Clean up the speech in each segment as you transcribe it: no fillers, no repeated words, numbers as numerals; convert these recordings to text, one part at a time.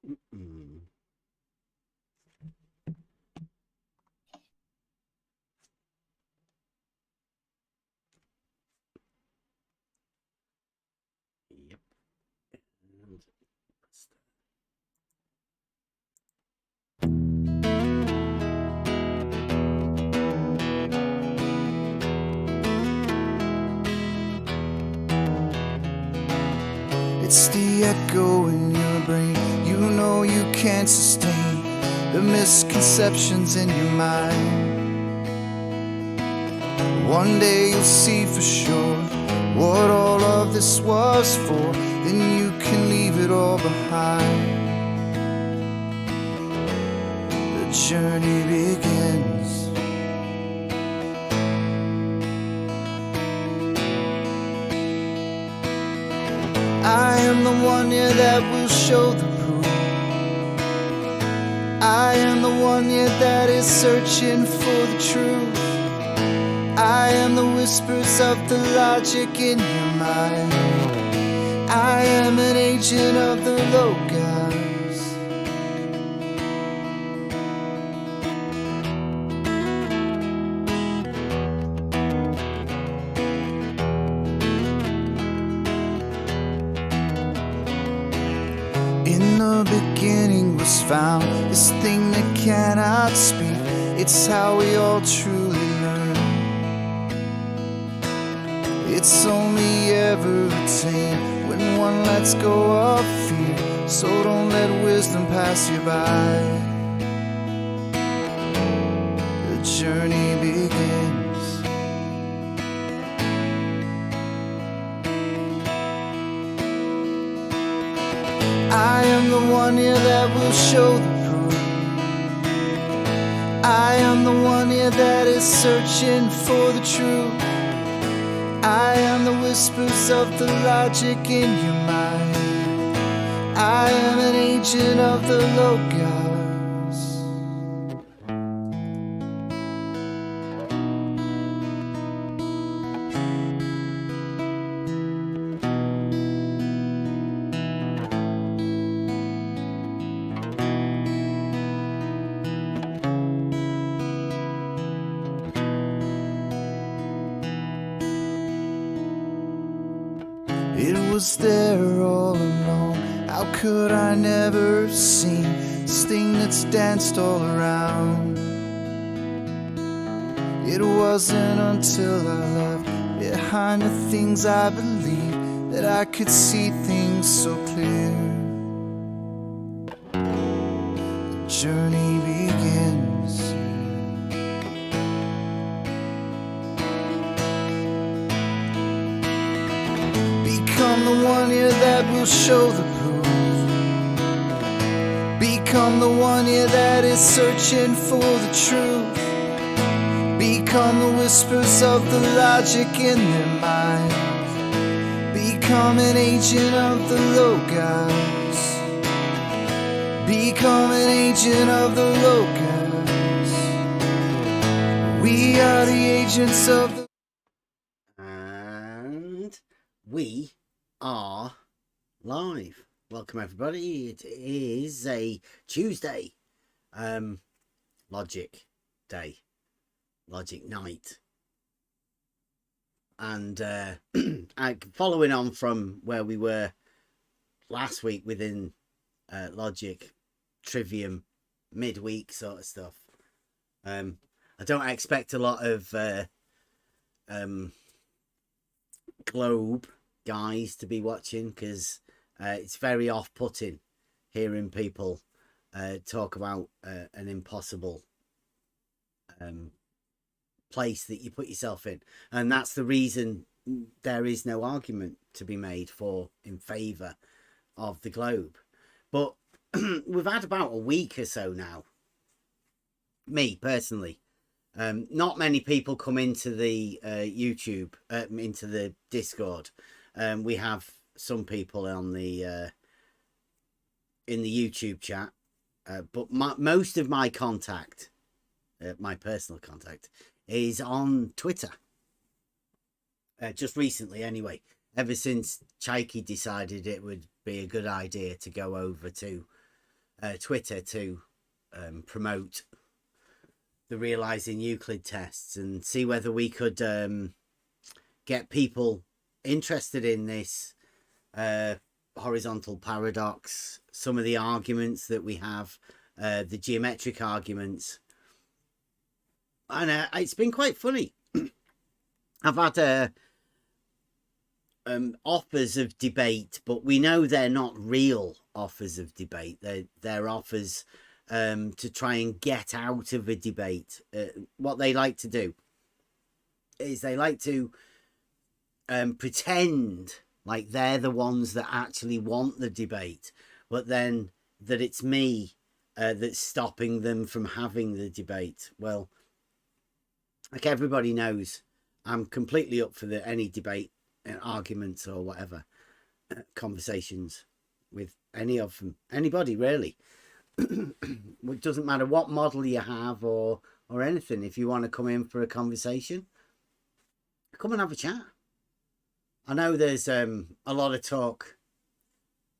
Mm-mm. Yep. And that's that. It's the echo in your brain. You know you can't sustain the misconceptions in your mind. One day you'll see for sure what all of this was for. Then you can leave it all behind. The journey begins. I am the one, yeah, that will show the proof. I am the one, yeah, that is searching for the truth. I am the whispers of the logic in your mind. I am an agent of the logos. In the beginning was found this thing that cannot speak. It's how we all truly learn. It's only ever attained when one lets go of fear. So don't let wisdom pass you by. The journey begins. I am the one, yeah, that will show the proof. I am the one, yeah, that is searching for the truth. I am the whispers of the logic in your mind. I am an agent of the logos. It was there all along. How could I never have seen this thing that's danced all around? It wasn't until I left behind the things I believed that I could see things so clear. The journey begins. Become the one, yeah, that will show the proof. Become the one, yeah, that is searching for the truth. Become the whispers of the logic in their mind. Become an agent of the logos. Become an agent of the logos. We are the agents of the... And we are live. Welcome everybody. It is a Tuesday, logic day, logic night, and following on from where we were last week within logic trivium midweek sort of stuff. I don't expect a lot of globe guys to be watching, because it's very off-putting hearing people talk about an impossible place that you put yourself in, and that's the reason there is no argument to be made in favor of the globe. But we've had about a week or so now, me personally, not many people come into the YouTube, into the Discord. We have some people on the in the YouTube chat, but most of my contact, my personal contact, is on Twitter. Just recently, anyway. Ever since Chaiki decided it would be a good idea to go over to Twitter to promote the realizing Euclid tests and see whether we could get people interested in this horizontal paradox, some of the arguments that we have, the geometric arguments. And it's been quite funny. I've had offers of debate, but we know they're not real offers of debate. They're offers to try and get out of a debate. What they like to do is they like to pretend like they're the ones that actually want the debate, but then that it's me that's stopping them from having the debate. Well, like everybody knows, I'm completely up for any debate, arguments or whatever, conversations with any of them, anybody really. It doesn't matter what model you have or anything. If you want to come in for a conversation, come and have a chat. I know there's a lot of talk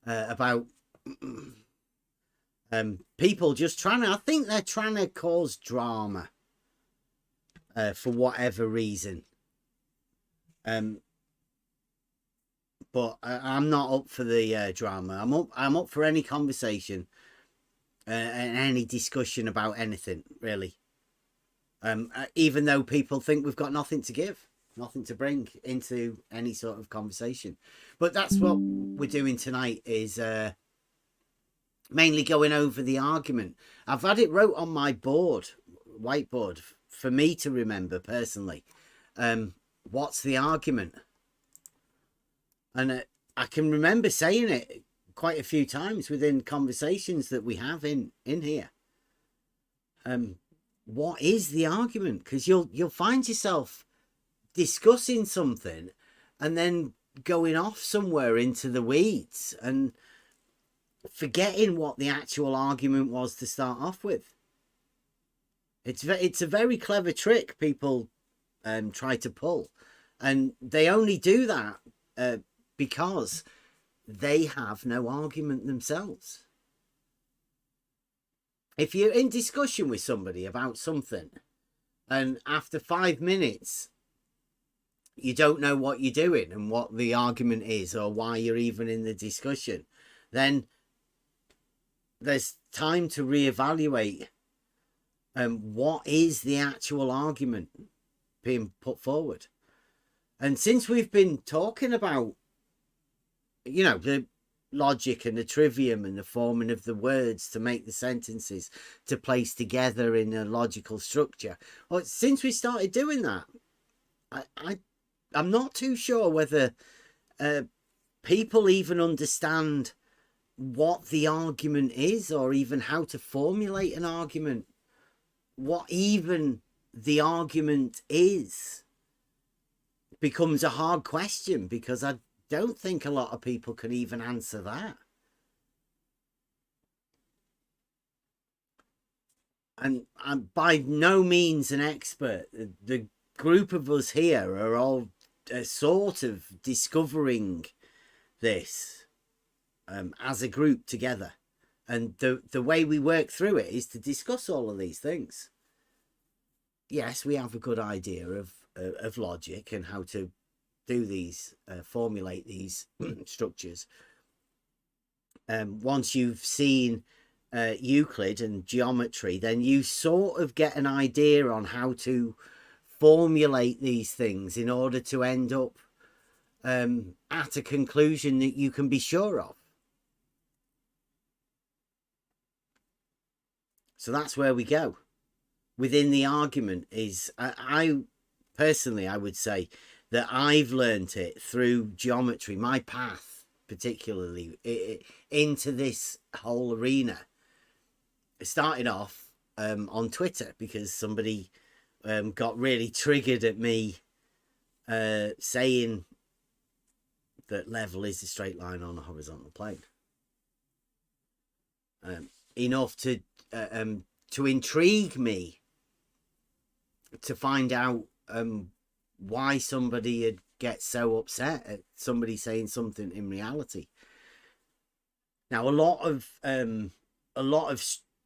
about people just trying to, I think they're trying to cause drama for whatever reason. But I'm not up for the drama. I'm up for any conversation and any discussion about anything, really. Even though people think we've got nothing to give, nothing to bring into any sort of conversation. But that's what we're doing tonight, is mainly going over the argument. I've had it wrote on my whiteboard, for me to remember personally. What's the argument? And I can remember saying it quite a few times within conversations that we have in here. What is the argument? Because you'll find yourself discussing something and then going off somewhere into the weeds and forgetting what the actual argument was to start off with. It's a very clever trick people try to pull, and they only do that because they have no argument themselves. If you're in discussion with somebody about something and after 5 minutes you don't know what you're doing and what the argument is or why you're even in the discussion, then there's time to reevaluate what is the actual argument being put forward. And since we've been talking about, you know, the logic and the trivium and the forming of the words to make the sentences to place together in a logical structure, well, since we started doing that, I'm not too sure whether people even understand what the argument is, or even how to formulate an argument, what even the argument is. Becomes a hard question, because I don't think a lot of people can even answer that. And I'm by no means an expert. The group of us here are all sort of discovering this as a group together. And the way we work through it is to discuss all of these things. Yes, we have a good idea of logic and how to do these, formulate these structures. Once you've seen Euclid and geometry, then you sort of get an idea on how to formulate these things in order to end up at a conclusion that you can be sure of. So that's where we go. Within the argument is, I personally, I would say that I've learnt it through geometry, my path particularly into this whole arena. It started off on Twitter because somebody got really triggered at me saying that level is a straight line on a horizontal plane. Enough to intrigue me to find out why somebody would get so upset at somebody saying something in reality. Now, a lot of a lot of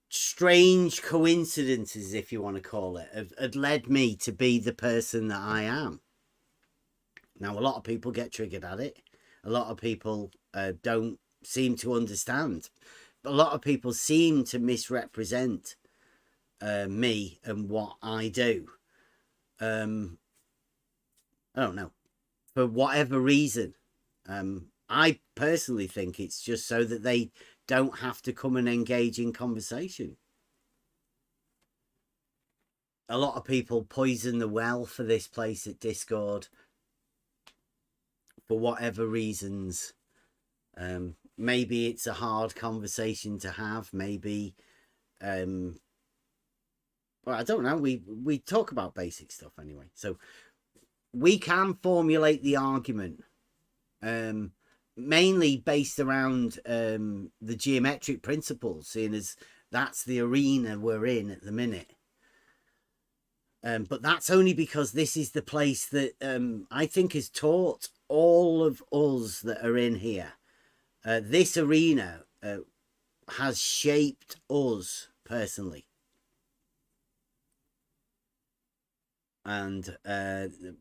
strange coincidences, if you want to call it, have led me to be the person that I am. Now, a lot of people get triggered at it. A lot of people don't seem to understand. A lot of people seem to misrepresent me and what I do. I don't know. For whatever reason. I personally think it's just so that they don't have to come and engage in conversation. A lot of people poison the well for this place at Discord for whatever reasons. Maybe it's a hard conversation to have. Maybe, well, I don't know. We talk about basic stuff anyway. So we can formulate the argument, mainly based around the geometric principles, seeing as that's the arena we're in at the minute. But that's only because this is the place that I think has taught all of us that are in here. This arena has shaped us personally. And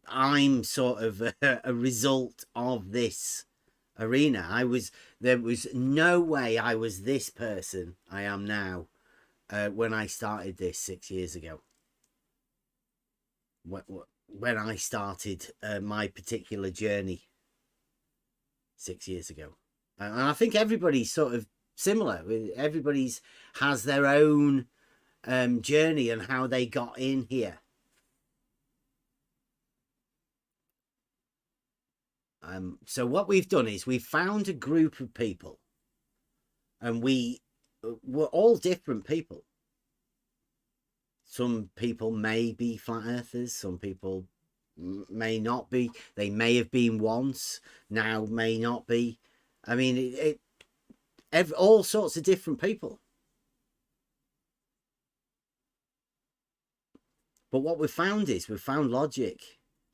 I'm sort of a result of this arena. There was no way I was this person I am now when I started this 6 years ago. When I started my particular journey 6 years ago. And I think everybody's sort of similar. Everybody's has their own journey and how they got in here. So what we've done is we've found a group of people, and we're all different people. Some people may be flat earthers, some people may not be. They may have been once, now may not be. I mean, all sorts of different people. But what we've found is we've found logic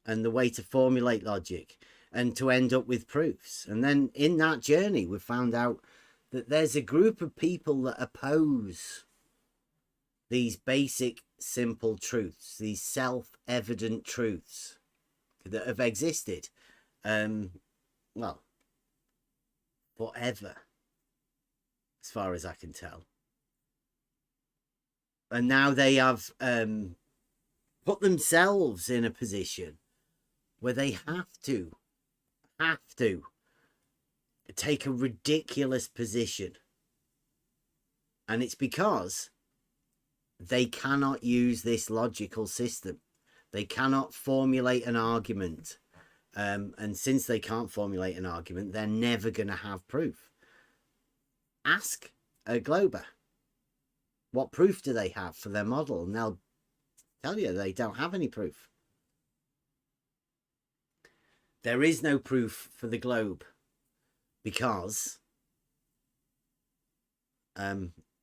and the way to formulate logic and to end up with proofs. And then in that journey, we've found out that there's a group of people that oppose these basic, simple truths, these self-evident truths that have existed, well, forever, as far as I can tell. And now they have put themselves in a position where they have to take a ridiculous position. And it's because they cannot use this logical system. They cannot formulate an argument. And since they can't formulate an argument, they're never going to have proof. Ask a Glober. What proof do they have for their model? And they'll tell you they don't have any proof. There is no proof for the globe because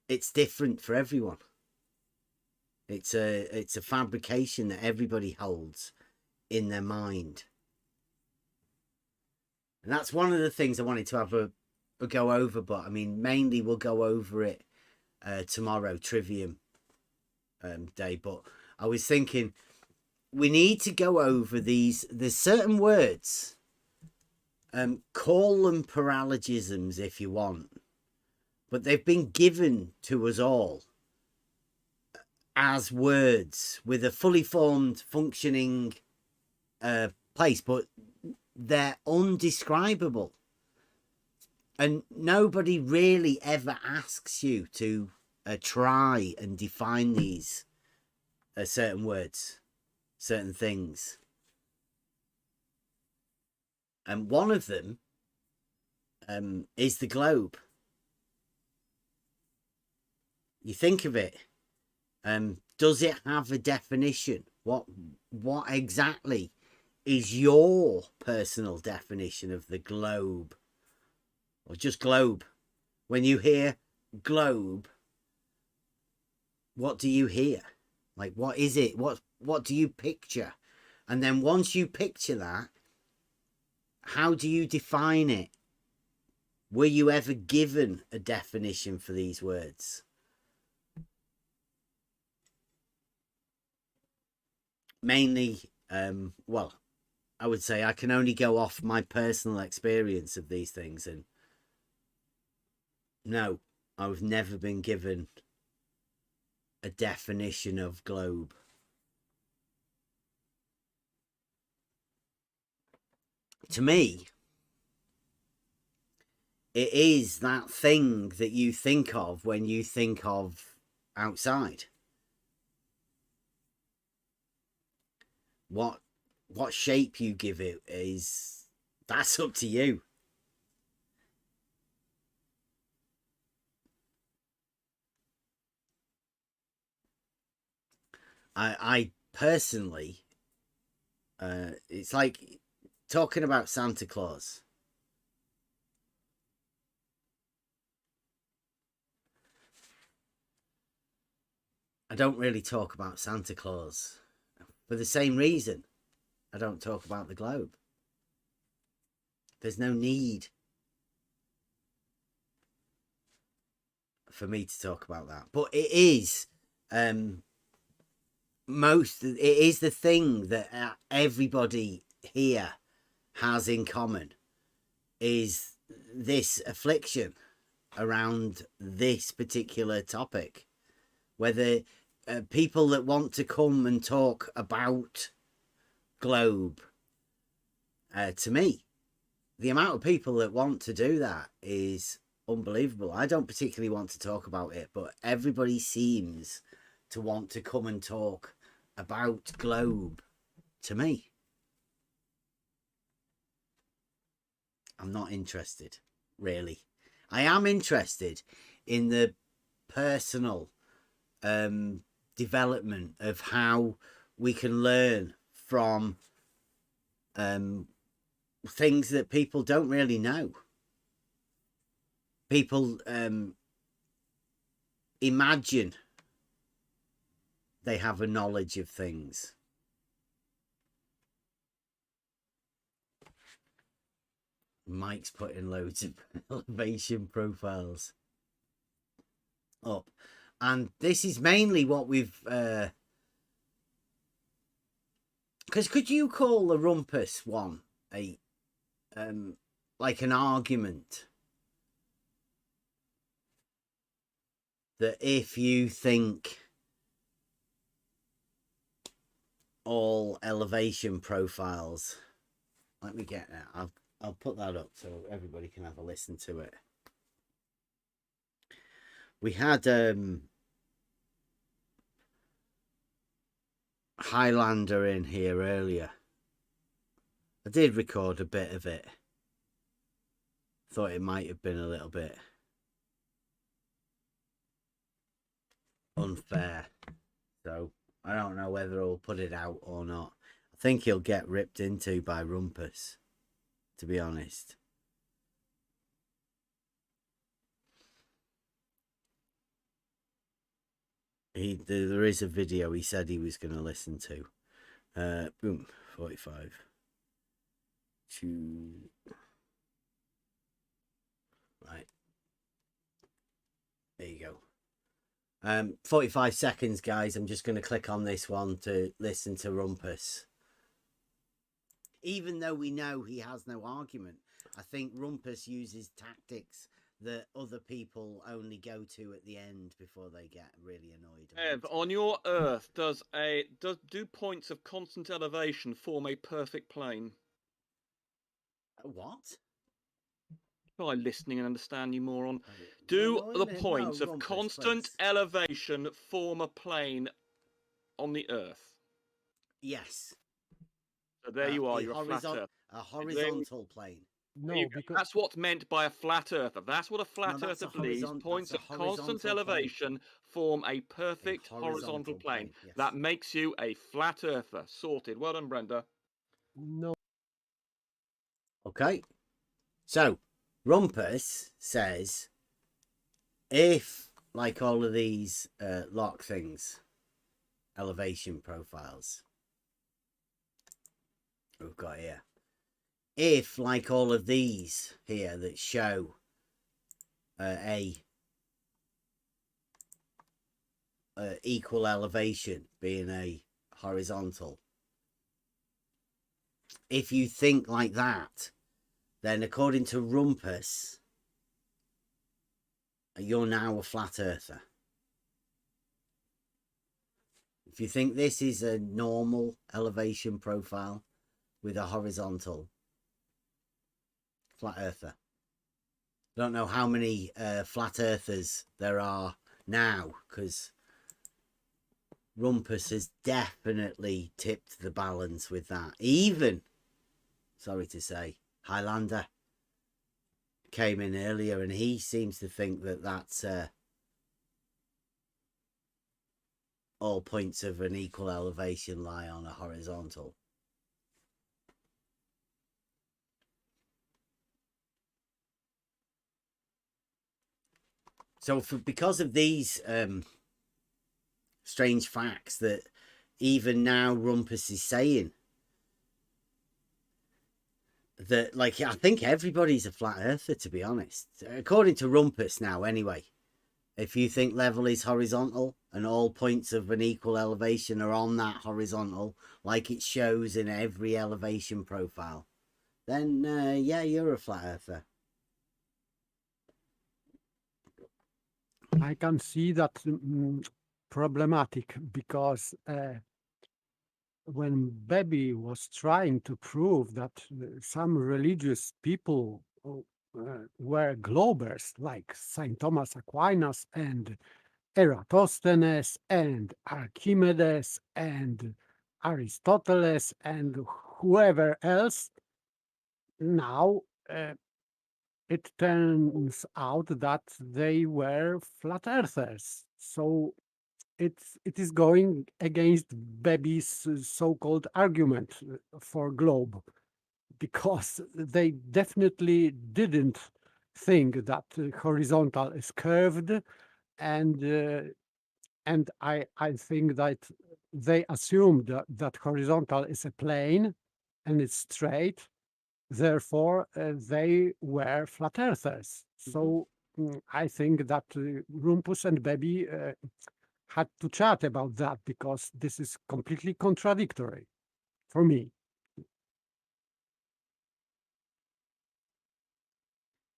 it's different for everyone. It's a fabrication that everybody holds in their mind. And that's one of the things I wanted to have a go over, but I mean, mainly we'll go over it tomorrow, Trivium day. But I was thinking we need to go over there's certain words, call them paralogisms if you want, but they've been given to us all as words with a fully formed functioning place, but they're undescribable. And nobody really ever asks you to try and define these certain words, certain things. And one of them is the globe. You think of it, does it have a definition? What exactly is your personal definition of the globe? Or just globe? When you hear globe, what do you hear? Like, what is it? What do you picture? And then once you picture that, how do you define it? Were you ever given a definition for these words? Mainly, well, I would say I can only go off my personal experience of these things, and no, I've never been given a definition of globe. To me, it is that thing that you think of when you think of outside. What shape you give it that's up to you. I personally, it's like talking about Santa Claus. I don't really talk about Santa Claus for the same reason I don't talk about the globe. There's no need for me to talk about that. But it is it is the thing that everybody here has in common, is this affliction around this particular topic. Whether people that want to come and talk about globe, to me, the amount of people that want to do that is unbelievable. I don't particularly want to talk about it, but everybody seems to want to come and talk about globe to me. I'm not interested, really. I am interested in the personal development of how we can learn from things that people don't really know. People imagine they have a knowledge of things. Mike's putting loads of elevation profiles up, and this is mainly what we've because could you call the rumpus one a like an argument that if you think all elevation profiles, let me get that, I'll put that up so everybody can have a listen to it. We had Highlander in here earlier. I did record a bit of it. Thought it might have been a little bit unfair, so I don't know whether I'll put it out or not. I think he'll get ripped into by Rumpus, to be honest. There is a video he said he was going to listen to. Boom, 45. Right. There you go. 45 seconds, guys. I'm just going to click on this one to listen to Rumpus. Even though we know he has no argument, I think Rumpus uses tactics that other people only go to at the end before they get really annoyed. Ev, on your Earth, do points of constant elevation form a perfect plane? What? Try listening and understand, you moron. Do the points of constant elevation form a plane on the Earth? Yes. So there you are, you're a flat earth. A horizontal plane. No, because that's what's meant by a flat earther. That's what a flat earther believes. Points of constant elevation form a perfect horizontal plane. Yes. That makes you a flat earther. Sorted. Well done, Brenda. no. Okay. So, Rumpus says, if, like all of these lock things, elevation profiles we've got here, if, like all of these here that show equal elevation being a horizontal. If you think like that, then according to Rumpus, you're now a flat earther. If you think this is a normal elevation profile with a horizontal, flat earther. I don't know how many flat earthers there are now, because Rumpus has definitely tipped the balance with that. Even, sorry to say, Highlander came in earlier, and he seems to think that that's all points of an equal elevation lie on a horizontal. So because of these strange facts that even now Rumpus is saying that, like, I think everybody's a flat earther, to be honest. According to Rumpus now, anyway. If you think level is horizontal and all points of an equal elevation are on that horizontal, like it shows in every elevation profile, then yeah, you're a flat earther. I can see that problematic because when Bebby was trying to prove that some religious people were globers, like Saint Thomas Aquinas and Eratosthenes and Archimedes and Aristoteles and whoever else, now it turns out that they were flat earthers. So it is going against Bebby's so-called argument for globe, because they definitely didn't think that horizontal is curved, and I think that they assumed that horizontal is a plane and it's straight. Therefore, they were flat earthers. So I think that Rumpus and Bebby had to chat about that, because this is completely contradictory for me.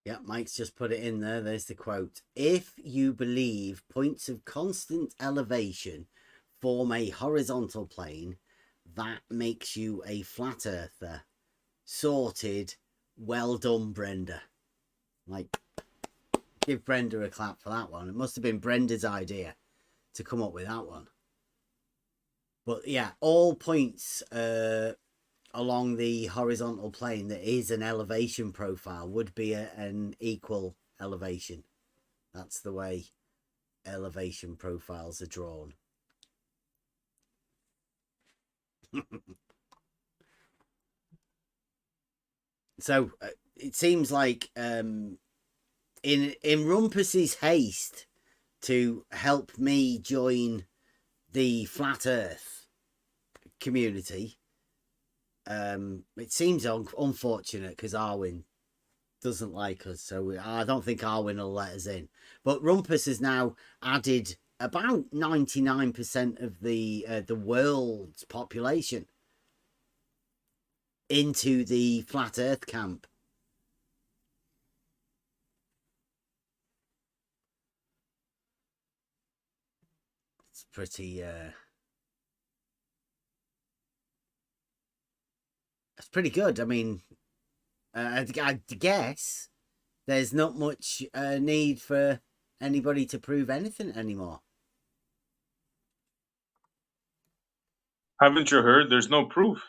Yeah, Mike's just put it in there. There's the quote. If you believe points of constant elevation form a horizontal plane, that makes you a flat earther. Sorted. Well done, Brenda. Like, give Brenda a clap for that one. It must have been Brenda's idea to come up with that one. But yeah, all points along the horizontal plane that is an elevation profile would be an equal elevation. That's the way elevation profiles are drawn. So it seems like in Rumpus's haste to help me join the flat earth community, it seems unfortunate because Arwin doesn't like us, so I don't think Arwin will let us in. But Rumpus has now added about 99% of the world's population into the flat earth camp. It's pretty it's pretty good. I mean, I guess there's not much need for anybody to prove anything anymore. Haven't you heard? There's no proof.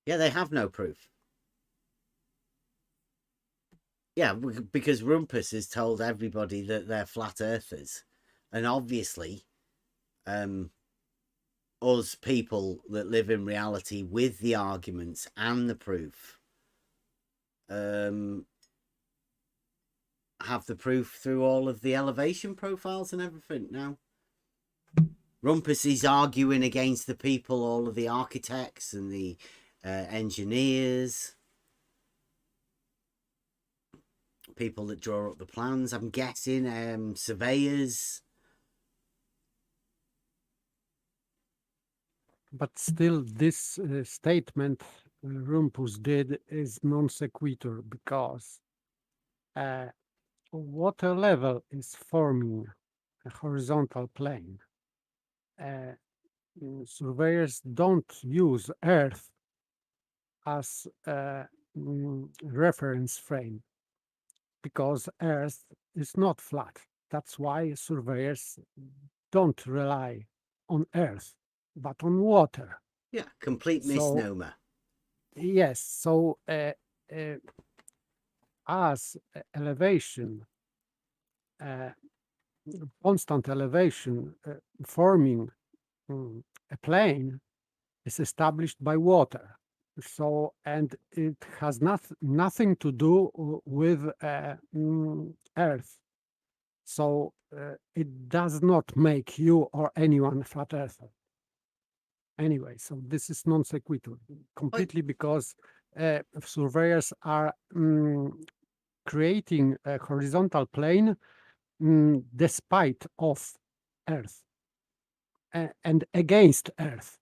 Yeah, they have no proof. Yeah, because Rumpus has told everybody that they're flat earthers. And obviously, us people that live in reality with the arguments and the proof have the proof through all of the elevation profiles and everything now. Rumpus is arguing against the people, all of the architects and the engineers. people that draw up the plans. I'm guessing surveyors. But still, this statement Rumpus did is non sequitur because water level is forming a horizontal plane. Surveyors don't use Earth as a reference frame because Earth is not flat. That's why surveyors don't rely on Earth, but on water. Yeah, complete misnomer. Yes, so as elevation, constant elevation forming a plane is established by water. So, and it has nothing to do with Earth. So it does not make you or anyone flat earther. Anyway, so this is non sequitur completely because surveyors are creating a horizontal plane despite of Earth and against Earth,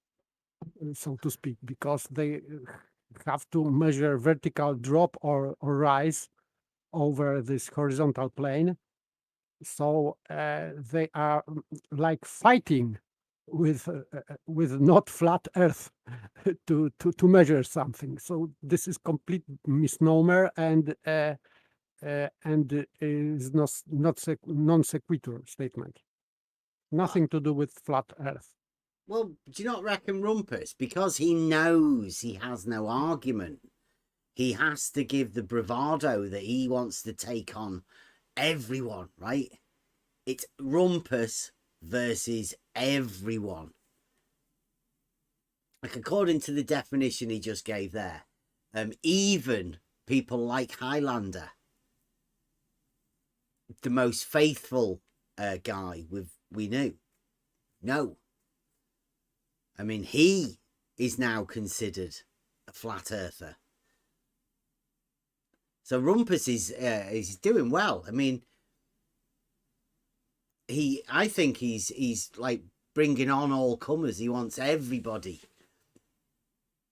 so to speak, because they have to measure vertical drop or rise over this horizontal plane. So they are like fighting with not flat Earth to measure something. So this is complete misnomer and is not non sequitur statement. Nothing to do with flat Earth. Well, do you not reckon Rumpus, because he knows he has no argument, he has to give the bravado that he wants to take on everyone, right? It's Rumpus versus everyone. Like, according to the definition he just gave there, even people like Highlander, the most faithful guy we knew. No. I mean, he is now considered a flat earther. So Rumpus is doing well. I mean, I think he's like bringing on all comers. He wants everybody.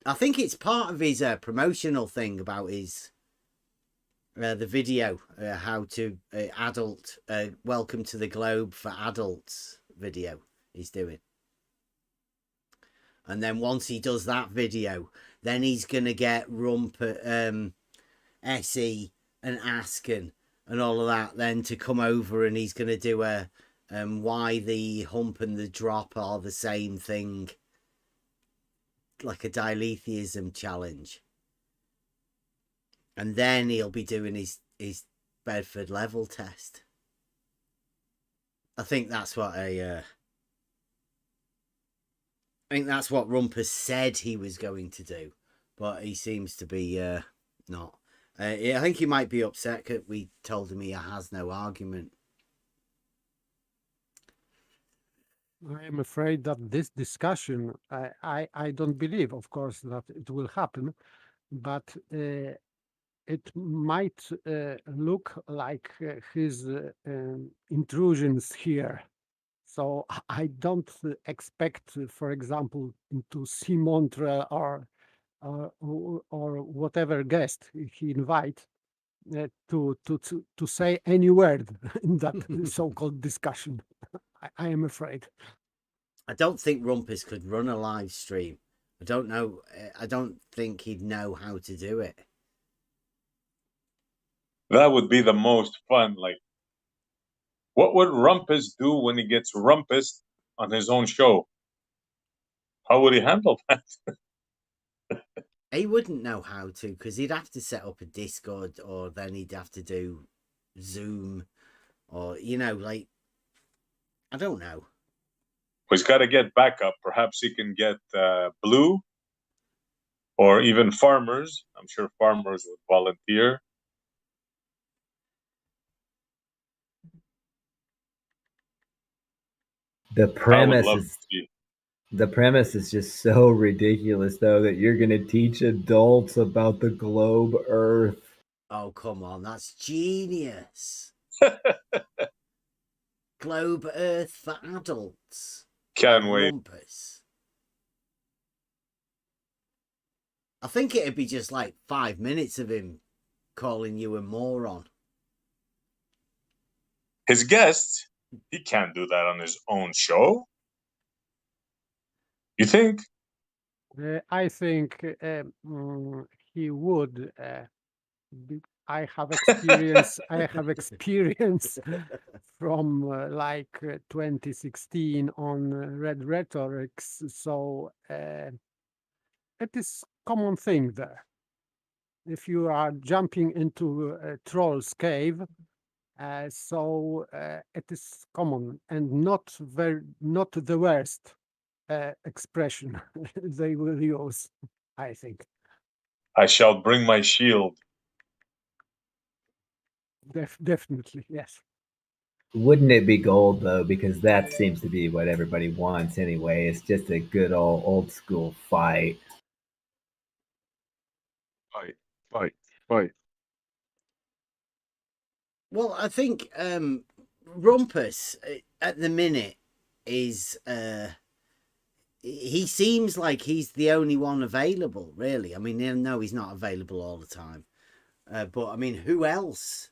I think it's part of his promotional thing about his the video, how to adult welcome to the globe for adults video he's doing. And then once he does that video, then he's gonna get Essie and Asken and all of that then to come over, and he's gonna do a why the hump and the drop are the same thing, like a diletheism challenge. And then he'll be doing his Bedford level test. I think that's what Rumpus said he was going to do, but he seems to be not. I think he might be upset that we told him he has no argument. I am afraid that this discussion, I don't believe, of course, that it will happen, but it might look like his intrusions here. So I don't expect, for example, to see Montre or whatever guest he invite to say any word in that so-called discussion. I am afraid. I don't think Rumpus could run a live stream. I don't know. I don't think he'd know how to do it. That would be the most fun. Like, what would Rumpus do when he gets rumpus on his own show? How would he handle that? He wouldn't know how to, because he'd have to set up a Discord, or then he'd have to do Zoom, or, like, I don't know. He's got to get backup. Perhaps he can get Blue, or even Farmers. I'm sure Farmers would volunteer. The premise is just so ridiculous, though, that you're going to teach adults about the globe Earth. Oh, come on, that's genius. Globe Earth for adults. Can't By wait. Rumpus. I think it'd be just like 5 minutes of him calling you a moron. His guest, he can't do that on his own show. You think? I think he would. I have experience. I have experience from 2016 on Red Rhetorics. So it is common thing there. If you are jumping into a troll's cave, it is common and not the worst expression they will use, I think. I shall bring my shield. Definitely, yes. Wouldn't it be gold though? Because that seems to be what everybody wants anyway. It's just a good old school fight. Fight. Well, I think Rumpus at the minute is he seems like he's the only one available, really. I mean, no, he's not available all the time. But I mean, who else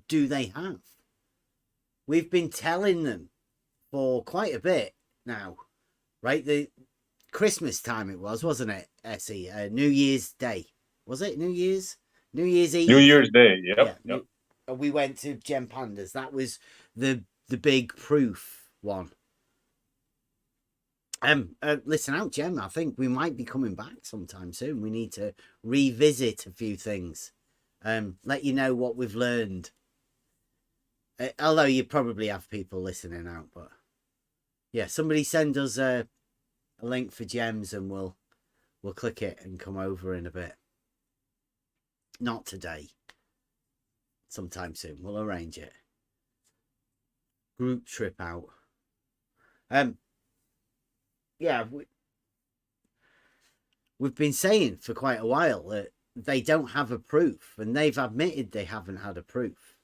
do they have? We've been telling them for quite a bit now, right? The Christmas time it was, wasn't it, Essie? New Year's Day. Was it New Year's? New Year's Eve? New Year's Day. Yep. Yeah, we went to Gem Pandas. That was the big proof one. Listen out, Gem. I think we might be coming back sometime soon. We need to revisit a few things. Let you know what we've learned. Although you probably have people listening out, but yeah, somebody send us a link for Gems and we'll click it and come over in a bit. Not today. Sometime soon. We'll arrange it. Group trip out. Yeah, we've been saying for quite a while that they don't have a proof, and they've admitted they haven't had a proof.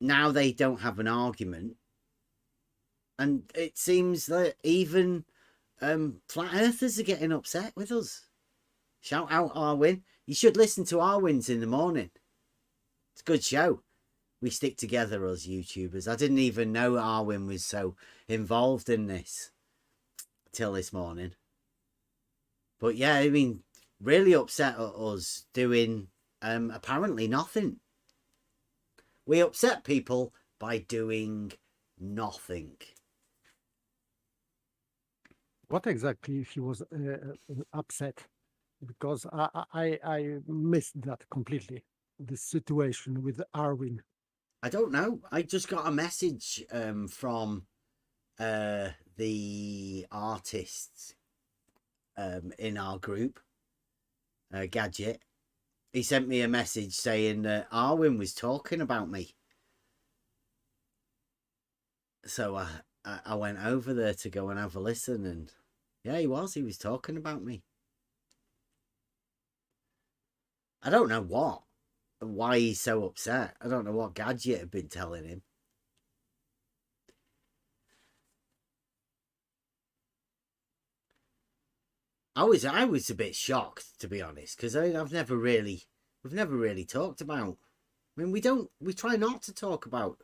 Now they don't have an argument, and it seems that even flat earthers are getting upset with us. Shout out Arwin. You should listen to Arwin's in the morning. It's a good show. We stick together, us YouTubers. I didn't even know Arwin was so involved in this till this morning. But yeah, I mean, really upset at us doing apparently nothing. We upset people by doing nothing. What exactly he was upset? Because I missed that completely. The situation with Arwin. I don't know. I just got a message from the artists in our group, Gadget. He sent me a message saying that Arwin was talking about me. So I went over there to go and have a listen, and yeah, he was talking about me. I don't know why he's so upset. I don't know what Gadget had been telling him. I was a bit shocked, to be honest, because we've never really talked about. I mean, we try not to talk about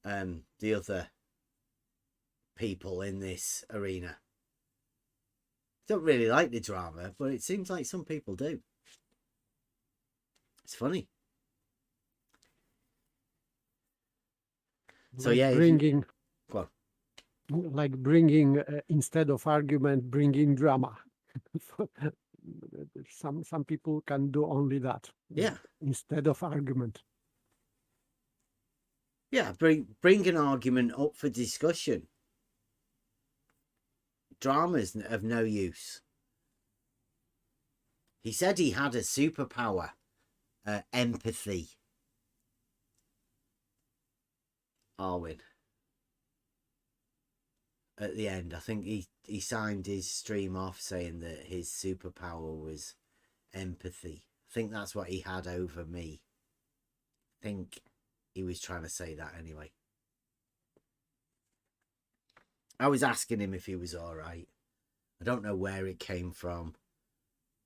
the other people in this arena. Don't really like the drama, but it seems like some people do. It's funny. So like yeah, bringing go on. Like bringing instead of argument, bringing drama. Some people can do only that. Yeah. Instead of argument. Yeah, bring an argument up for discussion. Drama's of no use. He said he had a superpower, empathy. Arwin. At the end, I think he signed his stream off saying that his superpower was empathy. I think that's what he had over me. I think he was trying to say that anyway. I was asking him if he was all right. I don't know where it came from.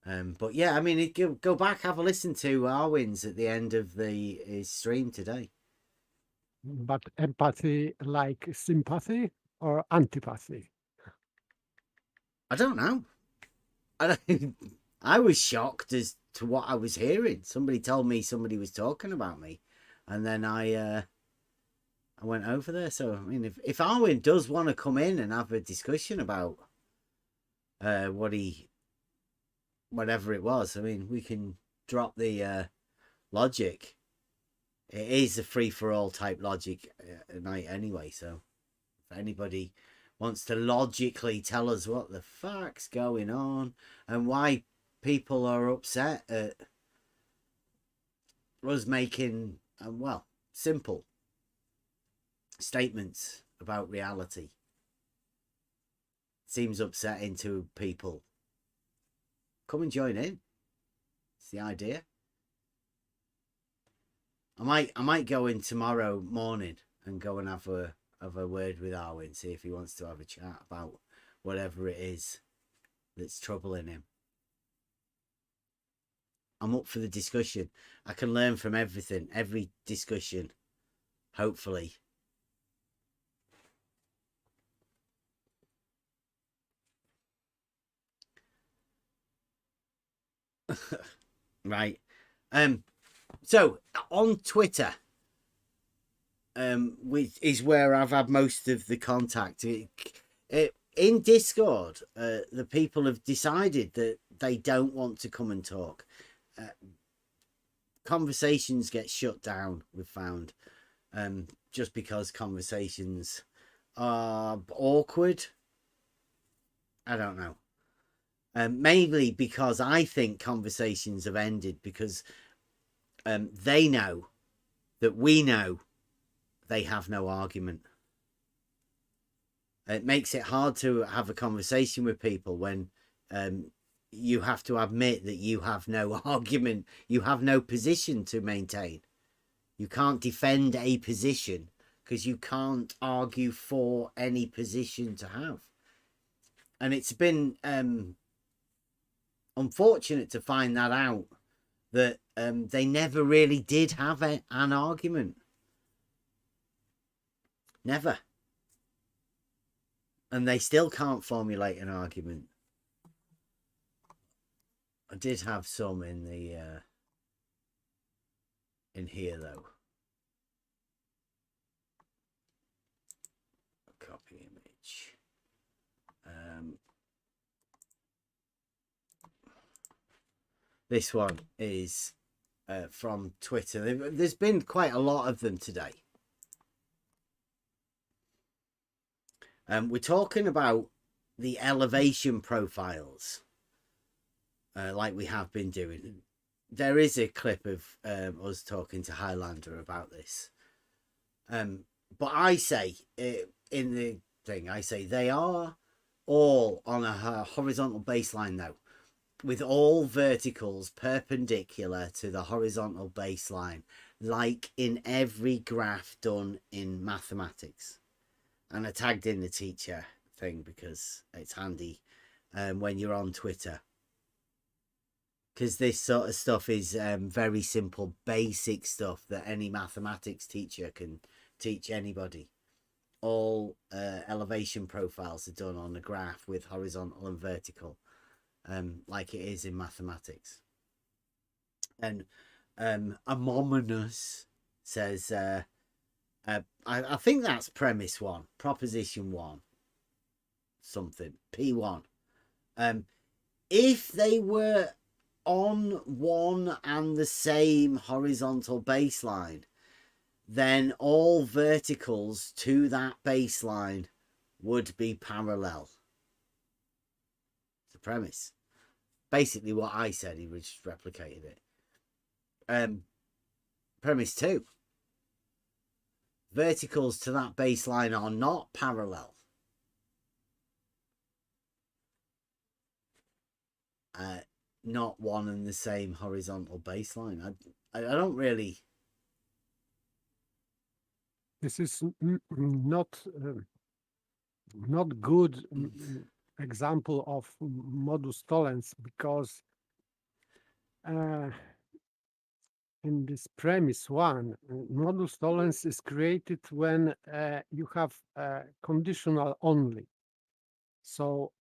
But yeah, I mean, go back, have a listen to Arwin's at the end of his stream today. But empathy like sympathy or antipathy? I don't know. I was shocked as to what I was hearing. Somebody told me somebody was talking about me, and then I went over there. So I mean, if Arwin does want to come in and have a discussion about whatever it was, I mean, we can drop the logic. It is a free-for-all type logic night anyway, so if anybody wants to logically tell us what the fuck's going on and why people are upset at us making, well, simple statements about reality, seems upsetting to people, come and join in. It's the idea. I might go in tomorrow morning and go and have a word with Arwin, see if he wants to have a chat about whatever it is that's troubling him. I'm up for the discussion. I can learn from everything, every discussion, hopefully. Right. So on Twitter, which is where I've had most of the contact. In Discord, the people have decided that they don't want to come and talk. Conversations get shut down, we've found, just because conversations are awkward. I don't know. Mainly because I think conversations have ended because they know that we know they have no argument. It makes it hard to have a conversation with people when you have to admit that you have no argument. You have no position to maintain. You can't defend a position because you can't argue for any position to have. And it's been unfortunate to find that out, that they never really did have an argument. Never. And they still can't formulate an argument. I did have some in the in here though. Copy image. This one is from Twitter. There's been quite a lot of them today. We're talking about the elevation profiles, like we have been doing. There is a clip of us talking to Highlander about this. But I say, in the thing, I say they are all on a horizontal baseline though, with all verticals perpendicular to the horizontal baseline, like in every graph done in mathematics. And I tagged in the teacher thing because it's handy when you're on Twitter. Because this sort of stuff is very simple, basic stuff that any mathematics teacher can teach anybody. All elevation profiles are done on a graph with horizontal and vertical, like it is in mathematics. And Amominous says... I think that's premise one, proposition one, something, P1. If they were on one and the same horizontal baseline, then all verticals to that baseline would be parallel. It's a premise. Basically what I said, he just replicated it. Premise two. Verticals to that baseline are not parallel. not one and the same horizontal baseline? I don't really. This is not good example of modus tollens, because in this premise one, modus tollens is created when you have conditional only. So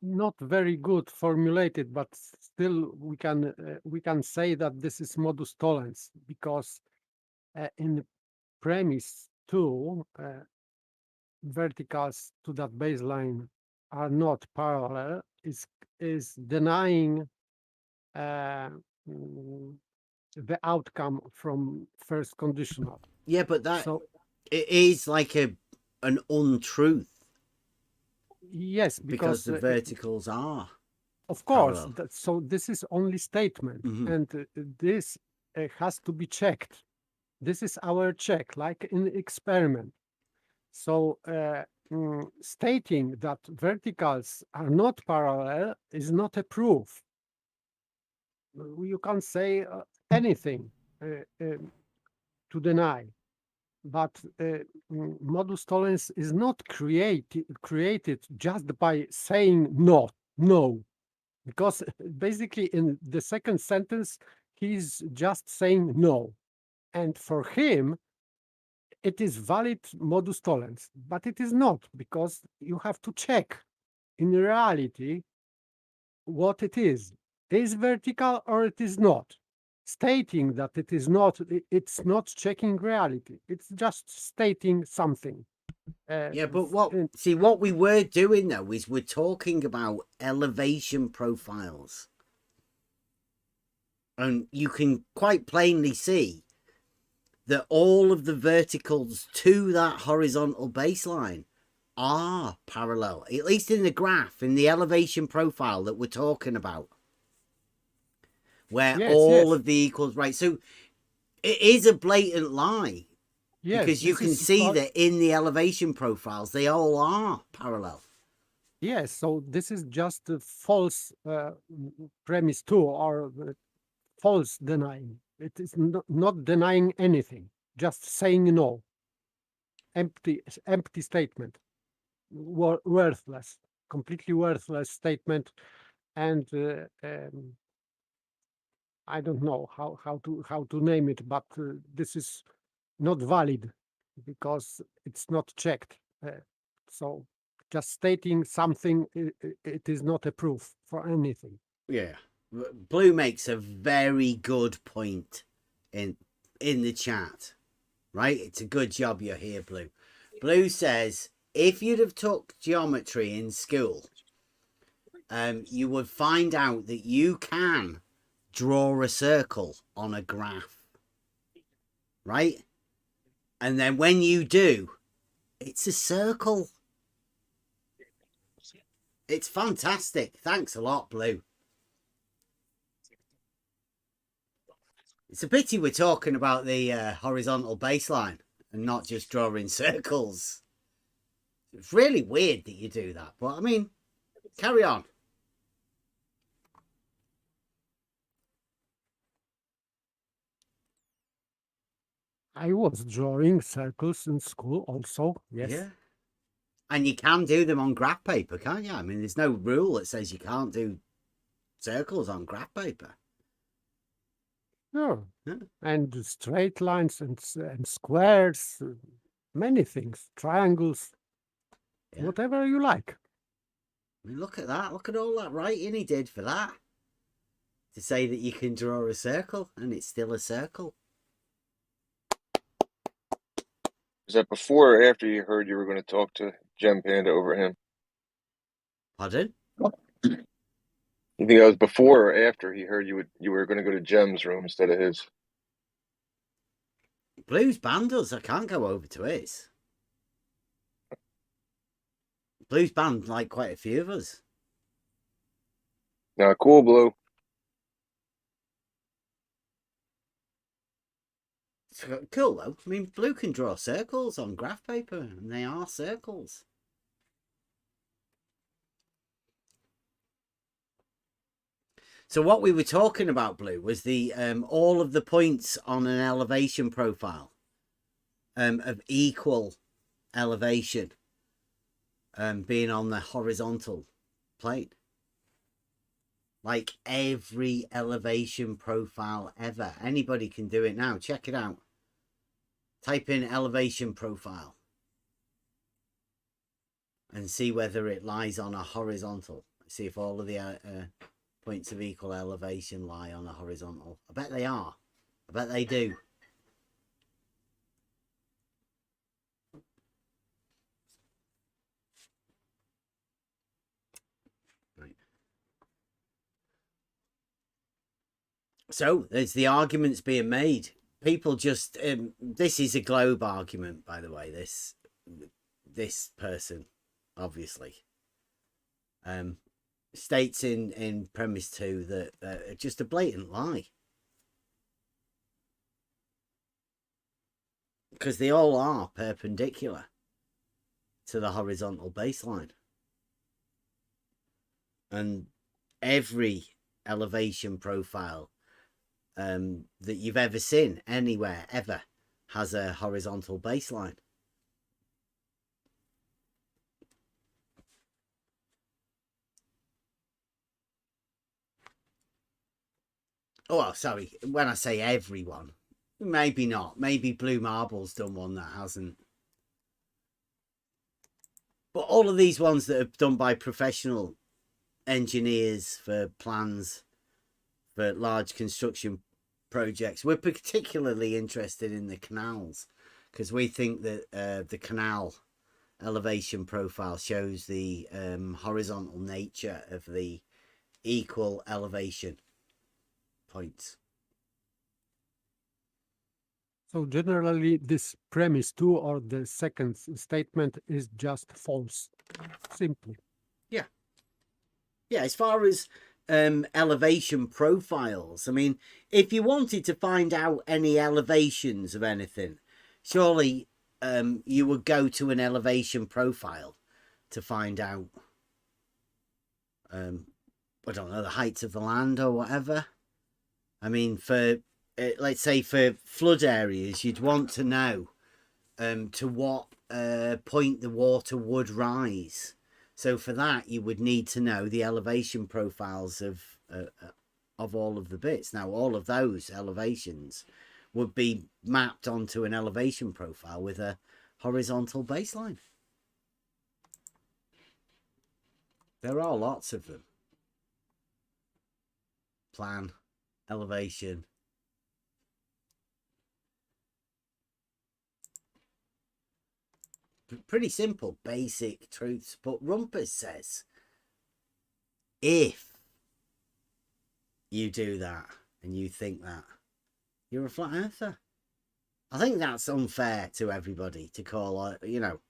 not very good formulated, but still we can say that this is modus tollens, because in premise 2, verticals to that baseline are not parallel, is denying the outcome from first conditional. Yeah, but that So it is like an untruth. yes, Because the verticals are. Of course. parallel. So this is only statement, and this has to be checked. This is our check, like in experiment. So stating that verticals are not parallel is not a proof. You can't say anything to deny. But modus tollens is not created just by saying no, because basically in the second sentence he's just saying no, and for him it is valid modus tollens, but it is not, because you have to check in reality what it is vertical or it is not. Stating that it is not, it's not checking reality, it's just stating something. Yeah, but what we were doing though is we're talking about elevation profiles, and you can quite plainly see that all of the verticals to that horizontal baseline are parallel, at least in the graph, in the elevation profile that we're talking about, where all of the equals, right? So it is a blatant lie, because you can see that in the elevation profiles they all are parallel. Yes, so this is just a false premise 2, or false denying. It is not denying anything, just saying no. Empty statement, worthless, completely worthless statement, and I don't know how to name it, but this is not valid because it's not checked. So just stating something, it is not a proof for anything. Yeah, Blue makes a very good point in the chat, right? It's a good job you're here, Blue. Blue says if you'd have took geometry in school, you would find out that you can draw a circle on a graph, right? And then when you do, it's a circle. It's fantastic. Thanks a lot, Blue. It's a pity we're talking about the horizontal baseline and not just drawing circles. It's really weird that you do that, but I mean, carry on. I was drawing circles in school also, yes. Yeah. And you can do them on graph paper, can't you? I mean, there's no rule that says you can't do circles on graph paper. No. Yeah. And straight lines and squares, many things, triangles, whatever you like. I mean, look at that. Look at all that writing he did for that. To say that you can draw a circle and it's still a circle. Is that before or after you heard you were going to talk to Gem Panda over him? Pardon? You think that was before or after he heard you were going to go to Gem's room instead of his? Blue's banned us. I can't go over to his. Blue's banned like quite a few of us. Nah, cool, Blue. It's cool though. I mean, Blue can draw circles on graph paper, and they are circles. So what we were talking about, Blue, was the all of the points on an elevation profile of equal elevation being on the horizontal plane. Like every elevation profile ever. Anybody can do it now. Check it out. Type in elevation profile and see whether it lies on a horizontal. See if all of the points of equal elevation lie on a horizontal. I bet they are. I bet they do. Right. So there's the arguments being made. People just this is a globe argument, by the way. This person, obviously, states in premise 2 that just a blatant lie, because they all are perpendicular to the horizontal baseline, and every elevation profile that you've ever seen anywhere ever has a horizontal baseline. Oh, well, sorry, when I say everyone, maybe not. Maybe Blue Marble's done one that hasn't. But all of these ones that are done by professional engineers for plans for large construction projects, we're particularly interested in the canals, because we think that the canal elevation profile shows the horizontal nature of the equal elevation points. So generally, this premise 2 or the second statement is just false, simply. Yeah, as far as elevation profiles, I mean, if you wanted to find out any elevations of anything, surely you would go to an elevation profile to find out, I don't know, the heights of the land or whatever. I mean, for let's say for flood areas, you'd want to know to what point the water would rise. So for that, you would need to know the elevation profiles of all of the bits. Now, all of those elevations would be mapped onto an elevation profile with a horizontal baseline. There are lots of them. Plan, elevation. Pretty simple, basic truths. But Rumpus says, if you do that and you think that, you're a flat earther. I think that's unfair to everybody to call, you know,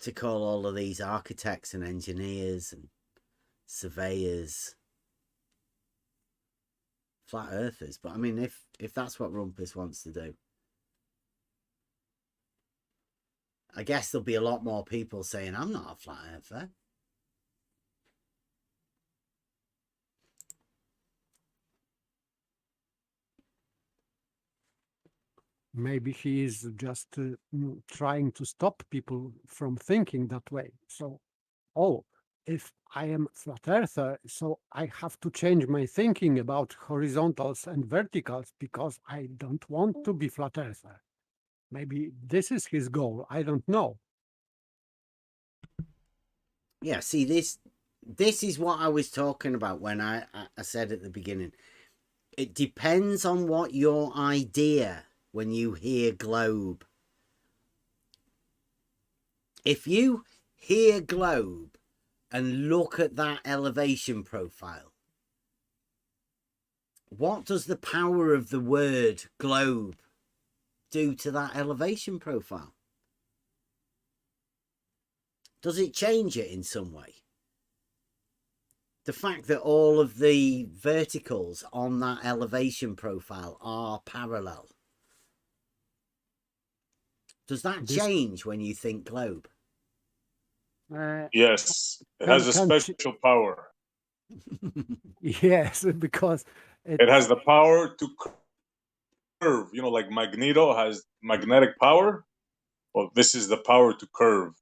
to call all of these architects and engineers and surveyors flat earthers. But I mean, if that's what Rumpus wants to do, I guess there'll be a lot more people saying, I'm not a flat earther. Maybe he is just trying to stop people from thinking that way. So, oh, if I am flat earther, so I have to change my thinking about horizontals and verticals because I don't want to be flat earther. Maybe this is his goal. I don't know. Yeah, see, this is what I was talking about when I said at the beginning. It depends on what your idea when you hear globe. If you hear globe and look at that elevation profile, what does the power of the word globe do to that elevation profile? Does it change it in some way? The fact that all of the verticals on that elevation profile are parallel, does that change when you think globe? Yes, it has a special power. Yes, because It has the power to curve. You know, like Magneto has magnetic power. Well, this is the power to curve.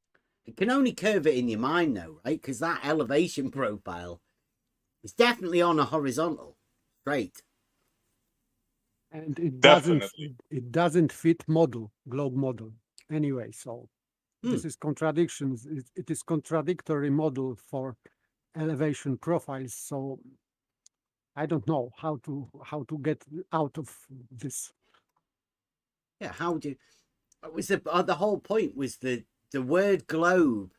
It can only curve it in your mind, though, right? Because that elevation profile is definitely on a horizontal, straight. And it Definitely. doesn't fit globe model anyway. So this is contradictions. It is contradictory model for elevation profiles. So I don't know how to get out of this. Yeah, how do it was the whole point was the word globe.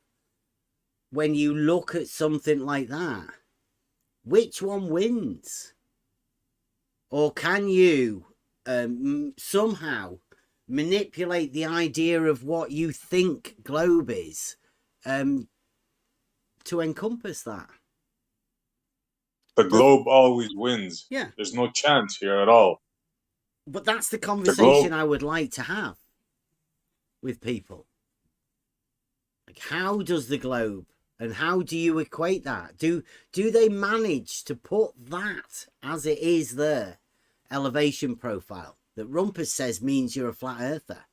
When you look at something like that, which one wins? Or can you somehow manipulate the idea of what you think globe is to encompass that? The globe always wins. Yeah. There's no chance here at all. But that's the conversation I would like to have with people. Like, how does the globe, and how do you equate that? Do they manage to put that as it is there, elevation profile, that Rumpus says means you're a flat earther?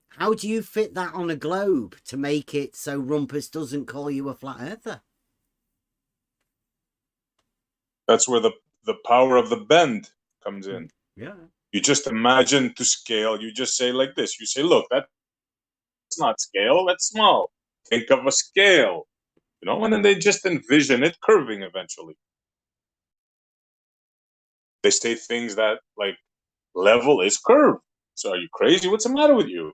How do you fit that on a globe to make it so Rumpus doesn't call you a flat earther? That's where the power of the bend comes in. Yeah. You just imagine to scale. You just say like this. You say, look, that's not scale. That's small. Think of a scale. You know, and then they just envision it curving eventually. They say things that like level is curved. So are you crazy? What's the matter with you?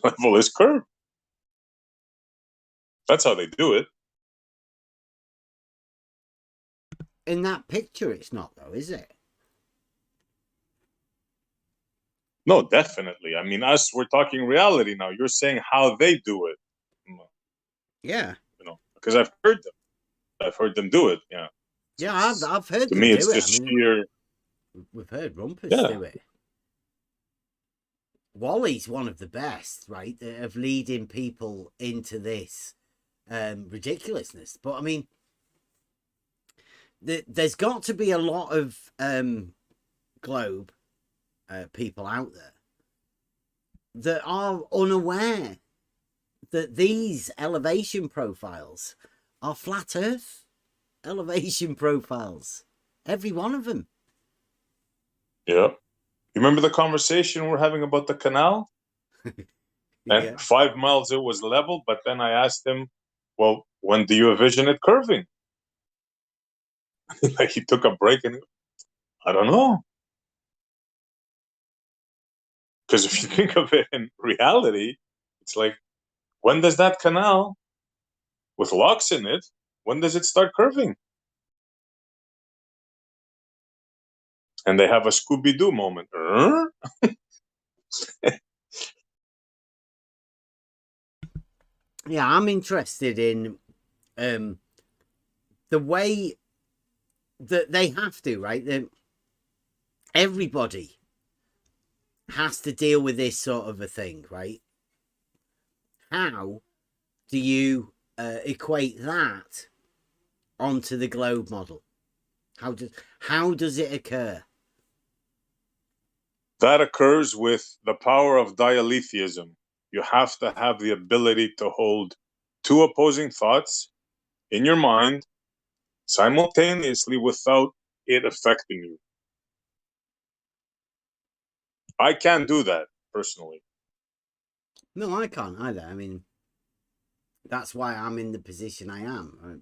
Level is curved. That's how they do it. In that picture, it's not, though, is it? No, definitely. I mean, we're talking reality now. You're saying how they do it. Yeah. You know, because I've heard them. I've heard them do it. Yeah. Yeah, I've heard to them me, do it's it. just I mean, sheer. We've heard Rumpus Yeah. do it. Wally's one of the best, right, of leading people into this ridiculousness. But I mean, there's got to be a lot of globe people out there that are unaware that these elevation profiles are flat Earth elevation profiles. Every one of them. Yeah. You remember the conversation we're having about the canal? Yeah. And 5 miles it was level, but then I asked him, well, when do you envision it curving? Like he took a break and I don't know. Because if you think of it in reality, it's like, when does that canal with locks in it, when does it start curving? And they have a Scooby-Doo moment. Yeah, I'm interested in the way that they have to, right? Everybody has to deal with this sort of a thing, right? How do you equate that onto the globe model? How does it occur? That occurs with the power of dialetheism. You have to have the ability to hold two opposing thoughts in your mind simultaneously without it affecting you. I can't do that personally. No, I can't either. I mean, that's why I'm in the position I am.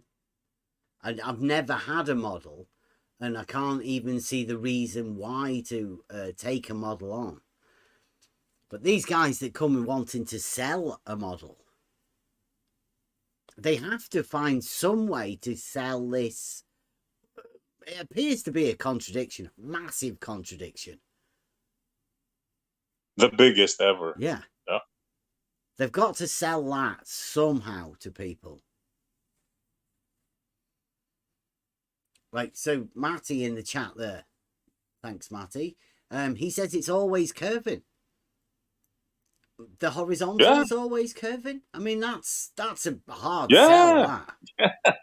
I've never had a model, and I can't even see the reason why to take a model on. But these guys that come in wanting to sell a model, they have to find some way to sell this. It appears to be a contradiction, massive contradiction. The biggest ever. Yeah. Yeah. They've got to sell that somehow to people. Like, so Matty in the chat there. Thanks, Matty. He says it's always curving. the horizontal Yeah. is always curving? I mean, that's a hard Yeah. sell, that.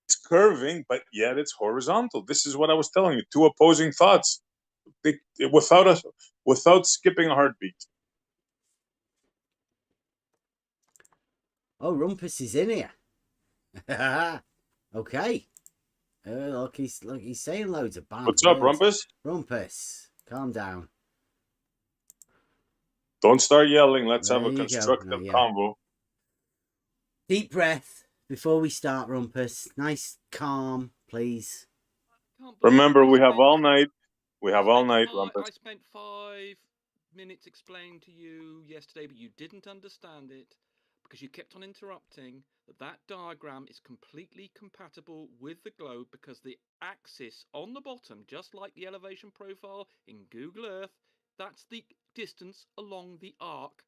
It's curving, but yet it's horizontal. This is what I was telling you. Two opposing thoughts, without skipping a heartbeat. Oh, Rumpus is in here. Okay. Look, he's saying loads of bad What's words. up, Rumpus? Rumpus, calm down. Don't start yelling. Let's There have a you go. constructive No, yeah. convo. Deep breath before we start, Rumpus. Nice, calm, please. Remember, we have all night. We have all night, Rumpus. I spent 5 minutes explaining to you yesterday, but you didn't understand it because you kept on interrupting. That diagram is completely compatible with the globe because the axis on the bottom, just like the elevation profile in Google Earth, that's the distance along the arc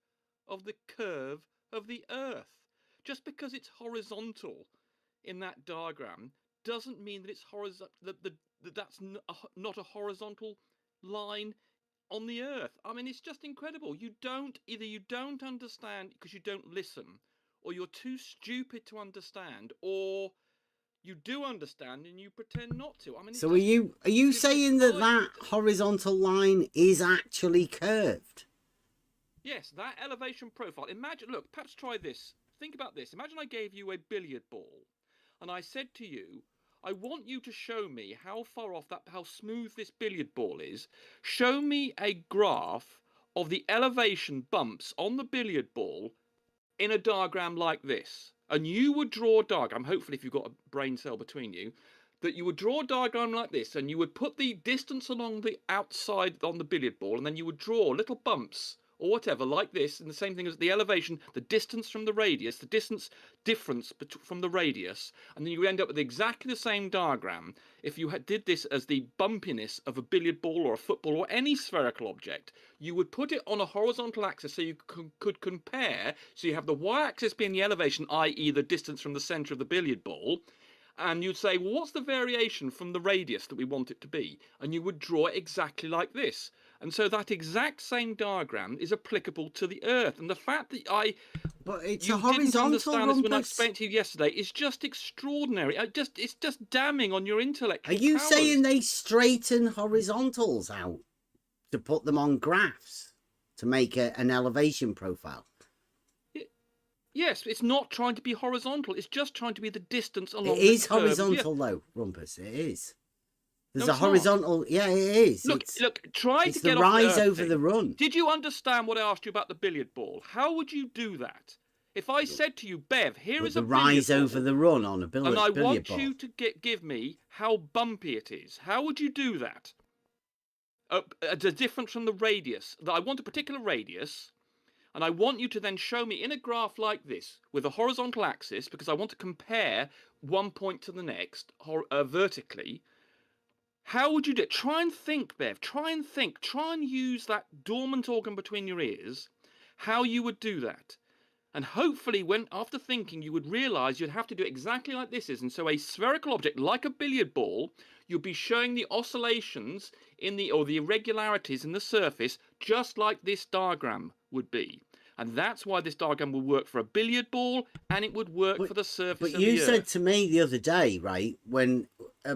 of the curve of the Earth. Just because it's horizontal in that diagram doesn't mean that it's horizontal. That's not a horizontal line on the Earth. I mean, it's just incredible. Either you don't understand because you don't listen, or you're too stupid to understand, or you do understand and you pretend not to. I mean, so are you saying that horizontal line is actually curved? Yes, that elevation profile. Imagine, look, perhaps try this. Think about this. Imagine I gave you a billiard ball, and I said to you, I want you to show me how far off how smooth this billiard ball is. Show me a graph of the elevation bumps on the billiard ball in a diagram like this. And you would draw a diagram, hopefully if you've got a brain cell between you, that you would draw a diagram like this, and you would put the distance along the outside on the billiard ball, and then you would draw little bumps or whatever like this, and the same thing as the elevation, the distance from the radius, the distance difference from the radius, and then you end up with exactly the same diagram if you did this as the bumpiness of a billiard ball or a football or any spherical object. You would put it on a horizontal axis so you could compare. So you have the y-axis being the elevation, i.e. the distance from the centre of the billiard ball, and you'd say, well, what's the variation from the radius that we want it to be? And you would draw it exactly like this. And so that exact same diagram is applicable to the Earth. And the fact that But it's you a horizontal, didn't understand this when I Rumpus. explained to you yesterday is just extraordinary. It's just damning on your intellectual Are you powers. saying they straighten horizontals out to put them on graphs to make an elevation profile? Yes, it's not trying to be horizontal. It's just trying to be the distance along It is the curve. horizontal, though, Rumpus. It is. There's No, a it's not. horizontal. Yeah, it is. Look, try it's to get the off rise the Earth over thing. the run. Did you understand what I asked you about the billiard ball? How would you do that? If I said to you, Bev, here is a billiard ball, the rise over the run on a billiard ball. and I want you to give me how bumpy it is. How would you do that? The difference from the radius. I want a particular radius, and I want you to then show me in a graph like this with a horizontal axis, because I want to compare one point to the next vertically. How would you do it? Try and think, Bev. Try and think. Try and use that dormant organ between your ears, how you would do that. And hopefully, after thinking, you would realise you'd have to do exactly like this is. And so a spherical object, like a billiard ball, you'll be showing the oscillations or the irregularities in the surface, just like this diagram would be. And that's why this diagram will work for a billiard ball, and it would work for the surface of the Earth. But you said to me the other day, right, when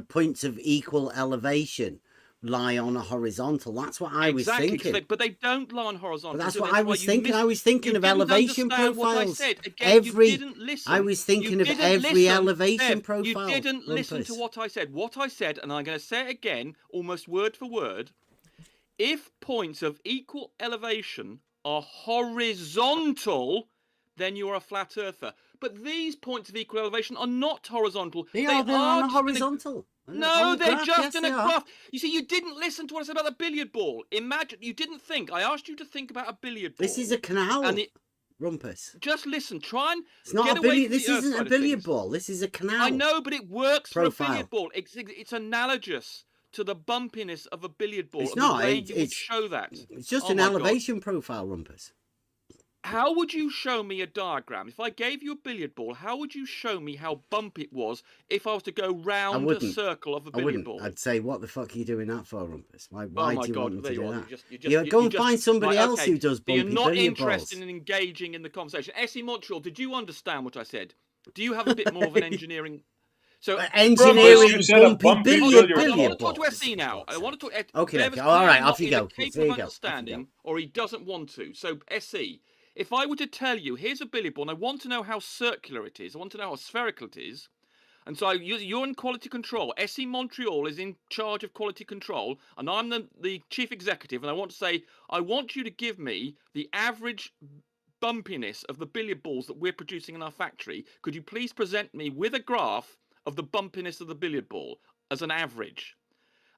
points of equal elevation lie on a horizontal. That's what I was thinking. But they don't lie on horizontal. But that's what I was thinking. I was thinking of elevation profiles. What I said. Again, you didn't listen. I was thinking of every elevation profile. You didn't listen to what I said. What I said, and I'm going to say it again, almost word for word. If points of equal elevation are horizontal, then you're a flat earther. But these points of equal elevation are not horizontal. They're on a horizontal. No, they're just in a graph. You see, you didn't listen to what I said about the billiard ball. Imagine, you didn't think. I asked you to think about a billiard ball. This is a canal, Rumpus. Just listen. Try and it's not get a billiard. This isn't a billiard ball. This is a canal. I know, but it works for a billiard ball. It's analogous to the bumpiness of a billiard ball. It's not. You would show that. It's just an elevation profile, Rumpus. how would you show me a diagram? If I gave you a billiard ball, how would you show me how bumpy it was if I was to go round a circle of a billiard ball? I'd say, what the fuck are you doing that for, Rumpus? Why Oh my do you God, want me there to you do are. that? Go and find somebody right, else okay. who does So you're bumpy not billiard interested balls. in engaging in the conversation. SE Montreal, did you understand what I said? Do you have a bit more of an engineering? So engineering you said a bumpy bumpy billiard billiard I want to talk balls. to SE now. I want to talk. Okay, Bevan's all right, clearly off you not go. either capable There you of go. Off you understanding go. or he doesn't want to. So SE, if I were to tell you, here's a billiard ball, and I want to know how circular it is, I want to know how spherical it is, and so you're in quality control. SE Montreal is in charge of quality control, and I'm the chief executive, and I want to say, I want you to give me the average bumpiness of the billiard balls that we're producing in our factory. Could you please present me with a graph of the bumpiness of the billiard ball as an average?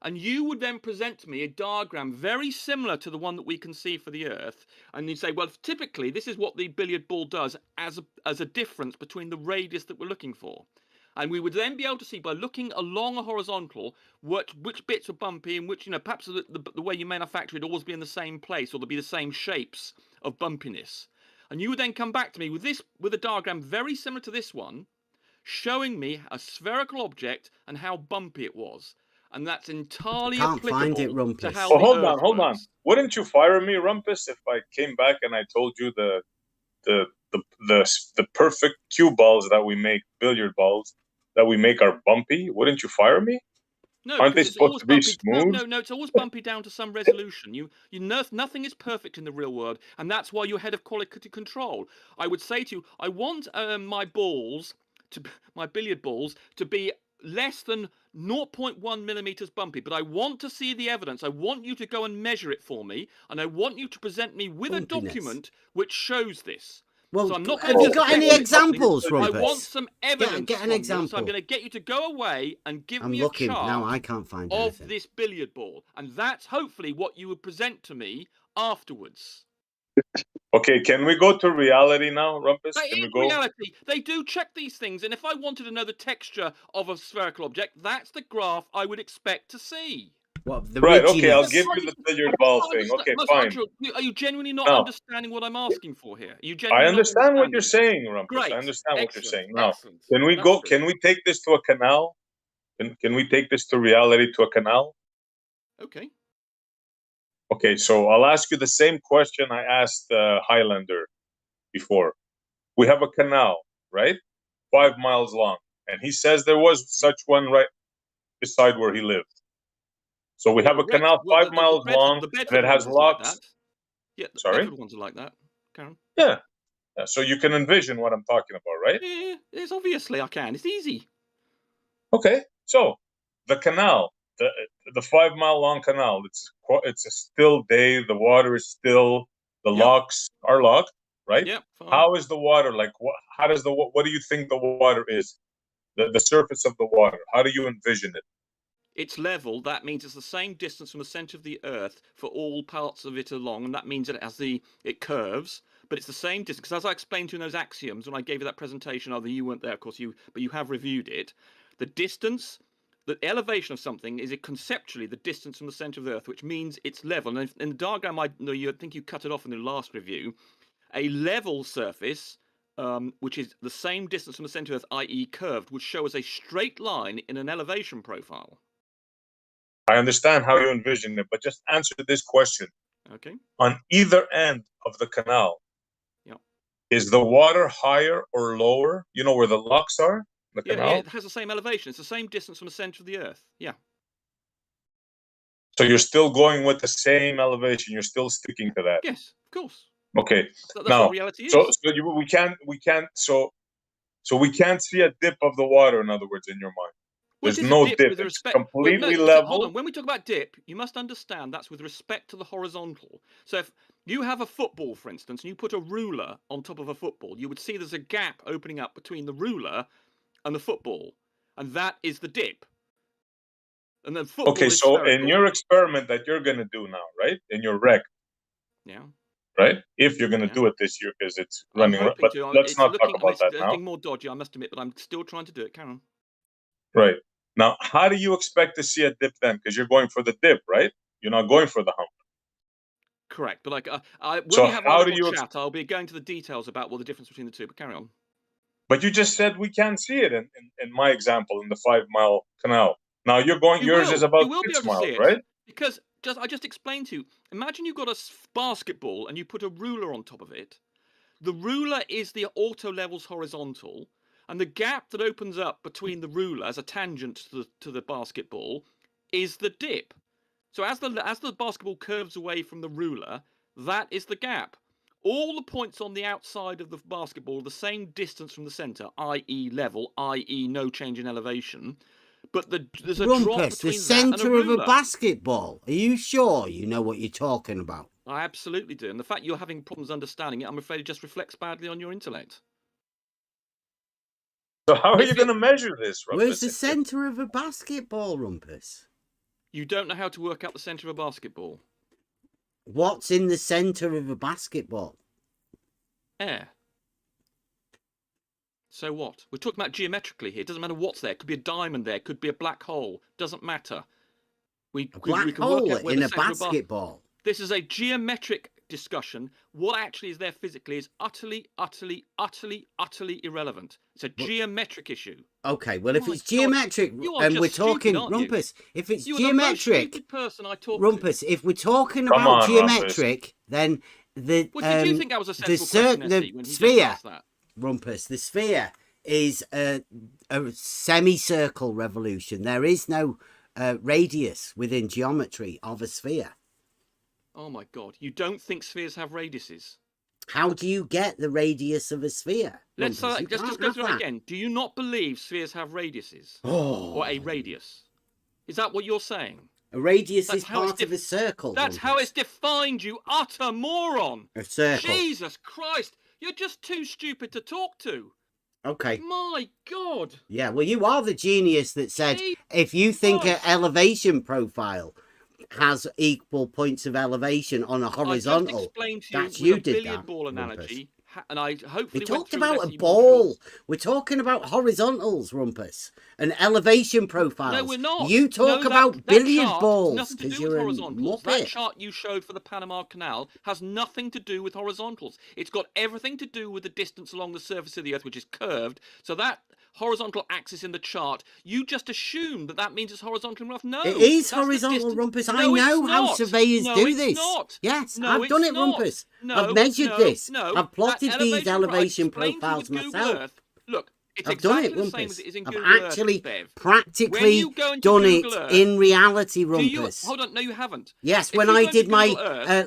And you would then present to me a diagram very similar to the one that we can see for the Earth. And you'd say, well, typically, this is what the billiard ball does as a difference between the radius that we're looking for. And we would then be able to see by looking along a horizontal which bits are bumpy and which, perhaps the way you manufacture it always be in the same place, or there'll be the same shapes of bumpiness. And you would then come back to me with a diagram very similar to this one, showing me a spherical object and how bumpy it was. And that's entirely Can't find it, applicable Rumpus. to how Well, the hold Earth on. works. Wouldn't you fire me, Rumpus, if I came back and I told you the perfect cue balls that we make, billiard balls that we make, are bumpy? Wouldn't you fire me? No, Aren't they because it's supposed always to be bumpy. smooth? No, it's always bumpy down to some resolution. Nothing is perfect in the real world, and that's why you're head of quality control. I would say to you, I want my billiard balls to be less than 0.1 millimeters bumpy, but I want to see the evidence. I want you to go and measure it for me, and I want you to present me with a document which shows this. Well, So I'm not have you got any examples, Rumpus? I want some evidence Get an from you, example. so I'm going to get you to go away and give me I'm looking a chart now. I can't find of anything. this billiard ball, and that's hopefully what you would present to me afterwards. Okay, can we go to reality now, Rumpus? That Can we is go? reality. They do check these things, and if I wanted to know the texture of a spherical object, that's the graph I would expect to see. What, the Right, okay, I'll ridginess? give you the billiard ball thing. Okay, fine. Are you genuinely not Now, understanding what I'm asking for here? Are you I genuinely understand not what you're understanding? saying, Rumpus. Great. I understand what you're Excellent. saying. Now, Excellent. can we That's go? good. Can we take this to a canal? Can we take this to reality, to a canal? Okay. Okay, so I'll ask you the same question I asked Highlander before. We have a canal, right? 5 miles long. And he says there was such one right beside where he lived. So we have a canal 5 miles long, and it has locks. Yeah, the Sorry? Bedford ones are like that, Karen. Yeah. So you can envision what I'm talking about, right? Yeah, it's obviously I can. It's easy. Okay. So the canal, the 5 mile long canal, it's a still day. The water is still. The locks are locked, right? Yep. Fine. How is the water like? What do you think the water is? The surface of the water. How do you envision it? It's level. That means it's the same distance from the center of the Earth for all parts of it along, and that means that it curves, but it's the same distance. Because as I explained to you in those axioms when I gave you that presentation, although you weren't there, of course, but you have reviewed it. The distance, the elevation of something is conceptually the distance from the center of the Earth, which means it's level. And in the diagram, I think you cut it off in the last review. A level surface, which is the same distance from the center of the Earth, i.e., curved, would show as a straight line in an elevation profile. I understand how you envision it, but just answer this question. Okay. On either end of the canal, is the water higher or lower? You know where the locks are? The canal? Yeah, it has the same elevation. It's the same distance from the center of the Earth. Yeah. So you're still going with the same elevation. You're still sticking to that. Yes, of course. Okay. That's now, what reality is. So we can't see a dip of the water. In other words, in your mind. There's no dip. It's completely level. Hold on. When we talk about dip, you must understand that's with respect to the horizontal. So if you have a football, for instance, and you put a ruler on top of a football, you would see there's a gap opening up between the ruler and the football, and that is the dip. And then football is so spherical. in your experiment that you're going to do now, right? In your rec. Yeah. Right? If you're going to do it this year, because it's running. But let's not talk about that now. It's looking more dodgy, I must admit, but I'm still trying to do it. Karen. Right. Now, how do you expect to see a dip then? Because you're going for the dip, right? You're not going for the hump. Correct. But like, when So we have how our do little you chat, I'll be going to the details about what the difference between the two. But carry on. But you just said we can't see it in my example in the 5 Mile Canal. Now yours is You about will be 6 able to see miles, it right? because I just explained to you. Imagine you've got a basketball and you put a ruler on top of it. The ruler is the auto levels horizontal, and the gap that opens up between the ruler as a tangent to the basketball is the dip. So as the basketball curves away from the ruler, that is the gap. All the points on the outside of the basketball are the same distance from the center, i.e. level, i.e. no change in elevation. But there's a drop Rumpus, the between that and a centre of a ruler. basketball. Are you sure you know what you're talking about? I absolutely do. And the fact you're having problems understanding it, I'm afraid it just reflects badly on your intellect. So how are you going to measure this, Where's the Rumpus? centre of a basketball, Rumpus? You don't know how to work out the centre of a basketball. What's in the centre of a basketball? Air. So what? We're talking about geometrically here. It doesn't matter what's there. It could be a diamond there. It could be a black hole. Doesn't matter. A black hole in a basketball. This is a geometric discussion. What actually is there physically is utterly irrelevant. It's a geometric issue. Okay, well, if it's geometric, and we're talking, Rumpus, if it's geometric, person I talk Rumpus, if we're talking about geometric, then the did you think that was a sensible question, the sphere, Rumpus, the sphere is a semicircle revolution. There is no radius within geometry of a sphere. Oh my God! You don't think spheres have radiuses? How do you get the radius of a sphere? Let's just go through it again. Do you not believe spheres have radiuses? Or a radius? Is that what you're saying? A radius is part of a circle. That's how it's defined, you utter moron. A circle. Jesus Christ. You're just too stupid to talk to. Okay. My God. Yeah, well, you are the genius that said if you think an elevation profile has equal points of elevation on a horizontal, I just explained to that's you you did billiard that, ball analogy, and I hopefully we talked about a ball. We're talking about horizontals, Rumpus, and elevation profiles. No, we're not. You talk about billiard balls because you're a muppet. That chart you showed for the Panama Canal has nothing to do with horizontals. It's got everything to do with the distance along the surface of the Earth, which is curved. So that horizontal axis in the chart, you just assume that means it's horizontal enough. No, it is horizontal, Rumpus. I know how surveyors do this. Yes, I've done it, Rumpus. I've measured this. I've plotted these elevation profiles myself. Look, it's I've done exactly it, the Rumpus. same as it is in I've Google actually Earth, practically done it in reality, Rumpus. Hold on, no, you haven't. Yes, when I did my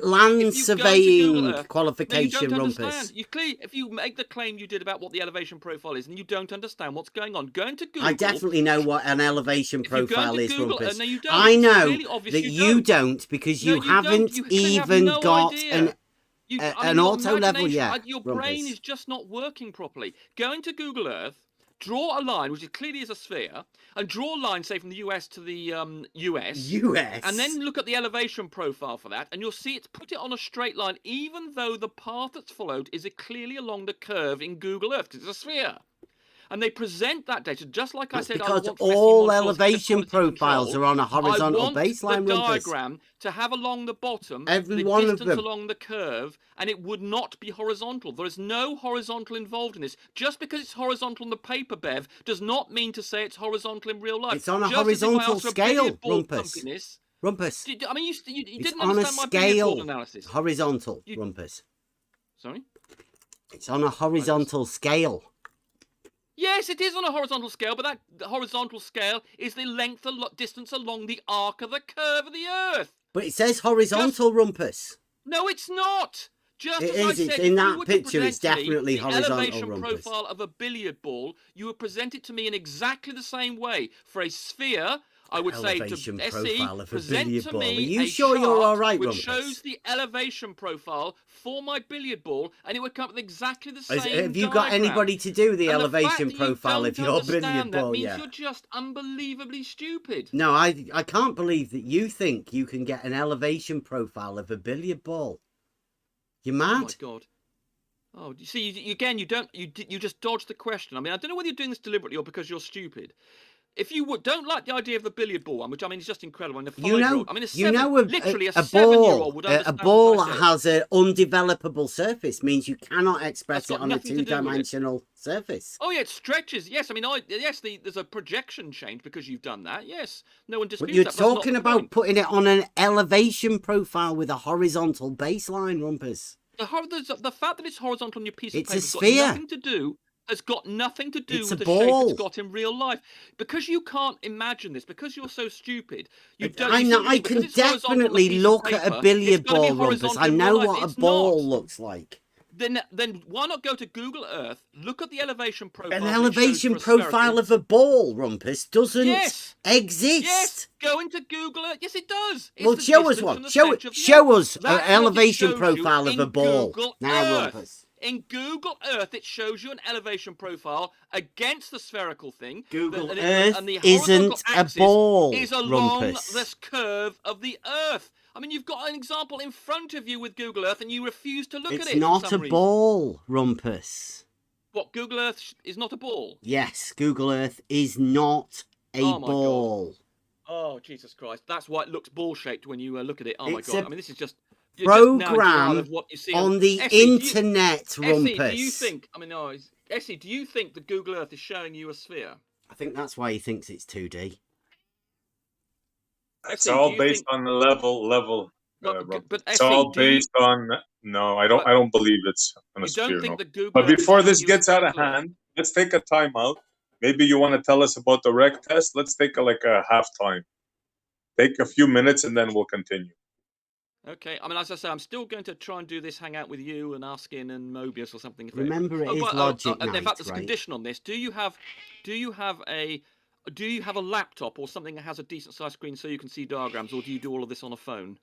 land surveying qualification, Rumpus. If you make the claim you did about what the elevation profile is, and you don't understand what's going on, go into Google. I definitely know what an elevation profile is, Rumpus. No, you don't. I know really that you don't because you haven't even got an auto level yet. Your brain is just not working properly. Go into Google Earth, draw a line, which clearly is a sphere, and draw a line, say, from the US to the US. And then look at the elevation profile for that, and you'll see it's put it on a straight line, even though the path that's followed is clearly along the curve in Google Earth, because it's a sphere. And they present that data just like I said. Because all elevation profiles are on a horizontal baseline. The diagram to have along the bottom every the one distance of them along the curve, and it would not be horizontal. There is no horizontal involved in this. Just because it's horizontal on the paper, Bev, does not mean to say it's horizontal in real life. It's on a horizontal scale, Rumpus. Rumpus. I mean, you it's didn't on understand a my billiard ball scale. analysis. Horizontal, Rumpus. Sorry. It's on a horizontal scale. Yes, it is on a horizontal scale, but that horizontal scale is the length of distance along the arc of the curve of the Earth. But it says horizontal, Rumpus. No, it's not. Just it as I is. said, It's in that you picture. It's definitely the horizontal, elevation Rumpus. profile of a billiard ball, you would present it to me in exactly the same way. For a sphere, I would say to SE, present to me Are you a sure chart you're all right, which Rumpus? shows the elevation profile for my billiard ball, and it would come up with exactly the same Have you got anybody to do the elevation profile of your billiard ball? That means you're just unbelievably stupid. No, I can't believe that you think you can get an elevation profile of a billiard ball. You're mad. Oh my God. Oh, you see, you just dodged the question. I mean, I don't know whether you're doing this deliberately or because you're stupid. If you don't like the idea of the billiard ball one, which I mean is just incredible, and a You know, five-year-old, I mean, literally a a 7-year-old ball, would a understand ball what I that said. has an undevelopable surface means you cannot express That's it got on a nothing to do with it. two-dimensional surface. Oh yeah, it stretches. Yes, I mean, there's a projection change because you've done that. Yes, no one But disputes you're that. But that's not talking the about point. putting it on an elevation profile with a horizontal baseline, Rumpus. The fact that it's horizontal on your piece of It's a paper has got sphere. nothing to do. Has got nothing to do It's with a the shape ball. it's got in real life. Because you can't imagine this, because you're so stupid, you don't. I You know. simply I think because can it's horizontal on a definitely piece of look at a paper, billiard it's gonna be ball, Rumpus. horizontal I in real know life. what a It's ball not. looks like. Then why not go to Google Earth, look at the elevation profile? An that it shows elevation for a profile spherical. of a ball, Rumpus, doesn't Yes. exist. Yes, go into Google Earth. Yes, it does. It's Well, the show us distance one. from the Show centre of the show Earth. us an That's what it elevation shows profile you of a in ball. Google Now, Earth. Rumpus. In Google Earth, it shows you an elevation profile against the spherical thing. Google and Earth the horizontal isn't a axis ball, is along Rumpus. this curve of the Earth. I mean, you've got an example in front of you with Google Earth, and you refuse to look at it. It's not for a some reason. ball, Rumpus. What, Google Earth is not a ball? Yes, Google Earth is not a Oh, my God. ball. Oh, Jesus Christ. That's why it looks ball-shaped when you look at it. Oh, my It's God. a I mean, this is just... You're just now in denial program of what you see on the Essie, internet, Rumpus. Essie, do you think... I mean, no, Essie, do you think that Google Earth is showing you a sphere? I think that's why he thinks it's 2D. It's Essie, all do you based think... on the level. But It's Essie, all do you... based on. No, I But don't believe it's on a you don't sphere. think No. that Google But Earth before is this showing you a gets out of spherical Earth? hand, let's take a time out. Maybe you want to tell us about the rec test. Let's take a half time. Take a few minutes and then we'll continue. Okay, I mean, as I say, I'm still going to try and do this hangout with you and Arskin and Mobius or something. Remember, it is Logic In Night, fact, there's a right? condition on this. Do you have a laptop or something that has a decent sized screen so you can see diagrams, or do you do all of this on a phone?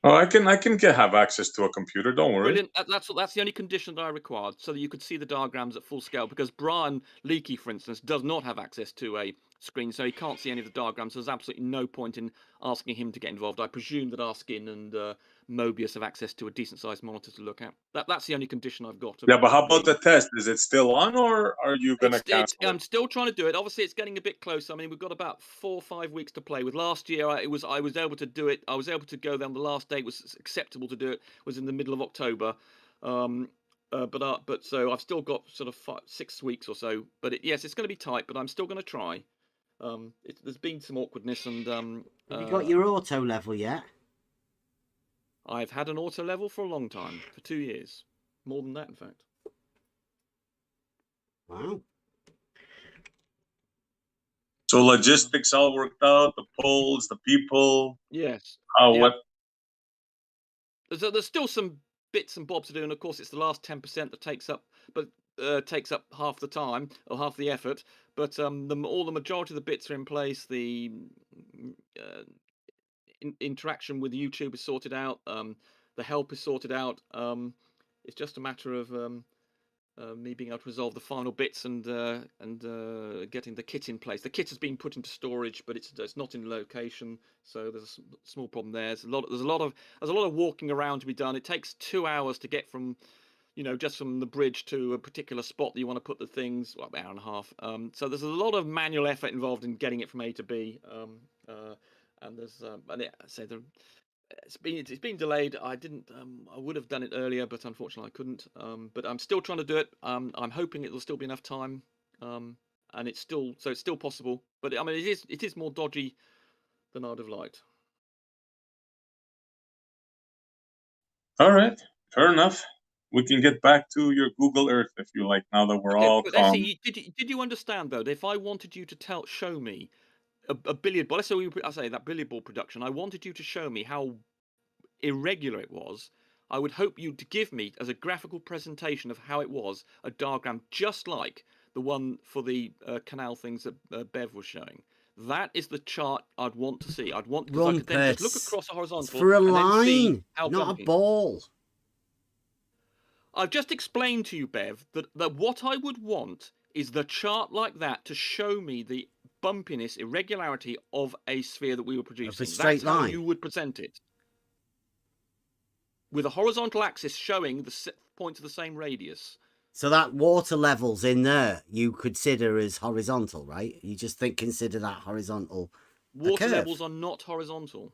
Oh, I can have access to a computer. Don't worry. Brilliant. That's the only condition that I required, so that you could see the diagrams at full scale. Because Brian Leakey, for instance, does not have access to a screen, so he can't see any of the diagrams. So there's absolutely no point in asking him to get involved. I presume that Arskin and Mobius have access to a decent-sized monitor to look at. That's the only condition I've got. Yeah, but how about the test? Is it still on, or are you gonna cancel it? I'm still trying to do it. Obviously, it's getting a bit close. I mean, we've got about 4 or 5 weeks to play with. Last year, I was able to do it. I was able to go there. The last day was acceptable to do it. Was in the middle of October. But so I've still got sort of 6 weeks or so. But yes, it's going to be tight. But I'm still going to try. There's been some awkwardness, and Have you got your auto level yet? I've had an auto level for a long time, for 2 years, more than that, in fact. Wow. So logistics all worked out. The polls, the people. Yes. What? There's still some bits and bobs to do, and of course it's the last 10% that takes up half the time or half the effort. But all the majority of the bits are in place. The interaction with YouTube is sorted out. The help is sorted out. It's just a matter of me being able to resolve the final bits and getting the kit in place. The kit has been put into storage, but it's not in location, so there's a small problem there. There's a lot of walking around to be done. It takes 2 hours to get from, just from the bridge to a particular spot that you want to put the things. Well, an hour and a half. So there's a lot of manual effort involved in getting it from A to B. And there's it's been delayed. I would have done it earlier, but unfortunately I couldn't. But I'm still trying to do it. I'm hoping it will still be enough time. And it's still possible. But I mean, it is more dodgy than I'd have liked. All right, fair enough. We can get back to your Google Earth if you like. Now that we're all but calm. Essie, did you understand though that if I wanted you to show me a billiard ball, let's say I say that billiard ball production, I wanted you to show me how irregular it was, I would hope you to give me, as a graphical presentation of how it was, a diagram just like the one for the canal things that Bev was showing. That is the chart I'd want to see. I'd want, because I could then just look across a horizontal. It's for a and line, then see how not bumpy. a ball. I've just explained to you, Bev, that what I would want is the chart like that to show me the bumpiness, irregularity of a sphere that we were producing. Of a straight That's how line. you would present it. With a horizontal axis showing the points of the same radius. So that water levels in there you consider as horizontal, right? You just consider that horizontal. Water levels are not horizontal.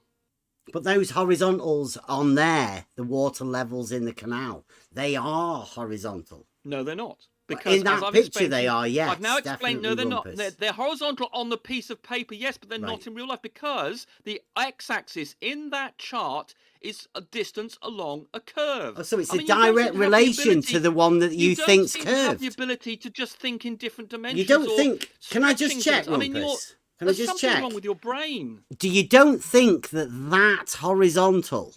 But those horizontals on there, the water levels in the canal, they are horizontal. No, they're not. Because in that picture they are, yes. I've now explained, no, they're Rumpus. not. They're horizontal on the piece of paper, yes, but they're not in real life, because the x-axis in that chart is a distance along a curve. Oh, so it's a direct relation to the one that you think's curved. You don't have the ability to just think in different dimensions. You don't think... Can I just check, Rumpus? Can I just check? There's something wrong with your brain. You don't think that horizontal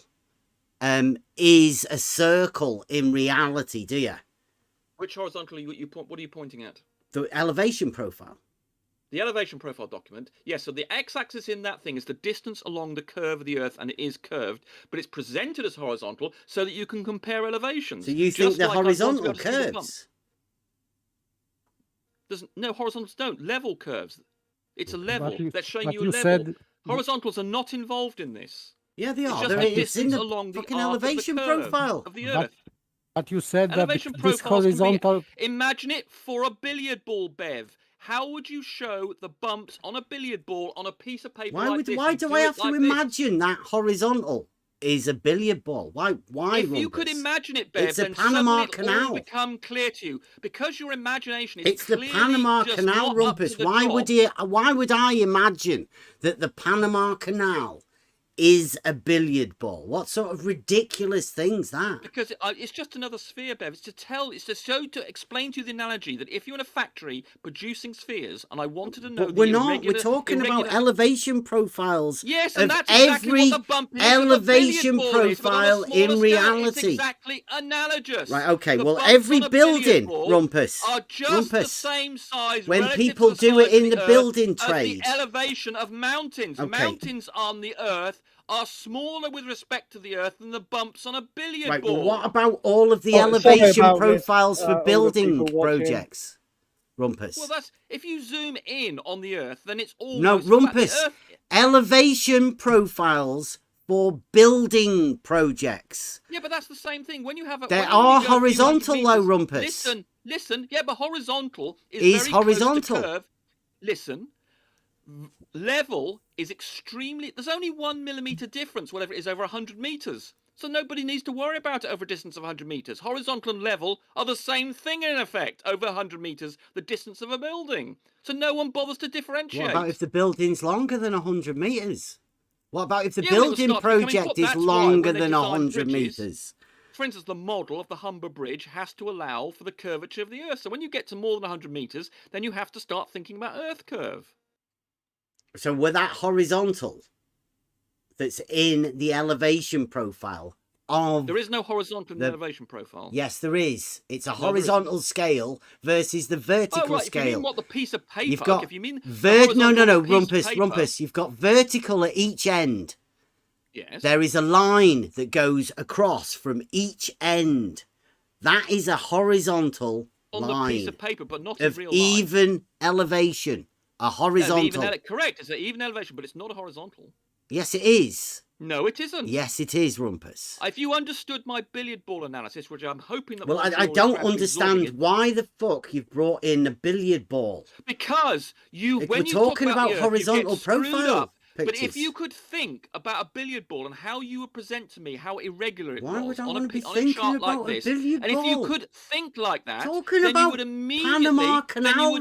is a circle in reality, do you? Which horizontal what are you pointing at? The elevation profile. The elevation profile document. Yes, so the x-axis in that thing is the distance along the curve of the Earth, and it is curved, but it's presented as horizontal so that you can compare elevations. So you think the horizontal curves? No, horizontals don't. Level curves. It's a level. That's showing you a level. Said... Horizontals are not involved in this. Yeah, they are. It's in the along fucking the elevation profile of the Earth. But you said elevation that this horizontal... Imagine it for a billiard ball, Bev. How would you show the bumps on a billiard ball on a piece of paper Why do I have to imagine that horizontal is a billiard ball? Why? If you could imagine it, Bev, it's a Panama Canal. It will become clear to you because your imagination is it's the Panama Canal, Rumpus. Why would I imagine that the Panama Canal is a billiard ball? What sort of ridiculous thing's that? Because it's just another sphere, Bev. It's to explain to you the analogy that if you're in a factory producing spheres, and I wanted to know, but we're not. We're talking about elevation profiles. Yes, and that's every exactly what the bump is elevation profile in reality. It's exactly analogous. Right. Okay. Well, every building, Rumpus, are just the same size. When people do it in the building trade, the elevation of mountains. Okay. Mountains on the Earth are smaller with respect to the Earth than the bumps on a billiard ball. Well, what about all of the elevation profiles for building projects, Rumpus? Well, that's if you zoom in on the Earth, then it's almost no Rumpus. Elevation profiles for building projects. Yeah, but that's the same thing. When you have there are horizontal though, Rumpus. Listen. Yeah, but horizontal is very horizontal. Close to curve. Listen. Level is extremely... There's only 1 millimeter difference, whatever it is, over 100 meters. So nobody needs to worry about it over a distance of 100 meters. Horizontal and level are the same thing in effect. Over 100 meters, the distance of a building. So no one bothers to differentiate. What about if the building's longer than 100 meters? What about if the building project is longer than 100 meters? For instance, the model of the Humber Bridge has to allow for the curvature of the Earth. So when you get to more than 100 meters, then you have to start thinking about Earth curve. So with that horizontal that's in the elevation profile of... There is no horizontal in the elevation profile. Yes, there is. It's a horizontal scale versus the vertical scale. If you mean what the piece of paper... You've got if you mean no, Rumpus. You've got vertical at each end. Yes. There is a line that goes across from each end. That is a horizontal line. On the piece of paper, but not in real life. Even elevation. A horizontal. Correct. It's an even elevation, but it's not a horizontal. Yes, it is. No, it isn't. Yes, it is, Rumpus. If you understood my billiard ball analysis, which I'm hoping that... Well, I don't understand why the fuck you've brought in a billiard ball. Because we're talking about horizontal profile pictures. But if you could think about a billiard ball and how you would present to me how irregular it was would I want to be on thinking a chart about like this, a billiard and ball? if you could think like that, talking then about you would immediately, Panama Canal,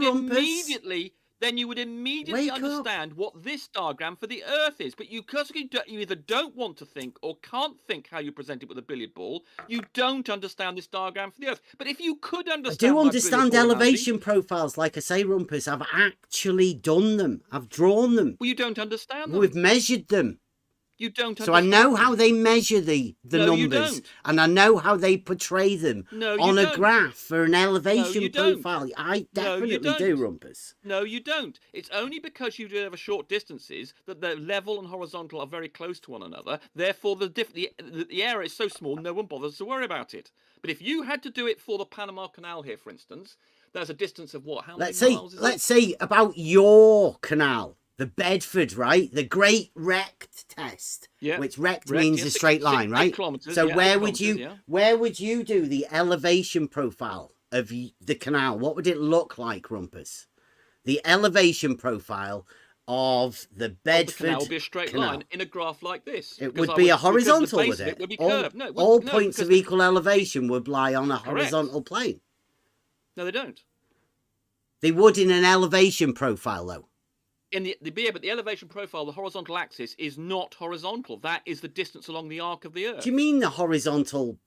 then you would immediately understand what this diagram for the Earth is. But you either don't want to think or can't think how you present it with a billiard ball, you don't understand this diagram for the Earth. But if you could understand... I do understand elevation profiles, like I say, Rumpus. I've actually done them. I've drawn them. Well, you don't understand them. We've measured them. You don't So I know how they measure the numbers, and I know how they portray them on a graph for an elevation profile. I definitely do, Rumpus. No, you don't. It's only because you do have short distances that the level and horizontal are very close to one another. Therefore, the area is so small, no one bothers to worry about it. But if you had to do it for the Panama Canal here, for instance, there's a distance of what? How many miles is it? Let's say about your canal. The Bedford, right? The Great Rect Test, which rect means a straight line, right? So where would you do the elevation profile of the canal, what would it look like, Rumpus? The elevation profile of the Bedford the canal would be a straight Canal. line in a graph like this. It because would be a because the horizontal, base would of it? would be all curved. No, all no, points of because equal elevation would lie on a Correct. horizontal plane. No, they don't. They would in an elevation profile, though. In but the elevation profile, the horizontal axis is not horizontal. That is the distance along the arc of the Earth. Do you mean the horizontal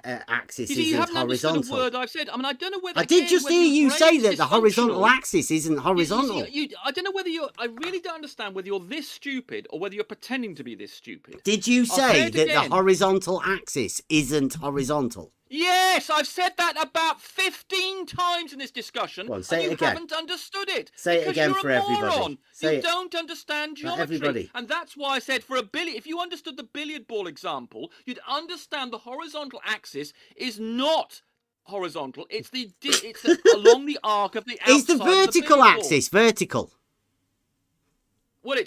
axis You see, you isn't haven't understood horizontal? a word I've said. I mean, I don't know whether I did just hear you say that the horizontal dysfunctional. axis isn't horizontal. I don't know whether you're. I really don't understand whether you're this stupid or whether you're pretending to be this stupid. Did you I'll say it that the again. horizontal axis isn't horizontal? Yes, I've said that about 15 times in this discussion, Go on, say and it you again. haven't understood it. Say it because again you're for a everybody. moron. Say you it. don't understand geometry. everybody. And that's why I said for a billiard, if you understood the billiard ball example, you'd understand the horizontal axis is not horizontal. It's along the arc of the outside. Is the vertical billiard ball. axis vertical? Well,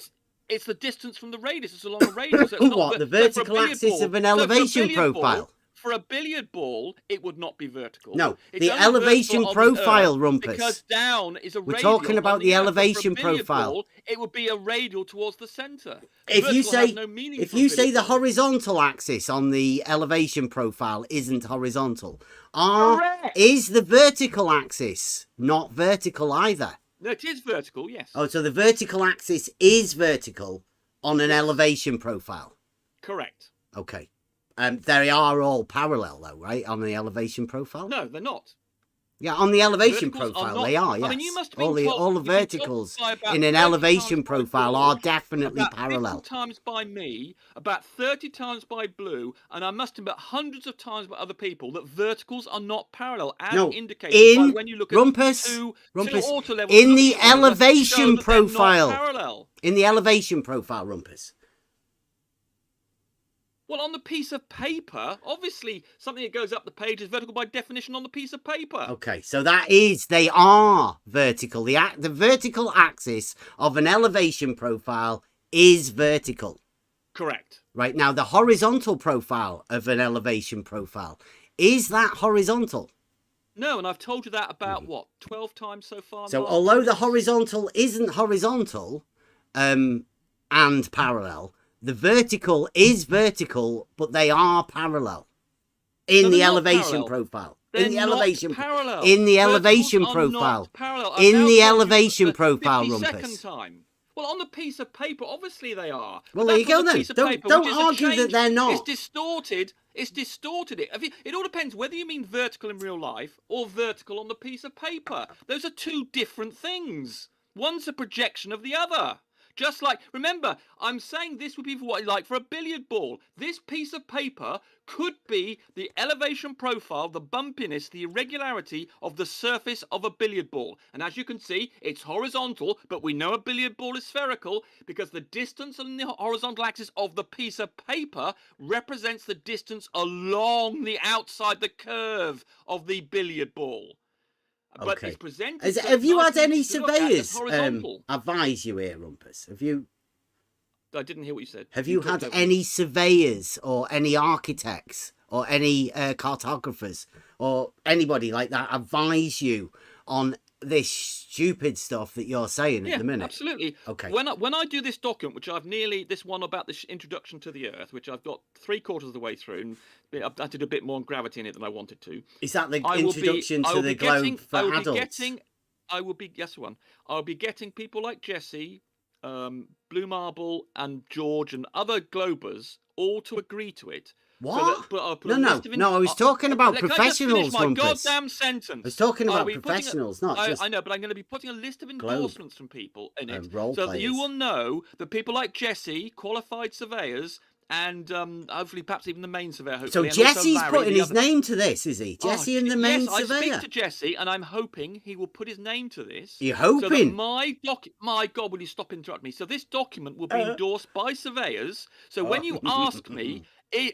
it's the distance from the radius. It's along a radius. So it's not What, the so for a vertical billiard axis ball- of an so for a elevation billiard ball- profile? For a billiard ball, it would not be vertical. No, It's the only elevation vertical on the profile, Earth Rumpus. Because down is a We're radial talking on about the Earth, but for a elevation billiard profile. ball, it would be a radial towards the centre. If you Vertical say has no meaning if for a you say billiard the ball. horizontal axis on the elevation profile isn't horizontal, Correct. is the vertical axis not vertical either? No, it is vertical, yes. Oh, so the vertical axis is vertical on an elevation profile. Correct. Okay. They are all parallel though, right? On the elevation profile? No, they're not. Yeah, on the elevation Verticals are profile not- they are, I yes. mean, you must have been all the told- all the you've been told verticals by about in an 30 elevation times by profile George, are definitely about parallel. 50 times by me, about 30 times by Blue, and I must admit hundreds of times by other people that verticals are not parallel, as No, indicated by in when you look at Rumpus, two Rumpus, auto levels in looking the at one another, elevation show that they're not profile. parallel. In the elevation profile, Rumpus. Well, on the piece of paper, obviously something that goes up the page is vertical by definition on the piece of paper. Okay, so they are vertical. The vertical axis of an elevation profile is vertical. Correct. Right, now the horizontal profile of an elevation profile, is that horizontal? No, and I've told you that about, 12 times so far? So Mark? although the horizontal isn't horizontal and parallel, the vertical is vertical, but they are parallel in No, the they're not elevation parallel. profile. They're In the not elevation parallel. in the Verticals elevation are profile. not parallel. I've In now the told you elevation the profile, 52nd Rumpus. time. Well, on the piece of paper, obviously they are. Well, But there you that's go on the then. piece of Don't- paper, don't which is a argue that change. they're not. It's distorted. It's distorted. It all depends whether you mean vertical in real life or vertical on the piece of paper. Those are two different things. One's a projection of the other. Just like, remember, I'm saying this would be for what, like for a billiard ball. This piece of paper could be the elevation profile, the bumpiness, the irregularity of the surface of a billiard ball. And as you can see, it's horizontal, but we know a billiard ball is spherical because the distance on the horizontal axis of the piece of paper represents the distance along the outside, the curve of the billiard ball. But Okay. it's presented. Have you had any to look at as surveyors horizontal. advise you here, Rumpus? Have you I didn't hear what you said. Have you talked had over me. any surveyors or any architects or any cartographers or anybody like that advise you on this stupid stuff that you're saying at the minute? Absolutely. Okay. When I do this document, which I've nearly, this one about this introduction to the Earth, which I've got 3/4 of the way through, and I did a bit more gravity in it than I wanted to. Is that the I will introduction be- I to will the be globe getting- for I will be adults? getting- I will be I'll be getting people like Jesse, Blue Marble, and George, and other globers all to agree to it. What? But I'll put No, a no, list of no, I was talking about Can I just finish professionals, my Rumpus. goddamn sentence. I was talking I'll about be putting professionals, not just I know, but I'm going to be putting a list of endorsements from people in it, role so that you players. will know that people like Jesse, qualified surveyors, and hopefully perhaps even the main surveyor. So Hopefully, and also Jesse's Larry, putting the his other- name to this, is he? Jesse and the main yes, surveyor? I speak to Jesse, and I'm hoping he will put his name to this. You're So that hoping? my God, will you stop interrupting me? So this document will be endorsed by surveyors. So when you ask me,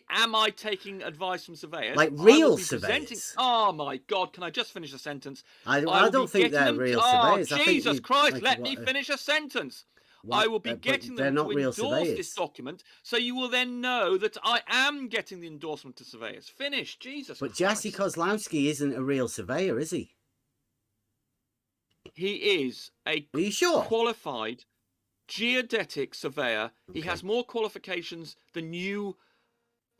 am I taking advice from surveyors? Like I will real be presenting- surveyors? Oh my God, can I just finish a sentence? I will don't be think getting they're them- real Oh, surveyors. I think Jesus you- Christ, like let you me want to- finish a sentence. Why- I will be but getting they're them not to real endorse this surveyors. document, so you will then know that I am getting the endorsement to surveyors. Finish, Jesus But Christ. Jassy Kozlowski isn't a real surveyor, is he? He is a Are you sure? qualified geodetic surveyor. He Okay. has more qualifications than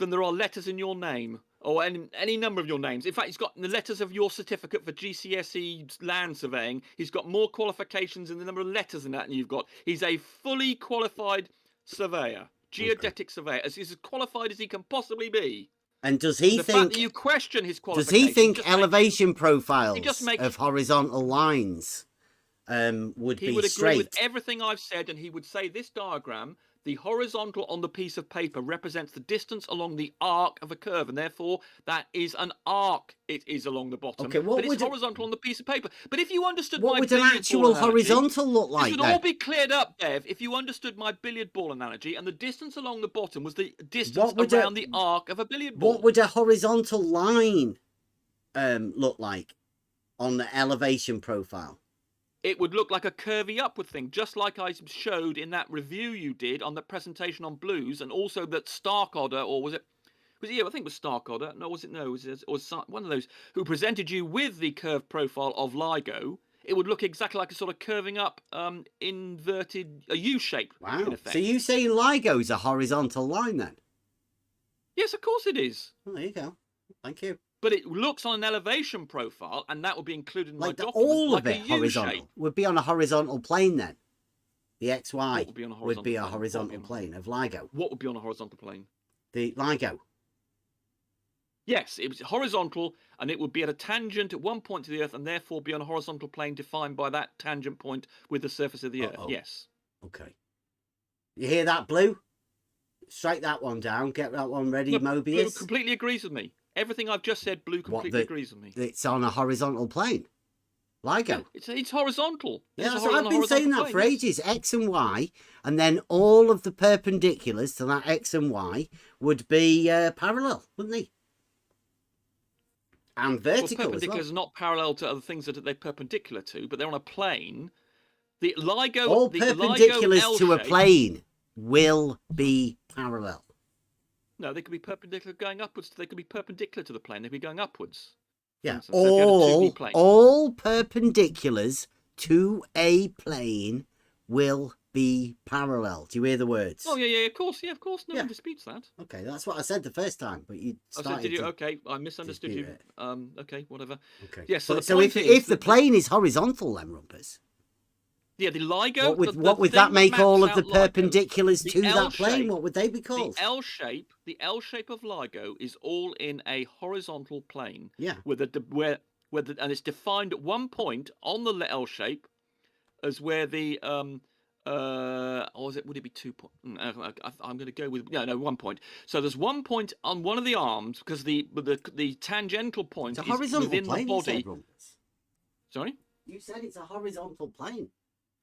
there are letters in your name, or any number of your names. In fact, he's got the letters of your certificate for GCSE land surveying. He's got more qualifications in the number of letters in that than you've got. He's a fully qualified surveyor, geodetic surveyor, as qualified as he can possibly be. And does he The fact think? that you question his Does qualifications, he think just elevation he profiles just makes of horizontal lines would he be would agree straight? with everything I've said, and he would say this diagram, the horizontal on the piece of paper, represents the distance along the arc of a curve, and therefore that is an arc. It is along the bottom, Okay, what but it's would horizontal on the piece of paper. But if you understood What my would an billiard actual ball analogy, horizontal look like this would then? all be cleared up, Dev, if you understood my billiard ball analogy, and the distance along the bottom was the distance would around the arc of a billiard ball. What would a horizontal line look like on the elevation profile? It would look like a curvy upward thing, just like I showed in that review you did on the presentation on blues, and also that Starkodder, or was it? Yeah, I think it was Starkodder. No, was it? No, it was one of those who presented you with the curved profile of LIGO. It would look exactly like a sort of curving up, inverted, a U shape. Wow. In effect. So you say LIGO's a horizontal line then? Yes, of course it is. Oh, there you go. Thank you. But it looks on an elevation profile, and that would be included in my Like document. all like of it a U horizontal shape. would be on a horizontal plane then. The XY What would be on a would be a horizontal horizontal plane of LIGO. What would be on a horizontal plane? The LIGO. Yes, it was horizontal, and it would be at a tangent at one point to the Earth, and therefore be on a horizontal plane defined by that tangent point with the surface of the Earth. Yes. Okay. You hear that, Blue? Strike that one down. Get that one ready, No, Mobius. Blue completely agrees with me. Everything I've just said, Blue completely agrees with me. It's on a horizontal plane. LIGO. Yeah, it's horizontal. Yeah, It's so I've been saying that plane, for ages. X and Y, and then all of the perpendiculars to that X and Y would be parallel, wouldn't they? And vertical well, perpendiculars as well. are not parallel to other things that they're perpendicular to, but they're on a plane. The LIGO, All the perpendiculars LIGO to a L-shape- plane will be parallel. No, they could be perpendicular going upwards. They could be perpendicular to the plane. They could be going upwards. Yeah, instance, so if you had a 2D plane. all perpendiculars to a plane will be parallel. Do you hear the words? Oh yeah, of course. No Yeah. one disputes that. Okay, that's what I said the first time, but you I started said, did you? to Okay, I misunderstood you. dispute Okay, whatever. Okay. Yeah, so But the so point if is the that plane is horizontal, then Rumpus, yeah, the LIGO. what would that make all of the perpendiculars to that plane? What would they be called? The L shape of LIGO is all in a horizontal plane. Yeah. And it's defined at one point on the L shape as where the or would it be 2 point? I'm going to go with 1 point. So there's 1 point on one of the arms because the tangential point It's a is horizontal within plane. the You body. said, Rumpus. Sorry. You said it's a horizontal plane.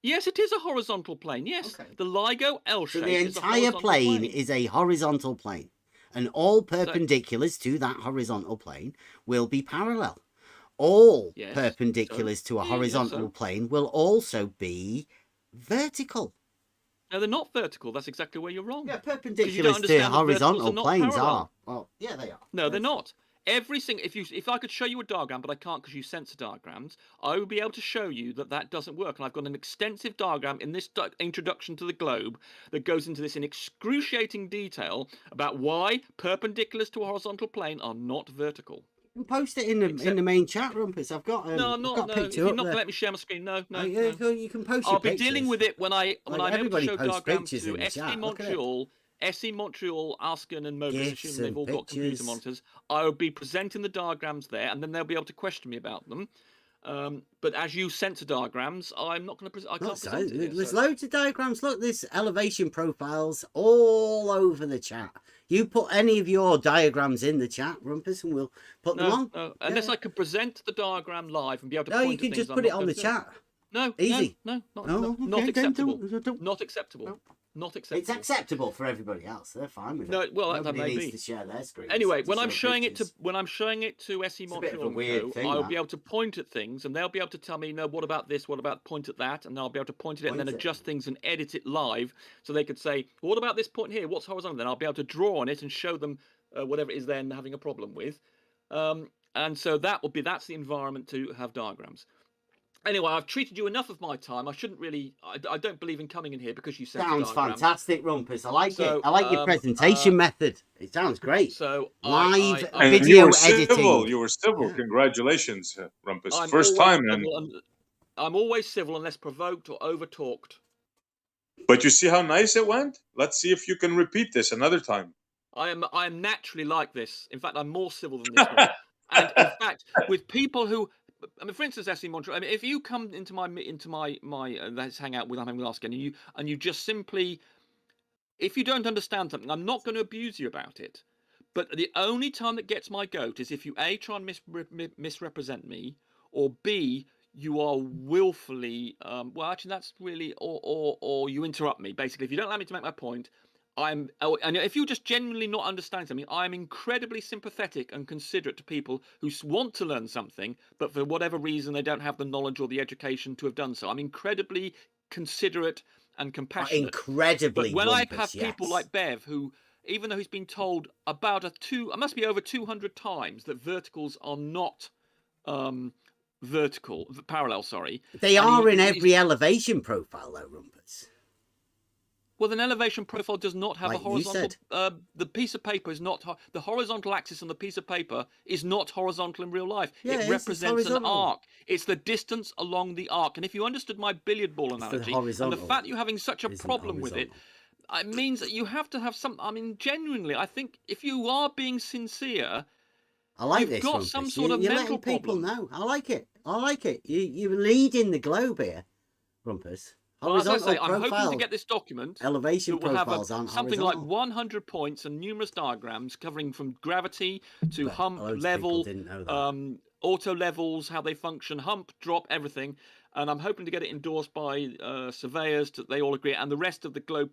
Yes, it is a horizontal plane. Yes, Okay. the LIGO L So shape. the is a entire horizontal plane is a horizontal plane, and all perpendiculars to that horizontal plane will be parallel. All Yes, perpendiculars to a yeah, horizontal so. plane will also be vertical. No, they're not vertical. That's exactly where you're wrong. Yeah, 'Cause you don't perpendiculars to understand that horizontal verticals are not planes parallel. are. Well, yeah, they are. No, they're not. Every single if I could show you a diagram, but I can't because you censor diagrams, I would be able to show you that doesn't work. And I've got an extensive diagram in this introduction to the globe that goes into this in excruciating detail about why perpendiculars to a horizontal plane are not vertical. You can post it in the main chat, Rumpus. I've got No, I'm I've not. got No, a if picture you're up not going there. to let me share my screen, no. You can post I'll your be pictures. dealing with it when I'm able to everybody show posts diagrams pictures in to the chat. Look at it. SE Montreal, Askin and Mobius, GIFs assuming they've and all got computer pictures. monitors. I will be presenting the diagrams there, and then they'll be able to question me about them. But as you censor diagrams, I'm not going to present. I can't So, present it. here, there's so- loads of diagrams. Look, there's elevation profiles all over the chat. You put any of your diagrams in the chat, Rumpus, and we'll put them on. No, unless Yeah. I could present the diagram live and be able to No, point you to can things just I'm put it not on the gonna do. chat. No, Easy. not Oh, not okay, acceptable. don't. Not acceptable. Not acceptable. It's acceptable for everybody else. They're fine with it. No, well, that Nobody may needs be. to share their screens. Anyway, to when I'm show showing pictures. it to SE It's a bit of a Montreal and weird Co, thing, I'll that. be able to point at things, and they'll be able to tell me, no, what about this? What about point at that? And I'll be able to point at it and then Point it. adjust things and edit it live. So they could say, well, what about this point here? What's horizontal? Then I'll be able to draw on it and show them whatever it is they're having a problem with. And so that's the environment to have diagrams. Anyway, I've treated you enough of my time. I shouldn't really. I don't believe in coming in here because you said Sounds diagrams. fantastic, Rumpus. I like So, it. I like your presentation method. It sounds great. So Live And video you were editing. civil. You were civil. Yeah. Congratulations, Rumpus. I'm First always time, and civil, I'm always civil unless provoked or over talked. but you see how nice it went. Let's see if you can repeat this another time. I am naturally like this. In fact, I'm more civil than this one. And in fact, with people who, I mean, for instance, SE Montreal. I mean, if you come into my let's hang out with I'm having last again, and you just simply, if you don't understand something, I'm not going to abuse you about it. But the only time that gets my goat is if you A, try and misrepresent me, or B, you are willfully, well, actually, that's really, or you interrupt me. Basically, if you don't allow me to make my point, and if you're just genuinely not understanding something, I'm incredibly sympathetic and considerate to people who want to learn something, but for whatever reason, they don't have the knowledge or the education to have done so. I'm incredibly considerate and compassionate. Incredibly. But when Rumpus, I have people like Bev who, even though he's been told about it must be over 200 times that verticals are not parallel, sorry. They are in every elevation profile, though, Rumpus. Well, an elevation profile does not have Like a horizontal. The piece of paper is not the horizontal axis on the piece of paper is not horizontal in real life. Yeah, it represents an arc. It's the distance along the arc. And if you understood my billiard ball analogy, and the fact that you're having such a problem with it, it means that you have to have some. I mean, genuinely, I think if you are being sincere, I like you've this, got Rumpus. some sort of you're mental letting people problem. know. I like it. I like it. You're leading the globe here, Rumpus. Well, as I Horizontal say, I'm hoping profile. to get this document. Elevation That will have profiles aren't something like horizontal. 100 points and numerous diagrams covering from gravity to But hump, loads of level, people didn't know that. auto levels, how they function, hump, drop, everything. And I'm hoping to get it endorsed by surveyors. They all agree, and the rest of the globe,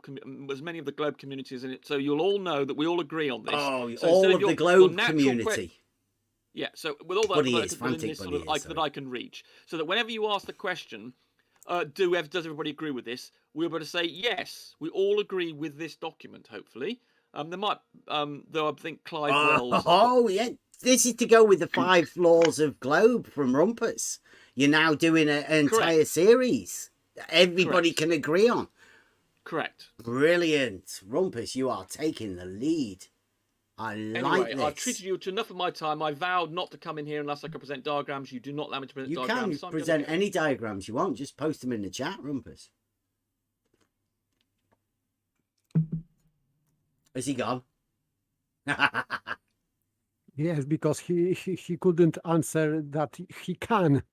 as many of the globe communities in it. So you'll all know that we all agree on this. Oh, so all of the globe community. Yeah, so with all that Buddy is, within frantic this sort buddy of, is, that I can reach, so that whenever you ask the question, does everybody agree with this? We're able to say yes, we all agree with this document. Hopefully, there might, though I think Clive Wells. Oh yeah, this is to go with the 5 laws of globe from Rumpus. You're now doing an entire series that everybody can agree on. Correct. Brilliant, Rumpus. You are taking the lead. I like this. I've treated you to enough of my time. I vowed not to come in here unless I could present diagrams. You do not allow me to present You diagrams. can present any diagrams you want. Just post them in the chat, Rumpus. Has he gone? Yes, because he couldn't answer that he can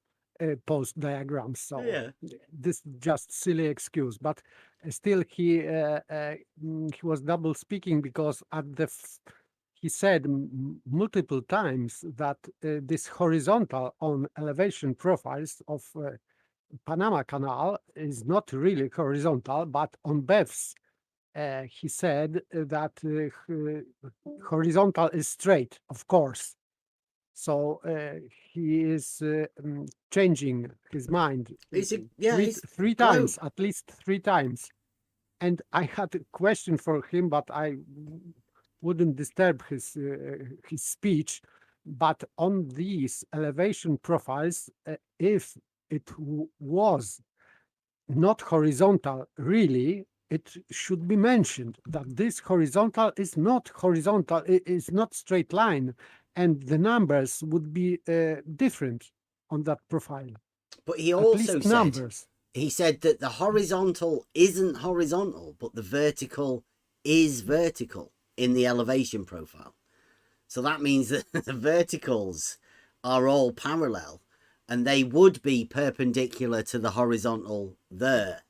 post diagrams. So Yeah. this is just silly excuse. But still, he was double speaking because he said multiple times that this horizontal on elevation profiles of Panama Canal is not really horizontal, but on Bev's. He said that horizontal is straight, of course. So he is changing his mind three times, at least 3 times. And I had a question for him, but I wouldn't disturb his speech. But on these elevation profiles, if it was not horizontal, really, it should be mentioned that this horizontal is not horizontal, it is not straight line, and the numbers would be different on that profile. But he also said that the horizontal isn't horizontal, but the vertical is vertical in the elevation profile. So that means that the verticals are all parallel and they would be perpendicular to the horizontal there.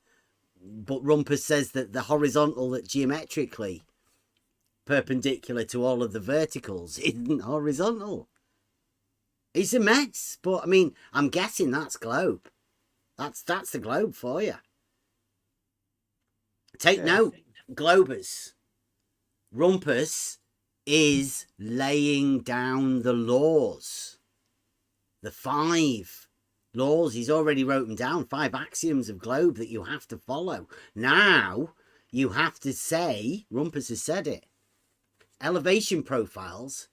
But Rumpus says that the horizontal that geometrically perpendicular to all of the verticals isn't horizontal. It's a mess, but I mean, I'm guessing that's globe. That's the globe for you. Take note. Globus. Rumpus is laying down the laws. The 5 laws, he's already wrote them down, 5 axioms of globe that you have to follow. Now you have to say, Rumpus has said it, elevation profiles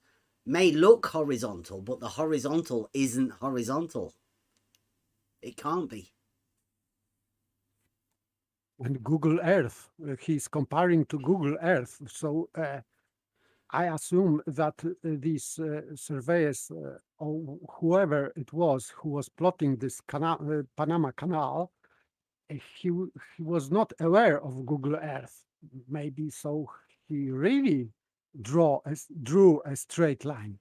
may look horizontal, but the horizontal isn't horizontal. It can't be. And Google Earth, he's comparing to Google Earth. So I assume that these surveyors or whoever it was who was plotting this Panama Canal, he was not aware of Google Earth. Maybe so he really drew a straight line.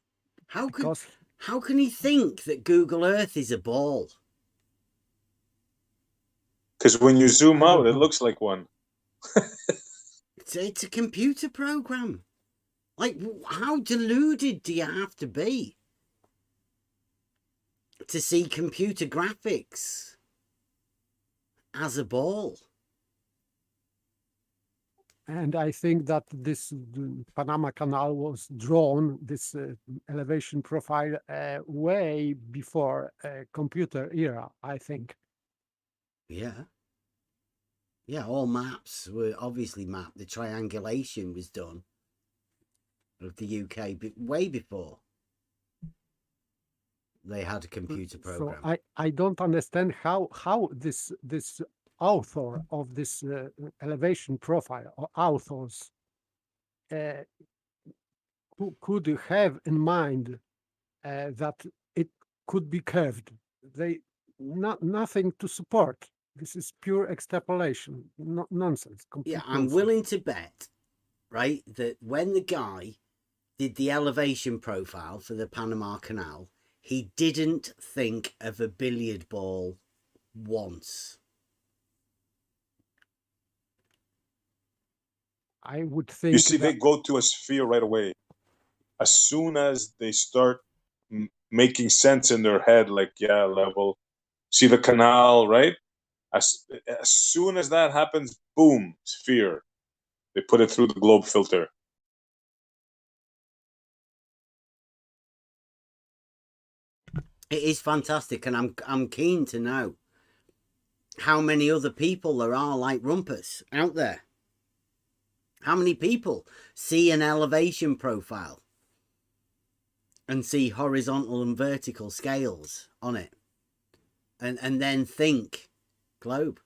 How can he think that Google Earth is a ball? Because when you zoom out, it looks like one. It's a computer program. Like, how deluded do you have to be to see computer graphics as a ball? And I think that this Panama Canal was drawn, this elevation profile, way before computer era, I think. Yeah. Yeah, all maps were obviously mapped. The triangulation was done of the UK way before they had a computer program. So I don't understand how this author of this elevation profile, or authors, who could have in mind that it could be curved. They nothing to support. This is pure extrapolation, nonsense. Yeah, I'm nonsense. willing to bet, right, that when the guy did the elevation profile for the Panama Canal, he didn't think of a billiard ball once. I would think. You see, they go to a sphere right away. As soon as they start making sense in their head, like, yeah, level, see the canal, right? As soon as that happens, boom, sphere. They put it through the globe filter. It is fantastic, and I'm keen to know how many other people there are like Rumpus out there. How many people see an elevation profile and see horizontal and vertical scales on it and then think globe?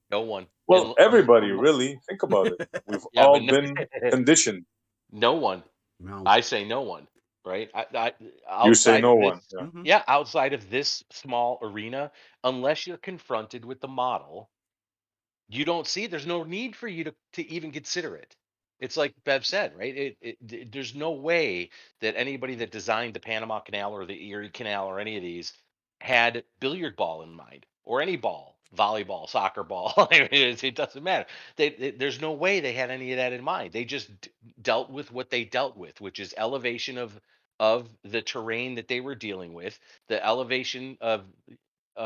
No one. Well, everybody, really. Think about it. We've all been conditioned. No one. No. I say no one, right? You say no one. Yeah. Mhm. Yeah, outside of this small arena, unless you're confronted with the model, you don't see, there's no need for you to even consider it. It's like Bev said, right? There's no way that anybody that designed the Panama Canal or the Erie Canal or any of these had billiard ball in mind, or any ball, volleyball, soccer ball. It doesn't matter. There's no way they had any of that in mind. They just dealt with what they dealt with, which is elevation of the terrain that they were dealing with, the elevation of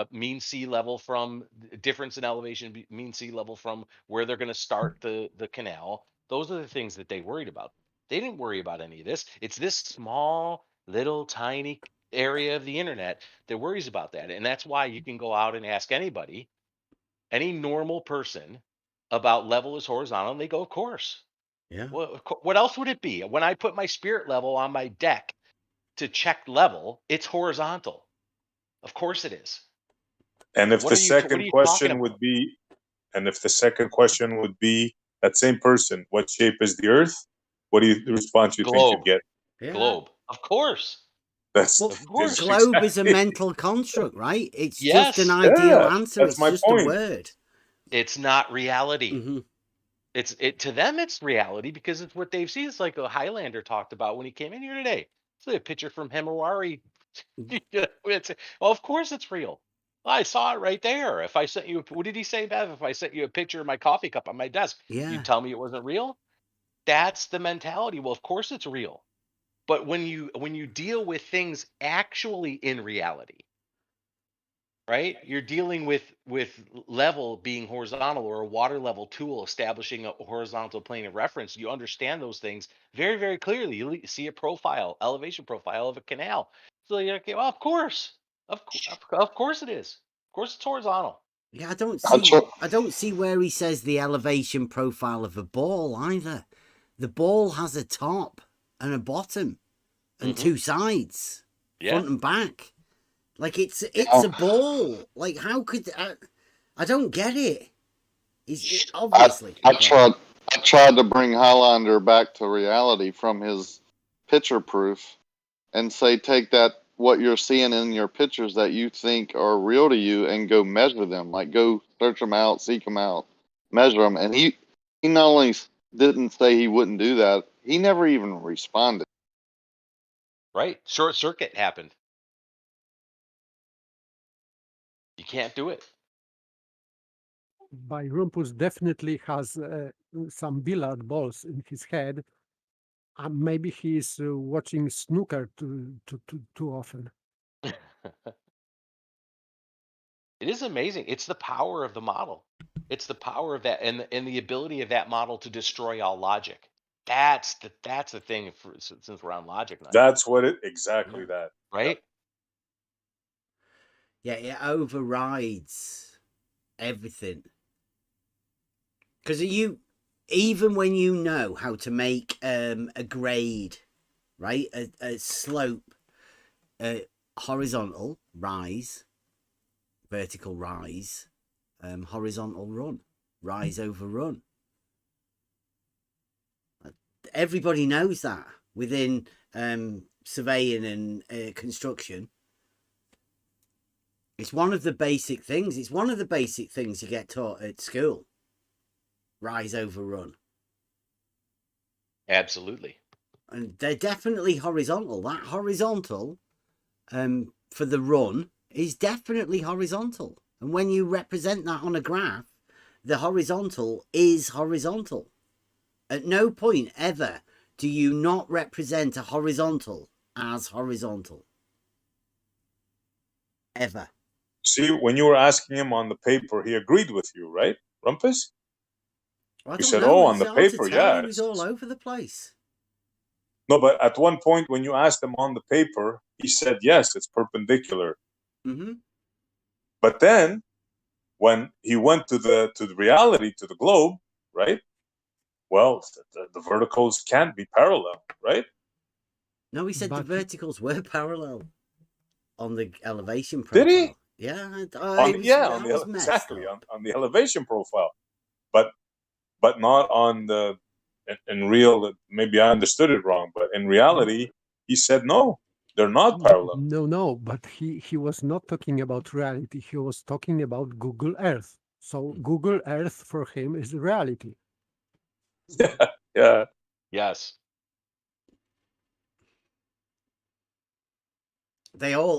mean sea level from difference in elevation, mean sea level from where they're going to start the canal. Those are the things that they worried about. They didn't worry about any of this. It's this small, little, tiny area of the internet that worries about that. And that's why you can go out and ask anybody, any normal person, about level is horizontal, and they go, of course. Yeah. What else would it be? When I put my spirit level on my deck to check level, it's horizontal. Of course it is. And if What the are you second talking question about? would be, that same person, what shape is the Earth? What do you the response you think Globe. you'd get? Yeah. Globe. Of course. That's Well, Of course. globe is a mental construct, right? It's Yes. just an ideal Yeah, answer. that's It's my just point. a word. It's not reality. Mm-hmm. To them it's reality because it's what they've seen. It's like a Highlander talked about when he came in here today. It's a picture from Himawari. Well, of course it's real. I saw it right there. If I sent you, what did he say, Bev? If I sent you a picture of my coffee cup on my desk, Yeah. you'd tell me it wasn't real? That's the mentality. Well, of course it's real. But when you deal with things actually in reality, right? You're dealing with level being horizontal, or a water level tool establishing a horizontal plane of reference. You understand those things very, very clearly. You see a profile, elevation profile of a canal. So you're like, well, of course, of course it is. Of course it's horizontal. Yeah, I don't I see. try, I don't see where he says the elevation profile of a ball either. The ball has a top and a bottom and Mm-hmm. two sides, Yeah. front and back. Like it's I, a ball. Like how could I don't get it. He's I, obviously I go on. tried to bring Highlander back to reality from his picture proof and say, take that, what you're seeing in your pictures that you think are real to you, and go measure them. Like, go search them out, seek them out, measure them. And he not only didn't say he wouldn't do that, he never even responded. Right. Short circuit happened. You can't do it. By Rumpus definitely has some billiard balls in his head. Maybe he's watching snooker too often. It is amazing. It's the power of the model. It's the power of that, and the ability of that model to destroy all logic. That's the thing. Since we're on logic night, That's what it exactly that. right? Yeah, it overrides everything. Because even when you know how to make a grade, right, a slope, horizontal rise, vertical rise, horizontal run, rise over run. Everybody knows that within surveying and construction. It's one of the basic things. It's one of the basic things you get taught at school. Rise over run. Absolutely. And they're definitely horizontal. That horizontal for the run is definitely horizontal. And when you represent that on a graph, the horizontal is horizontal. At no point ever do you not represent a horizontal as horizontal. Ever. See, when you were asking him on the paper, he agreed with you, right, Rumpus? Well, I He don't said, know. "Oh, It on was the hard to paper, tell. yeah." He was all over the place. No, but at one point when you asked him on the paper, he said, "Yes, it's perpendicular." Mm-hmm. But then, when he went to the reality, to the globe, right? Well, the verticals can't be parallel, right? No, he said the But verticals were parallel on the elevation Did he? profile. Yeah, On I the was messed exactly up. on the elevation profile, but not on the in real. Maybe I understood it wrong, but in reality, he said no, they're not parallel. no, but he was not talking about reality. He was talking about Google Earth. So Google Earth for him is reality. Yeah. Yes.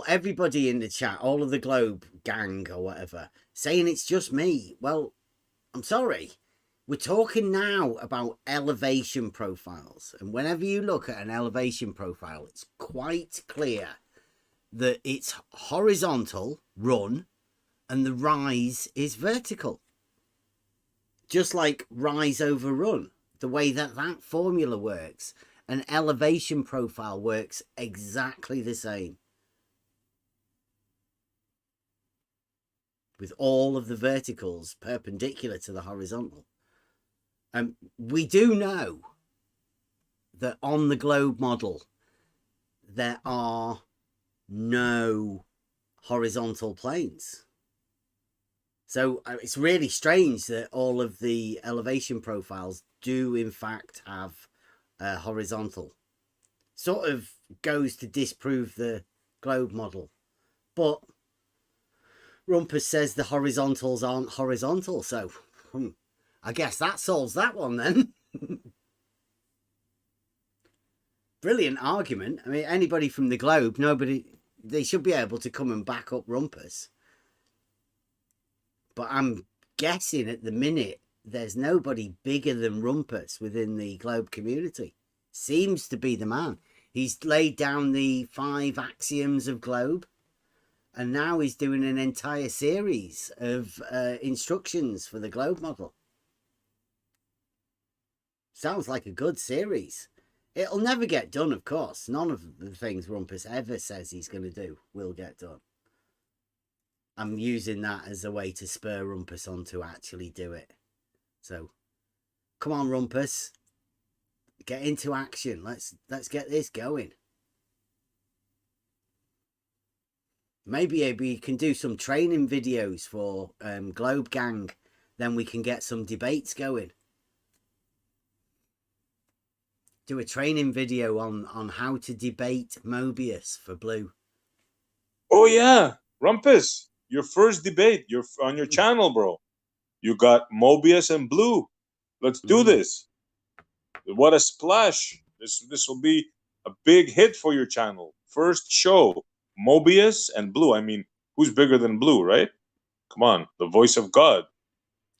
Everybody in the chat, all of the Globe gang or whatever, saying it's just me. Well, I'm sorry. We're talking now about elevation profiles. And whenever you look at an elevation profile, it's quite clear that it's horizontal, run, and the rise is vertical. Just like rise over run, the way that formula works, an elevation profile works exactly the same. With all of the verticals perpendicular to the horizontal. We do know that on the globe model, there are no horizontal planes. So it's really strange that all of the elevation profiles do in fact have horizontal. Sort of goes to disprove the globe model. But Rumpus says the horizontals aren't horizontal, so I guess that solves that one then. Brilliant argument. I mean, anybody from the globe, they should be able to come and back up Rumpus. But I'm guessing at the minute there's nobody bigger than Rumpus within the globe community. Seems to be the man. He's laid down the 5 axioms of globe. And now he's doing an entire series of instructions for the globe model. Sounds like a good series. It'll never get done, of course. None of the things Rumpus ever says he's going to do will get done. I'm using that as a way to spur Rumpus on to actually do it. So, come on, Rumpus. Get into action. Let's get this going. Maybe we can do some training videos for Globe Gang. Then we can get some debates going. Do a training video on how to debate Mobius for Blue. Oh yeah, Rumpus, your first debate. You're on your channel, bro. You got Mobius and Blue. Let's do this. What a splash! This will be a big hit for your channel. First show, Mobius and Blue. I mean, who's bigger than Blue, right? Come on, the voice of God.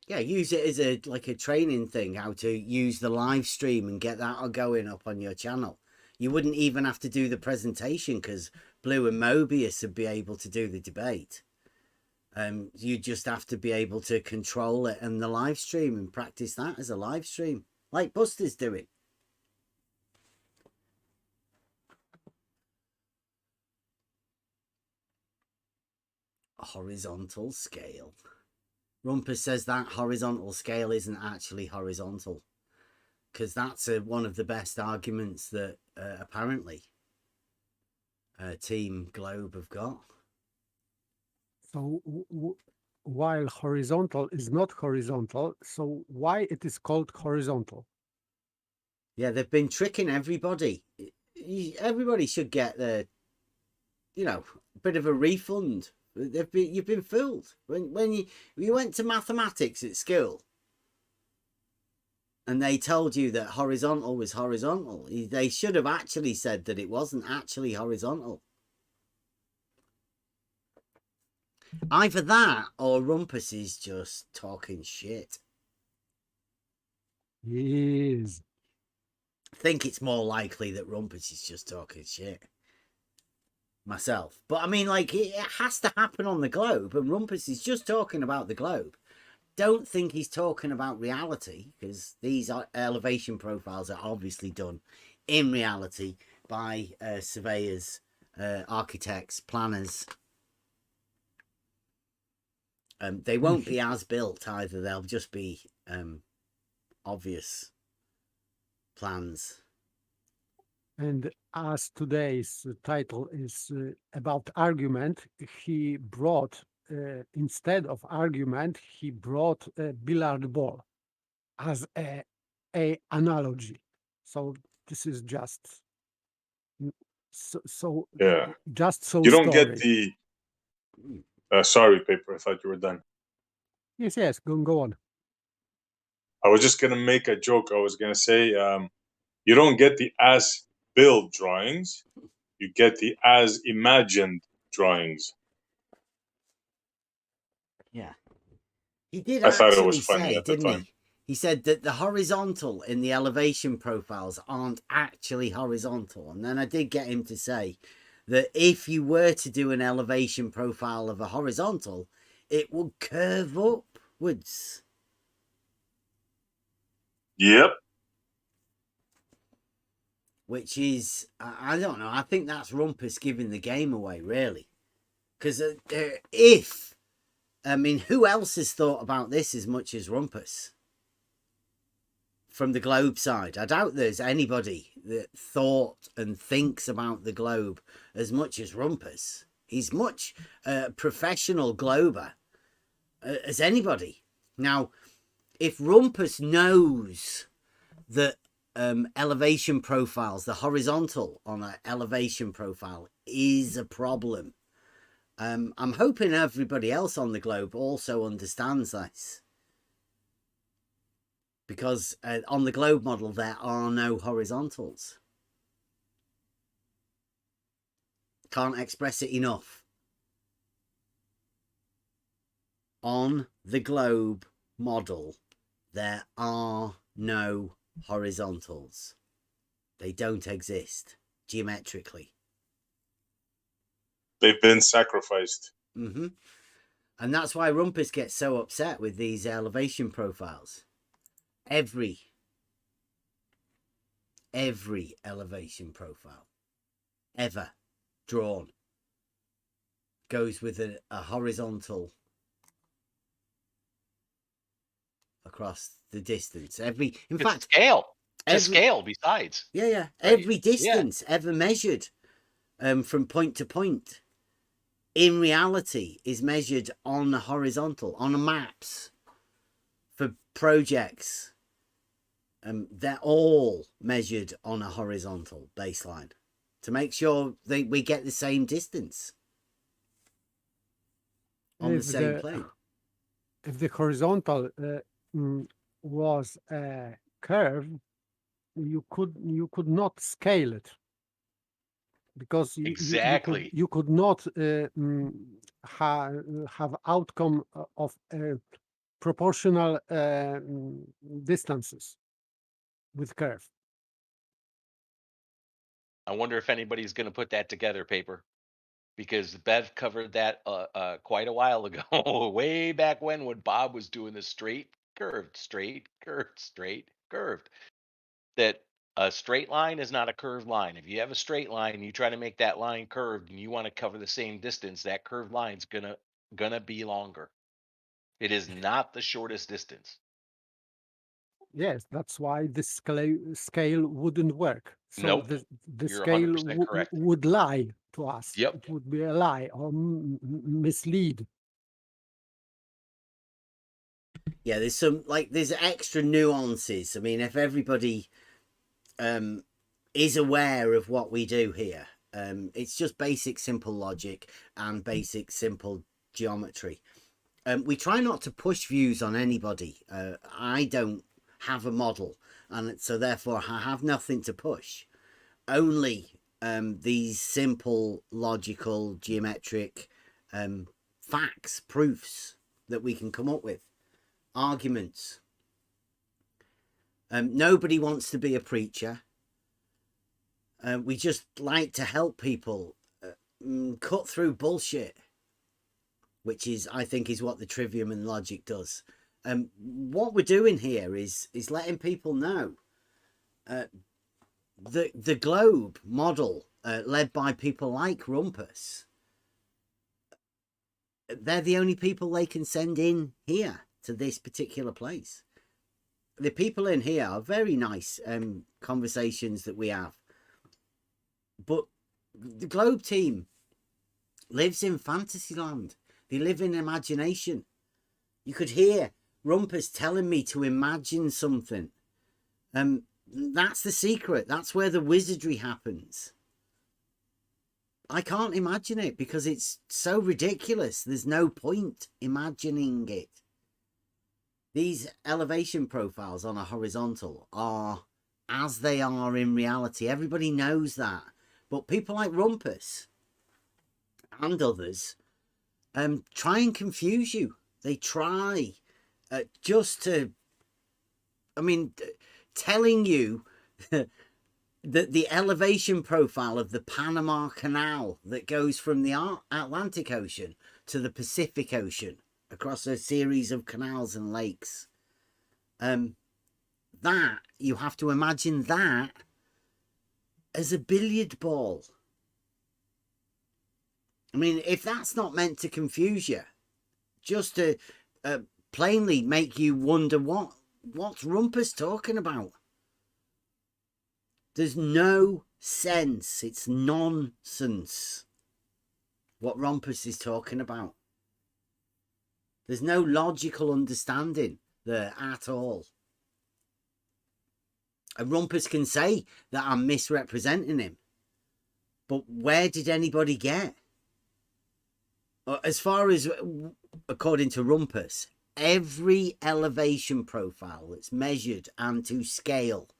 Yeah, use it as a training thing, how to use the live stream and get that going up on your channel. You wouldn't even have to do the presentation because Blue and Mobius would be able to do the debate. You just have to be able to control it and the live stream and practice that as a live stream, like Buster's doing. A horizontal scale. Rumpus says that horizontal scale isn't actually horizontal, because that's one of the best arguments that apparently Team Globe have got. So while horizontal is not horizontal, so why it is called horizontal? Yeah, they've been tricking everybody. Everybody should get a bit of a refund. You've been fooled when you went to mathematics at school and they told you that horizontal was horizontal. They should have actually said that it wasn't actually horizontal. Either that or Rumpus is just talking shit. Yes. I think it's more likely that Rumpus is just talking shit. Myself. But I mean, like, it has to happen on the globe, and Rumpus is just talking about the globe. Don't think he's talking about reality, because these elevation profiles are obviously done in reality by surveyors, architects, planners. They won't be as built either. They'll just be obvious plans. And as today's title is about argument, he brought, instead of argument, he brought a billiard ball as a analogy. So this is just Yeah. just so You don't story. get the. Sorry, Paper. I thought you were done. Yes, go on. I was just gonna make a joke. I was gonna say, you don't get the as built drawings. You get the as imagined drawings. Yeah. He did I thought it was actually funny say, at the didn't time. he? He said that the horizontal in the elevation profiles aren't actually horizontal. And then I did get him to say that if you were to do an elevation profile of a horizontal, it would curve upwards. Yep. Which is, I don't know, I think that's Rumpus giving the game away, really. Because who else has thought about this as much as Rumpus? From the globe side, I doubt there's anybody that thought and thinks about the globe as much as Rumpus. He's much professional glober as anybody. Now, if Rumpus knows that elevation profiles, the horizontal on an elevation profile is a problem, I'm hoping everybody else on the globe also understands this. Because on the globe model, there are no horizontals. Can't express it enough. On the globe model, there are no horizontals. They don't exist geometrically. They've been sacrificed. Mm-hmm. And that's why Rumpus gets so upset with these elevation profiles. Every elevation profile ever drawn goes with a horizontal across the distance. In fact, scale besides. Yeah. Right? Every distance ever measured from point to point in reality is measured on the horizontal, on the maps for projects. They're all measured on a horizontal baseline to make sure we get the same distance on the same plane. If the horizontal was a curve, you could not scale it, because you could not have outcome of proportional distances with curve. I wonder if anybody's going to put that together, paper, because Bev covered that quite a while ago, way back when Bob was doing the straight, curved, straight, curved, straight, curved. That a straight line is not a curved line. If you have a straight line and you try to make that line curved and you want to cover the same distance, that curved line's gonna be longer. It is not the shortest distance. Yes, that's why the scale wouldn't work. So Nope. the You're scale 100% correct. would lie to us. Yep. It would be a lie or mislead. Yeah, there's extra nuances. I mean, if everybody is aware of what we do here, it's just basic simple logic and basic simple geometry. We try not to push views on anybody. I don't have a model, and so therefore I have nothing to push. Only these simple logical geometric facts, proofs that we can come up with, arguments. Nobody wants to be a preacher. We just like to help people cut through bullshit, which is, I think, is what the trivium and logic does. What we're doing here is letting people know the globe model led by people like Rumpus. They're the only people they can send in here to this particular place. The people in here are very nice conversations that we have. But the globe team lives in Fantasyland. They live in imagination. You could hear Rumpus telling me to imagine something. That's the secret. That's where the wizardry happens. I can't imagine it because it's so ridiculous. There's no point imagining it. These elevation profiles on a horizontal are as they are in reality. Everybody knows that. But people like Rumpus and others try and confuse you. They try just to, telling you that the elevation profile of the Panama Canal that goes from the Atlantic Ocean to the Pacific Ocean across a series of canals and lakes, that you have to imagine that as a billiard ball. I mean, if that's not meant to confuse you, just to plainly make you wonder what's Rumpus talking about. There's no sense. It's nonsense what Rumpus is talking about. There's no logical understanding there at all. And Rumpus can say that I'm misrepresenting him. But where did anybody get? As far as, according to Rumpus, every elevation profile that's measured and to scale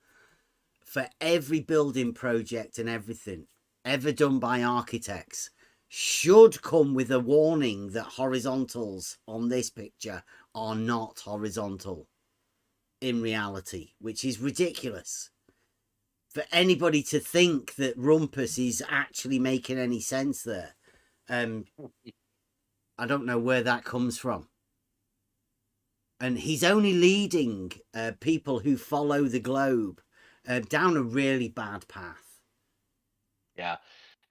for every building project and everything ever done by architects should come with a warning that horizontals on this picture are not horizontal in reality, which is ridiculous. For anybody to think that Rumpus is actually making any sense there, I don't know where that comes from. And he's only leading people who follow the globe down a really bad path. Yeah.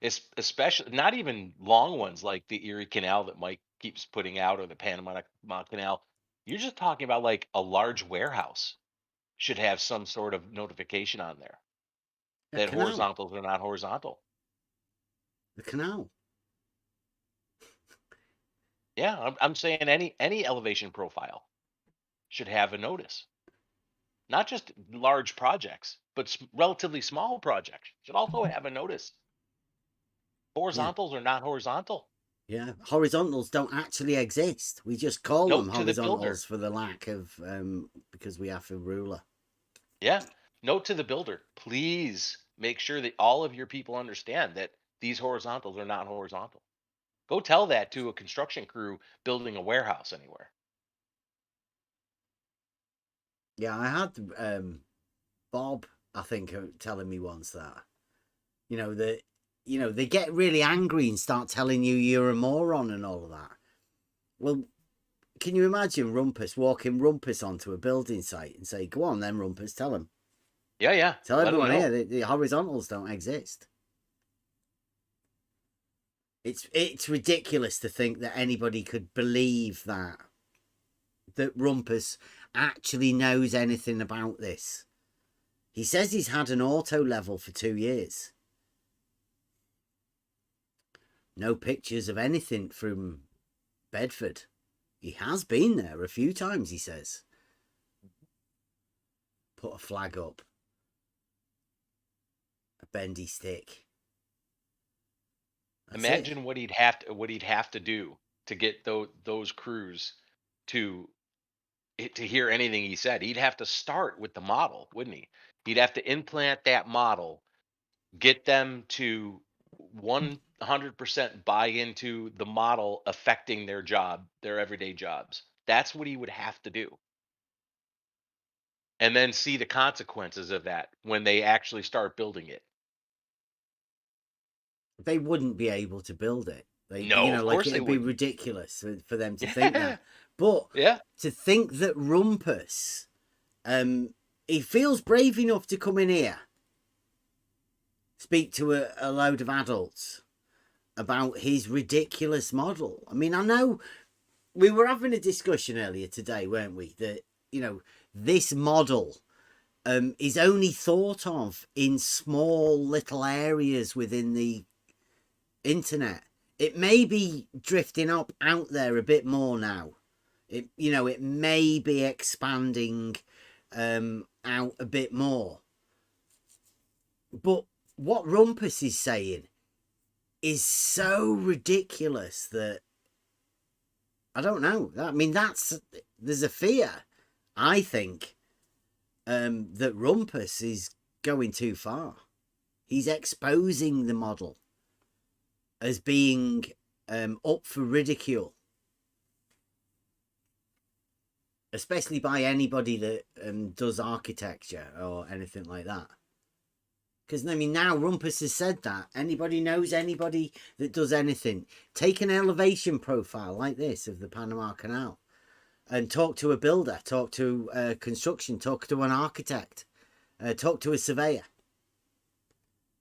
It's especially not even long ones like the Erie Canal that Mike keeps putting out, or the Panama Canal. You're just talking about like a large warehouse should have some sort of notification on there A that canal. horizontals are not horizontal. The canal. Yeah, I'm saying any elevation profile should have a notice. Not just large projects, but relatively small projects should also have a notice. Horizontals are not horizontal. Yeah, horizontals don't actually exist. We just call them Note to the builder. horizontals for the lack of because we have a ruler. Yeah. Note to the builder, please make sure that all of your people understand that these horizontals are not horizontal. Go tell that to a construction crew building a warehouse anywhere. Yeah, I had Bob, I think, telling me once that they get really angry and start telling you you're a moron and all of that. Well, can you imagine walking Rumpus onto a building site and say, "Go on, then, Rumpus, tell him." Yeah. Tell everyone here the horizontals don't exist. It's ridiculous to think that anybody could believe that Rumpus actually knows anything about this. He says he's had an auto level for 2 years. No pictures of anything from Bedford. He has been there a few times, he says. Put a flag up. A bendy stick. That's Imagine it. what he'd have to do to get those crews to hear anything he said. He'd have to start with the model, wouldn't he? He'd have to implant that model, get them to 100% buy into the model affecting their job, their everyday jobs. That's what he would have to do. And then see the consequences of that when they actually start building it. They wouldn't be able to build it. No, of course it'd they be wouldn't. ridiculous for them to think that. But Yeah. to think that Rumpus, he feels brave enough to come in here, speak to a load of adults about his ridiculous model. I mean, I know we were having a discussion earlier today, weren't we? That, this model is only thought of in small little areas within the internet. It may be drifting up out there a bit more now. It may be expanding out a bit more. But what Rumpus is saying is so ridiculous that I don't know. I mean, there's a fear, I think, that Rumpus is going too far. He's exposing the model as being up for ridicule, especially by anybody that does architecture or anything like that. Because, I mean, now Rumpus has said that. Anybody knows anybody that does anything. Take an elevation profile like this of the Panama Canal and talk to a builder, talk to construction, talk to an architect, talk to a surveyor.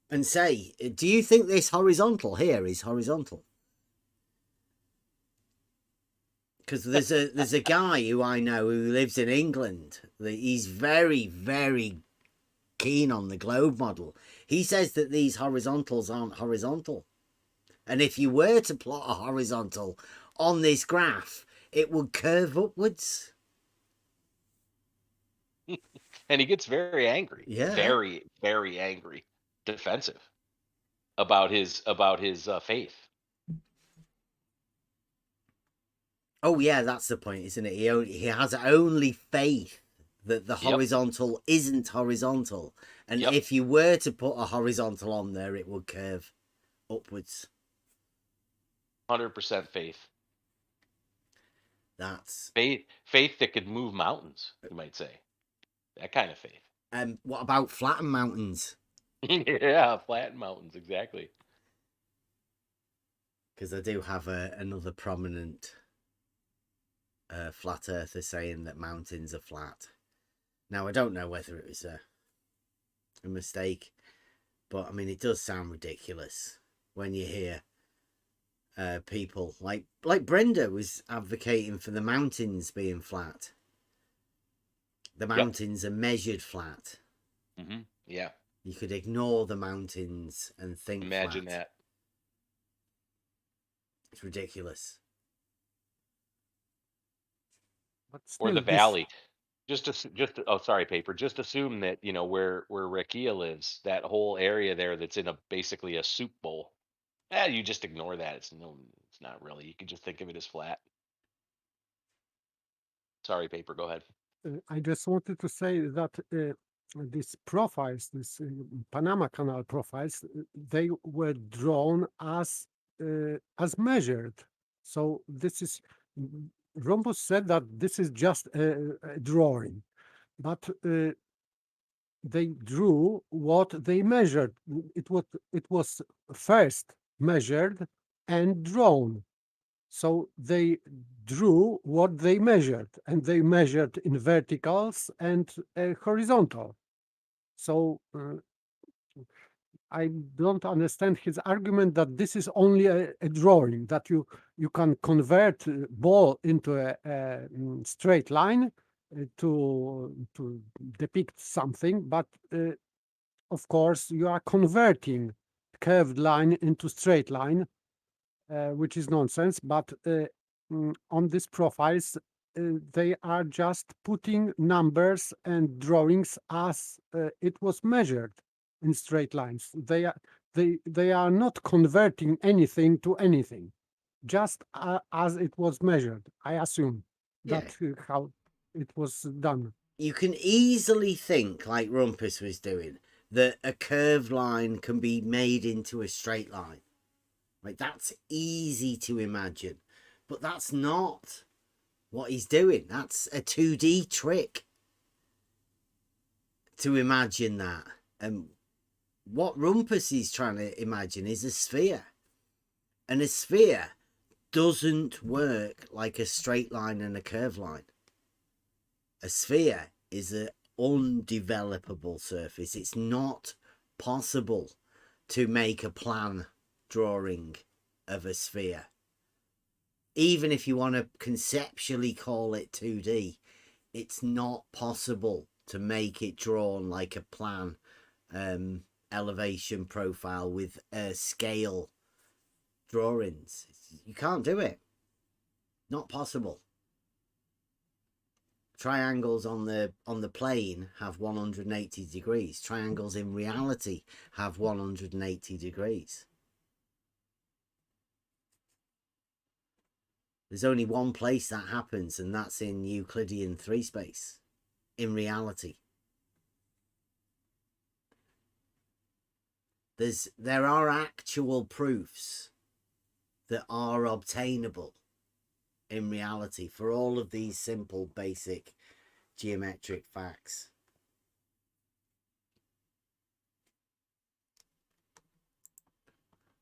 And say, do you think this horizontal here is horizontal? Because there's a guy who I know who lives in England. He's very, very keen on the globe model. He says that these horizontals aren't horizontal. And if you were to plot a horizontal on this graph, it would curve upwards. And he gets very angry. Yeah. Very, very angry. Defensive about his faith. Oh yeah, that's the point, isn't it? He has only faith that the horizontal isn't horizontal, and if you were to put a horizontal on there, it would curve upwards. 100% faith. That's faith that could move mountains, you might say. That kind of faith. What about flattened mountains? Yeah, flattened mountains, exactly. because I do have another prominent flat earther saying that mountains are flat. Now, I don't know whether it was a mistake, but I mean, it does sound ridiculous when you hear people like Brenda was advocating for the mountains being flat. The mountains are measured flat. Mm-hmm. Yeah. You could ignore the mountains and think Imagine flat. that. It's ridiculous. But Or still, the this valley. Oh, sorry, Paper. Just assume that, you know, where Rakia lives, that whole area there that's in basically a soup bowl. You just ignore that. It's not really. You can just think of it as flat. Sorry, Paper. Go ahead. I just wanted to say that these profiles, Panama Canal profiles, they were drawn as measured. So this is Rhombus said that this is just a drawing, but they drew what they measured. It was first measured and drawn. So they drew what they measured, and they measured in verticals and horizontal. So I don't understand his argument that this is only a drawing, that you can convert ball into a straight line to depict something, but of course you are converting curved line into straight line, which is nonsense. But on these profiles, they are just putting numbers and drawings as it was measured in straight lines. They are not converting anything to anything, just as it was measured. I assume that how it was done. You can easily think, like Rumpus was doing, that a curved line can be made into a straight line. Like, that's easy to imagine, but that's not what he's doing. That's a 2D trick to imagine that. And what Rumpus is trying to imagine is a sphere. And a sphere doesn't work like a straight line and a curved line. A sphere is an undevelopable surface. It's not possible to make a plan drawing of a sphere. Even if you want to conceptually call it 2D, it's not possible to make it drawn like a plan elevation profile with scale drawings. You can't do it. Not possible. Triangles on the plane have 180 degrees. Triangles in reality have 180 degrees. There's only one place that happens, and that's in Euclidean 3 space, in reality. There are actual proofs that are obtainable in reality for all of these simple, basic geometric facts.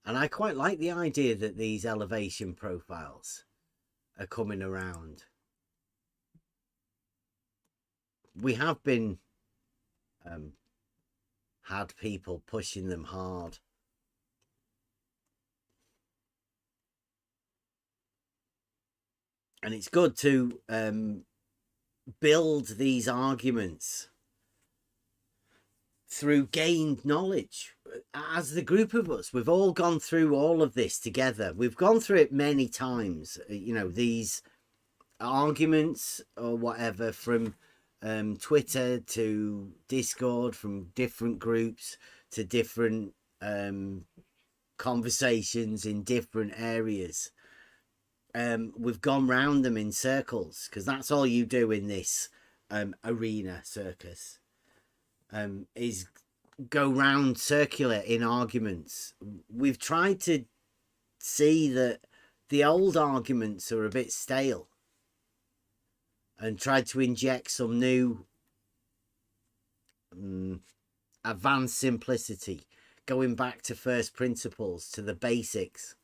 And I quite like the idea that these elevation profiles are coming around. We have been had people pushing them hard. And it's good to build these arguments through gained knowledge. As the group of us, we've all gone through all of this together. We've gone through it many times, you know, these arguments or whatever, from Twitter to Discord, from different groups to different conversations in different areas. We've gone round them in circles, because that's all you do in this arena circus, is go round circular in arguments. We've tried to see that the old arguments are a bit stale and tried to inject some new advanced simplicity, going back to first principles, to the basics.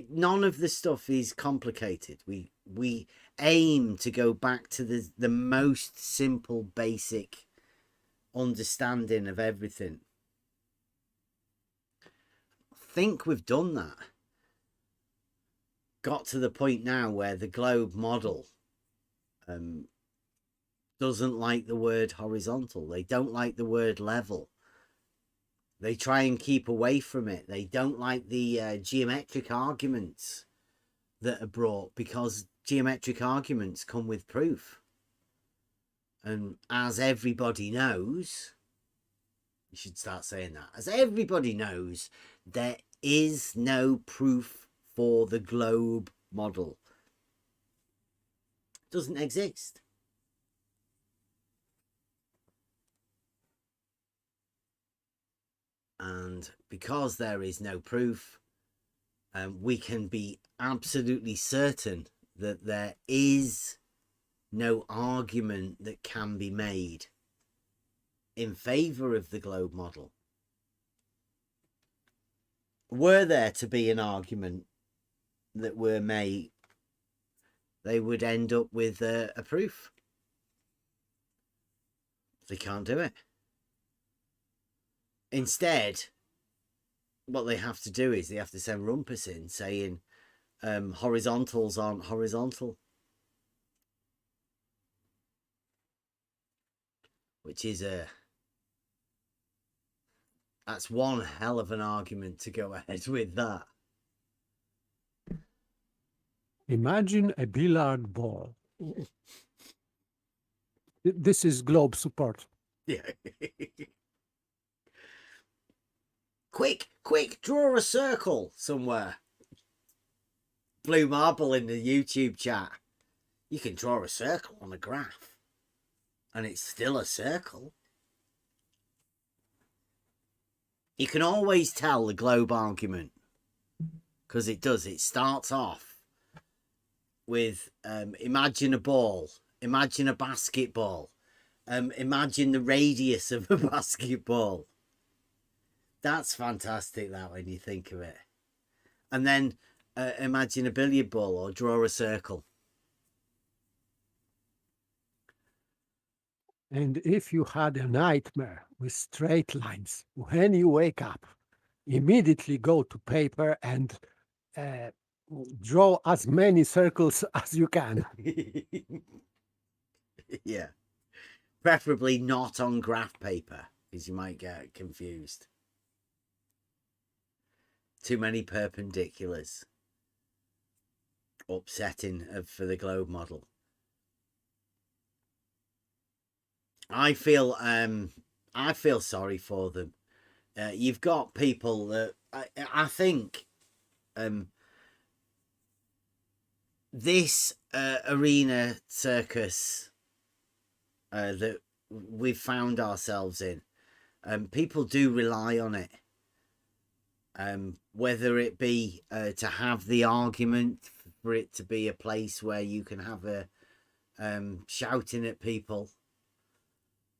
none of the stuff is complicated. We aim to go back to the most simple, basic understanding of everything. I think we've done that. Got to the point now where the globe model doesn't like the word horizontal. They don't like the word level. They try and keep away from it. They don't like the geometric arguments that are brought, because geometric arguments come with proof. And as everybody knows, you should start saying that. As everybody knows, there is no proof for the globe model. It doesn't exist. And because there is no proof, we can be absolutely certain that there is no argument that can be made in favor of the globe model. Were there to be an argument that were made, they would end up with a proof. They can't do it. Instead, what they have to do is they have to send Rumpus in saying horizontals aren't horizontal. Which is that's one hell of an argument to go ahead with that. Imagine a billiard ball. This is globe support. Yeah. Quick, draw a circle somewhere. Blue Marble in the YouTube chat. You can draw a circle on a graph. And it's still a circle. You can always tell the globe argument. Because it does. It starts off with imagine a ball. Imagine a basketball. Imagine the radius of a basketball. That's fantastic, that, when you think of it. And then imagine a billiard ball or draw a circle. And if you had a nightmare with straight lines, when you wake up, immediately go to paper and draw as many circles as you can. Yeah. Preferably not on graph paper, because you might get confused. Too many perpendiculars. Upsetting for the globe model. I feel sorry for them. You've got people that I think this arena circus that we've found ourselves in, people do rely on it. Whether it be to have the argument, for it to be a place where you can have a shouting at people,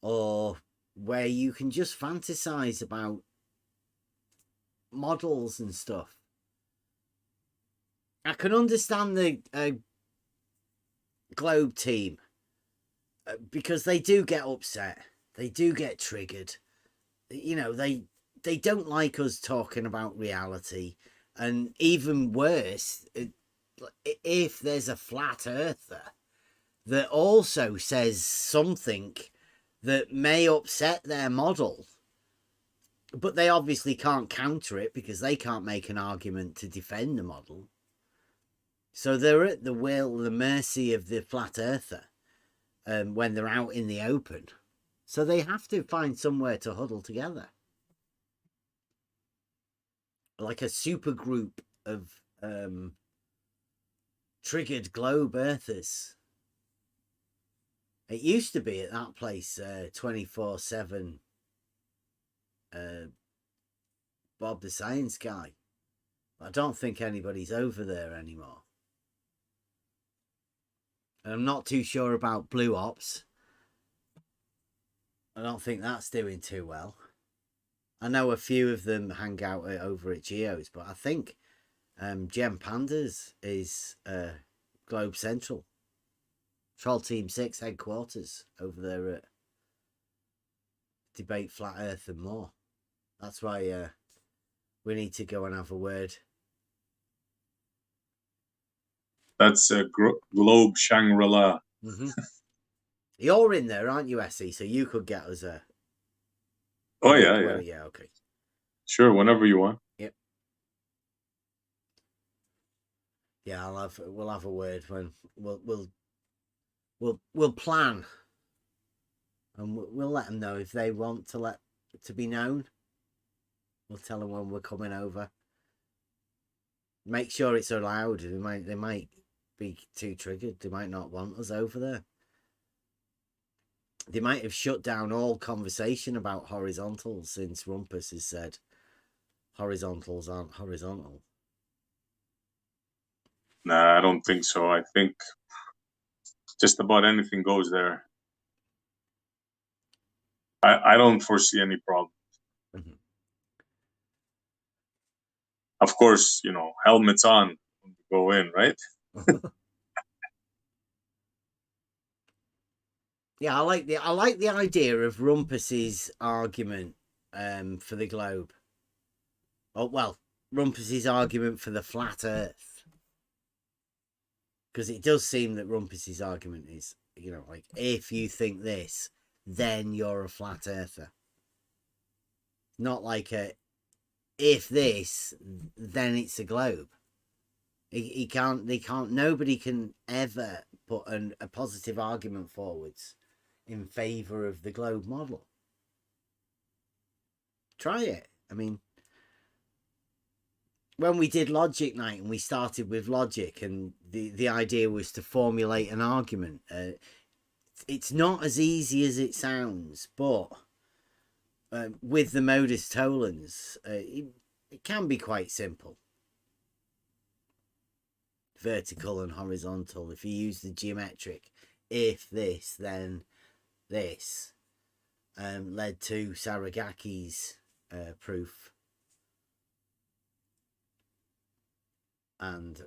or where you can just fantasize about models and stuff. I can understand the globe team, because they do get upset, they do get triggered. You know, they don't like us talking about reality. And even worse, if there's a flat earther that also says something that may upset their model, but they obviously can't counter it because they can't make an argument to defend the model. So they're at the mercy of the flat earther when they're out in the open. So they have to find somewhere to huddle together. Like a super group of triggered globe earthers. It used to be at that place 24/7 Bob the Science Guy. I don't think anybody's over there anymore. And I'm not too sure about Blue Ops. I don't think that's doing too well. I know a few of them hang out over at Geo's, but I think Gem Pandas is Globe Central. Troll Team 6 headquarters over there at Debate Flat Earth and more. That's why we need to go and have a word. That's a Globe Shangri-La. Mm-hmm. You're in there, aren't you, Essie? So you could get us a... Oh, yeah. Yeah, okay. Sure, whenever you want. Yep. Yeah, we'll have a word when we'll plan, and we'll let them know if they want to be known. We'll tell them when we're coming over. Make sure it's allowed. They might be too triggered. They might not want us over there. They might have shut down all conversation about horizontals since Rumpus has said horizontals aren't horizontal. Nah, I don't think so. I think just about anything goes there. I don't foresee any problem. Mm-hmm. Of course, helmets on when we go in, right? Yeah, I like the idea of Rumpus's argument for the globe. Oh well, Rumpus's argument for the flat Earth, because it does seem that Rumpus's argument is, like, if you think this, then you're a flat earther. Not like if this, then it's a globe. Nobody can ever put a positive argument forwards in favor of the globe model. Try it. I mean, when we did Logic Night and we started with logic, and the idea was to formulate an argument, it's not as easy as it sounds, but with the modus tollens, it can be quite simple. Vertical and horizontal. If you use the geometric, if this, then this, led to Saragaki's proof, and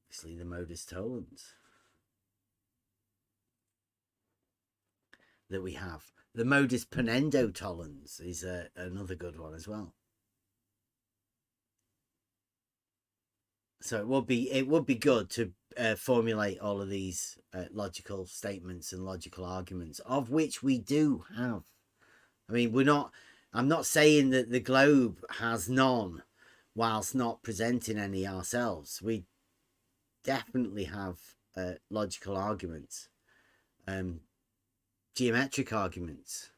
obviously the modus tollens that we have. The modus ponendo tollens is another good one as well. So it would be good to formulate all of these logical statements and logical arguments, of which we do have. I mean, I'm not saying that the globe has none, whilst not presenting any ourselves. We definitely have logical arguments, geometric arguments.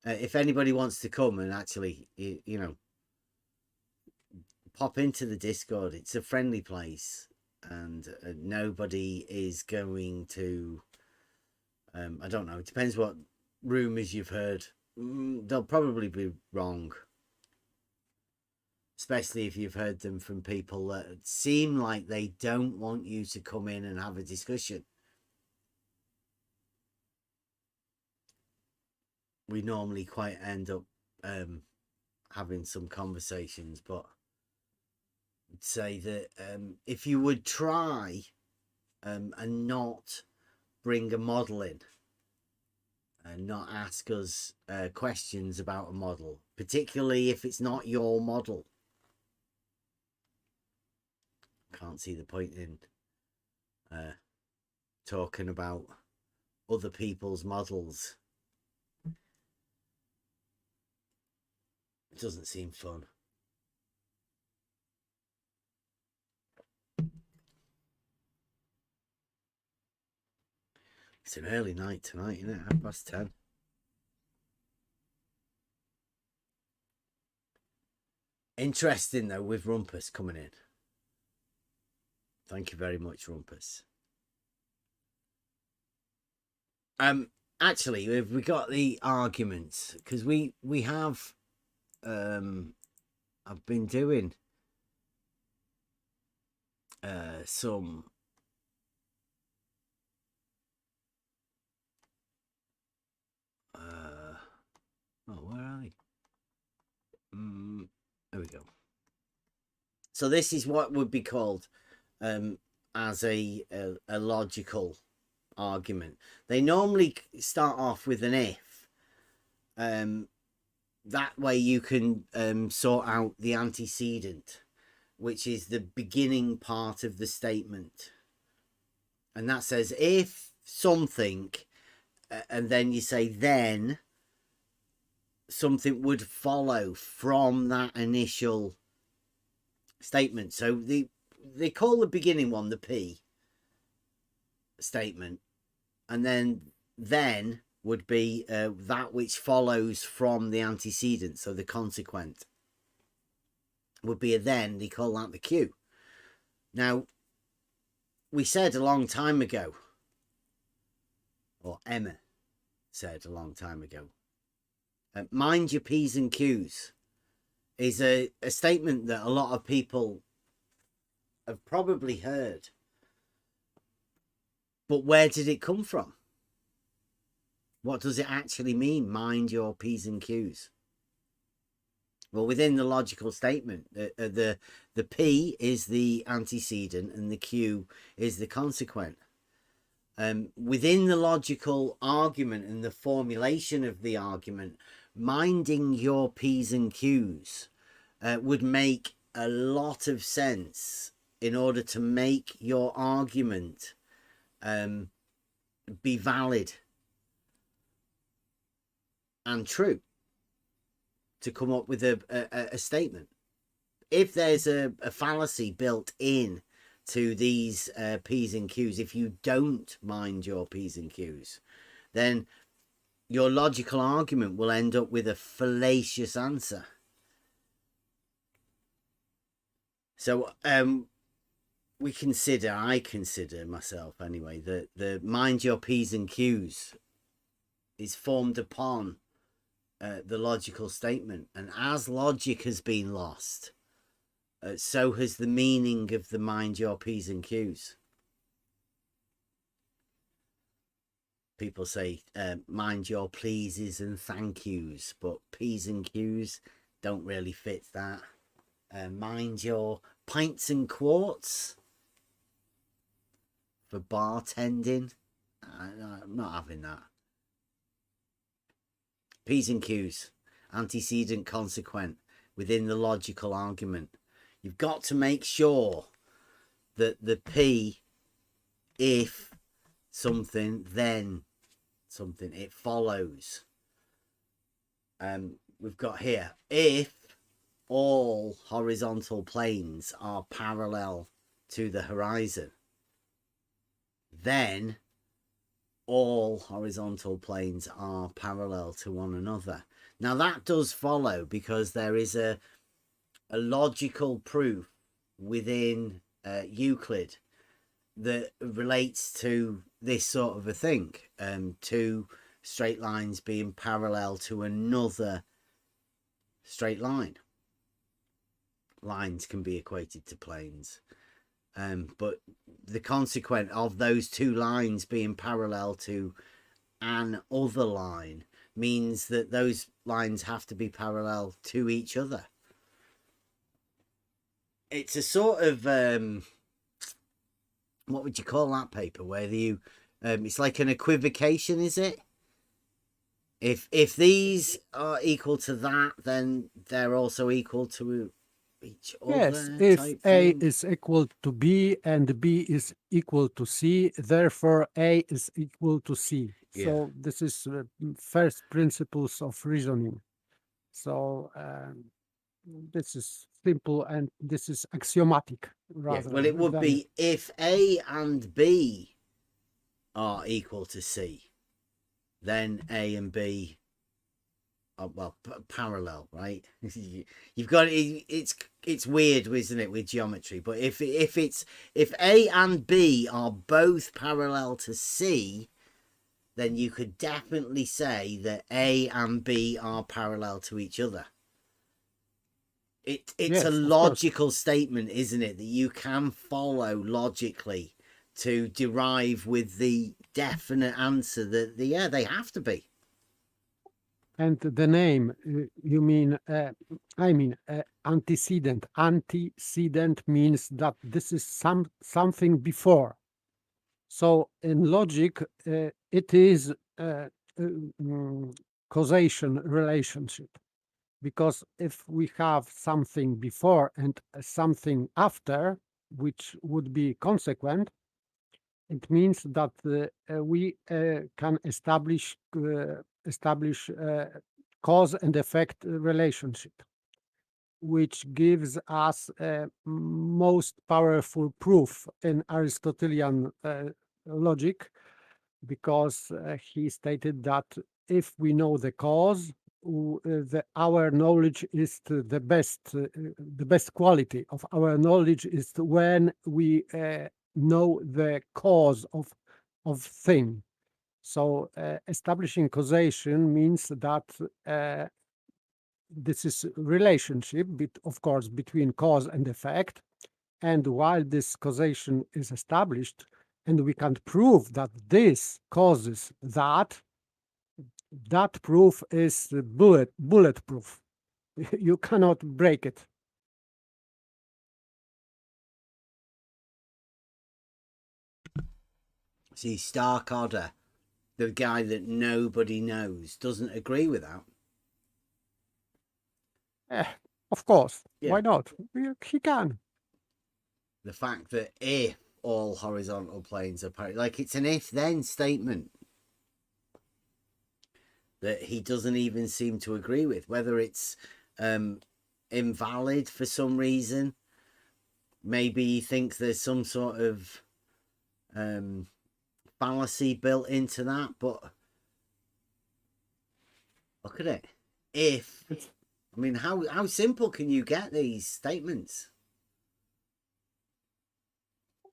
If anybody wants to come and actually, pop into the Discord, it's a friendly place, and nobody is going to, I don't know, it depends what rumours you've heard. They'll probably be wrong, especially if you've heard them from people that seem like they don't want you to come in and have a discussion. We normally quite end up having some conversations, but I'd say that if you would try and not bring a model in and not ask us questions about a model, particularly if it's not your model, can't see the point in talking about other people's models. It doesn't seem fun. It's an early night tonight, isn't it? 10:30. Interesting though, with Rumpus coming in. Thank you very much, Rumpus. Actually, we got the arguments, because we have I've been doing some where are they? we go. So this is what would be called as a logical argument. They normally start off with an if. That way you can sort out the antecedent, which is the beginning part of the statement. And that says if something, and then you say then something would follow from that initial statement. So they call the beginning one the P statement, and then would be that which follows from the antecedent. So the consequent would be a then. They call that the Q. Now, we said a long time ago, or Emma said a long time ago, mind your P's and Q's is a statement that a lot of people have probably heard. But where did it come from? What does it actually mean, mind your P's and Q's? Well, within the logical statement, the P is the antecedent and the Q is the consequent. Within the logical argument and the formulation of the argument, minding your P's and Q's would make a lot of sense in order to make your argument be valid and true, to come up with a statement. If there's a fallacy built in to these P's and Q's, if you don't mind your P's and Q's, then your logical argument will end up with a fallacious answer. So I consider myself anyway, that the mind your P's and Q's is formed upon the logical statement, and as logic has been lost, so has the meaning of the mind your P's and Q's. People say mind your pleases and thank yous, but P's and Q's don't really fit that. Mind your pints and quarts for bartending. I'm not having that. P's and Q's, antecedent, consequent, within the logical argument. You've got to make sure that the P, if something, then something, it follows. We've got here, if all horizontal planes are parallel to the horizon, then all horizontal planes are parallel to one another. Now that does follow because there is a logical proof within Euclid that relates to this sort of a thing, two straight lines being parallel to another straight line. Lines can be equated to planes. But the consequent of those two lines being parallel to an other line means that those lines have to be parallel to each other. It's a sort of what would you call that paper where you it's like an equivocation, is it? If these are equal to that, then they're also equal to each Yes, other. if type A thing. is equal to B and B is equal to C, therefore A is equal to C. Yeah. So this is first principles of reasoning. So this is simple and this is axiomatic. Yeah, Rather well, it would than- be if A and B are equal to C, then A and B are, well, parallel, right? You've got it's weird, isn't it, with geometry? But if A and B are both parallel to C, then you could definitely say that A and B are parallel to each other. It's Yes, a of course. logical statement, isn't it, that you can follow logically to derive with the definite answer that they have to be. And the name, you mean, I mean, antecedent. Antecedent means that this is something before. So in logic, it is causation relationship. Because if we have something before and something after, which would be consequent, it means that we can establish cause and effect relationship, which gives us most powerful proof in Aristotelian logic, because he stated that if we know the cause, our knowledge is the best quality of our knowledge is when we know the cause of thing. So establishing causation means that this is relationship, of course, between cause and effect. And while this causation is established, and we can prove that this causes that, that proof is bulletproof. You cannot break it. See, Starkadder, the guy that nobody knows, doesn't agree with that. Of course. Yeah. Why not? He can. The fact that if all horizontal planes are parallel, like it's an if-then statement that he doesn't even seem to agree with, whether it's invalid for some reason. Maybe he thinks there's some sort of fallacy built into that, but look at it. If, I mean, how simple can you get these statements?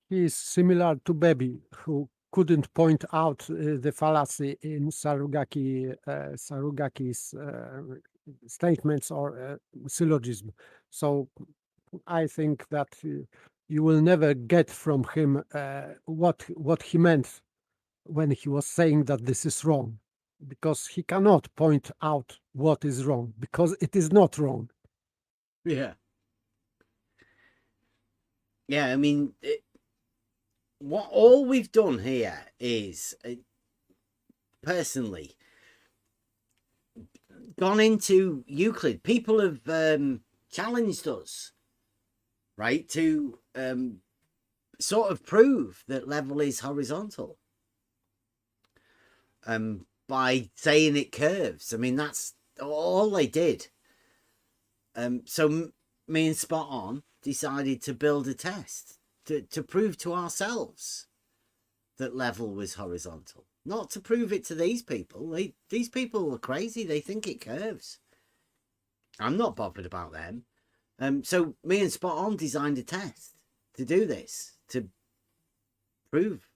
He is similar to Bebi, who couldn't point out the fallacy in Sarugaki's statements or syllogism. So I think that you will never get from him what he meant when he was saying that this is wrong, because he cannot point out what is wrong, because it is not wrong. Yeah. Yeah, I mean, what all we've done here is, personally, gone into Euclid. People have challenged us, right, to sort of prove that level is horizontal by saying it curves. I mean, that's all they did. So me and Spot On decided to build a test to prove to ourselves that level was horizontal, not to prove it to these people. These people are crazy. They think it curves. I'm not bothered about them. So me and Spot On designed a test to do this, to prove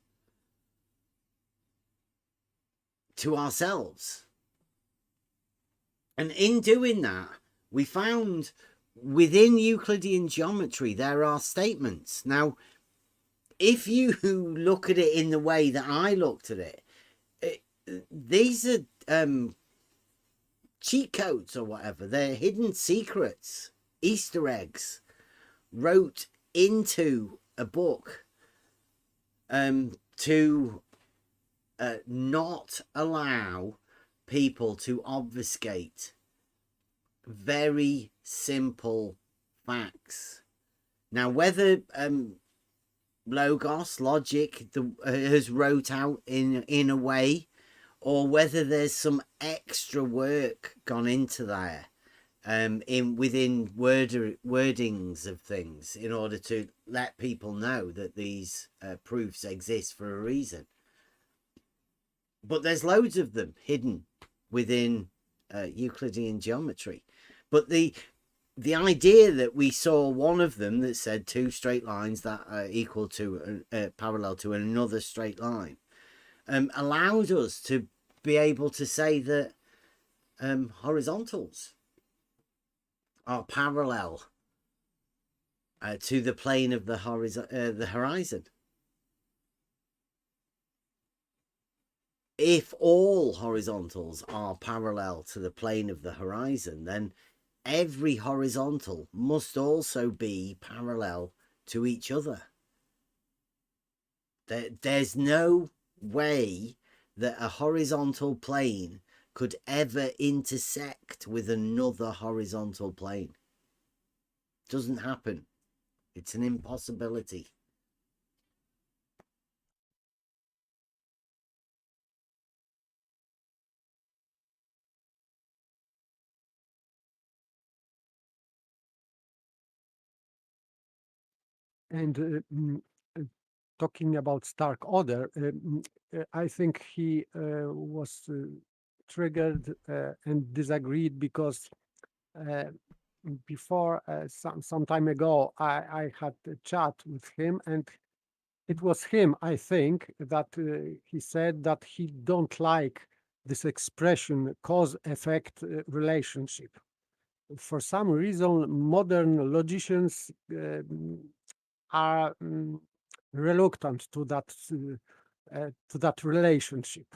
to ourselves. And in doing that, we found within Euclidean geometry, there are statements. Now, if you look at it in the way that I looked at it, these are cheat codes or whatever. They're hidden secrets, Easter eggs, wrote into a book to not allow people to obfuscate very simple facts. Now, whether Logos, logic, has wrote out in a way, or whether there's some extra work gone into there within wordings of things in order to let people know that these proofs exist for a reason. But there's loads of them hidden within Euclidean geometry. But the idea that we saw one of them that said two straight lines that are equal to parallel to another straight line allowed us to be able to say that horizontals are parallel to the plane of the horizon. if all horizontals are parallel to the plane of the horizon, then every horizontal must also be parallel to each other. There's no way that a horizontal plane could ever intersect with another horizontal plane. Doesn't happen. It's an impossibility. And talking about Stark Order, I think he was triggered and disagreed because before some time ago, I had a chat with him, and it was him, I think, that he said that he don't like this expression cause-effect relationship. For some reason, modern logicians are reluctant to that relationship.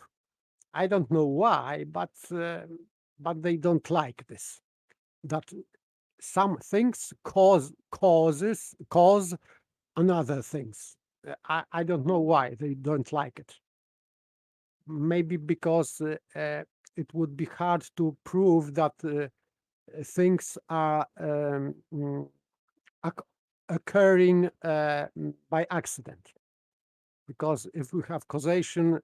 I don't know why, but they don't like this. That some things cause another things. I don't know why they don't like it. Maybe because it would be hard to prove that things are occurring by accident. Because if we have causation,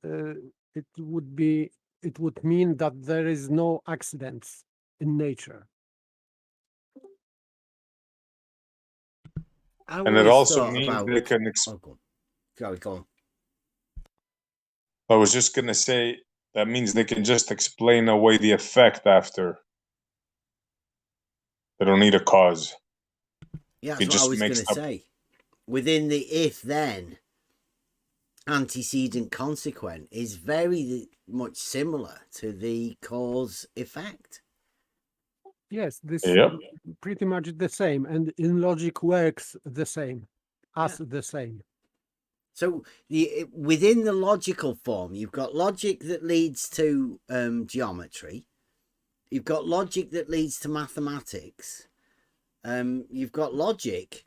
it would mean that there is no accidents in nature. And it also means they can. Go on. I was just gonna say that means they can just explain away the effect after. They don't need a cause. Yeah, that's what I was going to say. Within the if-then, antecedent consequent is very much similar to the cause-effect. Yes, this is pretty much the same, and in logic works the same, the same. So within the logical form, you've got logic that leads to geometry. You've got logic that leads to mathematics. You've got logic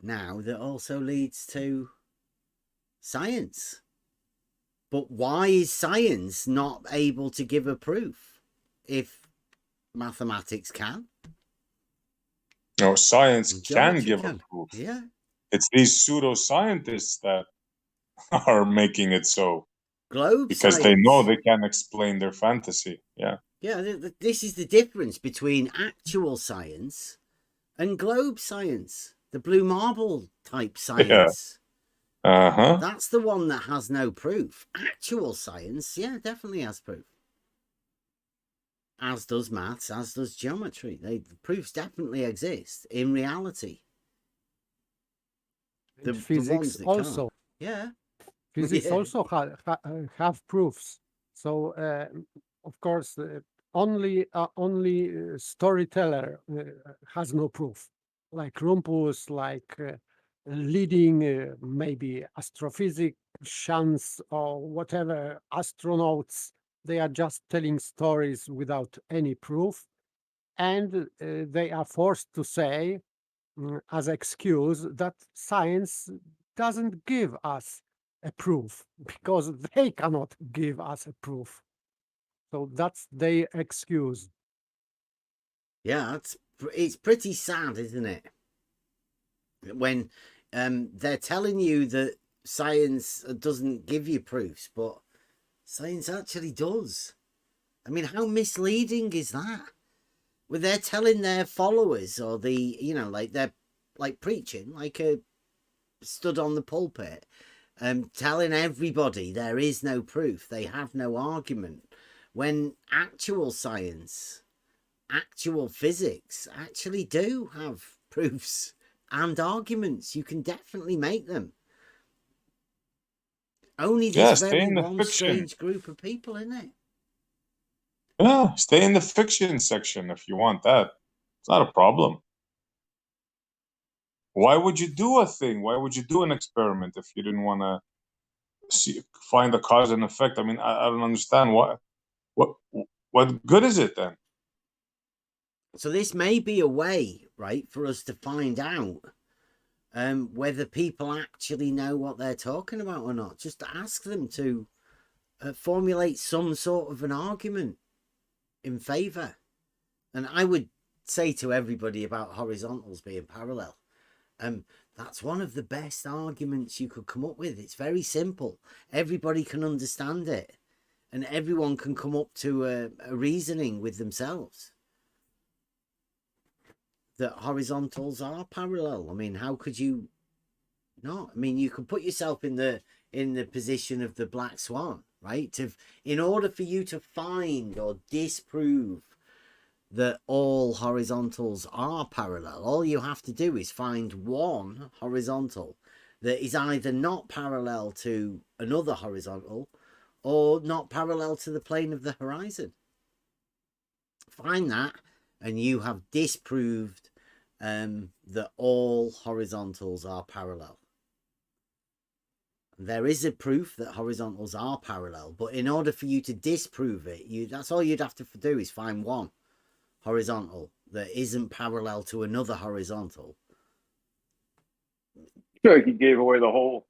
now that also leads to science. But why is science not able to give a proof if mathematics can? No, science can give a proof. Yeah. It's these pseudoscientists that are making it so. Because Science. they know they can explain their fantasy. Yeah. Yeah, this is the difference between actual science and globe science, the blue marble type science. Yeah. That's the one that has no proof. Actual science, yeah, definitely has proof. As does maths, as does geometry. The proofs definitely exist in reality. The physics also. Can't. Yeah. Physics also have proofs. So, of course, only storyteller has no proof. Like Rumpus, like leading maybe astrophysicians or whatever astronauts. They are just telling stories without any proof, and they are forced to say, as excuse, that science doesn't give us a proof because they cannot give us a proof. So that's their excuse. Yeah, it's pretty sad, isn't it? When they're telling you that science doesn't give you proofs, but science actually does. I mean, how misleading is that? Well, they're telling their followers, or they're like preaching, like a stood on the pulpit, telling everybody there is no proof, they have no argument, when actual science, actual physics actually do have proofs and arguments. You can definitely make them. Only this very one strange group of people, isn't it? Yeah, stay in the fiction section if you want that. It's not a problem. Why would you do a thing? Why would you do an experiment if you didn't want to find a cause and effect. I mean, I don't understand what good is it then? So this may be a way, right, for us to find out whether people actually know what they're talking about or not. Just ask them to formulate some sort of an argument in favor. And I would say to everybody about horizontals being parallel, that's one of the best arguments you could come up with. It's very simple. Everybody can understand it, and everyone can come up to a reasoning with themselves that horizontals are parallel. I mean, how could you not? I mean, you could put yourself in the position of the black swan, right? In order for you to find or disprove that all horizontals are parallel, all you have to do is find one horizontal that is either not parallel to another horizontal or not parallel to the plane of the horizon. Find that, and you have disproved that all horizontals are parallel. There is a proof that horizontals are parallel, but in order for you to disprove it, that's all you'd have to do is find one horizontal that isn't parallel to another horizontal. I feel like he gave away the whole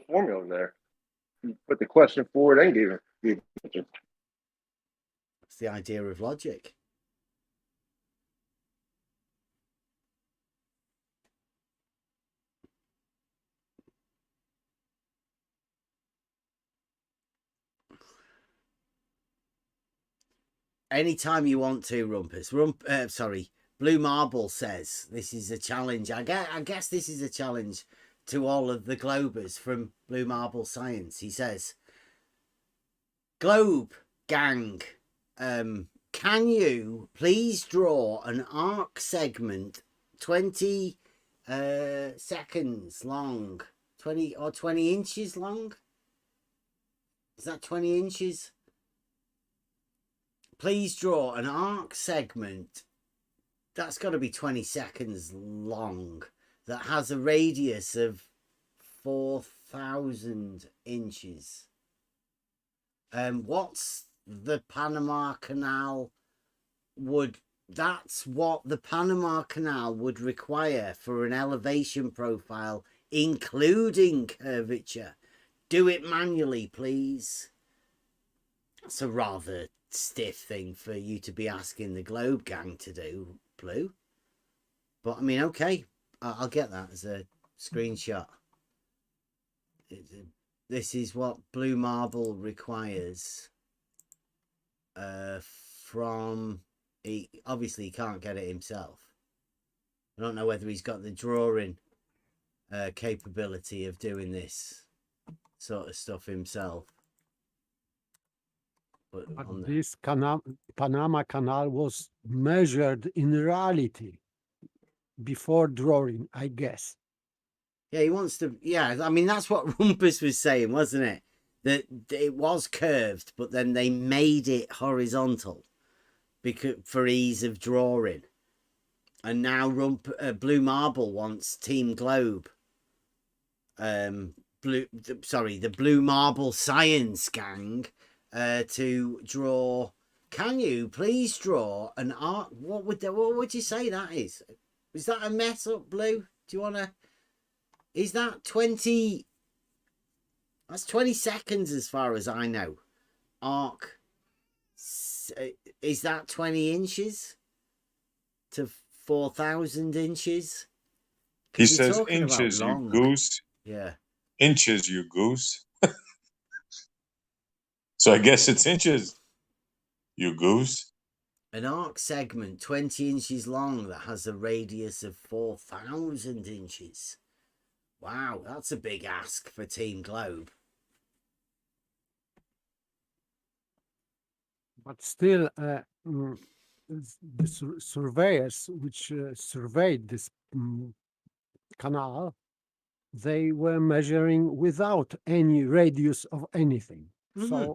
formula there. He put the question forward and gave it. It's the idea of logic. Anytime you want to, Rumpus. Blue Marble says this is a challenge. I guess this is a challenge to all of the Globers from Blue Marble Science. He says, Globe Gang, can you please draw an arc segment 20 seconds long, 20 inches long? Is that 20 inches? Please draw an arc segment that's got to be 20 seconds long that has a radius of 4,000 inches. What's the Panama Canal that's what the Panama Canal would require for an elevation profile, including curvature. Do it manually, please. It's a rather stiff thing for you to be asking the Globe Gang to do, Blue. But I mean, okay, I'll get that as a screenshot. This is what Blue Marble requires from... He obviously can't get it himself. I don't know whether he's got the drawing capability of doing this sort of stuff himself. But this Panama Canal was measured in reality before drawing, I guess. Yeah, he wants to. Yeah, I mean, that's what Rumpus was saying, wasn't it? That it was curved, but then they made it horizontal for ease of drawing. And now Blue Marble wants Team Globe. The Blue Marble Science Gang to draw. Can you please draw an art? What would you say that is? Is that a mess up, Blue? Do you want to? Is that 20? That's 20 seconds as far as I know. Arc. Is that 20 inches to 4,000 inches? He says inches, you goose. Yeah. Inches, you goose. So I guess it's inches, you goose. An arc segment 20 inches long that has a radius of 4,000 inches. Wow, that's a big ask for Team Globe. But still, the surveyors which surveyed this canal, they were measuring without any radius of anything. Mm-hmm.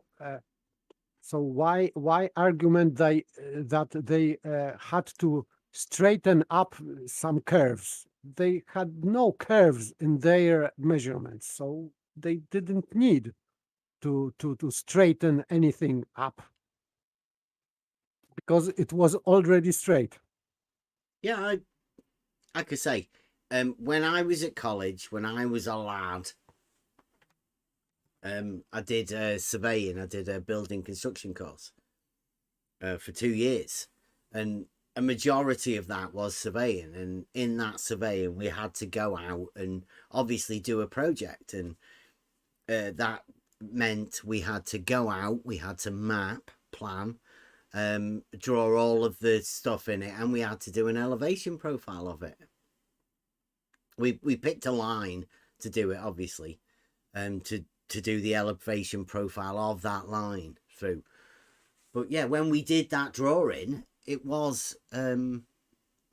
So why argument that they had to straighten up some curves? They had no curves in their measurements, so they didn't need to straighten anything up because it was already straight. Yeah, I could say, when I was at college, when I was a lad, I did surveying. I did a building construction course for 2 years, and a majority of that was surveying. And in that surveying, we had to go out and obviously do a project, and that meant we had to go out, we had to map, plan, draw all of the stuff in it, and we had to do an elevation profile of it. We picked a line to do it, obviously, to do the elevation profile of that line through. But yeah, when we did that drawing, it was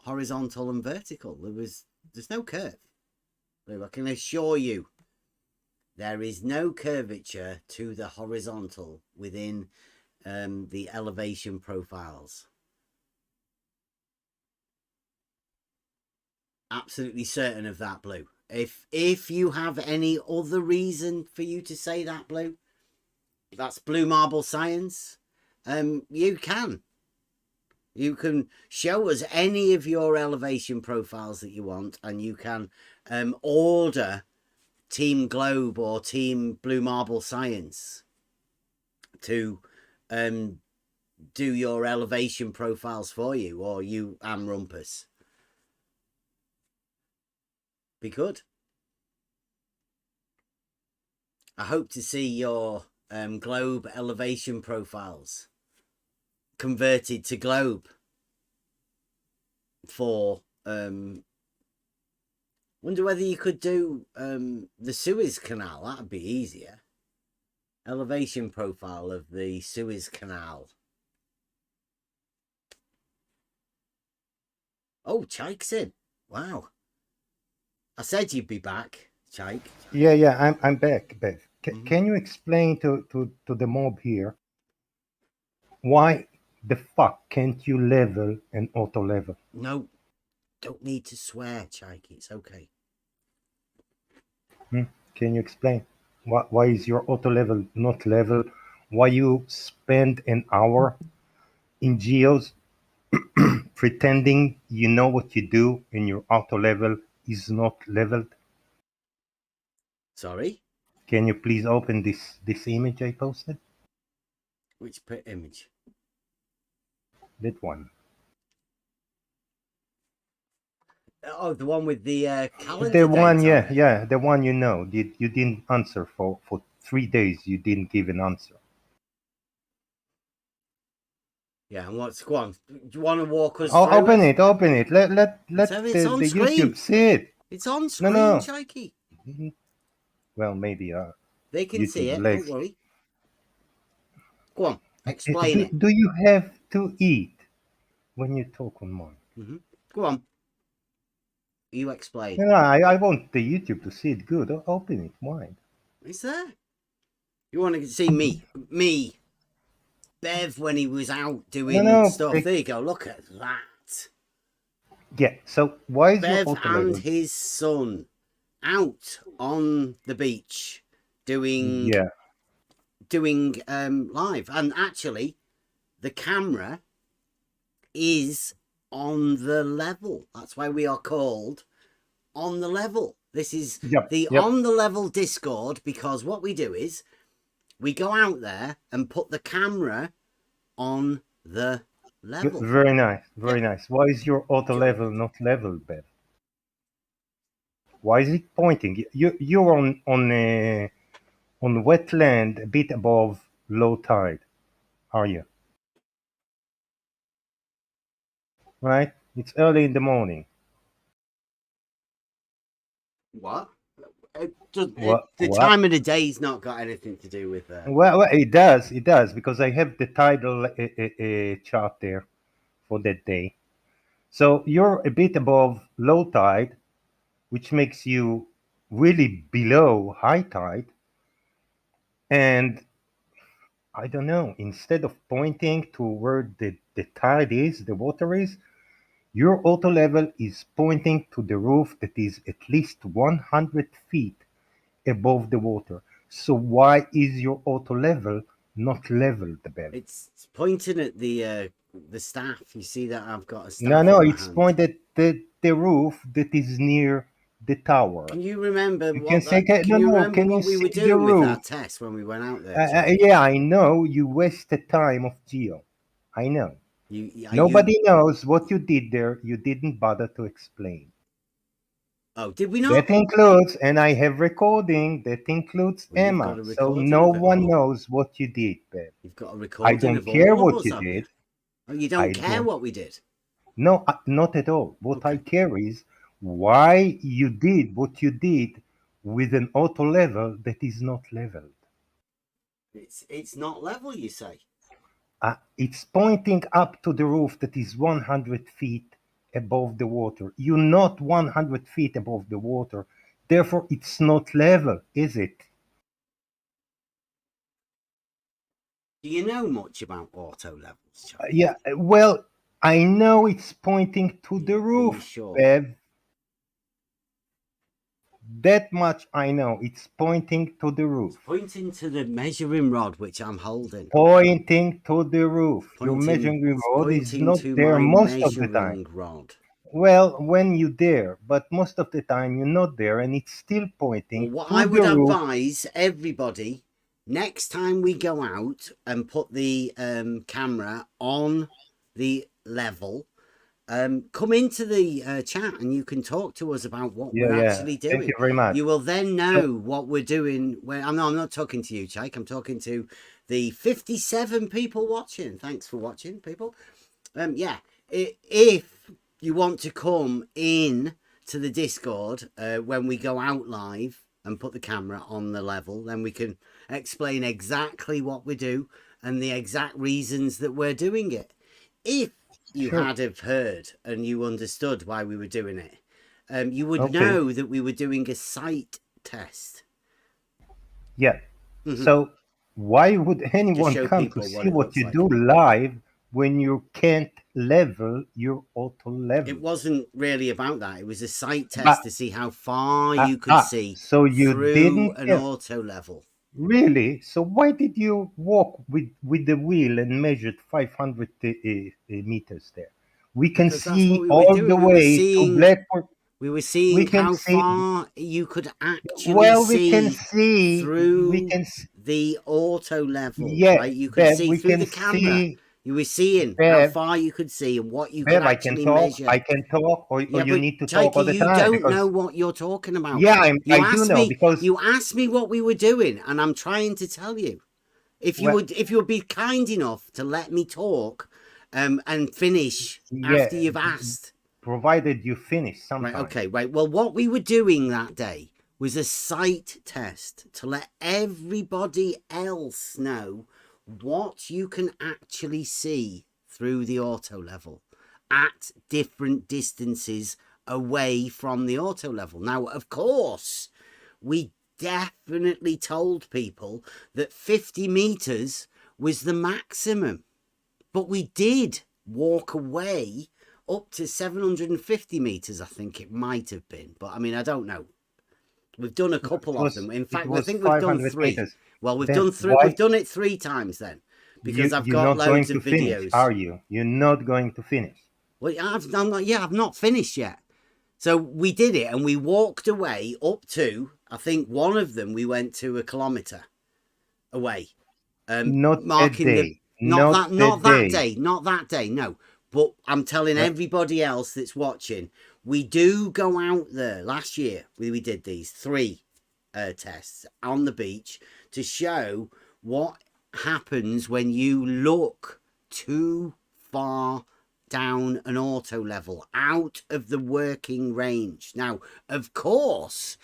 horizontal and vertical. There's no curve. I can assure you, there is no curvature to the horizontal within the elevation profiles. Absolutely certain of that, Blue. If you have any other reason for you to say that, Blue, that's Blue Marble Science. You can show us any of your elevation profiles that you want, and you can order Team Globe or Team Blue Marble Science to do your elevation profiles for you, or you and Rumpus. Be good. I hope to see your globe elevation profiles converted to globe for wonder whether you could do the Suez Canal. That'd be easier. Elevation profile of the Suez Canal. Oh, Chike's in. Wow. I said you'd be back, Chike. Yeah, I'm back, Bev. Can you explain to the mob here why the fuck can't you level and auto level? No, don't need to swear, Chike. It's okay. Can you explain why is your auto level not level? Why you spend an hour in geos pretending you know what you do and your auto level is not leveled? Sorry? Can you please open this image I posted? Which image? That one. Oh, the one with the calendar The one, date on it. yeah, the one you know. You didn't answer for 3 days. You didn't give an answer. Yeah, and what's go on? Do you want to walk us Oh, through open it, open it. Let So the it's on screen. YouTube see it. It's on screen, No. Chikey. Well, maybe they can YouTube see it. lazy. Don't worry. Go on, explain it. Do you have to eat when you talk on mine? Go on. You explain. No, I want the YouTube to see it good. Open it wide. Is there? You want to see me, Bev, when he was out doing stuff. There you go. Look at that. Yeah. So why is Bev your auto and level? his son out on the beach doing live, and actually, the camera is on the level. That's why we are called On the Level. This is the On the Level Discord, because what we do is we go out there and put the camera on the level. Very nice, very nice. Why is your auto level not level, Bev? Why is it pointing? You're on wetland a bit above low tide, are you? Right? It's early in the morning. What? The time of the day's not got anything to do with that. Well, it does, because I have the tidal chart there for that day. So you're a bit above low tide, which makes you really below high tide. And I don't know, instead of pointing to where the tide is, the water is, your auto level is pointing to the roof that is at least 100 feet above the water. So why is your auto level not leveled, Bev? It's pointing at the staff. You see that I've got a No, staff no, in my it's hand. pointed at the roof that is near the tower. Can you remember You can what say, that? Can no, you no, remember can you what we were see the doing with roof? that test when we went out there, Jake? Yeah, I know you wasted time of Geo. I know. You Nobody knows what you did there. You didn't bother to explain. Oh, did we That not? includes, and I have recording, that includes Well, you've got Emma. a So recording no of it one all. knows what you did, Bev. You've got a I recording don't of care all of what us, you have you? did. Oh, you don't I care don't. what we did. No, not at all. What I Okay. care is why you did what you did with an auto level that is not leveled. It's not level, you say. It's pointing up to the roof that is 100 feet above the water. You're not 100 feet above the water. Therefore, it's not level, is it? Do you know much about auto levels, Charlie? Yeah, well, I know it's pointing to the Are you roof, sure? Bev. That much I know. It's pointing to the roof. It's pointing to the measuring rod which I'm holding. Pointing to the roof. Your Pointing, measuring it's rod is pointing not to there my most of the time. measuring rod. Well, when you're there, but most of the time you're not there, and it's still pointing Well, what to I would the roof. advise everybody next time we go out and put the camera on the level, come into the chat and you can talk to us about what we're actually doing. Thank you very much. You will then know what we're doing. I'm not talking to you, Jake. I'm talking to the 57 people watching. Thanks for watching, people. Yeah, if you want to come in to the Discord when we go out live and put the camera on the level, then we can explain exactly what we do and the exact reasons that we're doing it. If you Sure. had have heard and you understood why we were doing it, you would Okay. know that we were doing a sight test. Yeah. So why would anyone show come to people what see it what looks you like. do live when you can't level your auto level? It wasn't really about that. It was a sight test But- to see how far you could see so you through didn't an have- auto level. Really? So why did you walk with the wheel and measured 500 meters there? We can Because that's what see we were all doing. the We were way to seeing- Blackpool. We were seeing can how see- far you could actually Well, see we can see through we can the auto level. Yeah, right? You could Bev, see we through can the camera. see. You were seeing Bev, how far you could see and what you Bev, could I can actually talk. measure. I can talk, or Yeah, you but need to talk all Jakey, the you time. don't because- know what you're talking about. Yeah, You I do asked know me, because you asked me what we were doing, and I'm trying to tell you. If you would be kind enough to let me talk, and finish after you've asked. provided you finish sometime. Right, okay, right. Well, what we were doing that day was a sight test to let everybody else know what you can actually see through the auto level at different distances away from the auto level. Now, of course, we definitely told people that 50 meters was the maximum, but we did walk away up to 750 meters, I think it might have been, but I mean, I don't know. We've done a couple of them. In fact, I think we've done 3. Meters. Well, we've Then done 3. why- We've done it 3 times then, because I've you're got not going loads to of finish, videos. are you? You're not going to finish. Well, I've not finished yet. So we did it, and we walked away up to, I think one of them we went to 1 kilometer away. Not marking that the day. not that day, no. But I'm telling everybody else that's watching, we do go out there. Last year we did these 3 tests on the beach to show what happens when you look too far down an auto level, out of the working range. Now, of course,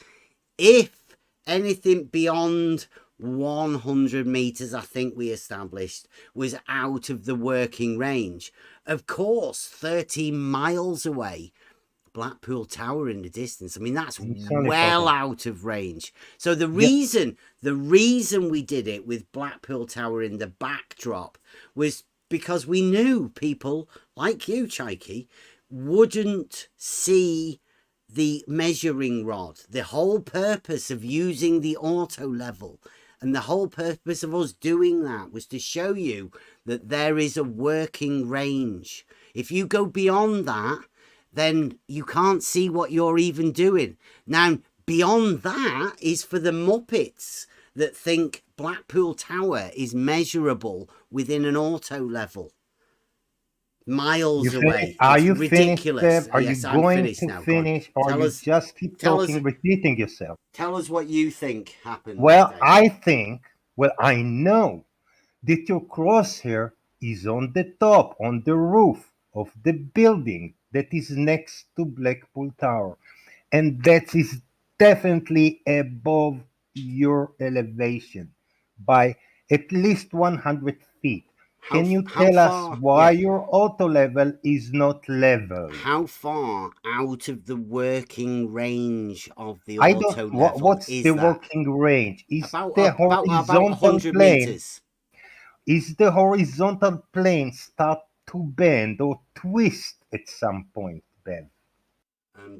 if anything beyond 100 meters, I think we established, was out of the working range. Of course, 30 miles away, Blackpool Tower in the distance. I mean, that's well out of range. So the reason we did it with Blackpool Tower in the backdrop was because we knew people like you, Chaiki, wouldn't see the measuring rod. The whole purpose of using the auto level and the whole purpose of us doing that was to show you that there is a working range. If you go beyond that, then you can't see what you're even doing. Now, beyond that is for the Muppets that think Blackpool Tower is measurable within an auto level. Miles away. Are It's you finished, ridiculous. Bev? Are Yes, you I'm going finished to now. finish, or Tell you us, just keep tell talking, us, repeating yourself? tell us what you think happened Well, that day. I think, well, I know that your crosshair is on the top, on the roof of the building that is next to Blackpool Tower. And that is definitely above your elevation by at least 100 feet. Can you How tell us far? why Yeah. your auto level is not level? How far out of the working range of the I don't. auto level What's is the that? working range? Is the About horizontal 100 plane? meters. Is the horizontal plane start to bend or twist at some point, Ben?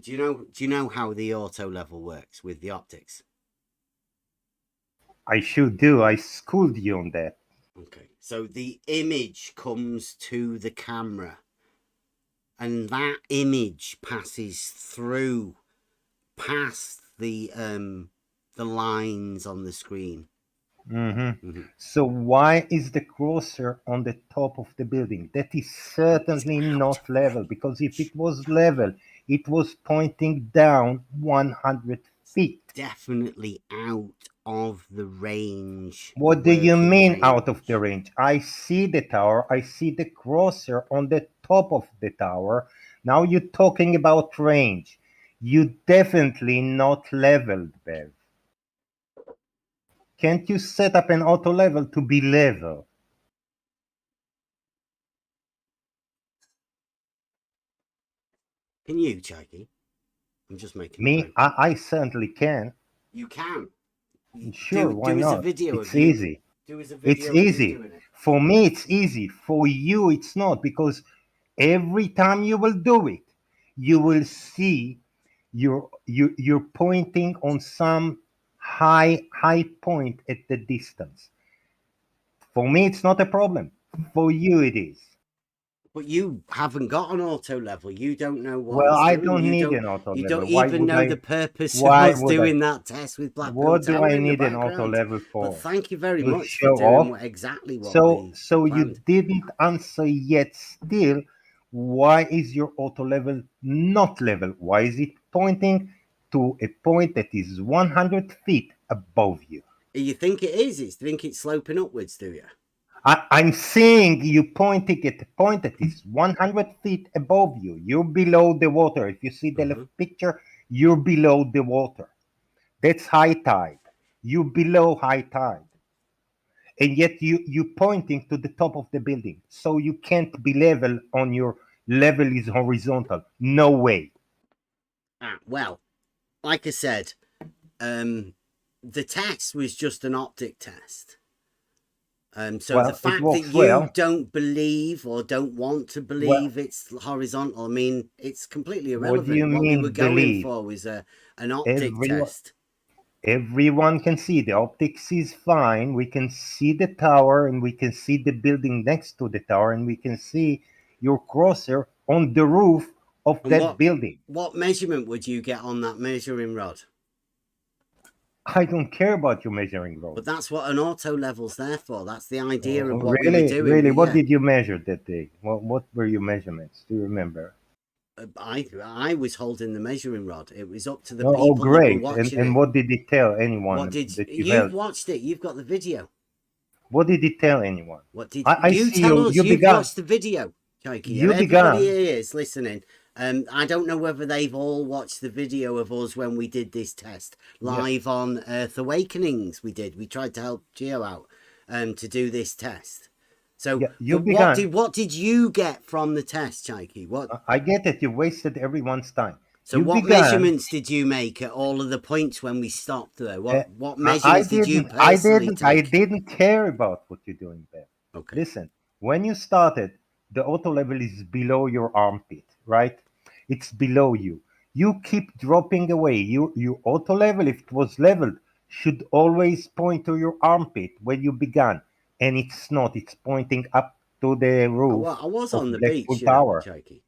Do you know how the auto level works with the optics? I should do. I schooled you on that. Okay. So the image comes to the camera, and that image passes through past the lines on the screen. So why is the crosshair on the top of the building? That is certainly not level, because if it was level, it was pointing down 100 feet. Definitely out of the range. What do you mean out of the range? I see the tower. I see the crosshair on the top of the tower. Now you're talking about range. You definitely not leveled, Bev. Can't you set up an auto level to be level? Can you, Chaggy? I'm just making a Me, point. I certainly can. You can. Sure, why do us a not? video It's of you. easy. Do us a It's video of you easy. doing it. For me, it's easy. For you, it's not, because every time you will do it, you will see you're pointing on some high point at the distance. For me, it's not a problem. For you, it is. But you haven't got an auto level. You don't know what Well, it's I doing. don't need an auto You level. don't Why even would know I? the purpose of Why us would I? doing that test with Blackpool What do Tower I in the need an auto background. level But for? thank you very To much for show doing off? exactly what So we you planned. didn't answer yet still. Why is your auto level not level? Why is it pointing to a point that is 100 feet above you? You think it is? You think it's sloping upwards, do you? I'm saying you pointing at a point that is 100 feet above you. You're below the water. If you see the left picture, you're below the water. That's high tide. You're below high tide. And yet you pointing to the top of the building. So you can't be level on your level is horizontal. No way. Well, like I said, the test was just an optic test. So Well, the it fact that works you well. don't believe or don't want to believe it's horizontal, I mean, it's completely What do irrelevant. you What we mean were going believe? for was an optic Everyone, test. everyone can see the optics is fine. We can see the tower and we can see the building next to the tower, and we can see your crosshair on the roof of And that building. what measurement would you get on that measuring rod? I don't care about your measuring rod. But that's what an auto level's there for. That's the idea of what we Really, were doing. really, what Yeah. did you measure that day? What were your measurements? Do you remember? I was holding the measuring rod. It was up to the Oh, people that were great! watching And it. what did it tell anyone What did that you you've held? watched it? You've got the video. What did it tell anyone? What did I you see tell you. us? You You've began. watched the video, Chaiki. You Everybody began. here is listening. I don't know whether they've all watched the video of us when we did this test live on Earth Awakenings. We tried to help Geo out to do this test. So you began. what did you get from the test, Chaiki? What I get that you wasted everyone's time. So you what began, measurements did you make at all of the points when we stopped there? What I measurements did you personally take? I didn't care about what you're doing there. Okay. Listen, when you started, the auto level is below your armpit, right? It's below you. you keep dropping away. You auto level, if it was leveled, should always point to your armpit where you began, and it's not. It's pointing up to the roof I was of on the Blackpool beach, you know, Tower. Jakey.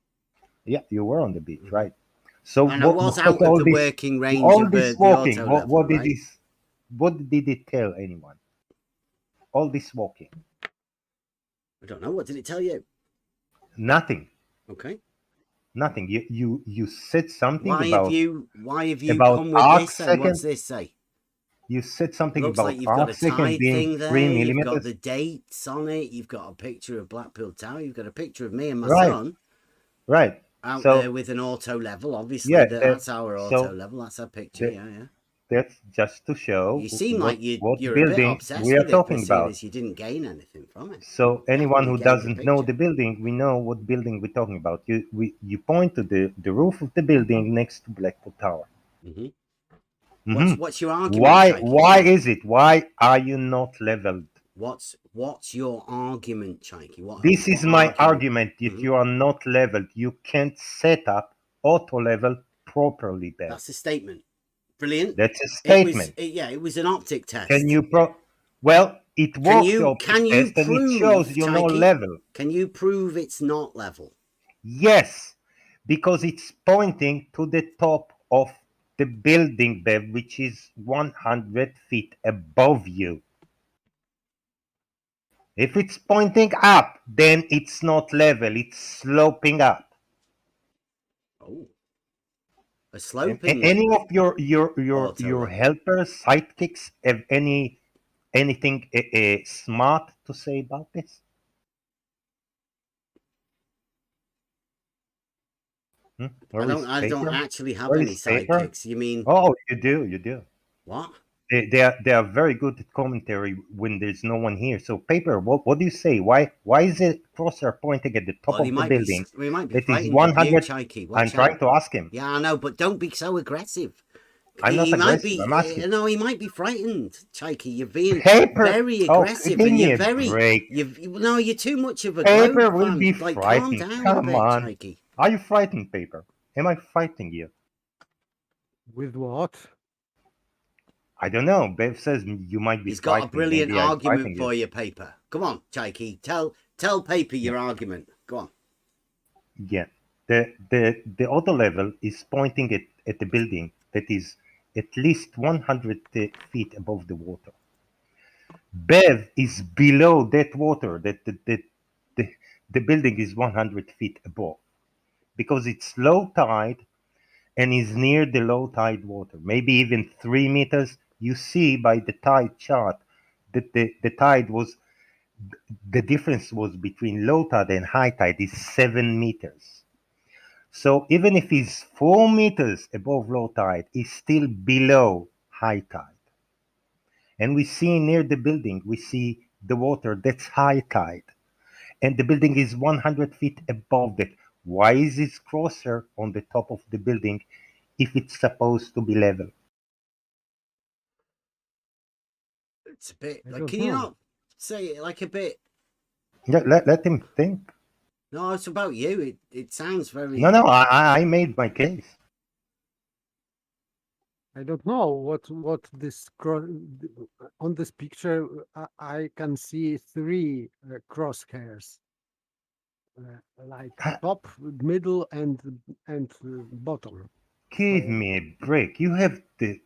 Yeah, you were on the beach, right? So And I was out of all the this, working range all of this the walking, auto level, right? what did it tell anyone? All this walking, I don't know. What did it tell you? nothing, Okay. nothing. You said something Why have you about come with arc this then? What's second. this say? You said something Looks like about you've got a arc second tide being thing 3 there. You've got millimeters. the dates on it. You've got a picture of Blackpool Tower. You've got a picture of me and my Right, son right. out So there with an auto level. Obviously, yeah, that's our auto so level. That's our picture. that, Yeah, yeah. that's just to show You seem like what you're a bit building obsessed we are with it, talking but seeing about. as you didn't gain anything from it, So you haven't anyone really who gained a doesn't know picture. the building, we know what building we're talking about. You point to the roof of the building next to Blackpool Tower. Mm-hmm. Hmm. What's your argument, Jakey? Why is it? Why are you not leveled? What's your argument, Jakey? This is my argument that Mm-hmm. you are not leveled. You can't set up auto level properly, Ben. That's a statement. Brilliant. That's a statement. It was an optic test. Can you Well, it works the optic test, and it shows you're not Jakey, level. Can you prove it's not level? Yes, because it's pointing to the top of the building, Bev, which is 100 feet above you. If it's pointing up, then it's not level, it's sloping up. Oh, a sloping. Any of your helpers, sidekicks, have anything smart to say about this? I don't actually have Where any is paper? sidekicks. You mean? Oh, you do. What? They are very good at commentary when there's no one here. So paper, what do you say? Why is the crosshair pointing at the top of the building? He might be That is frightened 100. Jakey. I'm trying to ask him. Yeah, I know, but don't be so aggressive. I'm not aggressive. I'm asking. No, he might be frightened, Jakey. You're being Paper. very aggressive, give and me you're a very. break. You're too much of a Paper globe will fan. be Like, frightened. calm down Come a bit, on. Jakey. Are you frightened, Paper? Am I fighting you? With what? I don't know. Bev says you might be. He's got a brilliant Maybe argument for you, Paper. Come on, Jakey. Tell Paper your argument. Go on. Yeah, the auto level is pointing at the building that is at least 100 feet above the water. Bev is below that water. The building is 100 feet above because it's low tide and is near the low tide water, maybe even 3 meters. You see by the tide chart that the tide was the difference was between low tide and high tide is 7 meters. So even if he's 4 meters above low tide, he's still below high tide. And we see near the building, we see the water that's high tide. And the building is 100 feet above that. Why is this crosser on the top of the building if it's supposed to be level? It's a bit. Like, can you not say it like a bit? Yeah, let him think. No, it's about you. It sounds very. No, I made my case. I don't know what this on this picture. I can see 3 crosshairs, like top, middle, and bottom. Give me a break. You have the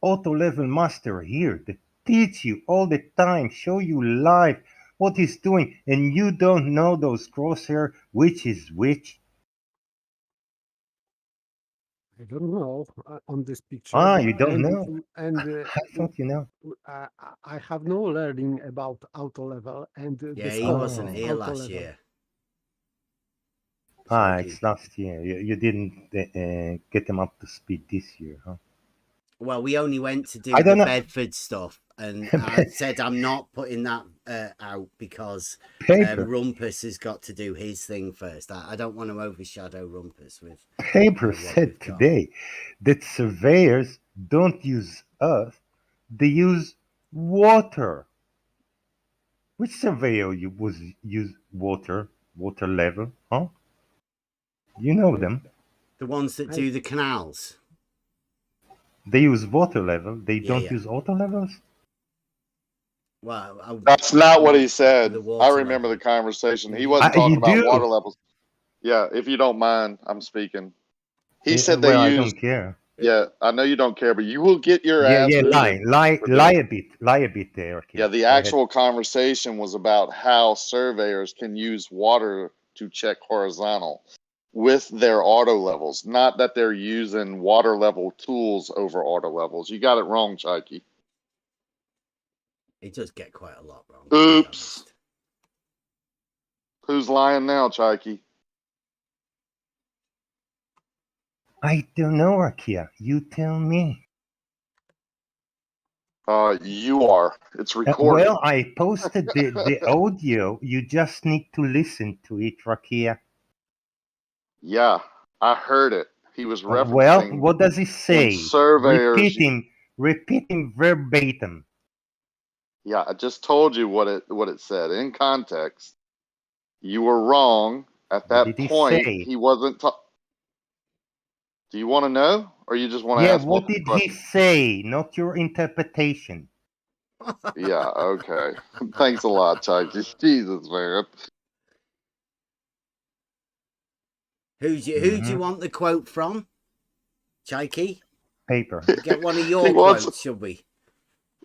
auto level master here that teach you all the time, show you live what he's doing, and you don't know those crosshair which is which. I don't know on this picture. You don't know? And I thought you know. I have no learning about auto level and he wasn't here last year. It's last year. You didn't get him up to speed this year, huh? Well, we only went to do the Bedford stuff, and I said I'm not putting that out because Rumpus has got to do his thing first. I don't want to overshadow Rumpus with. Paper said today that surveyors don't use earth, they use water. Which surveyor use water level, huh? You know them. The ones that do the canals. They use water level. They Yeah, don't yeah. use auto levels. Well, That's not what he said. the I water remember level. the conversation. He wasn't You talking about do? water levels. Yeah, if you don't mind, I'm speaking. He said well, they I use. don't care. Yeah, I know you don't care, but you will get your Yeah, ass yeah, booted. lie for doing- a bit there. Okay. Yeah, the Go ahead. actual conversation was about how surveyors can use water to check horizontal with their auto levels, not that they're using water level tools over auto levels. You got it wrong, Chikey. It does get quite a lot wrong. To be Oops. honest. Who's lying now, Chikey? I don't know, Rakia. You tell me. You are. It's recorded. Well, I posted the audio. You just need to listen to it, Rakia. Yeah, I heard it. He was referencing. Well, what does it say? Surveyors. Repeat him verbatim. Yeah, I just told you what it said in context. You were wrong at What that did he point. say? He wasn't. Do you want to know, or you just want to Yeah, ask? what did he say? Not your interpretation. Yeah. Okay. Thanks a lot, Chikey. Jesus, man. Who do you want the quote from? Chikey? Paper. Get one of your He wants- quotes, should we?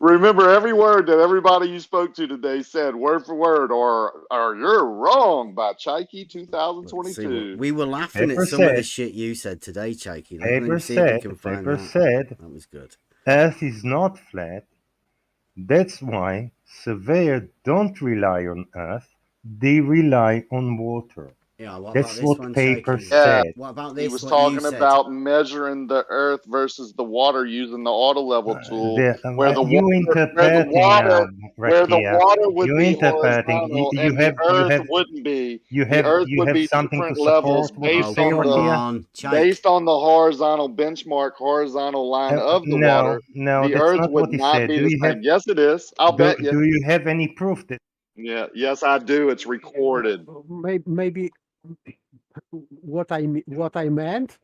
Remember every word that everybody you spoke to today said, word for word, or you're wrong by Chikey See, 2022. we were laughing Paper at some of the said- shit you said today, Chikey. Paper See if we said, can find paper that. said, That was good. Earth is not flat. That's why surveyors don't rely on Earth. They rely on water. Yeah, what That's about this what one, paper Chikey? Yeah. said. What about He this? was What you talking said? about measuring the earth versus the water using the auto level tool, where the you water, interpreting where the Rakia. water would You be interpreting. horizontal You and have the earth wouldn't be. you The have earth you would have be something to different levels support what you Oh, say, come Rakia. on, Chike. Based on the horizontal benchmark, horizontal line of the water. No, The that's earth not would what he not said. be Do the you same. have Yes, it is. I'll bet you. do you have any proof that? Yeah, yes, I do. It's recorded. Maybe what I meant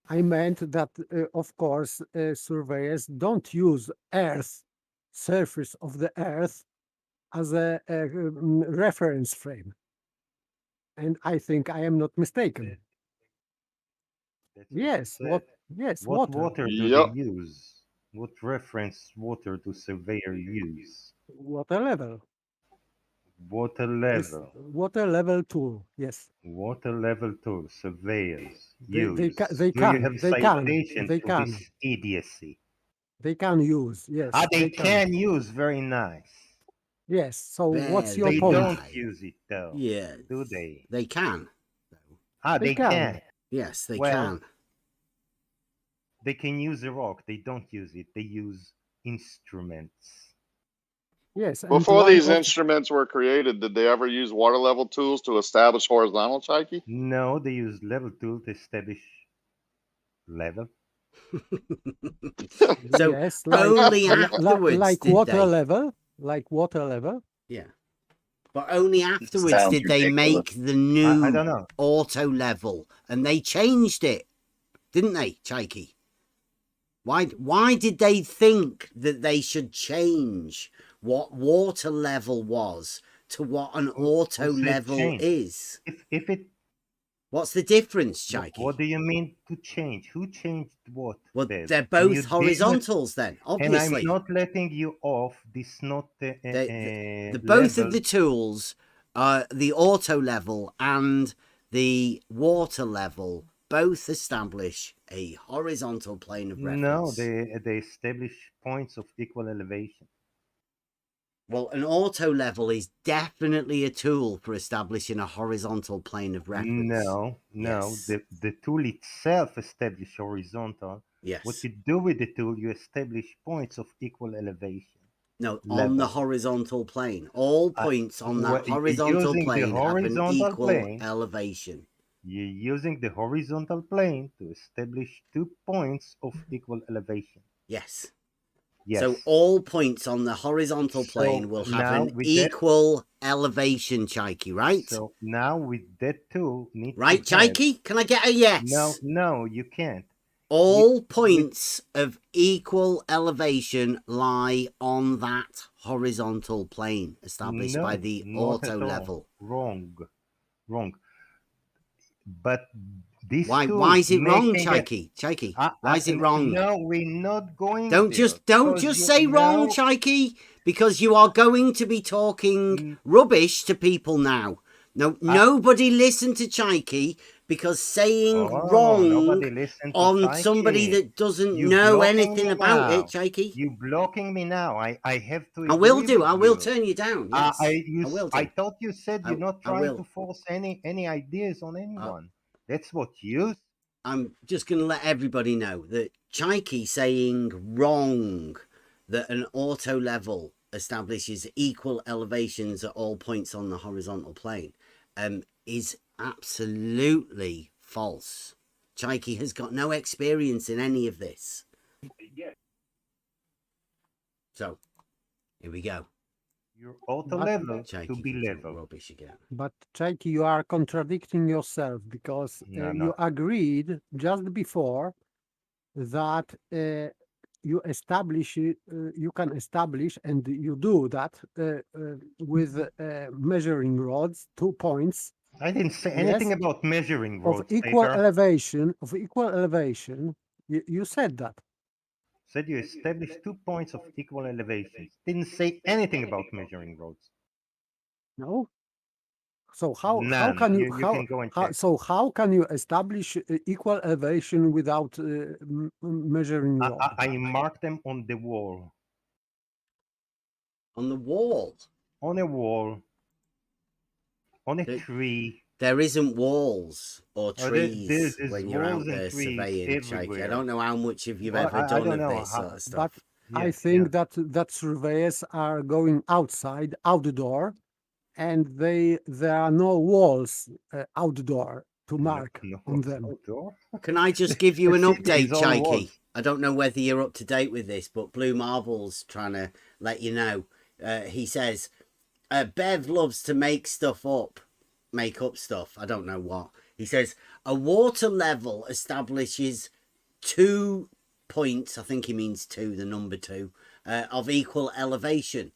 that of course surveyors don't use surface of the earth as a reference frame, and I think I am not mistaken. That's Yes, what water. water do Yep. they use? What reference water do surveyor use? Water level. Water This level. water level tool. Yes. Water level tool surveyors They use. they Do you can have they can citation they to can this idiocy? they can use. Yes. They can use. Very nice. Yes. So what's your They point? don't use it though. Yeah. Do they? They can. They can. Yes, they Well, can. They can use a rock. They don't use it. They use instruments. Yes. Before these instruments were created, did they ever use water level tools to establish horizontal, Chikey? No, they use level tool to establish level. So yes, only afterwards like did water they? level, like water level. Yeah. But only afterwards Sounds did they ridiculous. make the new I don't know. auto level, and they changed it, didn't they, Chikey? Why did they think that they should change what water level was to what an auto What's the level change? is? If it, What's the difference, Chikey? what do you mean to change? Who changed what? Well, then? they're And both you didn't- horizontals then, And obviously. I'm not letting you off. This not The both level. of the tools, the auto level and the water level, both establish a horizontal plane of reference. No, they establish points of equal elevation. Well, an auto level is definitely a tool for establishing a horizontal plane of reference. No. Yes. The tool itself establishes horizontal. Yes. What you do with the tool, you establish points of equal elevation. No, on level. the horizontal plane. All points on that horizontal using the plane have an horizontal equal plane. elevation. You're using the horizontal plane to establish 2 points of equal elevation. Yes. Yes. So all points on the horizontal plane So will have now an with that, equal elevation, Chaiki, right? so now with that too need Right, to have, Chaiki? Can I get a yes? no, you can't. All With points of equal elevation lie on that horizontal plane established by no, the not auto at all. level. Wrong. But these Why two is it wrong, making it. Chaiki? Why is it n- wrong? No, we're not going Don't there don't because just you say wrong, know. Chaiki, because you are going to be talking Mm, rubbish to people now. No, I, nobody listen to Chaiki because saying oh, wrong nobody listen to on somebody Chaiki. that doesn't You know blocking anything me about it, now. Chaiki. You blocking me now. I have to I will agree do. with I will you. turn you down. Yes, I will I do. thought you said you're not I trying will. to force any ideas on I, anyone. That's what you. I'm just going to let everybody know that Chaiki saying wrong that an auto level establishes equal elevations at all points on the horizontal plane is absolutely false. Chaiki has got no experience in any of this. So, here we go. Your auto But level to Chaiki be can talk level. rubbish again. but Chaiki, you are contradicting yourself because No, I'm you not. agreed just before that you establish you can establish, and you do that with measuring rods, 2 points. I didn't say Yes, anything about measuring of rods, equal Peter. elevation. You said that. Said you established 2 points of equal elevations. Didn't say anything about measuring rods. No. So how None. can you You can go and check. how can you establish equal elevation without measuring rod? I marked them on the wall. On the wall? On a wall. On a There- tree. There isn't walls or trees There's when you're out walls and there trees surveying, Chaiki. I everywhere. don't know how much of you've Well, ever I done don't of know this how, sort of But stuff. I yeah, think yeah. that surveyors are going outside, outdoor, and there are no walls outdoor to mark No, on them. outdoor. Can I just give you The an city update, is all Chaiki? walls. I don't know whether you're up to date with this, but Blue Marble's trying to let you know. He says, Bev loves to make up stuff. I don't know what. He says, a water level establishes 2 points, I think he means 2, the number 2, of equal elevation.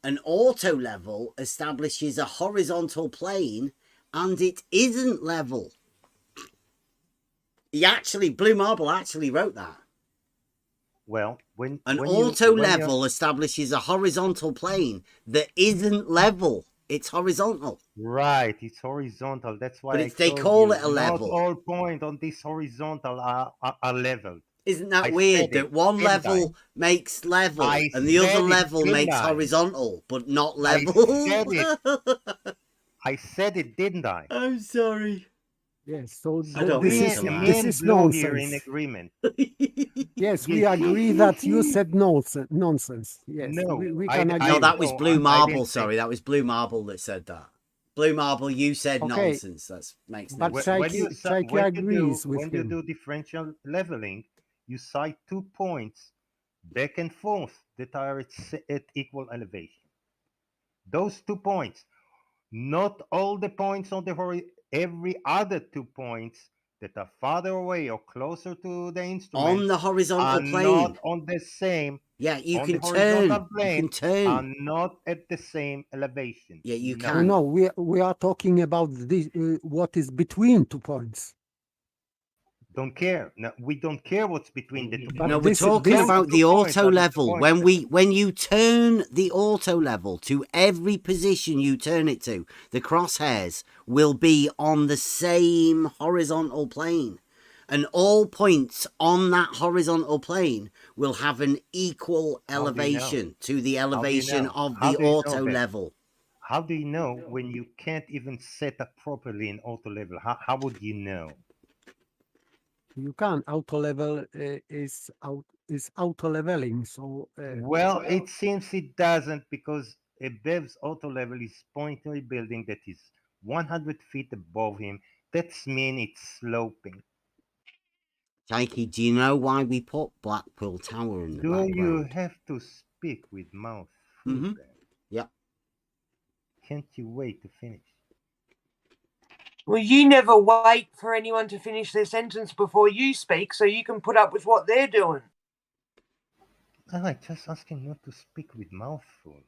An auto level establishes a horizontal plane and it isn't level. Blue Marble actually wrote that. Well, when An when auto when you're level establishes a horizontal plane that isn't level. It's horizontal. right, it's horizontal. That's But why I they told call you it a not level. all points on this horizontal are leveled. Isn't that I weird said it, that one didn't I? level makes level I and the other said it, level didn't makes I? horizontal, but not I level? said it. I said it, didn't I? I'm sorry. Yes, so I don't this mean is to Me lie. and this is Blue here in nonsense. agreement. Yes, we Yes. agree that you said nonsense. Yes, No, we can No, agree. that was Blue I Marble. didn't say. Sorry, that was Blue Marble that said that. Blue Marble, you said Okay, nonsense. That makes no but sense. Chaiki agrees with When you him. do differential leveling, you cite 2 points back and forth that are at equal elevation. Those 2 points, not all the points on the horizon, every other 2 points that are farther away or closer to the instrument On the are horizontal not plane. on the same, Yeah, you on the can turn. horizontal You plane, can turn. are not at the same elevation. Yeah, you No. can. No, we are talking about this, what is between 2 points. Don't care. No, we don't care what's between the 2 But No, points. we're this talking this about the 2 points auto are the 2 level. points. When you turn the auto level to every position you turn it to, the crosshairs will be on the same horizontal plane. And all points on that horizontal plane will have an equal How do you know? elevation to the How do you elevation know? of How the do you know auto that? level. How do you know when you can't even set up properly in auto level? How would you know? you can auto level is auto leveling. So Well, it seems it doesn't because a Bev's auto level is pointing to a building that is 100 feet above him. That's mean it's sloping. Jakey, do you know why we put Blackpool Tower in the Do background? you have to speak with mouth full? Mm-hmm. Yep. Can't you wait to finish? Well, you never wait for anyone to finish their sentence before you speak, so you can put up with what they're doing. I just asking not to speak with mouth full.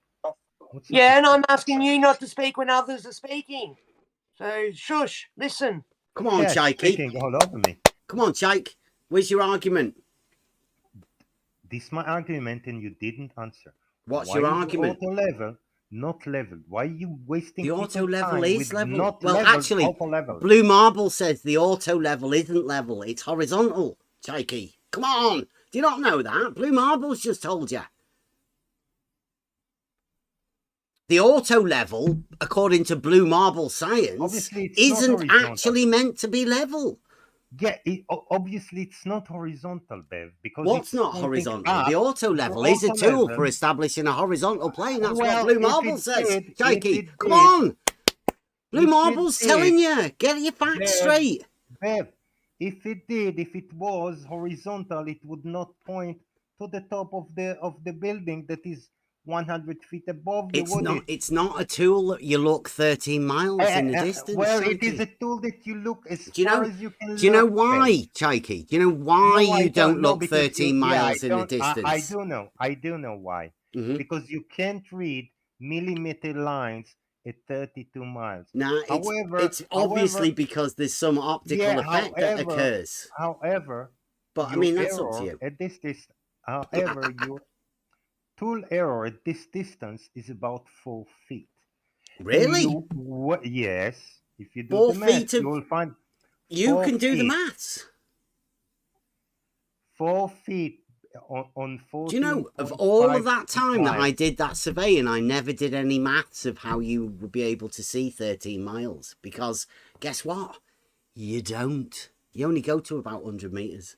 Yeah, and I'm asking you not to speak when others are speaking. So shush, listen. Come on, Yeah, Jakey. speaking all over me. Come on, Jake. Where's your argument? This is my argument, and you didn't answer. What's Why your is argument? The auto level not leveled? Why are you wasting The people's auto level time is with level. not Well, leveled actually, auto level? Blue Marble says the auto level isn't level. It's horizontal, Jakey. Come on. Do you not know that? Blue Marble's just told you. The auto level, according to Blue Marble science, isn't actually meant to be level. Yeah, obviously it's not horizontal, Bev. Because what's not horizontal? The auto level is a tool for establishing a horizontal plane. That's what Blue Marble says. Jakey, come on. Blue Marble's telling you. Get your facts straight. Bev, if it was horizontal, it would not point to the top of the building that is 100 feet above the wood. It's not a tool that you look 13 miles in the distance. Well, Jakey. it is a tool that you look as do you far know, as you can look. Do you know why, Jakey? Do you know why you don't look 13 miles in the distance? I do know. I do know why. Mm-hmm. Because you can't read millimeter lines at 32 miles. Now, it's obviously because there's some optical effect that occurs. However, but I mean, that's up to you. At this distance, however, your tool error at this distance is about 4 feet. Really? Yes. If you do 4 the feet math, you will find. You can do the maths. 4 feet on 14. Do you know, of all of that time that I did that survey, and I never did any maths of how you would be able to see 13 miles, because guess what? You don't. You only go to about 100 meters.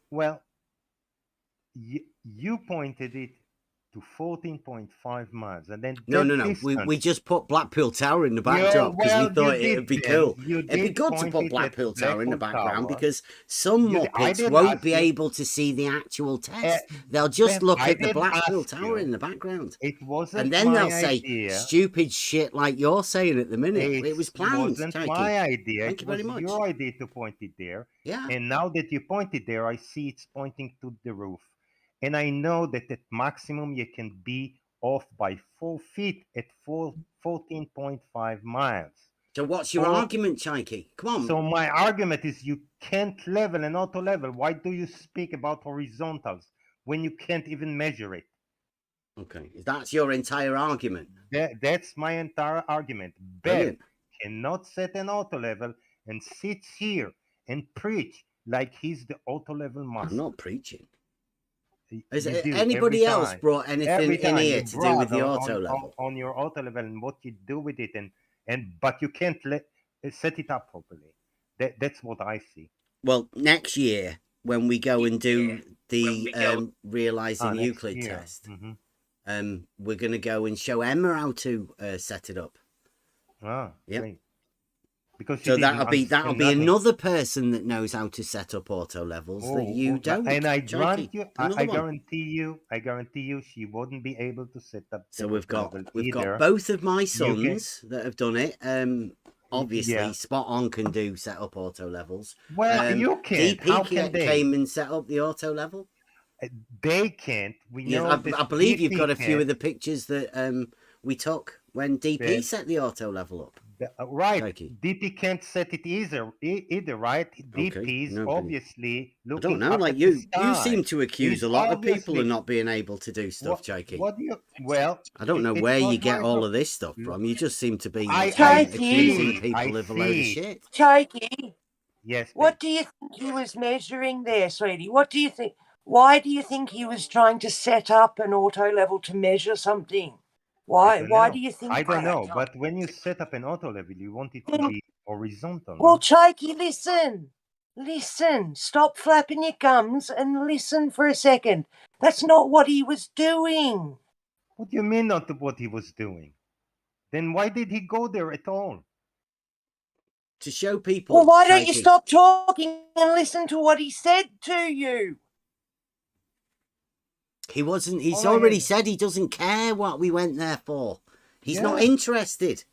Well, you pointed it to 14.5 miles, and then no. We just put Blackpool Tower in the backdrop because we thought it would be cool. It'd be good to put Blackpool Tower in the background because some Muppets won't be able to see the actual test. They'll just look at the Blackpool Tower in the background. It wasn't, and then they'll say stupid shit like you're saying at the minute. It was planned. It wasn't my idea. Thank you very much. It was your idea to point it there. Yeah. And now that you pointed there, I see it's pointing to the roof. And I know that at maximum you can be off by 4 feet at 14.5 miles. So what's your argument, Chaiki? Come on. So my argument is you can't level an auto level. Why do you speak about horizontals when you can't even measure it? Okay, that's your entire argument. That's my entire argument. Ben cannot set an auto level and sits here and preach like he's the auto level master. I'm not preaching. Has anybody else brought anything in here to do with the auto level? On your auto level and what you do with it, but you can't set it up properly. That's what I see. Well, next year when we go and do the realizing Euclid test, we're going to go and show Emma how to set it up. Ah, yeah. Because so that'll be another person that knows how to set up auto levels that you don't. And I grant you, I guarantee you, she wouldn't be able to set up. So we've got both of my sons that have done it. Obviously, Spot On can do set up auto levels. Well, you can. DP came and set up the auto level. They can't. We know. I believe you've got a few of the pictures that we took when DP set the auto level up. Right, DP can't set it either, right? DP's obviously looking. I don't know, like you seem to accuse a lot of people of not being able to do stuff, Jakey. What do you? Well, I don't know where you get all of this stuff from. You just seem to be accusing people of a load of shit. Jakey. Yes. What do you think he was measuring there, sweetie? What do you think? Why do you think he was trying to set up an auto level to measure something? Why do you think? I don't know, but when you set up an auto level, you want it to be horizontal. Well, Chaiki, listen. Stop flapping your gums and listen for a second. That's not what he was doing. What do you mean not what he was doing? Then why did he go there at all? To show people. Well, why don't you Chokey. stop talking and listen to what he said to you? He wasn't. He's All I already had- said he doesn't care what we went there for. He's not Yeah. interested.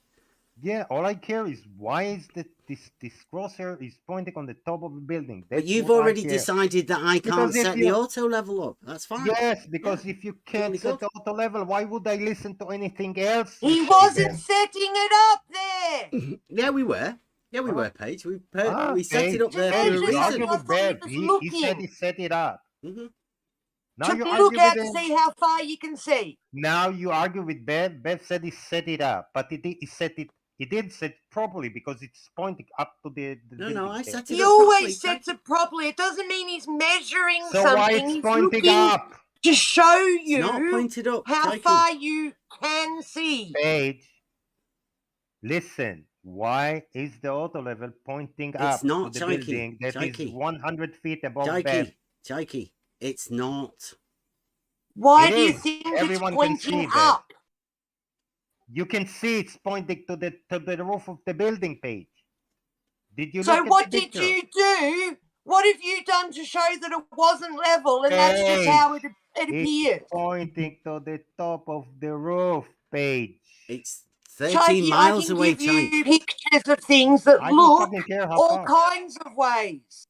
Yeah, all I care is why is this crosshair is pointing on the top of the building. But That's you've what I already care. decided that I can't Because if set the you- auto level up. That's fine. Yes, because if you can't Really set good. the auto level, why would I listen to anything else? He you say wasn't then? setting it up there. Yeah, we were. Yeah, we Huh? were, Paige. We set it up To there Paige, for a measure you reason. argue I with thought he Bev. was He said looking. he set it up. Mhm. Now To you look argue out with to him. see how far you can see. Now you argue with Bev. Bev said he set it up, but he set it. He did set it properly because it's pointing up to the No, building. I there. set it He up properly. always sets it properly. It doesn't mean he's measuring So why something. it's He's pointing looking up? to show It's not you pointed up, how Chokey. far you can see. Paige, listen. Why is the auto level pointing It's up not, to the Chokey. building that is Chokey. 100 feet above Bev? Chokey. It's not. Why It do you is. think Everyone it's can see pointing that. up? You can see it's pointing to the roof of the building, Paige. Did you So look what at the did picture? you do? What have you done to show that it wasn't level and that's just how it appeared? It's pointing to the top of the roof, Paige. It's 13 Chokey, miles I can away, give you Chokey. pictures of things that I don't look fucking care how all far. kinds of ways.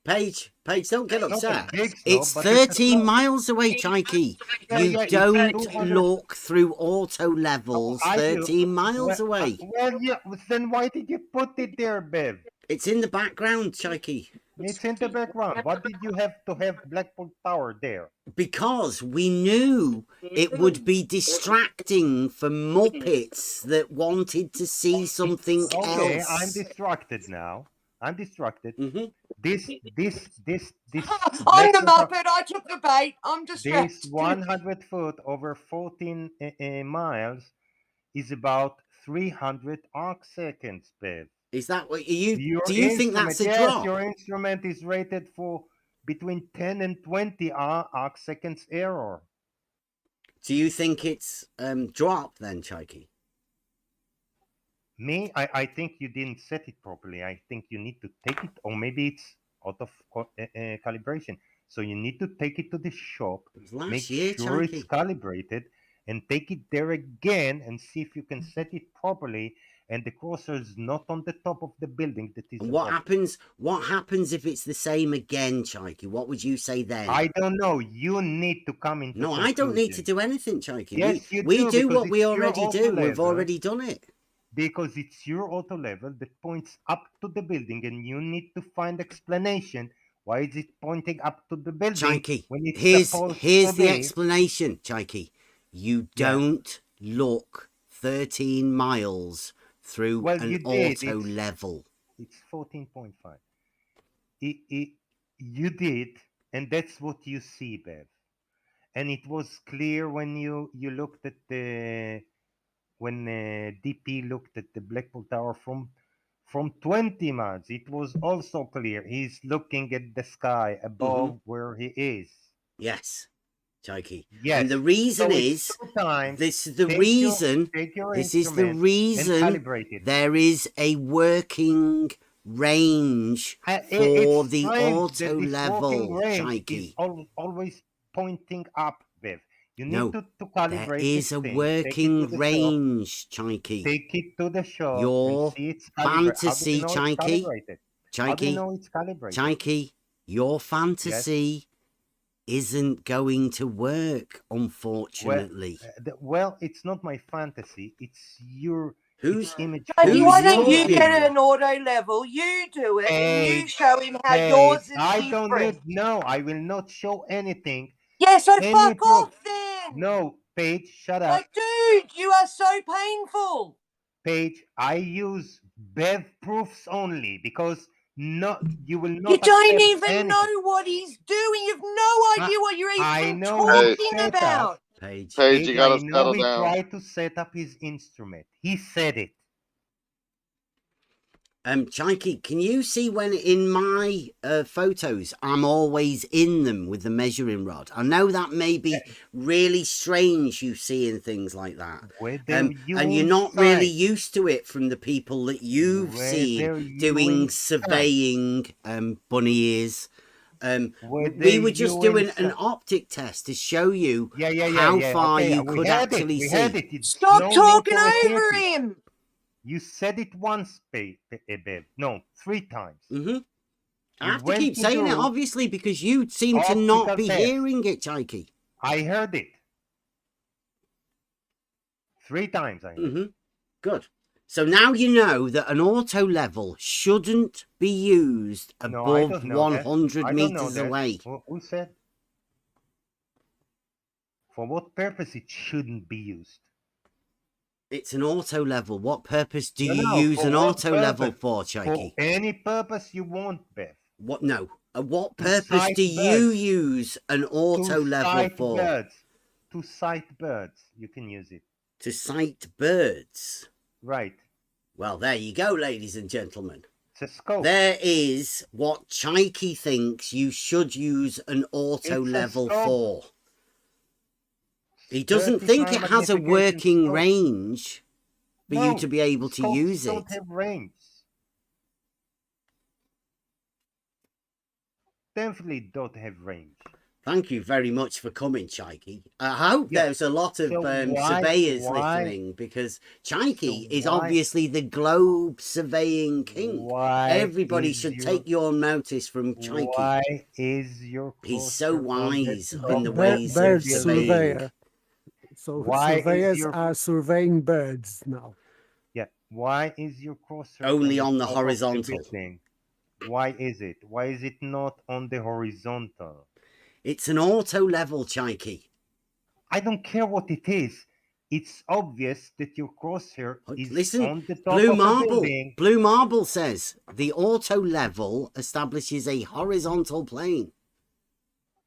Paige, don't get Not a upset. big slope, It's but it's a 13 slope. miles away, Chokey. Yeah, You yeah, it's don't 200 look through auto levels I do. 13 miles away. Well, yeah. Then why did you put it there, Bev? It's in the background, Chokey. It's in the background. What did you have to have Blackpool Tower there? Because we knew it would be distracting for Muppets that wanted to see something Okay, else. I'm distracted now. I'm distracted. Mm-hmm. This. I'm the Muppet. I took the bait. I'm This distracted. 100 foot over 14 miles is about 300 arc seconds, Bev. Is that what you Your do? You think that's a yes, drop? your instrument is rated for between 10 and 20 arc seconds error. Do you think it's drop then, Chokey? Me, I think you didn't set it properly. I think you need to take it, or maybe it's out of calibration. So you need to take it to the shop, Last make year, sure it's Chokey. calibrated, and take it there again and see if you can set it properly. And the crosshair is not on the top of the building. That is. And what happens? What happens if it's the same again, Chokey? What would you say then? I don't know. You need to come into. No, I don't need to do anything, Chokey. Yes, you we do because what we it's your already auto do. We've level. already done it. Because it's your auto level that points up to the building, and you need to find explanation. Why is it pointing up to the building? Chokey, when it's here's supposed the to be? explanation, Chokey. You don't look 13 miles through Well, an you did. auto level. It's 14.5. You did, and that's what you see, Bev. And it was clear when you looked at the when DP looked at the Blackpool Tower from 20 miles. It was also clear. He's looking at the sky above where he is. Yes, Chokey. Yes. And the reason So is this is the take reason. your This is the instrument and reason calibrate it. there is a working range for It's the fine auto that this working level, range Chokey. is always pointing up, Bev. You need No, to calibrate there is this a thing. working Take it to the shop. range, Chokey. Take it to the shop Your and see it's calibrated. fantasy, How do you know it's Chokey. calibrated? How do you Chokey, know it's calibrated? Chokey, your fantasy isn't going to work, unfortunately. Well, it's not my fantasy. It's your Who's image. Chokey, why don't you talking? get an auto level? You do it and you Paige, show him how Paige, yours is I different. don't need. No, I will not show anything. Yeah, so Any fuck proof. off then. No, Paige, shut up. Like, dude, you are so painful. Paige, I use Bev proofs only because you will not. You don't accept even anything. know what he's doing. You've no idea what you're I even know talking setup. about. Paige. Paige, you I gotta know settle he down. tried to set up his instrument. He said it. Chaiki, can you see when in my photos I'm always in them with the measuring rod? I know that may be really strange, you seeing things like that. And you're not really used to it from the people that you've seen doing surveying bunny ears. We were just doing an optic test to show you how far you could actually see. Stop talking over him. You said it once, Bev. No, 3 times. I have to keep saying it, obviously, because you seem to not be hearing it, Chaiki. I heard it. 3 times I heard it. Good. So now you know that an auto level shouldn't be used above 100 meters away. Who said? For what purpose it shouldn't be used? It's an auto level. What purpose do you use an auto level for, Chaiki? For any purpose you want, Beth. What? No. What purpose do you use an auto level for? To sight birds. You can use it. To sight birds. Right. Well, there you go, ladies and gentlemen. It's a scope. There is what Chaiki thinks you should use an auto level for. He doesn't think it has a working range for you to be able to use it. Don't have range. Definitely don't have range. Thank you very much for coming, Chaiki. I hope there's a lot of surveyors listening, because Chaiki is obviously the globe surveying king. Everybody should take your notice from Chaiki. Why is your He's so wise in the ways of surveying. So surveyors are surveying birds now. Yeah. Why is your cursor only on the horizontal? Why is it? Why is it not on the horizontal? It's an auto level, Chaiki. I don't care what it is. It's obvious that your crosshair is on the top Blue of Marble. the building. Blue Marble says the auto level establishes a horizontal plane.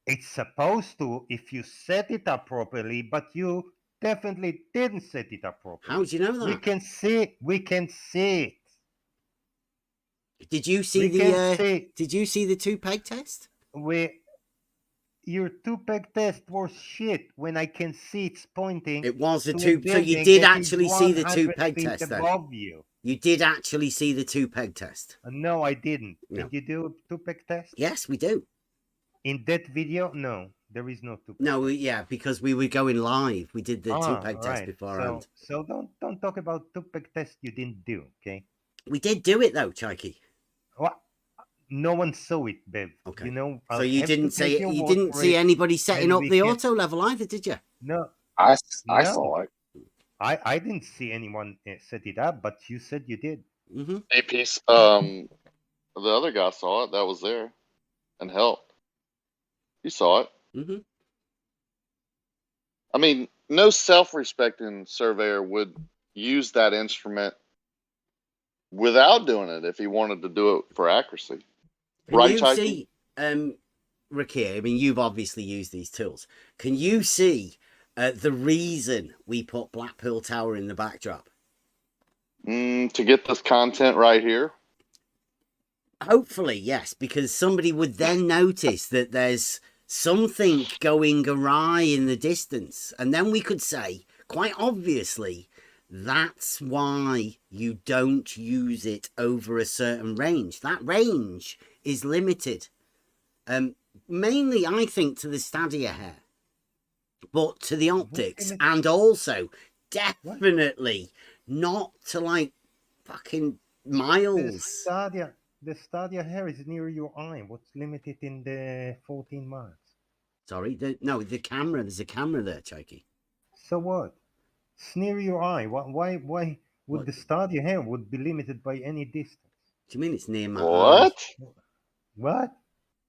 It's supposed to if you set it up properly, but you definitely didn't set it up properly. How do you know that? We can see it. Did you see Did you see the 2-peg test? Your 2-peg test was shit when I can see it's pointing. It was a 2. So you did actually see the 2-peg test then? Above you. You did actually see the 2-peg test? No, I didn't. No. Did you do a 2-peg test? Yes, we do. In that video, no, there is no 2-peg. No, yeah, because we were going live. We did the 2-peg test beforehand. So don't talk about 2-peg test you didn't do, okay? We did do it though, Chaiki. What? No one saw it, Bev. Okay. You know. So you didn't say you didn't see anybody setting up the auto level either, did you? No. I saw it. I didn't see anyone set it up, but you said you did. AP's the other guy saw it. That was there and helped. You saw it. I mean, no self-respecting surveyor would use that instrument without doing it if he wanted to do it for accuracy. Can you see, Rakia, I mean, you've obviously used these tools. Can you see the reason we put Blackpool Tower in the backdrop? To get this content right here? Hopefully, yes, because somebody would then notice that there's something going awry in the distance. And then we could say, quite obviously, that's why you don't use it over a certain range. That range is limited. Mainly, I think, to the stadia hair, but to the optics, and also definitely not to like fucking miles. The stadia hair is near your eye. What's limited in the 14 miles? Sorry, the camera. There's a camera there, Chaiki. So what? It's near your eye. Why would the stadia hair would be limited by any distance? Do you mean it's near my What? eye? What?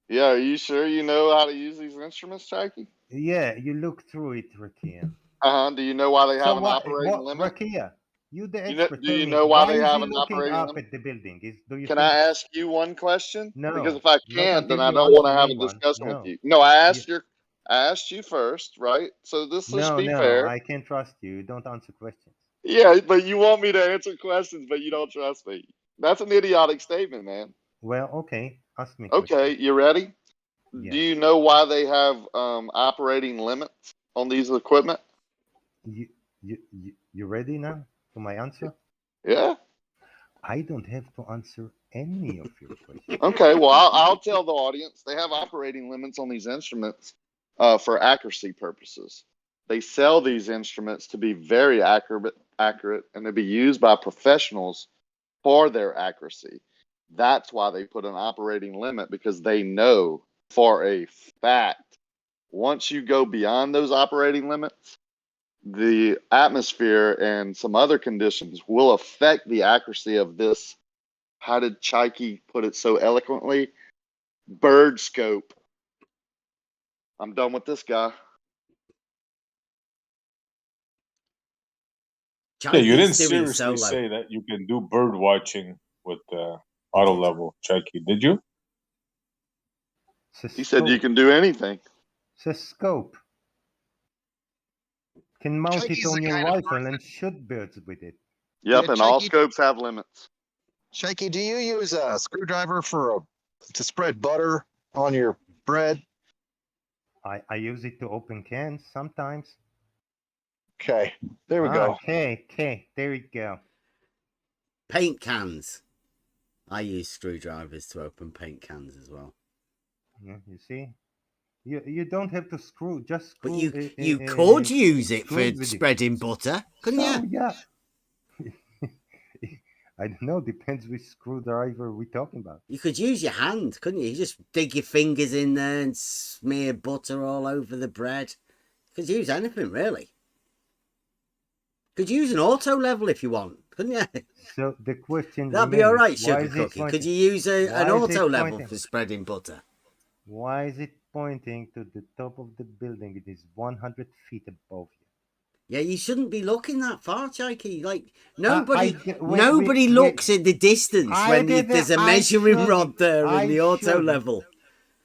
Yeah, are you sure you know how to use these instruments, Chaiki? Yeah, you look through it, Rakia. Do you know why they have an operating limit? Rakia, you the expert. Do you know why they have an operating operating limit? At the building? Can I ask you one question? No. Because if I can't, then I don't want to have a discussion with you. No, I asked you first, right? So let's be fair. I can't trust you. Don't answer questions. Yeah, but you want me to answer questions, but you don't trust me. That's an idiotic statement, man. Well, okay. Ask me. Okay, you ready? Yeah. Do you know why they have operating limits on these equipment? You ready now for my answer? Yeah. I don't have to answer any of your questions. Okay, well, I'll tell the audience they have operating limits on these instruments for accuracy purposes. They sell these instruments to be very accurate, and to be used by professionals for their accuracy. That's why they put an operating limit, because they know for a fact once you go beyond those operating limits, the atmosphere and some other conditions will affect the accuracy of this. How did Chaiki put it so eloquently? Bird scope. I'm done with this guy. Yeah, you didn't Chaiki's doing seriously solo. say that you can do bird watching with auto level, Chucky, did you? He said you can do anything. It's a scope. Can mount it on your rifle and shoot birds with it. Yep, Yeah, and all Chaiki- scopes have limits. Shaky, do you use a screwdriver to spread butter on your bread? I use it to open cans sometimes. Okay, there we go. Okay, there you go. Paint cans. I use screwdrivers to open paint cans as well. Yeah, you see, you don't have to screw. Just screw. But you could use it for screw with spreading butter, couldn't So, you? yeah. I don't know. Depends which screwdriver we're talking about. You could use your hand, couldn't you? You just dig your fingers in there and smear butter all over the bread. You could use anything, really. Could use an auto level if you want, couldn't you? So the question That'd be remains, all right, why Sugar is it Cookie. Could pointing- you use an why is it auto level pointing? for spreading butter? Why is it pointing to the top of the building? It is 100 feet above you. Yeah, you shouldn't be looking that far, Chaiki. Like nobody wait, looks at the distance when there's a measuring rod there in the auto shouldn't. level.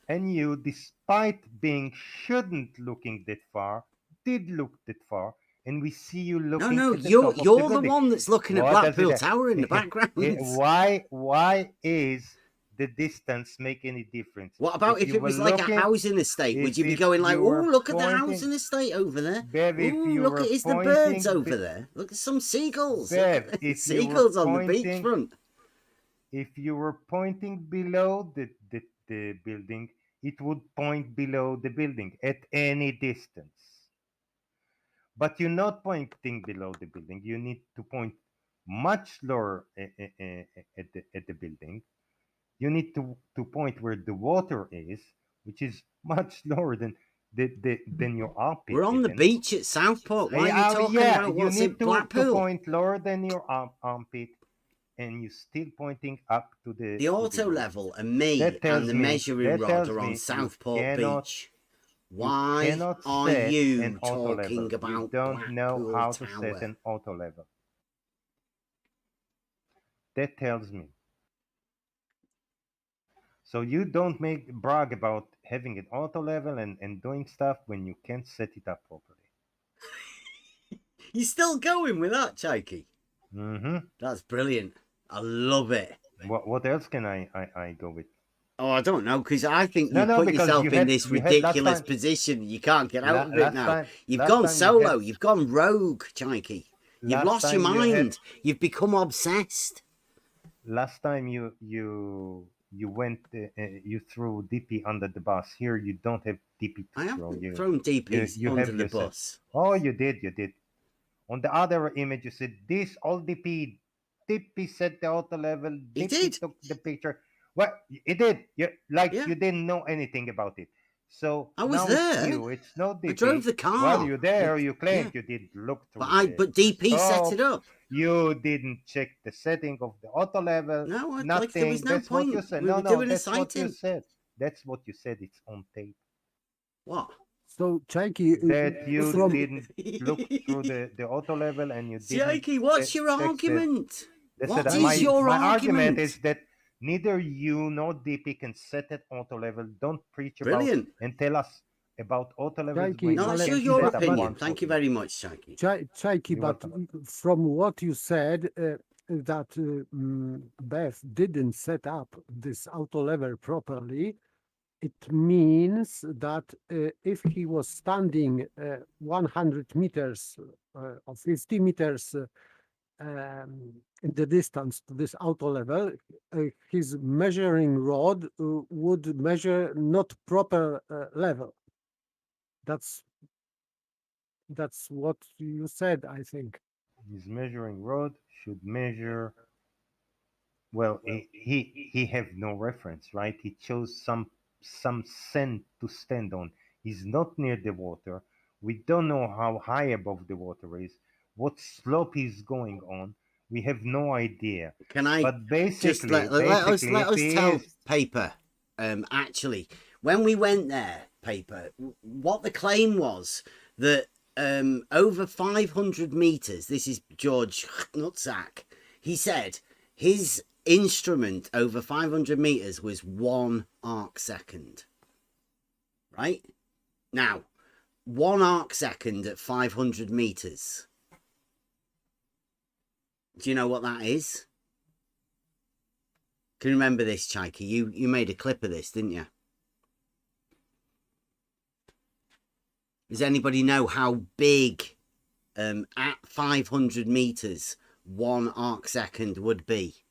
And you, despite being shouldn't looking that far, did look that far, and we see you looking. No, at the you're top of the the building. one that's looking at What does Blackpool it- Tower in the background. Why is the distance make any difference? What about if you it was were like looking- a housing estate? Would you be if going like, you were "Oh, look at the pointing- housing estate over there. Bev, if Ooh, you look were at it's the pointing birds over be- there. Look at some seagulls. Bev, Look at if you were seagulls on the pointing- beachfront." If you were pointing below the building, it would point below the building at any distance. But you're not pointing below the building. You need to point much lower at the building. You need to point where the water is, which is much lower than your armpit. We're on the even. beach at Southport. Why are you talking about what's you in need to Blackpool? point lower than your armpit, and you're still pointing up to the The auto level and me That tells and the me- measuring that rod tells are me on you Southport cannot- Beach. Why cannot are set you an auto talking level. about You don't know Blackpool how Tower? to set an auto level. That tells me. So you don't brag about having an auto level and doing stuff when you can't set it up properly. You still going with that, Chaiki? Mm-hmm. That's brilliant. I love it. What else can I go with? Oh, I don't know, because I think you No, put because yourself you in had- this you had last ridiculous time- position. You can't get out of it last now. time- You've last gone time you solo. had- You've gone rogue, Chaiki. You've Last lost your time you had- mind. You've become obsessed. Last time you went you threw DP under the bus. Here you don't have DP to I throw. haven't You thrown DPs you under have the yourself. bus. Oh, you did. On the other image, you said this all DP. DP set the auto level. He DP did. took the picture. Well, it did. You Yeah. you didn't know anything about it. So I was now there. it's no DP. I drove the car. While you're there, you claimed Yeah. you did look through. But DP set scope. it up. You didn't check the setting of the auto level. No, nothing. like there was no That's point. what you said. We No, were no, doing a that's what you sighting. said. That's what you said. It's on tape. What? So, Chaiki, That you from didn't look through the auto level and you didn't. Chaiki, what's your check the- argument? That's What it. is your my argument? argument is that neither you nor DP can set at auto level. Don't preach Brilliant. about and tell us about auto levels. Chaiki, when No, you that's can your set up opinion. one Thank you auto level. very much, Chaiki. Chaiki, You're but welcome. from what you said, that Beth didn't set up this auto lever properly, it means that if he was standing 100 meters or 50 meters in the distance to this auto level, his measuring rod would measure not proper level. That's what you said, I think. His measuring rod should measure. Well, he have no reference, right? He chose some sand to stand on. He's not near the water. We don't know how high above the water is, what slope he's going on. We have no idea. Can I But just basically, let if us he tell is, Paper, actually, when we went there, Paper, what the claim was that over 500 meters, this is George Nutsack, he said his instrument over 500 meters was 1 arc second. Right? Now, 1 arc second at 500 meters. Do you know what that is? Can you remember this, Chaika? You made a clip of this, didn't you? Does anybody know how big at 500 meters 1 arc second would be?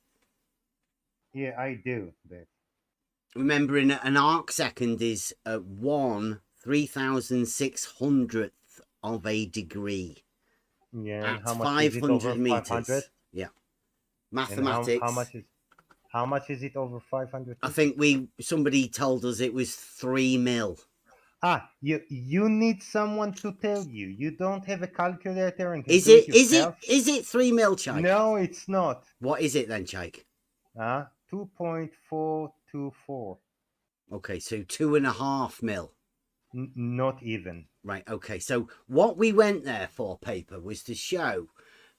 yeah, I do. But Remembering an arc second is 1 3,600th of a degree. yeah, and At how much is it over 500 meters. 500? Yeah. And Mathematics. how much is it over 500? I think somebody told us it was 3 mil. You need someone to tell you. You don't have a calculator and can Is do it it yourself. is it 3 mil, Chike? No, it's not. What is it then, Chike? 2.424. Okay, so 2.5 mil. Not even. Right, okay. So what we went there for, Paper, was to show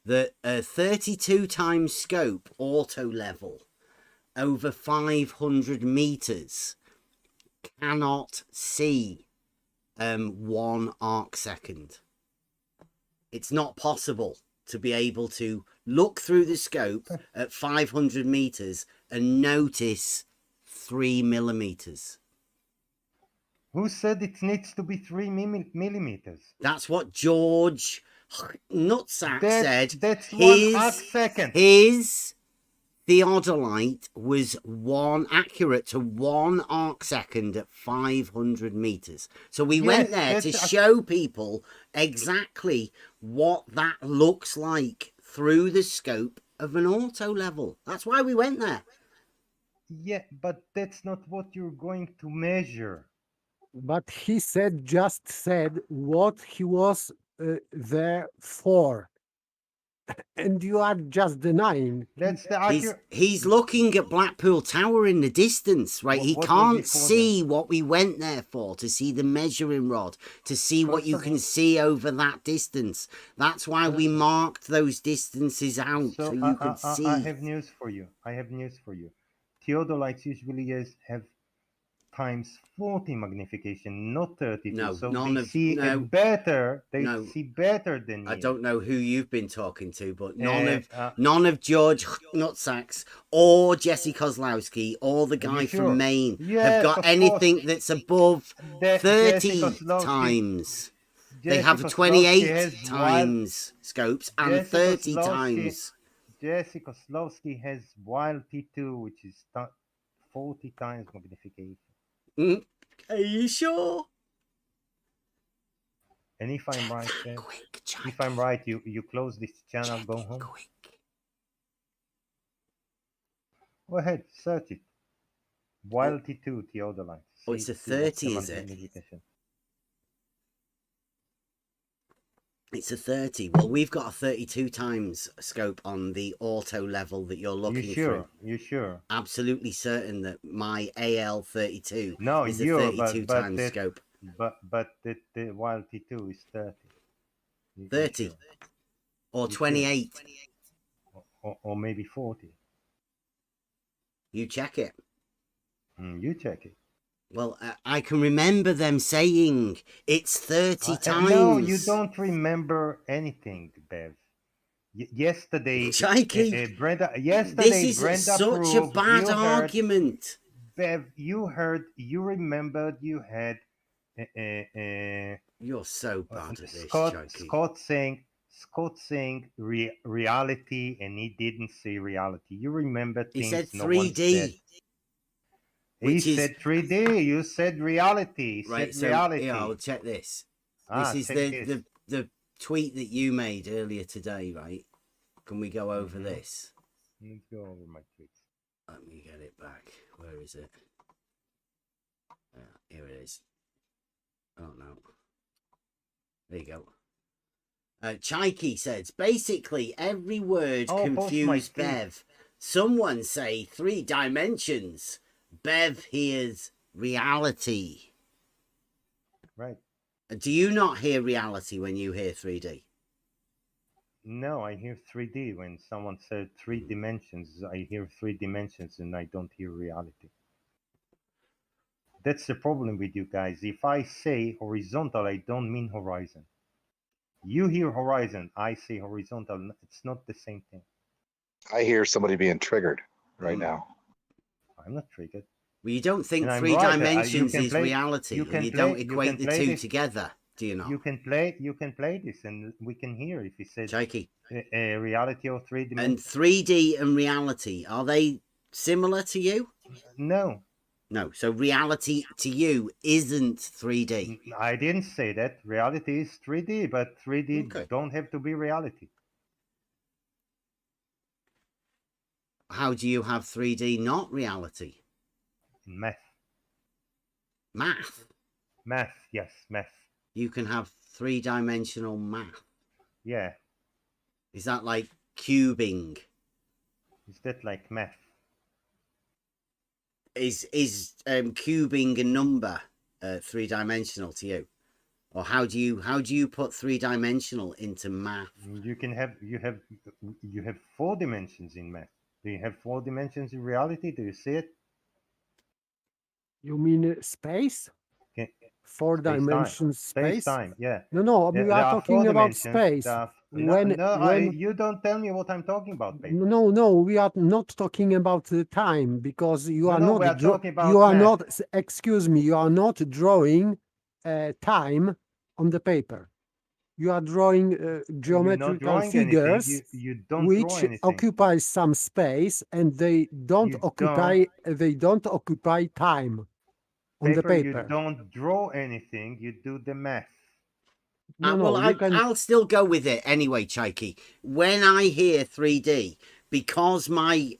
that a 32 times scope auto level over 500 meters cannot see 1 arc second. It's not possible to be able to look through the scope at 500 meters and notice 3 millimeters. Who said it needs to be 3 millimeters? That's what George Nutsack said. That's 1 arc second. His theodolite was accurate to 1 arc second at 500 meters. So we went there to show people exactly what that looks like through the scope of an auto level. That's why we went there. Yeah, but that's not what you're going to measure. But he just said what he was there for. And you are just denying. That's the accurate. He's looking at Blackpool Tower in the distance, right? He can't see what we went there for, to see the measuring rod, to see what you can see over that distance. That's why we marked those distances out, so you could see. I have news for you. Theodolites usually have times 40 magnification, not 32. No, so none they of see no, better. They no. see better than you. I don't know who you've been talking to, but none of George Nutsack's or Jesse Kozlowski or the guy from Maine have got anything that's above 30 times. They have 28 times scopes and 30 times. Jesse Kozlowski has wild T2, which is 40 times magnification. Are you sure? And if I'm right, quick, if I'm right, you close this channel, go home. Quick. Go ahead, search it. Wild T2 theodolite. Oh, it's a 30, is it? It's a 30. Well, we've got a 32 times scope on the auto level that you're looking through. You sure? Absolutely certain that my AL32 is a 32 times scope. But the wild T2 is 30. 30. Sure? Or 28. Or maybe 40. You check it. You check it. Well, I can remember them saying it's 30 times. No, you don't remember anything, Bev. Yesterday, Cheeky. Brenda. This Yesterday, is Brenda such a proved. bad You heard, argument. Bev. You heard. You remembered. You had. You're so bad at this, Scott saying reality, and he didn't say reality. You remember He things said no one said. 3D. He said 3D. You said reality. He Right, said so reality. yeah, I'll check this. Ah, This is check the tweet that you made earlier today, right? Can we go over this? Let me go over my tweets. Let me get it back. Where is it? Here it is. Oh no. There you go. Cheeky says, basically every word confused Bev. Someone say 3 dimensions. Bev hears reality. Right. Do you not hear reality when you hear 3D? No, I hear 3D. When someone said 3 dimensions, I hear 3 dimensions and I don't hear reality. That's the problem with you guys. If I say horizontal, I don't mean horizon. You hear horizon, I say horizontal. It's not the same thing. I hear somebody being triggered right now. I'm not triggered. Well, you don't think And 3 I'm right. dimensions is reality, you or can you play- don't equate the two this. together, do you not? You can play this, and we can hear if he said Cheeky. Reality or 3 And dimensions. 3D and reality, are they similar to you? No. No, so reality to you isn't 3D. I didn't say that. Reality is 3D, but 3D don't have to be reality. How do you have 3D not reality? Math. Math? Math, yes, math. You can have 3-dimensional math. Yeah. Is that like cubing? Is that like math? Is cubing a number 3-dimensional to you? Or how do you put 3-dimensional into math? You have 4 dimensions in math. Do you have 4 dimensions in reality? Do you see it? You mean space? Okay. 4 dimensions space? Space-time, yeah. No, we are talking about space. You don't tell me what I'm talking about, baby. No, we are not talking about the time, because you are not. We are talking about you are math. not. Excuse me. You are not drawing time on the paper. You are drawing geometrical figures, you don't which draw anything. occupy some space, and they don't occupy. They don't occupy time on the paper. You don't draw anything. You do the math. I'll still go with it anyway, Cheeky. When I hear 3D, because my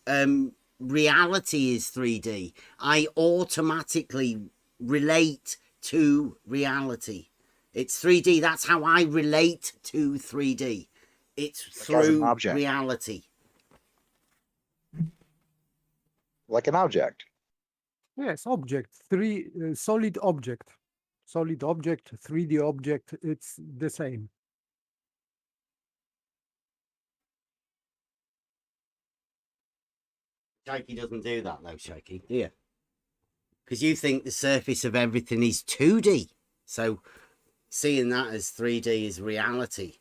reality is 3D, I automatically relate to reality. It's 3D. That's how I relate to 3D. It's through reality. Like an object. Yes, object. Solid object. Solid object, 3D object, it's the same. Shaky doesn't do that though, Shaky, do you? Because you think the surface of everything is 2D. So seeing that as 3D is reality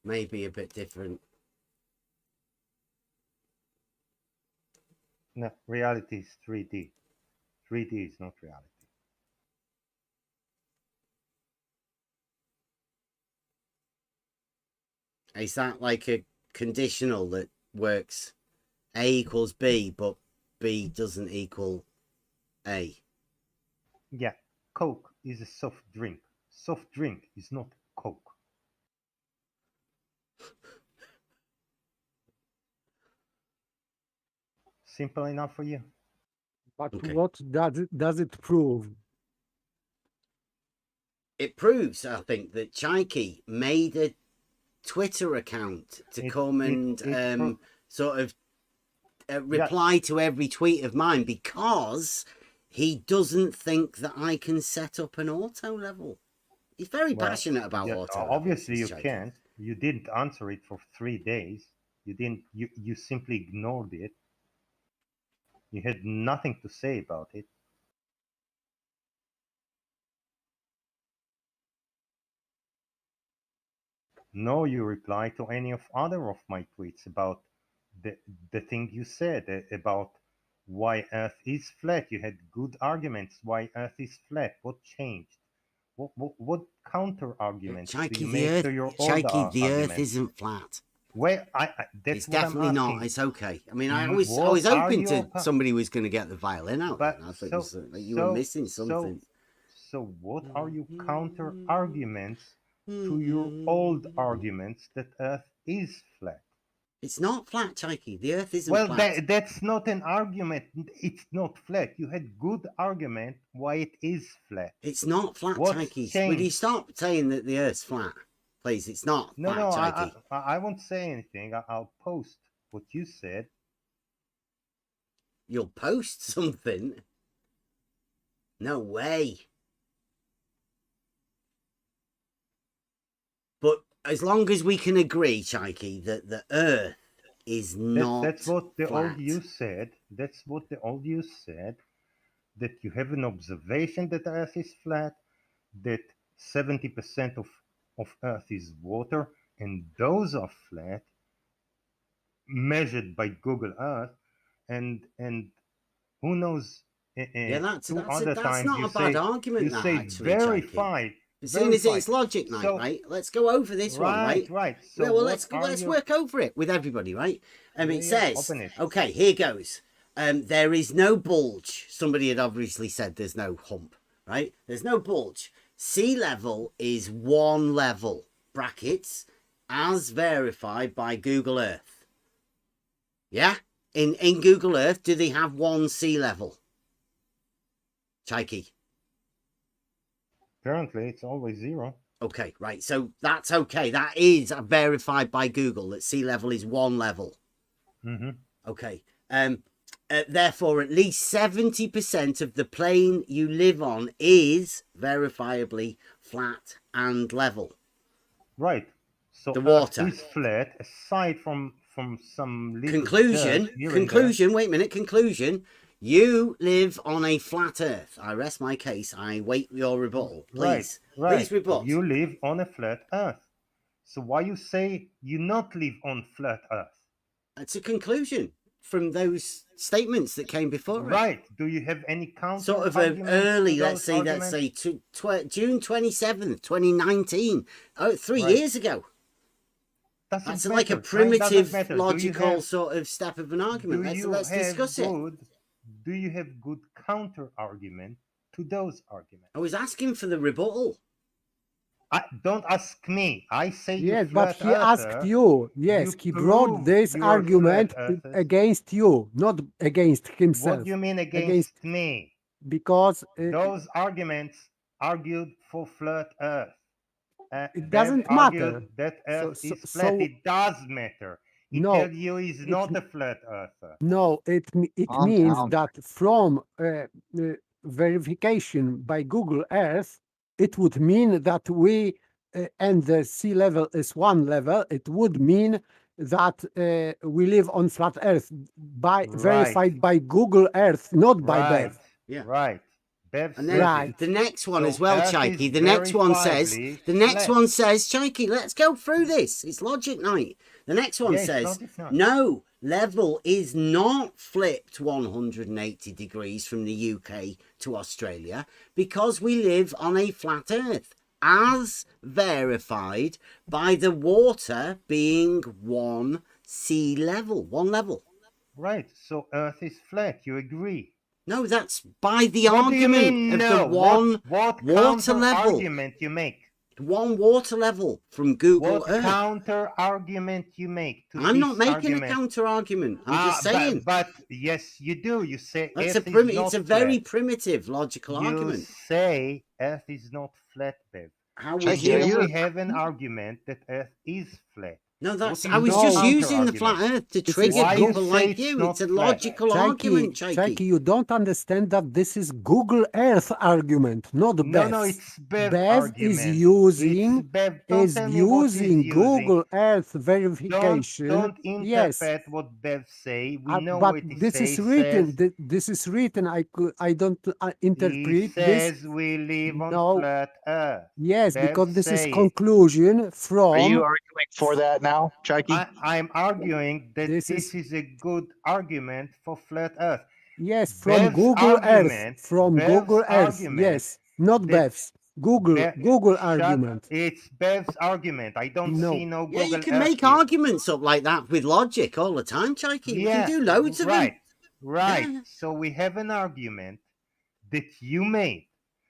may be a bit different. No, reality is 3D. 3D is not reality. Is that like a conditional that works A equals B, but B doesn't equal A? Yeah, Coke is a soft drink. Soft drink is not Coke. Simple enough for you? But what does it prove? It proves, I think, that Cheeky made a Twitter account to come and sort of reply to every tweet of mine, because he doesn't think that I can set up an auto level. He's very passionate about auto obviously levels. you can't. You didn't answer it for 3 days. You didn't. You simply ignored it. You had nothing to say about it. nor you reply to any of other of my tweets about the thing you said about why Earth is flat. You had good arguments why Earth is flat. What changed? What counter arguments do you make to your older the Earth arguments? isn't flat. Well, that's It's what definitely I'm not. asking. It's okay. I mean, I What was are hoping your to somebody was going to get the violin out. But Then. I thought you were missing something. So what are your counter arguments to your old arguments that Earth is flat? It's not flat, Chaiki. The Earth isn't Well, flat. that's not an argument. It's not flat. You had good argument why it is flat. It's not flat, What's Chaiki. changed? Would you stop saying that the Earth's flat? Please, it's not No, flat, no, Chaiki. I won't say anything. I'll post what you said. You'll post something? No way. But as long as we can agree, Chaiki, that the Earth is not That's what the flat. old you said. That's what the old you said. That you have an observation that the Earth is flat, that 70% of Earth is water, and those are flat, measured by Google Earth, and who knows? Yeah, that's two not other times a you bad say, argument. you That say actually, Chaiki. verified. As soon as it's verified. logic night, So- right? Let's go over this one, right? Right. So So well, what are let's your- work over it with everybody, right? It Yeah, says, open it. okay, here goes. There is no bulge. Somebody had obviously said there's no hump, right? There's no bulge. Sea level is one level, brackets, as verified by Google Earth. Yeah? In Google Earth, do they have one sea level? Chaiki. Apparently, it's always zero. Okay, right. So that's okay. That is verified by Google that sea level is one level. Mm-hmm. Okay. Therefore, at least 70% of the plane you live on is verifiably flat and level. Right. So The Earth water. is flat, aside from some little Conclusion. dirt here and there. Conclusion. Wait a minute. Conclusion. You live on a flat Earth. I rest my case. I wait your rebuttal. Please. Right. Please rebut. You live on a flat Earth. So why you say you not live on flat Earth? It's a conclusion from those statements that came before it. Right. Do you have any counter Sort of arguments early, to let's those say arguments? June 27th, 2019. Oh, 3 Right. years ago. Doesn't That's matter. like a Time primitive, doesn't matter. logical sort of step of an argument. Let's discuss it. Do you have good counter argument to those arguments? I was asking for the rebuttal. Don't ask me. I say Yes, you but flat he asked earther. you. Yes, he brought prove this you're argument flat earthers. against you, not against himself. What do you mean against me? Because Those arguments argued for flat Earth. it doesn't matter. That Earth So- is so- flat. so- It does matter. It No, tells you he's it's not n- a flat Earther. No, it Calm means down. that from verification by Google Earth, it would mean that we and the sea level is one level. It would mean that we live on flat Earth by verified by Google Earth, not by Right. Bev. Yeah. Right. Bev And says then Right. the next one So as well, Earth Chaiki. is The next one says, verifiably flat. Chaiki, let's go through this. It's logic night. The next one Yeah, it's says, logic night. no, level is not flipped 180 degrees from the UK to Australia because we live on a flat Earth, as verified by the water being one sea level, one level. Right. So Earth is flat. You agree? No, that's by the What do you argument mean of no? the one what water counter level. argument you make? One water level from Google What Earth. counter argument you make to I'm not this making argument? a counter argument. I'm just saying But yes, you do. You say that's Earth a is it's a not very flat. primitive logical You argument. say Earth is not flat, Bev. How would Check Here it. you? we have an argument that Earth is flat. No, that's. What I is was your just No. using the counter-argument? flat Earth to This trigger is Why you people say like it's you. not It's a flat? logical argument, Chaiki, Chaiki. you don't understand that this is Google Earth argument, not No, Bev's. it's Bev Bev is argument. using It's Bev. Don't tell me what he's using. Google Earth Don't verification. Yes, interpret what Bev say. We know but what he this is says. written. This is written. I don't He interpret this. says we live on No. flat Earth. Yes, Bev because this is say it. conclusion Are you from. arguing for that now, Chaiki? I'm arguing that This this is a good argument for flat Earth. Yes, from Bev's Google Earth. argument, From Bev's Google Earth. argument Yes, not that Bev's. Google argument. It's Bev's argument. I don't No. see no Yeah, Google you can Earth make here. arguments up like that with logic all the time, Chaiki. We can do loads of them. Right. Yeah. So we have an argument that you made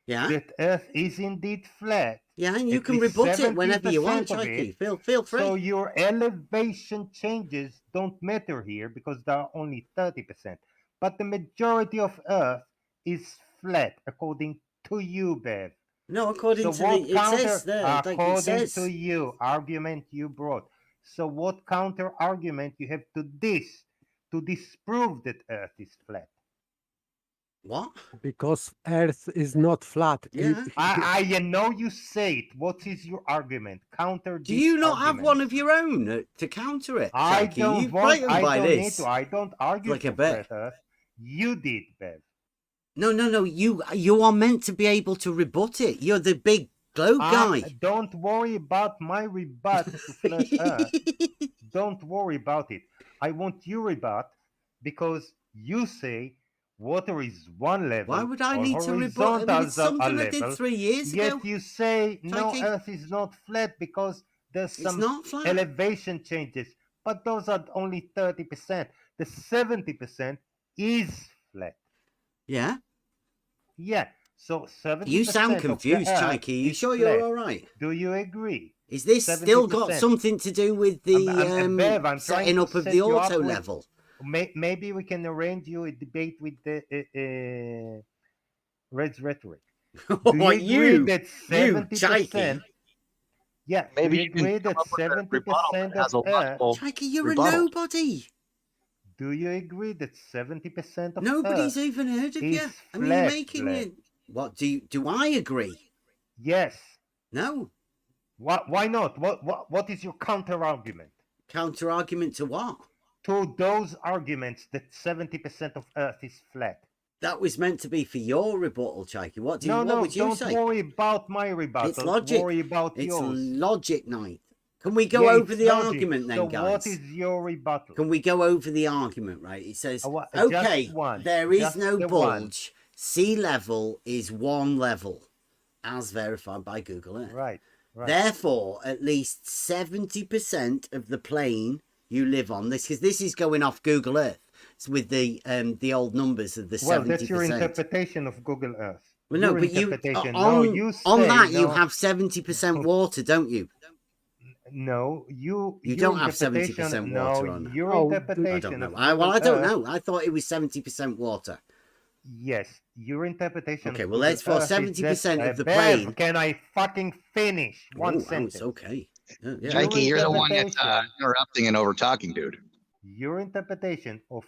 Yeah, that Earth is indeed flat. yeah, and you At can least rebut it whenever you want, 70% of Chaiki. it. Feel free. So your elevation changes don't matter here because there are only 30%. But the majority of Earth is flat, according to you, Bev. No, according So to what it says there, like it according says. to you, argument you brought. So what counter argument you have to this to disprove that Earth is flat? What? Because Earth is not flat. Yeah. I know you say it. What is your argument? Counter. Do this you not have argument. one of your own to counter it, I Chaiki? don't You want. frightened I by don't this. need to. I don't argue Like a for bet. flat Earth. You did, Bev. No. You are meant to be able to rebut it. You're the big globe guy. Don't worry about my rebut to flat Earth. Don't worry about it. I want you rebut because you say water is one level. Why would I or need to rebut? I mean, it's horizontal something I level, did 3 years ago. Yet you say no, Chaiki. Earth is not flat because there's It's some not flat. elevation changes. But those are only 30%. The 70% is flat. Yeah. Yeah. So 70%. You sound of the confused, Earth Chaiki. You is sure flat. you're all right? Do you agree? Is this still got 70%. something to do with the Bev, I'm trying setting to up of set the you up auto with- level? Maybe we can arrange you a debate with the Red's rhetoric. Do you What, agree that you, 70%? Yeah. Maybe do you you can agree come that up with a rebuttal 70% that has a of Earth? logical Chaiki, you're rebuttal. a nobody. Do you agree that 70% of Nobody's Earth even heard of you. is I mean, you're flat, making flat? it. What do I agree? Yes. No. Why not? What is your counter argument Counter argument to what? to those arguments that 70% of Earth is flat? That was meant to be for your rebuttal, Chaiki. What No, would you don't say? worry about my rebuttal. It's logic. Worry about It's yours. logic night. Can we go Yeah, over it's the logic. argument then, so guys? what is your rebuttal? Can we go over the argument, right? It says, Just okay, one. there is Just no the bulge. Sea level is one level, as verified by Google Earth. Right. Therefore, at least 70% of the plane you live on, this is going off Google Earth. It's with the old numbers of the 70%. Well, that's your interpretation of Google Earth. Well, no, Your but you interpretation. on that you no, have 70% water, don't you? No, You your don't have interpretation- 70% water no, on that. Your Oh, interpretation. I don't know. of I Google don't Earth- know. I thought it was 70% water. Yes, your interpretation. Okay, of well, Google let's for Earth is 70% that- of the Bev, plane. Can I fucking finish one Oh, sentence? it's okay. Yeah. Jakey, you're the one that's interpretation- interrupting and over talking, dude. Your interpretation of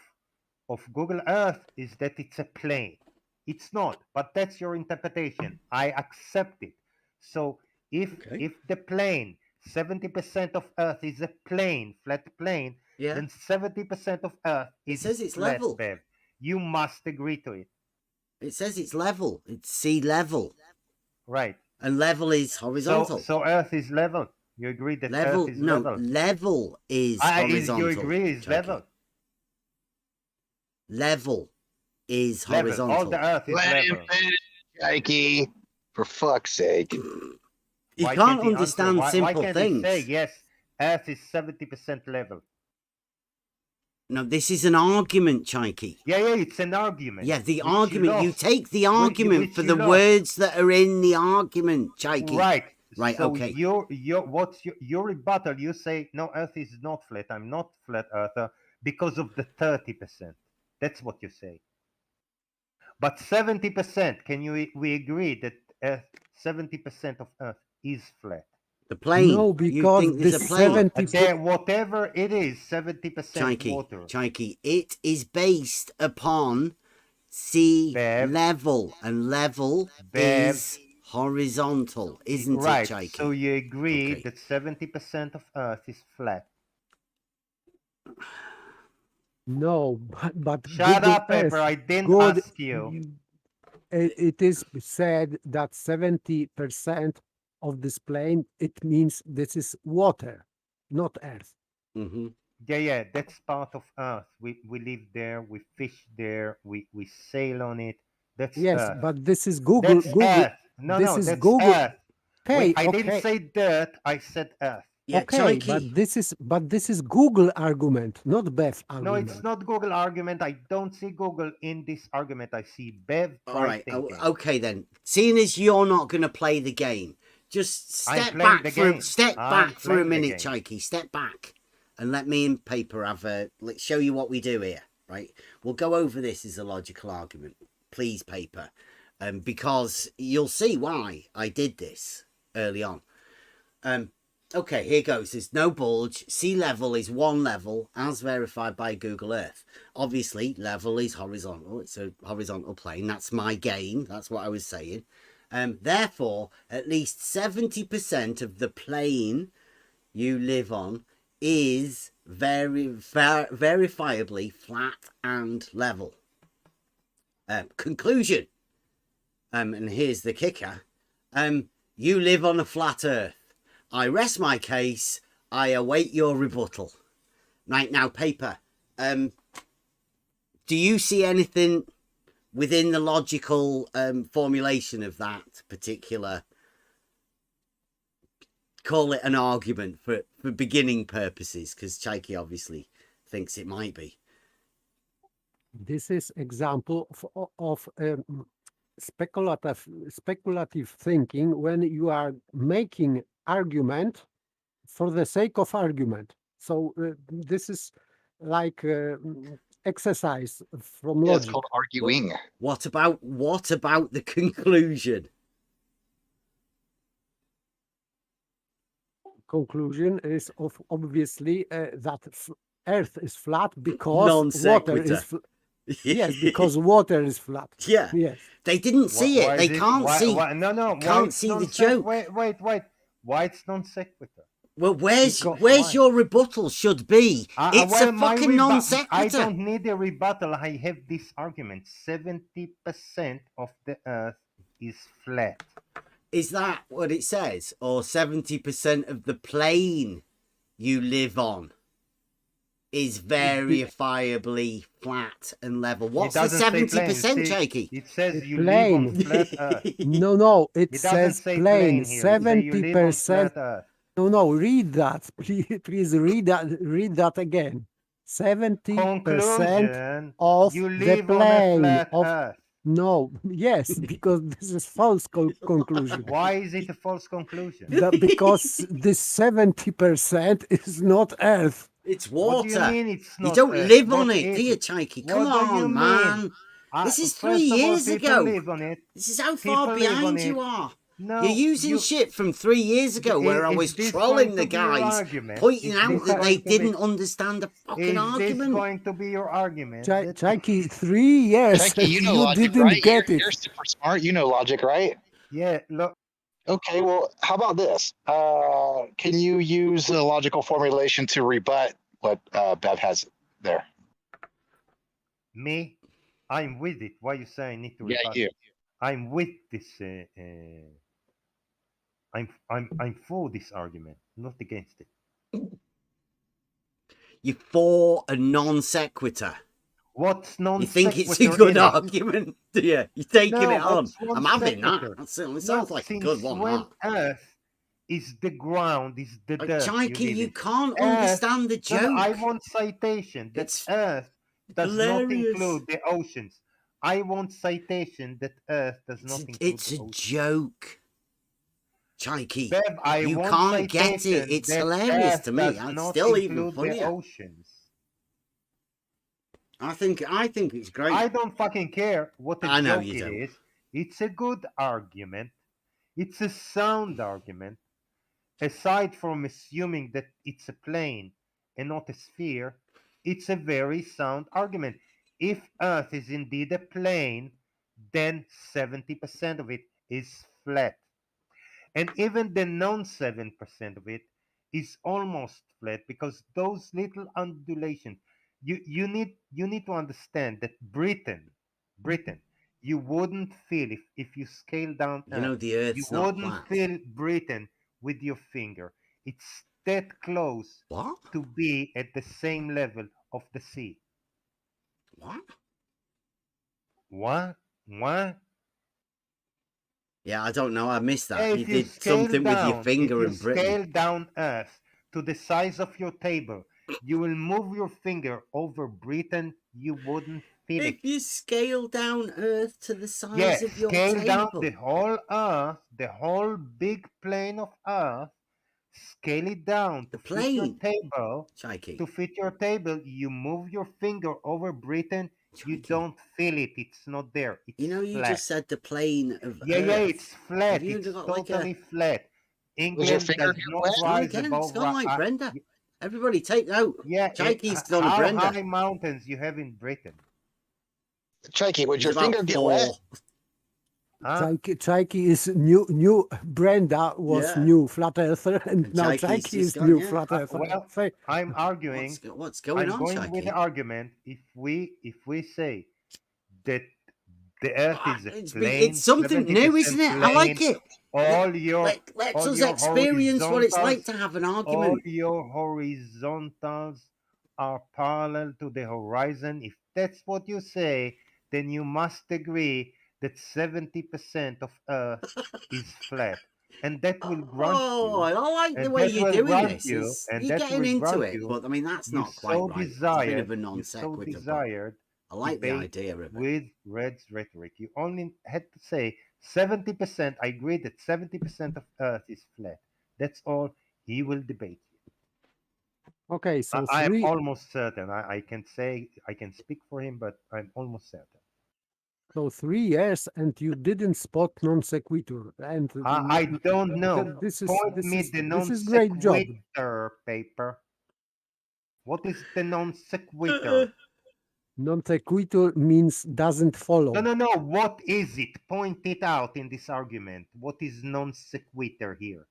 Google Earth is that it's a plane. It's not, but that's your interpretation. I accept it. So if the plane, 70% of Earth is a plane, flat plane, Yeah. then 70% of Earth It is says it's flat, level. Bev. You must agree to it. It says it's level. It's sea level. Right. And level is horizontal. So Earth is level. You agree that level, Earth is no, level? level is horizontal. You agree is Jackie. level? Level is Level. horizontal. All the Earth is Let him level. finish, Jakey. For fuck's sake. You Why can't he answer? understand Why simple can't things. He say yes? Earth is 70% level. No, this is an argument, Chaiki. Yeah, it's an argument. Yeah, the which argument. You lost. take the argument which for you the lost. words that are in the argument, Chaiki. Right. Right, So okay. what's your rebuttal? You say no, Earth is not flat. I'm not flat earther because of the 30%. That's what you say. But 70%, we agree that Earth, 70% of Earth is flat? The plane. No, You because think there's this a plane? 70 Whatever it is, 70% water. Chaiki, it is based upon sea Bev. level, and level Bev. is horizontal, isn't Right. it, Chaiki? So you agree Okay. that 70% of Earth is flat. No, but Shut Google up, Pepper. Earth, I didn't good, ask you. it is said that 70% of this plane, it means this is water, not Earth. Mm-hmm. Yeah, that's part of Earth. We live there, we fish there, we sail on it. That's Yes, Earth. but this is Google. That's Google. Earth. No, This is that's Google. Earth. Okay, I didn't okay, say dirt, I said Earth. Yeah, okay, Chaiki. but this is Google argument, not Beth No, argument. it's not Google argument. I don't see Google in this argument. I see Bev All right right. thinking. Okay then. Seeing as you're not going to play the game, just I'm step playing back the for game. step I'm back for a playing the minute, game. Chaiki. Step back, and let me and Paper have a let's show you what we do here. Right. We'll go over this as a logical argument, please, Paper, because you'll see why I did this early on. Okay, here goes. There's no bulge. Sea level is one level as verified by Google Earth. Obviously, level is horizontal. It's a horizontal plane. That's my game. That's what I was saying. Therefore, at least 70% of the plane you live on is verifiably flat and level. Conclusion. And here's the kicker. You live on a flat Earth. I rest my case. I await your rebuttal. Right now, Paper. Do you see anything within the logical formulation of that particular? Call it an argument for beginning purposes, because Chaiki obviously thinks it might be. This is example of speculative thinking when you are making argument for the sake of argument. So this is like exercise from logic. It's called arguing. What about the conclusion? Conclusion is obviously that Earth is flat because water is yes, because water is flat. Yeah. Yes. They didn't see it. They can't see. No. Can't see the joke. Wait. Why it's non sequitur? Well, where's your rebuttal should be? It's a fucking non sequitur. I don't need a rebuttal. I have this argument. 70% of the Earth is flat. Is that what it says? Or 70% of the plane you live on is verifiably flat and level? What's the 70%, Jakey? It says you live on flat Earth. No, it says plane. 70%. No, read that. Please read that again. 70% of you the live plane on a flat Earth. No, yes, because this is false conclusion. Why is it a false conclusion? Because this 70% is not Earth. It's water. What do you mean it's not You don't Earth? live on it, do you, Chaiki? Come on, man. Mean? This is 3 years ago. Live on it. This is how far behind you are. No, you're using shit from 3 years ago where I was trolling the guys, pointing out that they didn't understand the fucking argument. Is this going to be your argument? Chaiki, 3 years. Chaiki, you know logic, didn't right? get it. You're super smart. You know logic, right? Yeah, look. Okay, well, how about this? Can you use a logical formulation to rebut what Bev has there? Me? I'm with it. Why you say I need to rebut? Yeah, you. I'm with this. I'm for this argument, not against it. You're for a non sequitur. What's non sequitur? You think it's a good argument? Yeah, you're taking it on. I'm having sequitur? that. It sounds like a good one. When Earth is the ground, is the dirt. Chaiki, you can't understand the joke. No, I want citation that Earth does not include the oceans. I want citation that Earth does not include it's the a oceans. joke. Chaiki, Bev, you can't get it. It's hilarious to me. It's still even funnier. Oceans. I think it's great. I don't fucking care what the joke it is. It's a good argument. It's a sound argument. aside from assuming that it's a plane and not a sphere, it's a very sound argument. If Earth is indeed a plane, then 70% of it is flat. And even the non 7% of it is almost flat because those little undulations, you need to understand that Britain, you wouldn't feel if you scale down You know, Earth, the you Earth's not wouldn't flat. feel Britain with your finger. It's that close What? to be at the same level of the sea. What? What? What? Yeah, I don't know. I missed that. If You you did scale something with your down, if finger you in Britain. scale down Earth to the size of your table, you will move your finger over Britain, you wouldn't feel If it. you scale down Earth to the size Yeah, of your scale down table. the whole Earth, the whole big plane of Earth, scale it down The to fit your plane. table. Chaiki. To fit your table, you move your finger over Britain, you Chaiki. don't feel it. It's not there. It's You know, you flat. just said the plane of Yeah, Earth. it's flat. Have you It's got like totally a... flat. Was your England finger does get not wet? It's gone rise again. It's above. gone like Brenda. Everybody take note. Yeah, Chaiki's done a how Brenda. high mountains you have in Britain? Chaiki, would It's your about finger get wet? 4. Huh? Chaiki is new. Brenda was Yeah. new flat earther, and And now Chaiki's Chaiki just is gone, new yeah. flat earther. Well, I'm arguing. What's going I'm on, going with Chaiki? the argument. If we say that the Earth is a plane, It's something new, isn't it? I like it. Let's us experience what it's like to have an all argument. your horizontals are parallel to the horizon. If that's what you say, then you must agree that 70% of Earth is flat. And that will grant Oh, I like the and way that you're will doing grant this. you, and You're that getting will into grant it, you, but I mean that's you not quite so right. It's a bit of a desired, non you so sequitur, but desired I like the debate idea of it. with Red's rhetoric. You only had to say 70%. I agree that 70% of Earth is flat. That's all. He will debate you. Okay, so I am three. almost certain. I can say I can speak for him, but I'm almost certain. So 3 years, and you didn't spot non sequitur. And I don't know. This is Point me the non great job. sequitur paper. What is the non sequitur? Non sequitur means doesn't follow. No. What is it? Point it out in this argument. What is non sequitur here?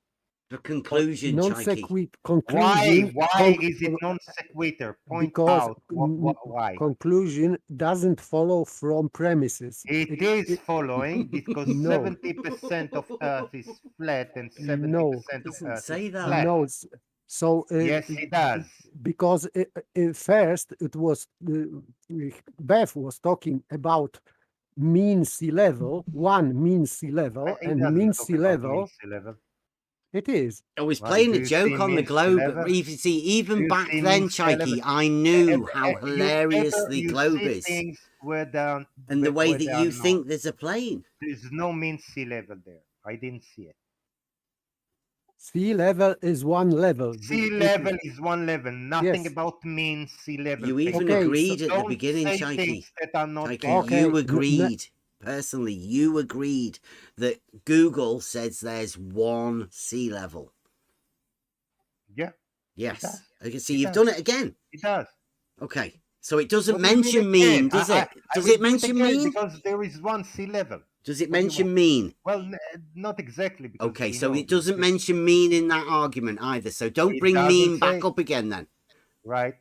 The conclusion, non Chaiki. sequitur conclusion. Why is it non sequitur? Point Because out why. conclusion doesn't follow from premises. It is following because No. 70% of Earth is flat and 70% of Earth say is that. flat. No. So Yes, it does. Because first it was Beth was talking about mean sea level, mean sea level, It and doesn't mean talk sea about level. mean sea level. It is. I was Well, playing do a you joke see on the mean sea globe. level? Even Do you back see then, mean sea level? Chaiki, I knew how hilarious the you globe see is. things where down, And the way where that they you are think not. there's a plane. There's no mean sea level there. I didn't see it. Sea level is one level. Sea level is one level. Nothing Yes. about mean sea level. You even Okay, agreed at the Don't beginning, say Chaiki. things that are not Chaiki, there. Okay, you agreed. Personally, you agreed that Google says there's one sea level. Yeah. Yes. I can see It you've does. done it again. It does. Okay. So it doesn't What do you mean mention again? mean, does it? Does will it do mention again mean? Because there is one sea level. Does it What do you mention want? mean? Well, not exactly. Because Okay, we so know it doesn't this- mention mean in that argument either. So don't It bring doesn't mean back say- up again then. Right.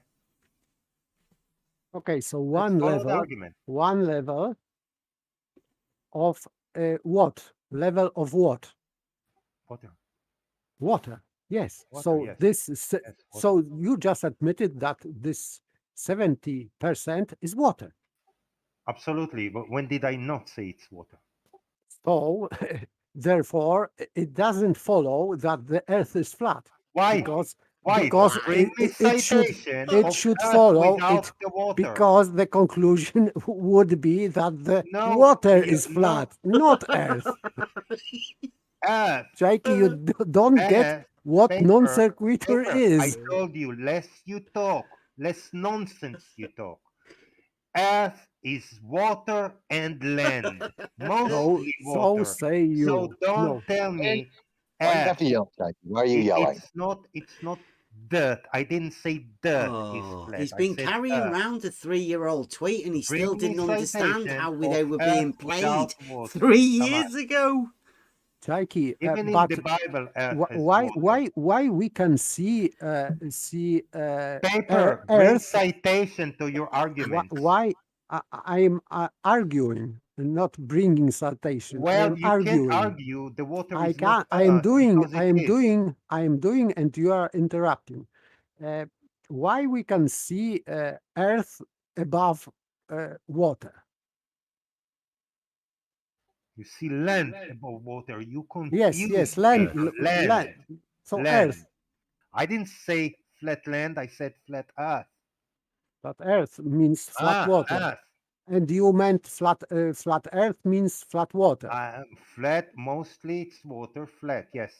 Okay, so Let's follow the argument. one level of what? Level of what? Water. Water. Yes. Water, So yes. this is, Yes, so you just admitted that this 70% is water. Absolutely. But when did I not say it's water? So therefore it doesn't follow that the earth is flat. Why? Because Why? because Bring me citation of should Earth follow without it the water. because the conclusion would be that the No, water you- is no. flat, not earth. Earth. Chaiki, you don't get Earth, what paper, non sequitur paper. is. I told you, less you talk, less nonsense you talk. Earth is water and land, mostly So water. say you. So don't No. tell me Why do you have to yell, Jackie? Why are you yelling? It's not dirt. I didn't say dirt is Oh, flat. he's I been said carrying earth. around a 3-year-old tweet and he still Bring me didn't understand citation how of they were earth being played without water. 3 Come on. years ago. Jaiki, Even in but the Bible, earth has why water. why we can see Paper, bring Earth? citation to your arguments. Why I'm arguing and not bringing citation? I Well, am you arguing. can't argue. The water I is can't. not I am earth doing. because I it am is. doing. I am doing, and you are interrupting. Why we can see Earth above water? You see land above water. You Yes, confuse yes, land, me. Land. So Land. Earth, I didn't say flat land. I said flat earth. but Earth means flat water, Earth. and you meant flat. Flat Earth means flat water. Flat. Mostly it's water. Flat. Yes.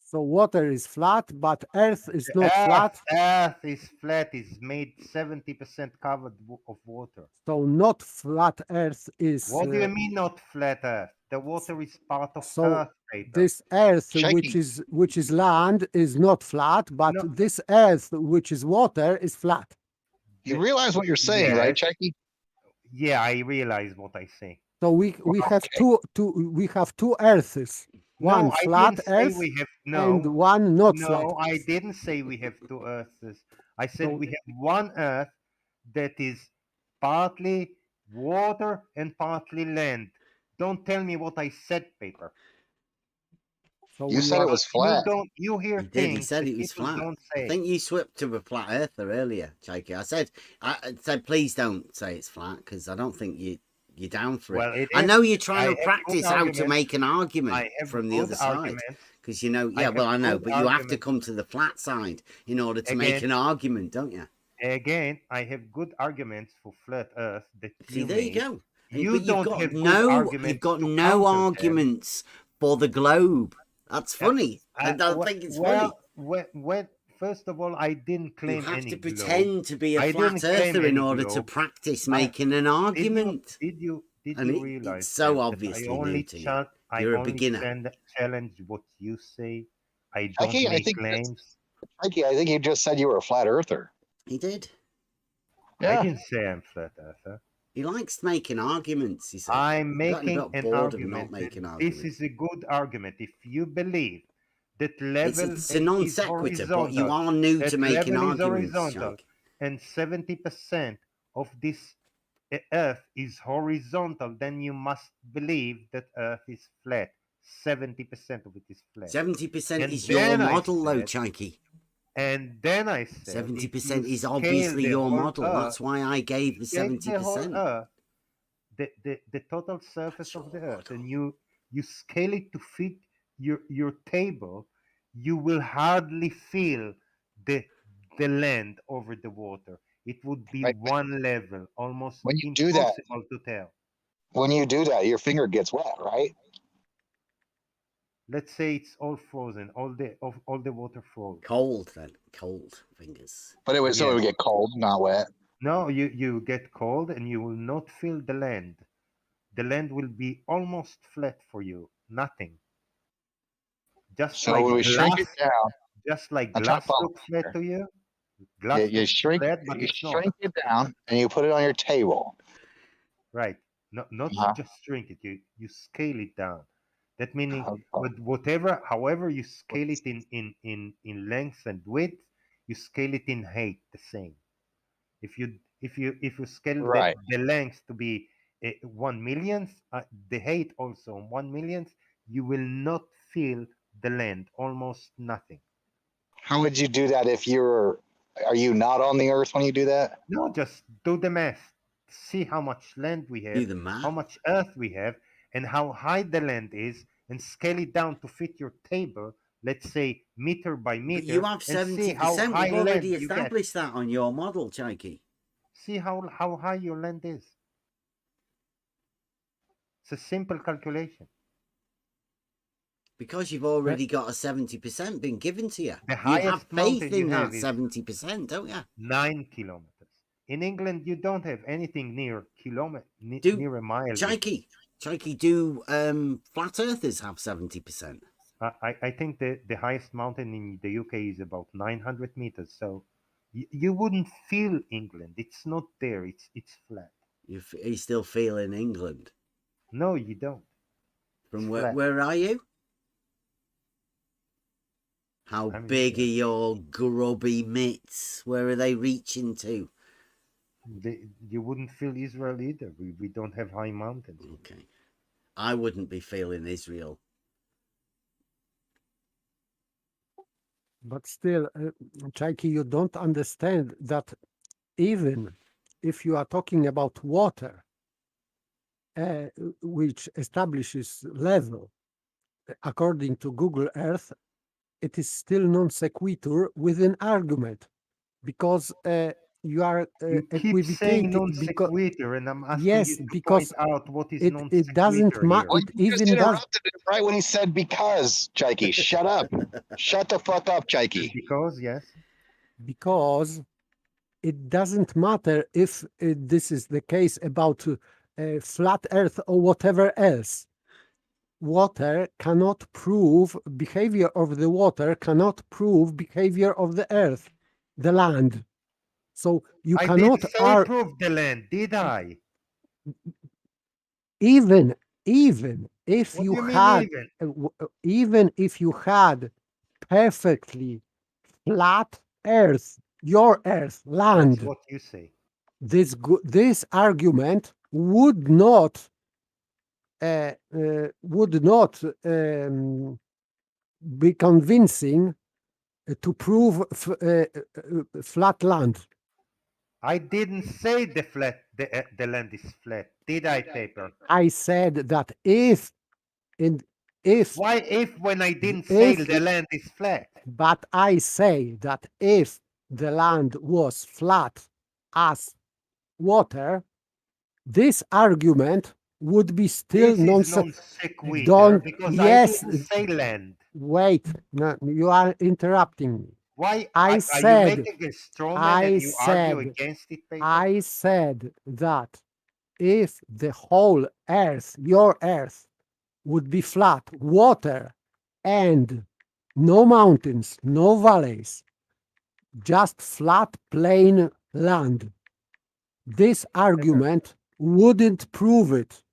So water is flat, but Earth is not flat. Earth is flat. Is made 70% covered of water. So not flat Earth is. What do you mean not flat Earth? The water is part of So Earth paper. this Earth, Shaky. which is land, is not flat, but No. this Earth, which is water, is flat. You realize what you're saying, right, Yes. Jackie? Yeah, I realize what I say. So we have two Earths. One No, I flat didn't say Earth we have and one not flat. No, I didn't say we have two Earths. I said So- we have one Earth that is partly water and partly land. Don't tell me what I said, paper. So You we said are- it was flat. You hear He did. He things said that it was people flat. don't I say. think you swapped to a flat earther earlier, Jakey. I said, please don't say it's flat because I don't think you're down for Well, it. it I is. know you're I trying to have good practice how to arguments. make an I argument have from the good other side arguments. because you know. I Yeah, well, have I know, good but you have to arguments. come to the flat side in order to make Again- an argument, don't you? Again, I have good arguments for flat Earth that See, you there made. you go. You But don't have good arguments you've got to no counter them. arguments for the globe. That's funny. I don't think it's funny. Well, first of all, I didn't You claim have any to globe. pretend to be a I flat didn't claim earther in any order to globe. practice I- making an argument. Did you And realize it's so that obviously I only new to you. I You're a only beginner. challenge what you say. I don't Jackie, make claims. Jackie, I think you just said you were a flat earther. He did. I Yeah. didn't say I'm flat earther. He likes making arguments, he said. I'm He's gotten a making bit an bored of not argument. making This arguments. is a good argument. If you believe that level It's a non sequitur, but you are new to making arguments, Jake. and 70% of this Earth is horizontal, then you must believe that Earth is flat. 70% of it is flat. 70% And is your then I model, though, said- Chikey. And then I said, 70% if you is scale obviously the your whole model. Earth, That's why I gave the take the whole 70%. Earth, the total surface of the Earth, and you scale it to fit your table, you will hardly feel the land over the water. It would be Right. one level, almost When you do that- impossible to tell. When you do that, your finger gets wet, right? Let's say it's all frozen, all the water froze. Cold, then. Cold fingers. But it would so it would get cold, not wet. No, you get cold and you will not feel the land. The land will be almost flat for you, nothing. Just So like when we shrink it down, just like I'm trying glass to follow looks flat here. to you. Glass you looks shrink flat, but it's not. it down and you put it on your table. Right. Not Uh-huh. just shrink it. You scale it down. That meaning Okay. however you scale it in length and width, you scale it in height the same. If you scale Right. the length to be 1 millionth, the height also 1 millionth, you will not feel the land, almost nothing. How would you do that if are you not on the earth when you do that? No, just do the math. See how much land we Do have, the math. how much earth we have, and how high the land is, and scale it down to fit your table, let's say meter by meter. But you have and see how 70%. high We've already land you get. established that on your model, Chikey. See how high your land is. It's a simple calculation. Because you've already got a 70% been given to you. The You have highest mountain faith you in that have is 70%, don't you? 9 kilometers. In England, you don't have anything near Do- near a mile. Chikey, do flat earthers have 70%? I think the highest mountain in the UK is about 900 meters. So you wouldn't feel England. It's not there. It's flat. You still feeling England? No, you don't. From It's flat. where are you? How I'm big are here. your grubby mitts? Where are they reaching to? You wouldn't feel Israel either. We don't have high mountains. Okay. I wouldn't be feeling Israel. But still, Chaiki, you don't understand that even if you are talking about water, which establishes level, according to Google Earth, it is still non sequitur with an argument, because you are You keep saying non sequitur, and I'm asking yes, you to because point out what is non it doesn't sequitur here. Well, it you just even does. interrupted him right when he said because, Chaiki. Shut up. Shut the fuck up, Chaiki. Because, yes. Because it doesn't matter if this is the case about flat earth or whatever else. Water cannot prove behavior of the water, cannot prove behavior of the earth, the land. So you I cannot didn't say prove the land, did I? even if What you do you mean had even? Even if you had perfectly flat earth, your earth, land, That's what you say. this argument would not be convincing to prove flat land. I didn't say the land is flat, did I, Paper? I said that if why if when I didn't say the land is flat? But I say that if the land was flat as water, this argument would be still non sequitur because yes, I didn't say land. Wait, no, you are interrupting me. Why I are you said, making a straw man and you argue against it, Paper? I said that if the whole earth, your earth, would be flat, water, and no mountains, no valleys, just flat, plain land, this argument wouldn't prove it.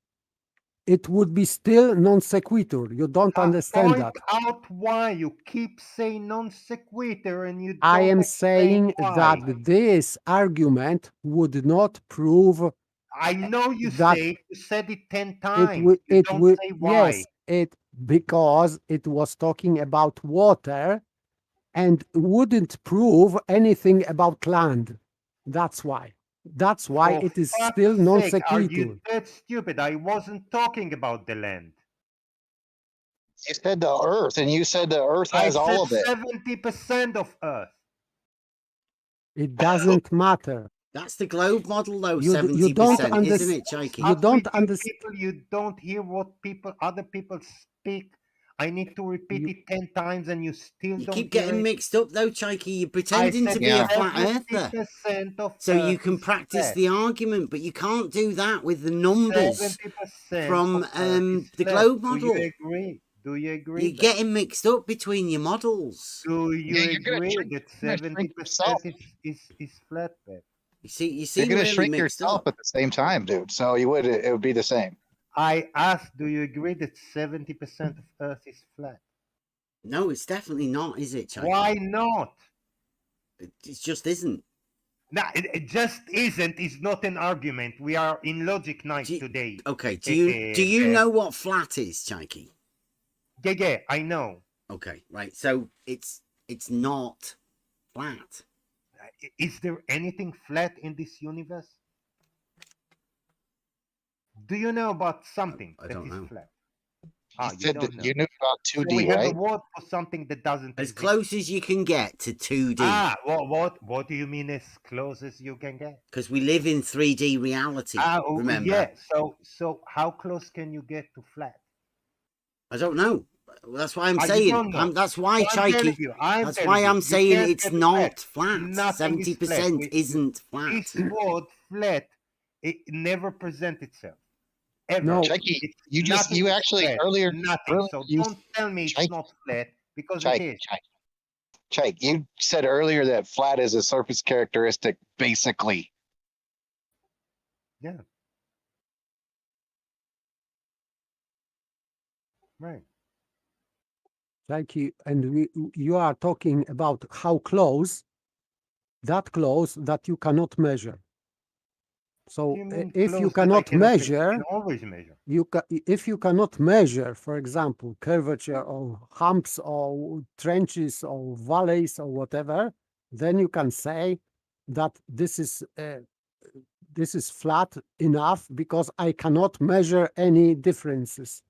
It would be still non sequitur. You don't understand that. Point out why you keep saying non sequitur and you don't I am explain saying why. that this argument would not prove. I know you that say you said it 10 times. It don't will, say why. yes, because it was talking about water and wouldn't prove anything about land. That's why. That's why For it is fuck's still non sake, are sequitur. you that stupid? I wasn't talking about the land. You said the earth, and you said the earth has all of it. 70% of Earth. It doesn't matter. That's the globe model, though. You 70%, don't isn't understand. it, Chaiki? You don't understand. You don't hear what other people speak. I need to repeat it 10 times, and you still You don't keep hear getting it. mixed up, though, Chaiki. You're pretending to be a flat earther. 70% of so you can practice flat. the argument, but you can't do that with the numbers 70% from flat. the globe model. Do you agree? Do you agree? You're getting mixed up between your models. Do you agree that 70% is flat, Pep? You see, You're going to really shrink mixed yourself up. at the same time, dude. So it would be the same. I asked, do you agree that 70% of Earth is flat? No, it's definitely not, is it, Chaiki? Why not? It just isn't. No, it just isn't. It's not an argument. We are in logic night today. Okay, do you know what flat is, Chaiki? Yeah, I know. Okay, right. So it's not flat. Is there anything flat in this universe? Do you know about something I don't know. flat? You don't know. You knew about 2D, so we have right? a word for something that doesn't As exist. close as you can get to 2D. What do you mean as close as you can get? Because we live in 3D reality. Remember? Yeah. So how close can you get to flat? I don't know. That's why I'm saying. That's why, Chaiki. That's why I'm saying it's not flat. 70% isn't flat. This word flat, it never presents itself. Ever. No. Checky, It's you nothing is actually flat, earlier. nothing. So You, don't tell me it's Check, not flat because check, it is. check. You said earlier that flat is a surface characteristic, basically. Yeah. Right. Thank you. And you are talking about how close, that you cannot measure. So You mean if you close that I cannot cannot measure, I can always measure. if you cannot measure, for example, curvature or humps or trenches or valleys or whatever, then you can say that this is flat enough because I cannot measure any differences.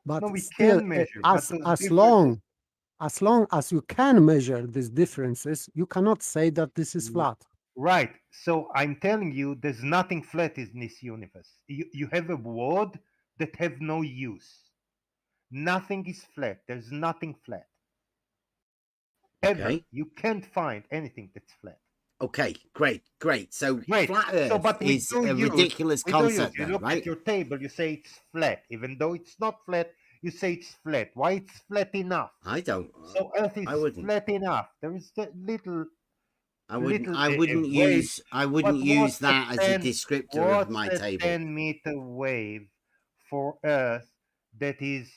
But No, we still, can measure, but as those as differences. long as you can measure these differences, you cannot say that this is flat. Right. So I'm telling you, there's nothing flat in this universe. You have a word that have no use. Nothing is flat. There's nothing flat. Ever. Okay. You can't find anything that's flat. Okay, great. So Great. flat So, Earth but we is do a use, ridiculous we do use. concept You then, look right? at your table, you say it's flat. Even though it's not flat, you say it's flat. Why it's flat enough? I don't. So Earth is I wouldn't. flat enough. There is that little I wouldn't. little I wouldn't wave. use. I wouldn't But use that as a descriptor of what's my a table. 10-meter wave for Earth that is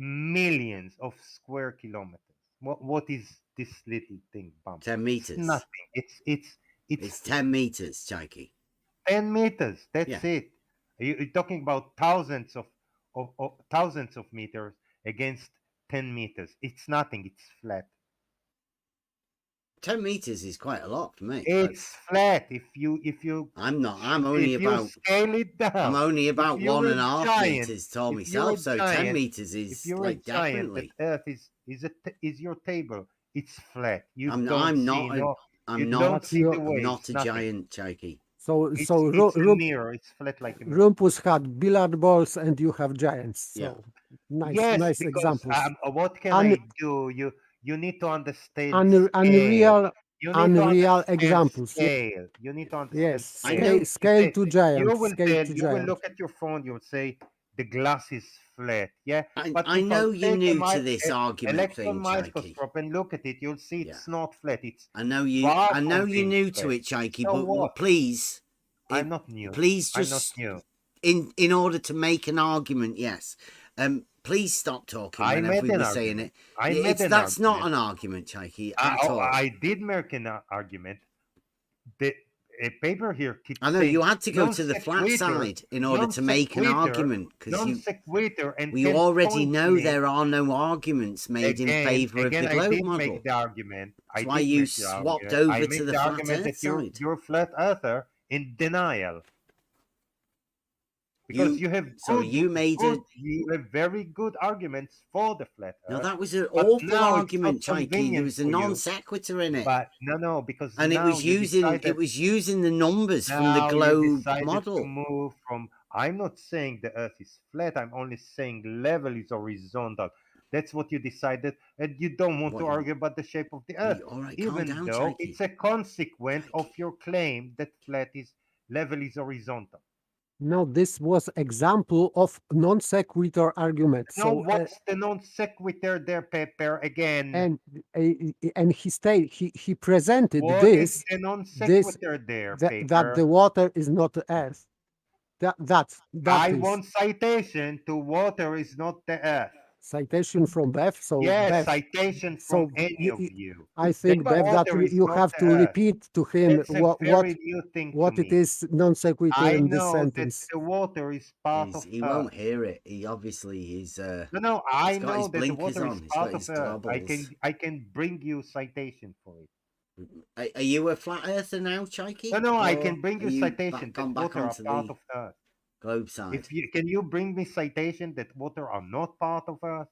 millions of square kilometers? What is this little thing, bump? 10 meters. It's nothing. It's 10 meters, Chaiki. 10 meters. That's Yeah. it. You're talking about thousands of meters against 10 meters. It's nothing. It's flat. 10 meters is quite a lot for me. It's flat. If you I'm not. I'm only if you about. scale it down. I'm only about if you're a 1.5 giant, meters tall if you're a myself. So 10 giant, meters if is you're like a giant, definitely. that Earth is your table. It's flat. You I'm don't see not. no. I'm You not. don't see the I'm waves. Not a nothing. giant, Chaiki. So It's so a mirror. It's flat like a mirror. Rumpus had billiard balls and you have giants. So nice, Yes, nice because examples. what can Un- I do? You need to understand Unreal, scale. You need to unreal understand examples. scale. You need to understand Yes, I scale. know. scale to You giant. will Scale tell. to You will giant. look at your phone. You'll say the glass is flat. Yeah, but I if know I you're take new to this argument electron thing, Chaiki. microscope and look at it, you'll see it's not flat. It's I know you. far I know from you're being new to flat. it, Chaiki. So But what? please, I'm not new. Please I'm not just new. in order to make an argument, yes. Please stop talking I whenever made we an were saying argument. it. That's not an argument, Chaiki, at all. I did make an argument. A paper here keeps I know saying you had to go to the flat non-sequitur, side in order to make an argument because non-sequitur, and we 10 already point know me. there are no arguments made in favor of the I globe did model. make the argument. That's why you swapped over to the flat Earth side. You're a flat earther in denial. Because you have very good arguments for the flat Earth. No, that was an awful argument, Chaiki. There was a non sequitur in it. But no, because and it was using the numbers from the globe model. To move from. I'm not saying the Earth is flat. I'm only saying level is horizontal. That's what you decided, and you don't want to argue about the shape of the Earth, even though it's a consequence of your claim that level is horizontal. No, this was example of non sequitur argument. No, so what's the non sequitur there, Pepper? Again, and he presented what this is the non sequitur there, Pepper? that the water is not the Earth. I want citation to water is not the Earth. Citation from Bev. So yes, Bev, citation from any of you. I think Bev that you have to repeat to him what it is non sequitur in this sentence. That the water is part of He won't hear it. He obviously is. No, I know that the water is part of Earth. I can bring you citation for it. Are you a flat earther now, Chaiki? No, I can bring you citation that water are part of Earth. Globe side. Can you bring me citation that water are not part of Earth?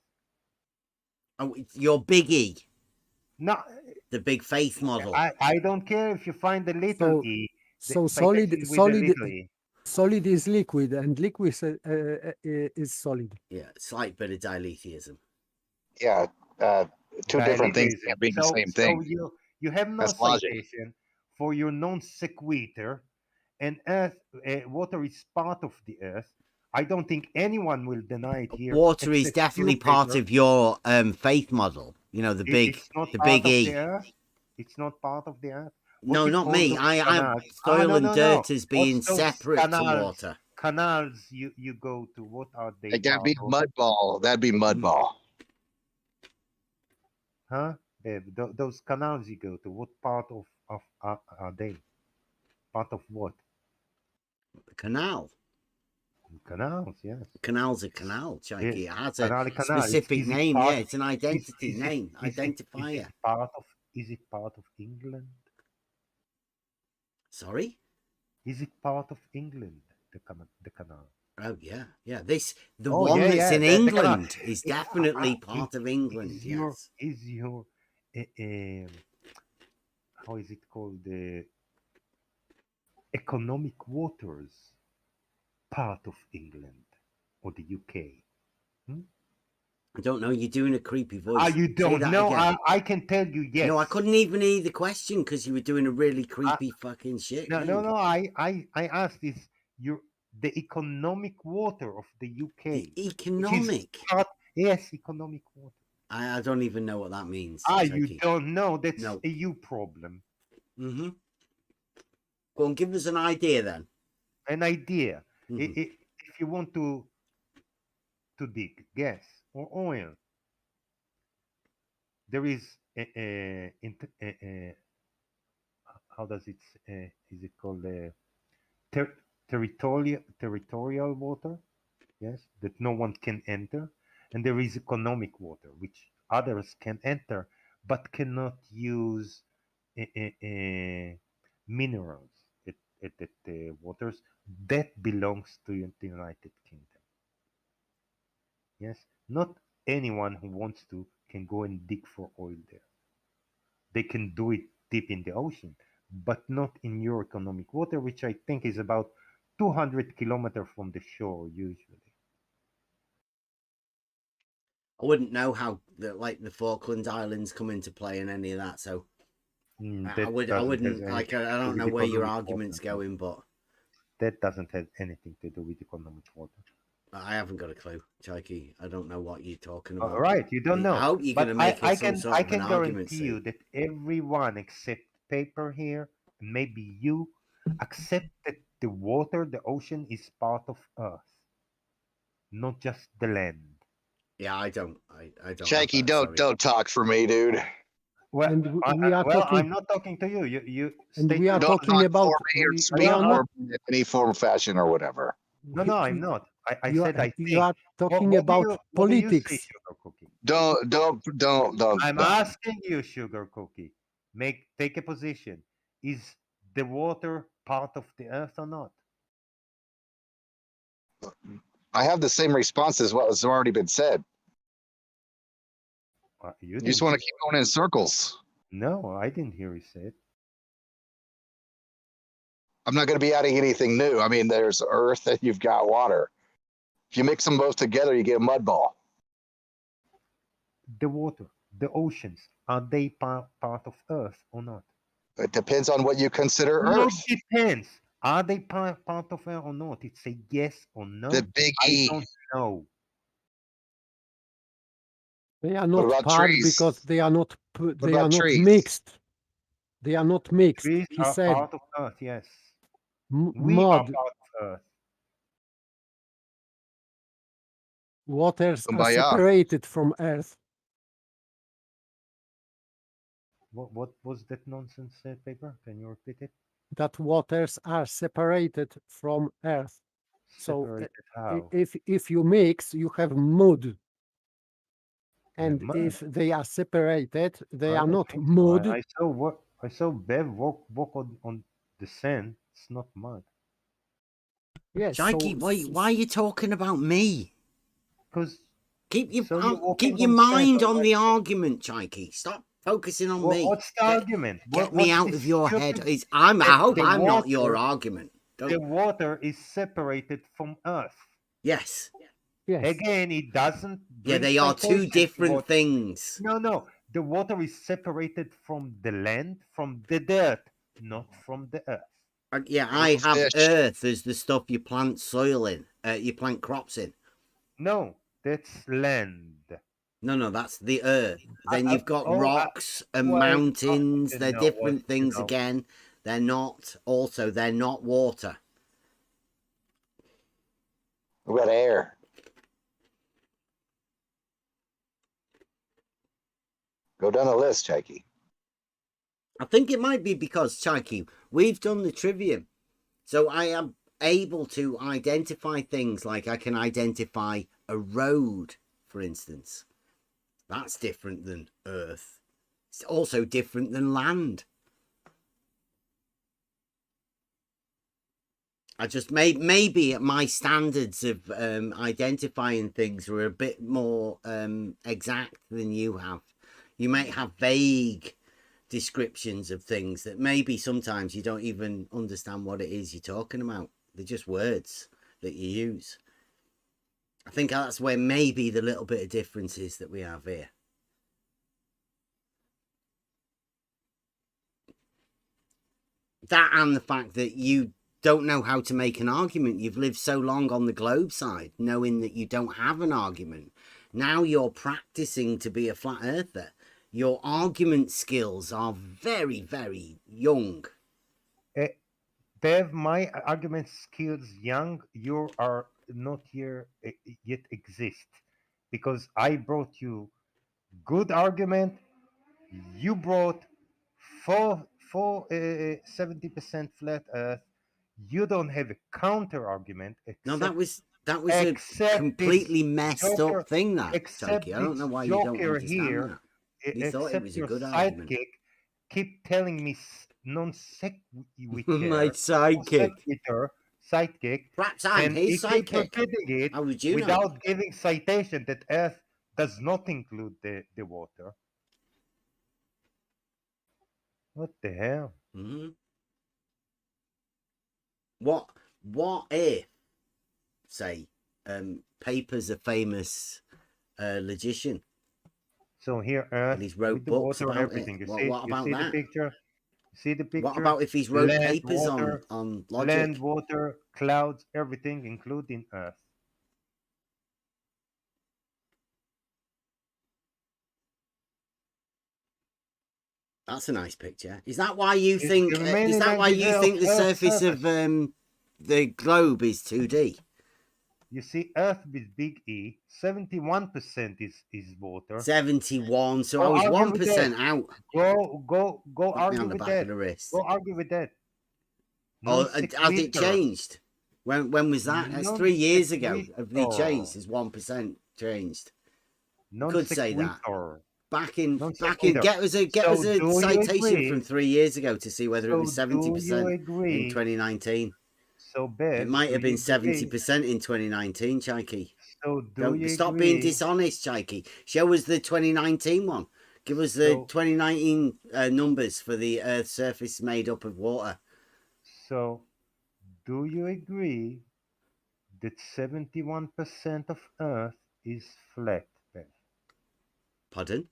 Oh, your biggie. No, the big faith model. I don't care if you find the little e. So solid is liquid, and liquid is solid. Yeah, slight bit of dilithium. Yeah, two different things can't be the same thing. So you have no citation for your non sequitur. and earth, water is part of the earth. I don't think anyone will deny it here. Water is except definitely you, part Pedro. of your faith model. You know, the It's not big part of the E. earth. It's not part of the earth. No, you not call me. those I canals? soil No, and no, dirt no. as being What's those separate to canals? water. Canals you go to. What are they? Like, that'd be part of? mud ball. That'd be mud ball. Huh? Those canals you go to. What part of are they? Part of what? Canal. Canals, yes. Canal's a canal, Chikey. It has a Canal. specific name. Part, Yeah, it's an identity is name, Is identifier. is it part of England? Sorry? Is it part of England? The canal. Oh yeah, yeah. The Oh, one yeah, that's yeah. in The canal. England is definitely part of England. Is Yes. your how is it called, the economic waters part of England or the UK? I don't know. You're doing a creepy voice. You Say don't that know? again. I can tell you yes. No, I couldn't even hear the question because you were doing a really creepy fucking shit. No. I asked this. The economic water of the UK. The economic. Yes, economic water. I don't even know what that means. You don't know? That's a you problem. Mm-hmm. Go on, give us an idea then. An idea. Mm-hmm. If you want to dig gas or oil, there is how does it is it called territorial water? Yes, that no one can enter, and there is economic water which others can enter but cannot use minerals at the waters that belongs to the United Kingdom. Yes, not anyone who wants to can go and dig for oil there. They can do it deep in the ocean, but not in your economic water, which I think is about 200 kilometers from the shore usually. I wouldn't know how the Falkland Islands come into play in any of that, so I wouldn't like. I don't know where your argument's going, but that doesn't have anything to do with economic water. I haven't got a clue, Chikey. I don't know what you're talking about. All right, you don't know. I hope you're going to make it some sort of an argument. Guarantee you that everyone except Paper here, maybe you, accept that the water, the ocean, is part of Earth, not just the land. Yeah, I don't. Shaky, don't talk for me, dude. Well, I'm not talking to you. You and we are talking about speak for me in any form, fashion, or whatever. No, I'm not. I said I think. You are talking about politics. Don't. I'm asking you, Sugar Cookie. Take a position. Is the water part of the earth or not? I have the same response as what has already been said. You just want to keep going in circles. No, I didn't hear you say it. I'm not going to be adding anything new. I mean, there's earth and you've got water. If you mix them both together, you get a mud ball. The water, the oceans, are they part of Earth or not? It depends on what you consider Earth. It depends. Are they part of Earth or not? It's a yes or no. The big E. I don't know. They are not part because they are not. They are not mixed. They are not mixed. Trees He are said, part of Earth. Yes. We are part of Earth. Waters are separated from Earth. What was that nonsense, Paper? Can you repeat it? That waters are separated from Earth. Separated so how? if you mix, you have mud. And if they are separated, they are not mud. I saw Bev walk on the sand. It's not mud. Yes. Jikey, why are you talking about me? Because keep your mind on the argument, Jikey. Stop focusing on me. What's the argument? Get me out of your head. I hope I'm not your argument. The water is separated from Earth. Yes. Yes. Again, it doesn't. Yeah, they are two different things. No. The water is separated from the land, from the dirt, not from the earth. Yeah, I have Fish. earth as the stuff you plant soil in, you plant crops in. No, that's land. No, that's the earth. Then you've got Oh, rocks and well, mountains. They're no, well, different things again. They're not water. What about air? Go down the list, Jakey. I think it might be because, Chaiki, we've done the trivium. So I am able to identify things like I can identify a road, for instance. That's different than earth. It's also different than land. I just maybe my standards of identifying things were a bit more exact than you have. You might have vague descriptions of things that maybe sometimes you don't even understand what it is you're talking about. They're just words that you use. I think that's where maybe the little bit of difference is that we have here. That and the fact that you don't know how to make an argument. You've lived so long on the globe side knowing that you don't have an argument. Now you're practicing to be a flat earther. Your argument skills are very, very young. Bev, my argument skills young. You are not here yet exist, because I brought you good argument. You brought 70% flat Earth. You don't have a counter argument. No, that was a completely messed up thing. That Chunky. I don't know why you don't understand that. You thought it was a good argument. Sidekick keep telling me non sequitur. My sidekick. Sidekick. Perhaps I'm his sidekick. It how would you without know? giving citation that Earth does not include the water. What the hell? Mm-hmm. What if, say, Paper's a famous logician? So here, Earth, and he's wrote with the books water, about everything. it. You see, What about you see that? the picture? See the picture? What about if he's wrote Land, papers water, on logic? Land, water, clouds, everything, including Earth. That's a nice picture. Is that why you think? The Is that why you think the surface of the globe is 2D? You see, Earth with big E, 71% is water. 71. So I was 1% out. Go argue on the with back that. Of the wrist. Go argue with that. Oh, has it changed? When was that? That's 3 years ago. Have they changed? Is 1% changed? Could say that. Back in, get us a citation from 3 years ago to see whether it was 70% in 2019. So bad. It might have been 70% in 2019, Chaiki. So stop being dishonest, Chaiki. Show us the 2019 one. Give us the 2019 numbers for the Earth's surface made up of water. So, do you agree that 71% of Earth is flat? Pardon?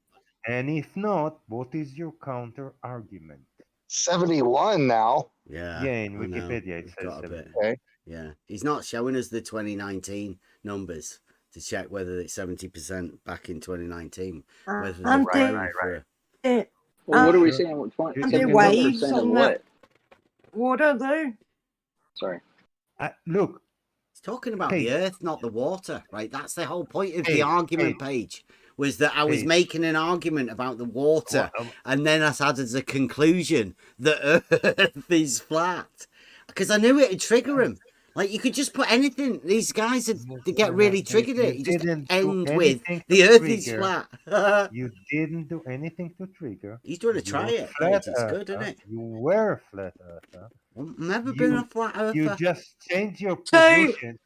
And if not, what is your counter argument? 71 now. Yeah. Yeah, in Wikipedia it says 70. Okay. Yeah. He's not showing us the 2019 numbers to check whether it's 70% back in 2019. Whether right. Well, what are we saying? Are there waves on that water, though? Sorry. Look. It's talking about the Earth, not the water, right? That's the whole point of the argument page. Was that I was making an argument about the water, and then I had as a conclusion that Earth is flat, because I knew it would trigger him. Like, you could just put anything. These guys to get really triggered. You just end with the Earth is flat. You didn't do anything to trigger. He's doing a try it. It's good, isn't it? You were a flat earther. I've never been a flat earther. You just changed your position.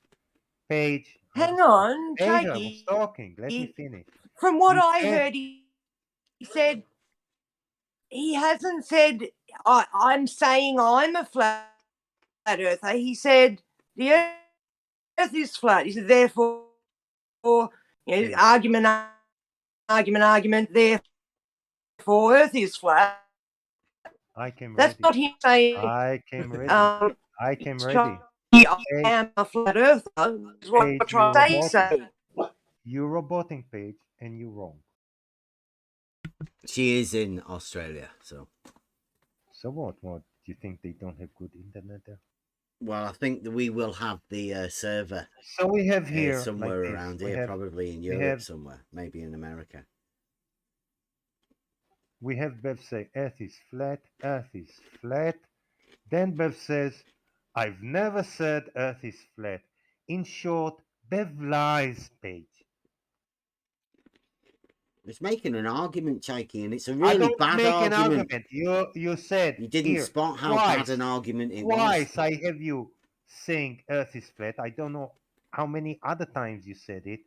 Page. Hang on, Page, I was talking. Let me finish. From what I heard, he said he hasn't said I'm saying I'm a flat earther. He said the Earth is flat. He said therefore, argument. Therefore, Earth is flat. I came That's ready. not him saying, I came ready. I came ready. Charlie, I Paige, am a flat earther. Is what Paige, I'm trying to you're say. roboting. You're roboting, Paige, and you're wrong. She is in Australia, so. So what? What? Do you think they don't have good internet there? Well, I think that we will have the server So we have here somewhere like this. around We here, have, probably in we Europe have, somewhere, maybe in America. we have Bev say Earth is flat. Earth is flat. Then Bev says, I've never said Earth is flat. In short, Bev lies, Paige. It's making an argument, Chikey, and it's a I really don't bad make an argument. argument. You said You didn't here spot how twice. bad an argument it Twice was. I have you saying Earth is flat. I don't know how many other times you said it.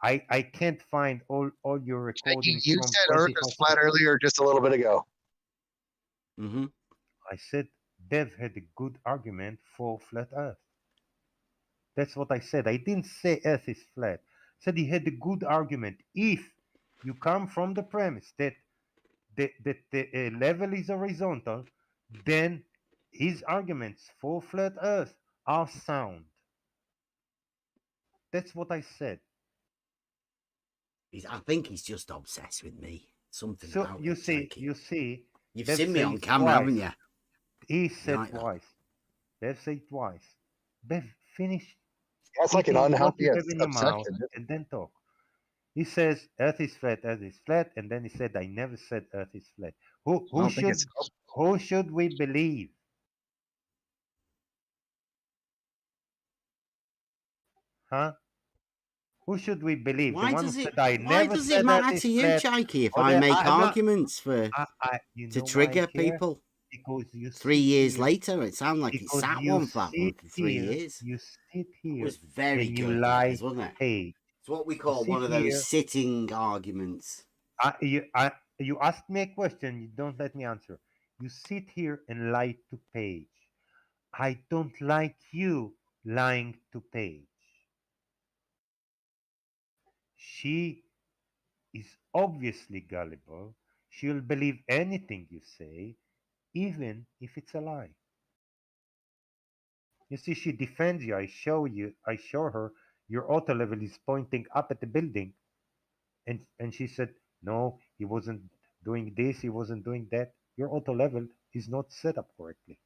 I can't find all your recordings You from said Earth is flat earlier, just a little bit ago. Mm-hmm. I said Bev had a good argument for flat Earth. That's what I said. I didn't say Earth is flat. I said he had a good argument. If you come from the premise that the level is horizontal, then his arguments for flat Earth are sound. That's what I said. I think he's just obsessed with me. Something So about you it, see, Chikey. You've Bev seen me on says camera, twice. haven't you? He said Right, twice. Bev said twice. Bev, finish That's like an eating what unhealthy you have in your mouth obsession. and then talk. He says Earth is flat, and then he said, I never said Earth is flat. I don't think it's Who should we believe? Huh? Who should we believe? Why The one who does it? said I Why never does it said Earth matter is to you, flat? Chikey, if Or I make I'm not, arguments you to know why I trigger care? people? Because you 3 years here, later, it sounded like it because sat you one flat one sit for 3 here, years. you sit It here was very and you good, that is, lie wasn't to it? Paige. It's what we You call one sit of those here. sitting arguments. You asked me a question, you don't let me answer. You sit here and lie to Paige. I don't like you lying to Paige. She is obviously gullible. She'll believe anything you say, even if it's a lie. You see, she defends you. I show her your auto level is pointing up at the building. And she said, no, he wasn't doing this, he wasn't doing that. Your auto level is not set up correctly.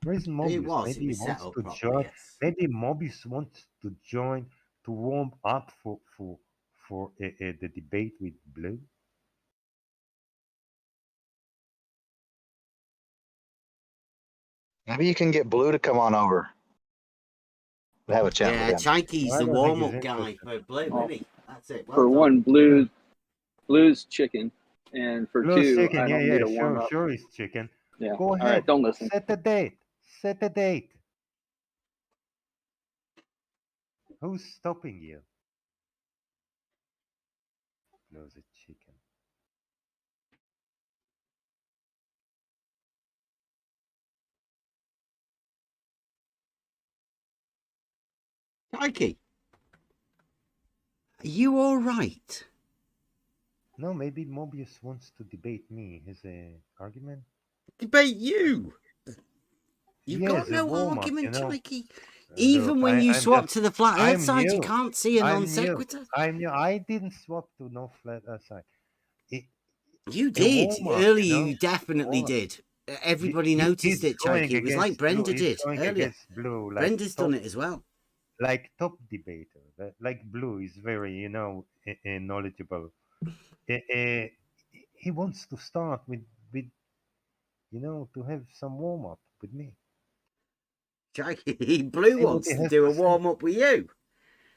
Where is Mobius? It was set up properly, yes. Maybe Mobius wants to join to warm up for the debate with Blue. Maybe you can get Blue to come on over. Have a chat Yeah, with him. Chikey's I the don't think he's warm-up guy interested. for Blue, Oh, isn't he? That's it. Well for done. one, Blue's chicken, and for Blue's two, chicken, I don't need a warm sure, up. sure is chicken. Yeah. Go All ahead. right. Don't listen. Set a date. Set a date. Who's stopping you? Blue's a chicken. Chikey, are you all right? No, maybe Mobius wants to debate me. His argument? Debate you. You've got Yes, a no warm-up, argument, Chikey. Look, Even when you swap to the flat Earth I'm side, you new. can't see a non I'm new. sequitur. I'm new. I didn't swap to no flat Earth side. You A did. warm-up, Earlier, you definitely warm-up. did. Everybody noticed He's it, going Chikey. It was like against Blue. Brenda He's did going earlier. against Blue. Like Brenda's top, done it as well. like top debater. Like Blue is very, knowledgeable. He wants to start with, to have some warm-up with me. Chikey, Blue See what wants he to has do to a say. warm-up with you.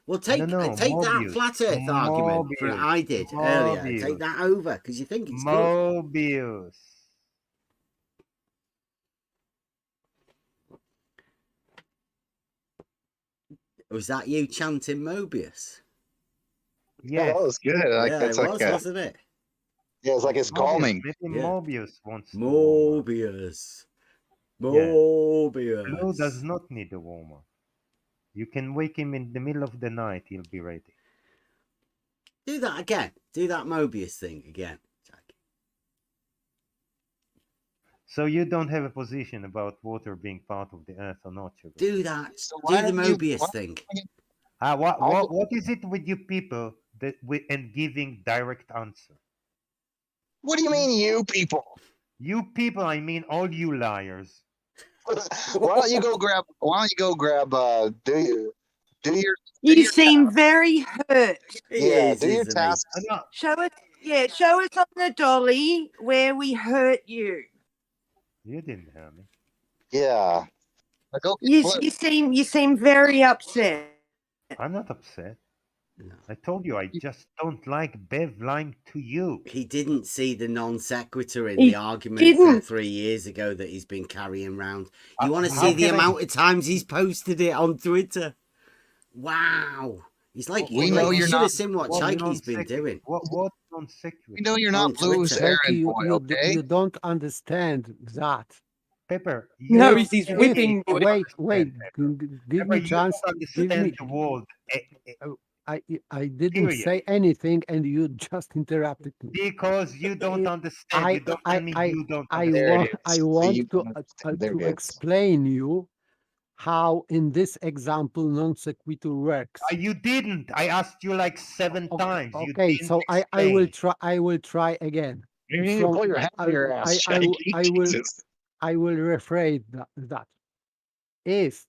Well, take that Mobius. flat Earth argument that I did earlier and take that over because you think it's good. Mobius. Was that you chanting Mobius? Yeah, Yes. that was good. Yeah, It's it was, wasn't it? Yeah, it's like it's calming. Maybe Yeah. Mobius wants to warm up. Mobius. Yeah. Mobius. Blue does not need a warm-up. You can wake him in the middle of the night. He'll be ready. Do that again. Do that Mobius thing again, Chikey. So you don't have a position about water being part of the earth or not, Sugar? Do that. So Do why the don't you? Mobius thing. What is it with you people that and giving direct answer? What do you mean, you people? You people, I mean all you liars. Why don't you go grab? Do your You seem very hurt. He yeah. is, Do your isn't he? tasks. Show us, show us on the dolly where we hurt you. You didn't hear me. Yeah. Like, okay, You seem very upset. I'm not upset. No. I told you I just don't like Bev lying to you. He didn't see the non sequitur in He the argument from didn't. 3 years ago that he's been carrying around. You want to How see the can I- amount of times he's posted it on Twitter? Wow. He's like, We know you you're should not- have seen what Chikey's been non-sequitur? doing. What non-sequitur? we know you're not On Blue's Twitter. errand you, boy, you, okay? you don't understand that. Pepper, No, you he's these don't whipping boys. Wait, understand, give Pepper, me you chance. don't Give understand me. the world. I didn't Period. say anything, and you just interrupted me. Because you don't understand. I You don't tell me you don't I understand. want I So want you to don't understand. There it is. explain you how in this example non sequitur works. You didn't. I asked you like 7 times. You Okay, didn't so I will explain. try. I will try again. You need to pull your head out of your ass, Shaggy. Jesus. I will rephrase that. If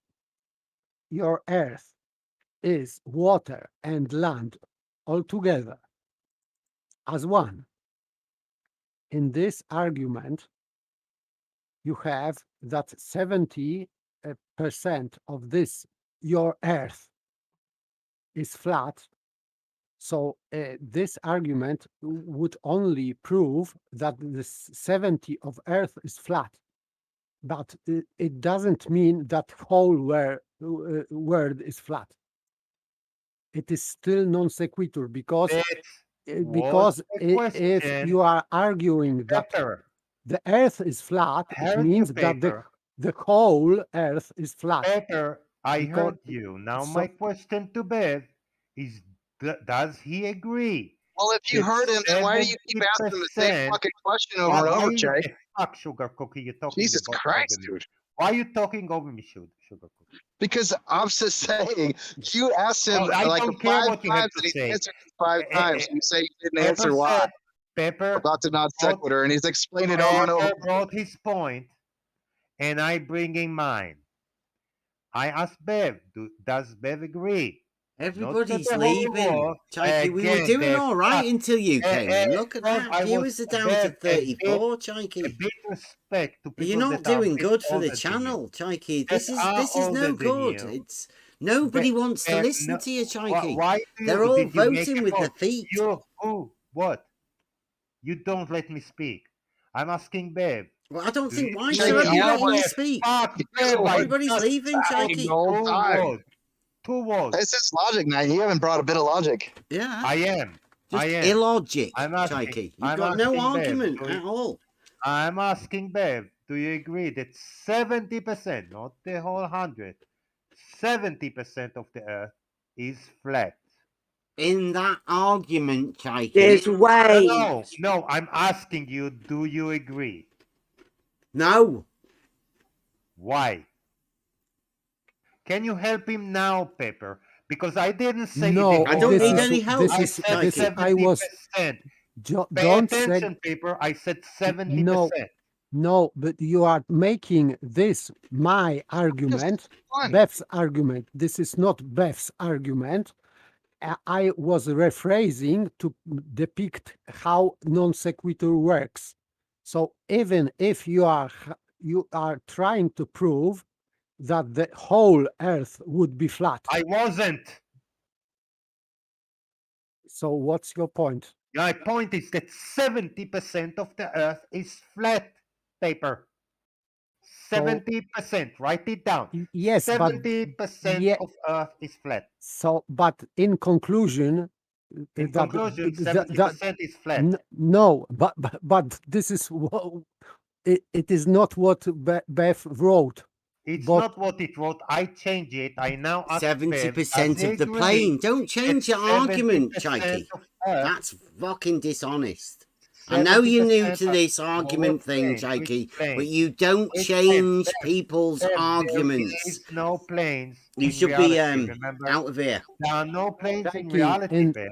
your earth is water and land all together as one, in this argument, you have that 70% of this, your earth, is flat. So this argument would only prove that the 70 of earth is flat. But it doesn't mean that whole world is flat. It is still non sequitur because if you are arguing that Pepper, the earth is flat, it heard you, means that Pepper. the whole earth is flat. Pepper, I Because- heard you. Now so- my question to Bev is, does he agree? Well, if you That heard him, then why do you keep asking the same 70% fucking question over and over, Jay? the fuck, Sugar Cookie, you're talking Jesus about Christ, over me. dude. Why are you talking over me, Sugar Cookie? Because I'm just saying, you asked him I like don't care 5 what you have times to and he say. answered 5 times. And you say you didn't Pepper answer why said- Pepper about the non sequitur, and he's explained it over and over. Pepper brought his point, and I bring in mine. I asked Bev, does Bev agree? Everybody's Not the whole leaving. world. Chikey, we were Again, doing Bev, all right fuck. until you came in. Look at Bev, that. Viewers are down to Bev, 34, a Chikey. bit respect to people You're not that are a doing bit good for older the than channel, you. Chikey. That are This is older no than good. you. It's nobody Bev, wants to Bev, listen no- to you, Chikey. Why do you, They're all did you make voting a with their vote? feet. Who? What? You don't let me speak. I'm asking Bev. Well, I don't Do think. you- Why Chikey, should I be you know letting you what? speak? Fuck, Bev, I Everybody's just leaving, said Chikey. the whole time. words. 2 words. It's just logic, man. You haven't brought a bit of logic. Yeah. I am. Just I am. illogic, I'm asking- Chikey. You've I'm got no asking Bev, argument do you- at all. I'm asking Bev, do you agree that 70%, not the whole 100, 70% of the earth is flat? In that argument, Chikey. There's waves. No, I'm asking you, do you agree? No. Why? Can you help him now, Pepper? Because I didn't say No, I don't this need is- any help. I this is- said this is- 70%. I was- Pay Don't say attention, Pepper. I said 70%. no, but you are making this my argument, Fun. Beth's argument. This is not Beth's argument. I was rephrasing to depict how non sequitur works. So even if you are trying to prove that the whole Earth would be flat, I wasn't. so what's your point? My point is that 70% of the earth is flat, Paper. 70%. Write it down. Yes, but 70% yeah. of earth is flat. so but in conclusion, In that- conclusion, that- 70% is flat. no, but this is it is not what Beth wrote. It's but- not what it wrote. I change it. I now ask 70% Bev, of the does he plane. agree Don't change that your argument, 70% Chikey. of earth That's fucking dishonest. I know you're new 70% to this what argument thing, plane? Shaky, Which plane? but you don't Which plane? change people's There arguments. is no planes You in should be reality, remember? out of here. There are no planes in Chaiki, reality, Bev.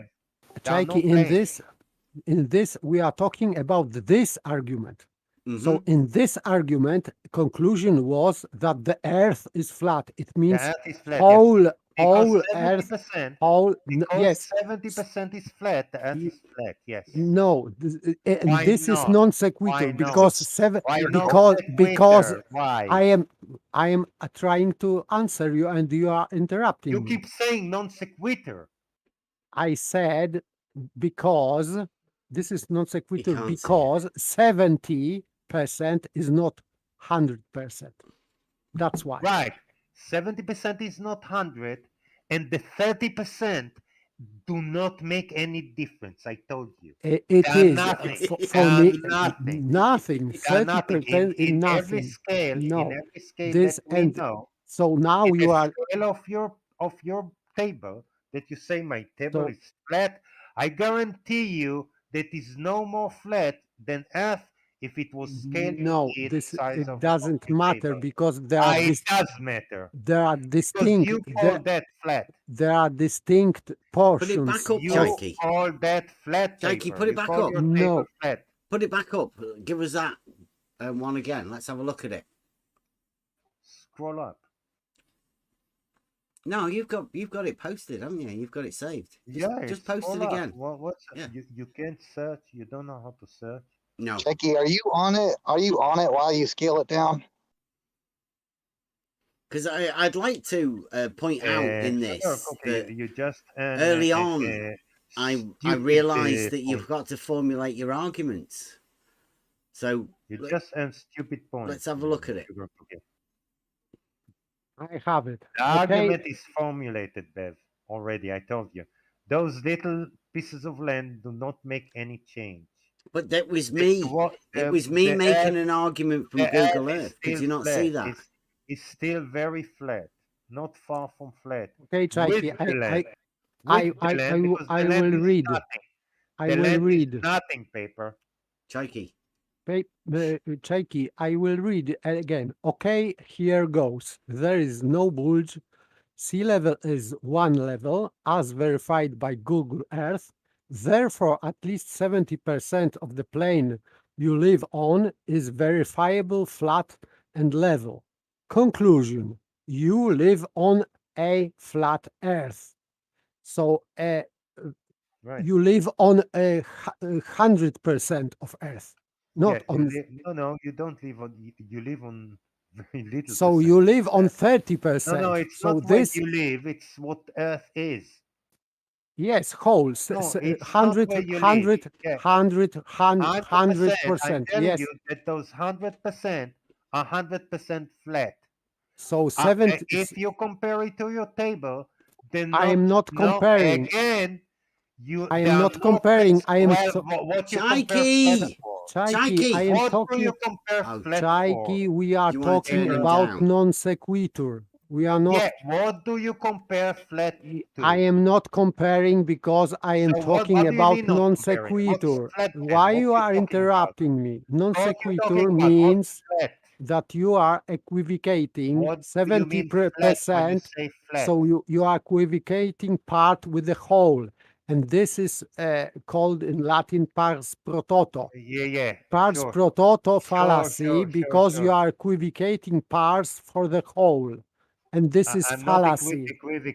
There are no Chaiki, planes. in this, we are talking about this argument. So Mm-hmm. in this argument, conclusion was that the Earth is flat. It The means Earth is flat, yes. whole Because Earth, 70%, whole because yes. 70% is flat, the Earth is flat, yes. No, and Why this is not? non Why sequitur not? because Why Yeah, not because sequitur? Why? I am trying to answer you and you are interrupting You me. keep saying non sequitur. I said because this is non sequitur can't say because 70% is not 100%. That's why. Right. 70% is not 100, and the 30% do not make any difference. I told you. It They are is nothing. for They are me nothing. nothing. They are nothing. 30% is In every nothing. scale, No, in every scale this that we and know, so now in you the are scale of your table that you say my table so is flat, I guarantee you that is no more flat than Earth if it was scaled to no. the This size it of doesn't your matter table. because there are It does matter there are because distinct you call that flat. there are distinct Put it portions. back up, You Shaky. call that flat Shaky, paper. put it You back call up. your table No, flat. Put it back up. Give us that one again. Let's have a look at it. Scroll up. No, you've got it posted, haven't you? You've got it saved. Just post it scroll up. again. What's Yeah. you can't search. You don't know how to search. No, Jackie, are you on it? Are you on it while you scale it down? because I'd like to point out in this Okay, that you just early on I realised that you've got to formulate your arguments. So you just earn stupid points. let's have a look at it. I have it. The Okay. argument is formulated, Bev. Already, I told you. Those little pieces of land do not make any change. But that was me. It was me making an argument from Google Earth. Could you not see that? It's still very flat, not far from flat. Okay, Chaiki, I will read. I will read. Nothing, paper. Chaiki. Chaiki, I will read again. Okay, here goes. There is no bulge. Sea level is 1 level, as verified by Google Earth. Therefore, at least 70% of the plane you live on is verifiable, flat, and level. Conclusion: you live on a flat Earth. So Right. you live on 100% of Earth, not on. No, you don't live on. You live on very little. So you live on 30%. No, it's so not this, where you live. It's what Earth is. Yes, whole. No, it's 100, not where you 100, live. Yeah. 100, 100%. 100%. I'm telling Yes. you that those 100% are 100% flat. So 70. If you compare it to your table, then I am not comparing. Again, I am not comparing. I am. What you compare flat for? Chaiki, I am what talking. do you compare flat Chaiki, for? we are talking about non sequitur. We are not. Yeah, what do you compare flat to? I am not comparing because I am talking about non sequitur. Why you are interrupting me? Non sequitur means that you are equivocating 70%. So you are equivocating part with the whole. And this is called in Latin pars pro toto. Pars pro toto fallacy because you are equivocating pars for the whole. And this is fallacy.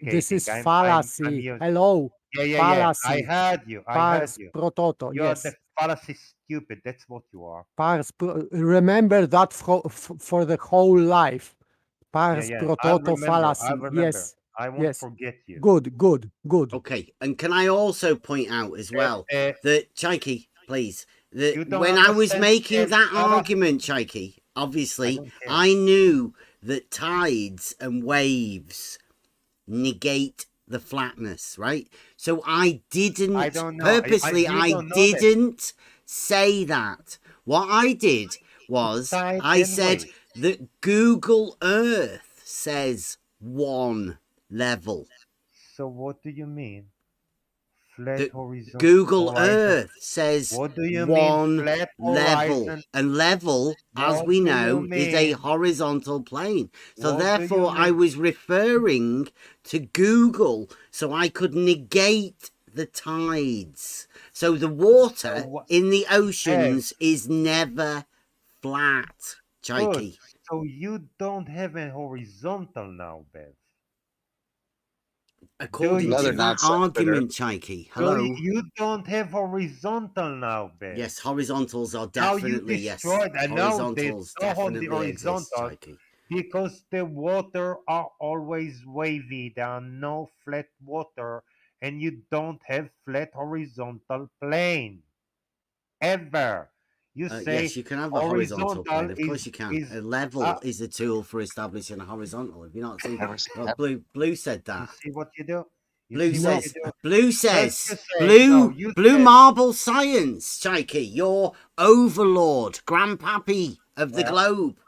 This is fallacy. Hello. Fallacy. I heard you. Pars pro toto. You're Yes. the fallacy stupid. That's what you are. Remember that for the whole life. Pars pro toto fallacy. Yes. I won't forget you. Good. Okay, and can I also point out as well that Chaiki, please, that when I was making that argument, Chaiki, obviously I knew that tides and waves negate the flatness, right? So I didn't purposely. I didn't say that. What I did was I said that Google Earth says 1 level. So what do you mean? Flat horizontal. Google horizon. Earth says What do you one mean flat level, horizon? and level, as What we do you know, is a mean? horizontal plane. So What do you therefore, I mean? was referring to Google so I could negate the tides. So the water what? in the Bev, oceans is never flat, good. Chaiki. So you don't have a horizontal now, Bev. According Another to non that sequitur. argument, Chaiki. So Hello. you don't have horizontal now, Bev. Yes, horizontals are Now you definitely, yes. destroyed. I know there's Horizontals no on the definitely exist, horizontal Chaiki. because the water are always wavy. There are no flat water, and you don't have flat horizontal plane ever. You say Yes, you can have a horizontal plane. Of is course you can. is A level uh, is a tool for establishing a horizontal. Have you not seen? Never seen Well, that. Blue said you that. see what you do. You Blue see what you says. do. Blue Let's says. just say no. You Blue said marble science, Chaiki. Your overlord, grandpappy of the well. globe.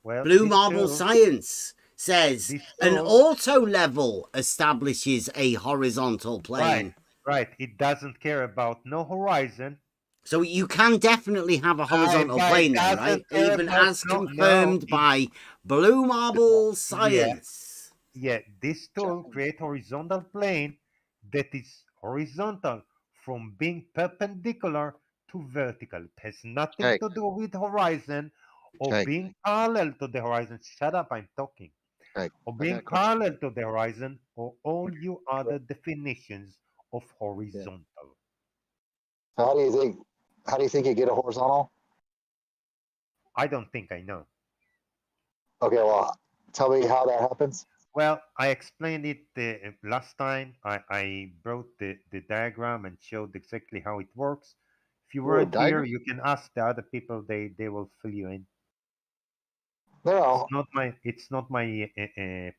Well, Blue this marble tool, science says this an tool, auto level establishes a horizontal plane. right. It doesn't care about no horizon. So you can definitely have a horizontal But it plane then, doesn't right? care Even about as no. confirmed by Blue Marble Yeah, Science. yeah. This tool create horizontal plane that is horizontal from being perpendicular to vertical. It has nothing Okay. to do with horizon or Okay. being parallel to the horizon. Shut up, I'm talking. Okay. Or I got being a question. parallel to the horizon or all you other definitions of horizontal. So how do you think you get a horizontal? I don't think I know. Okay, well, tell me how that happens. Well, I explained it last time. I brought the diagram and showed exactly how it works. If you Ooh, weren't here, diagram? you can ask the other people. They will fill you in. No, It's not my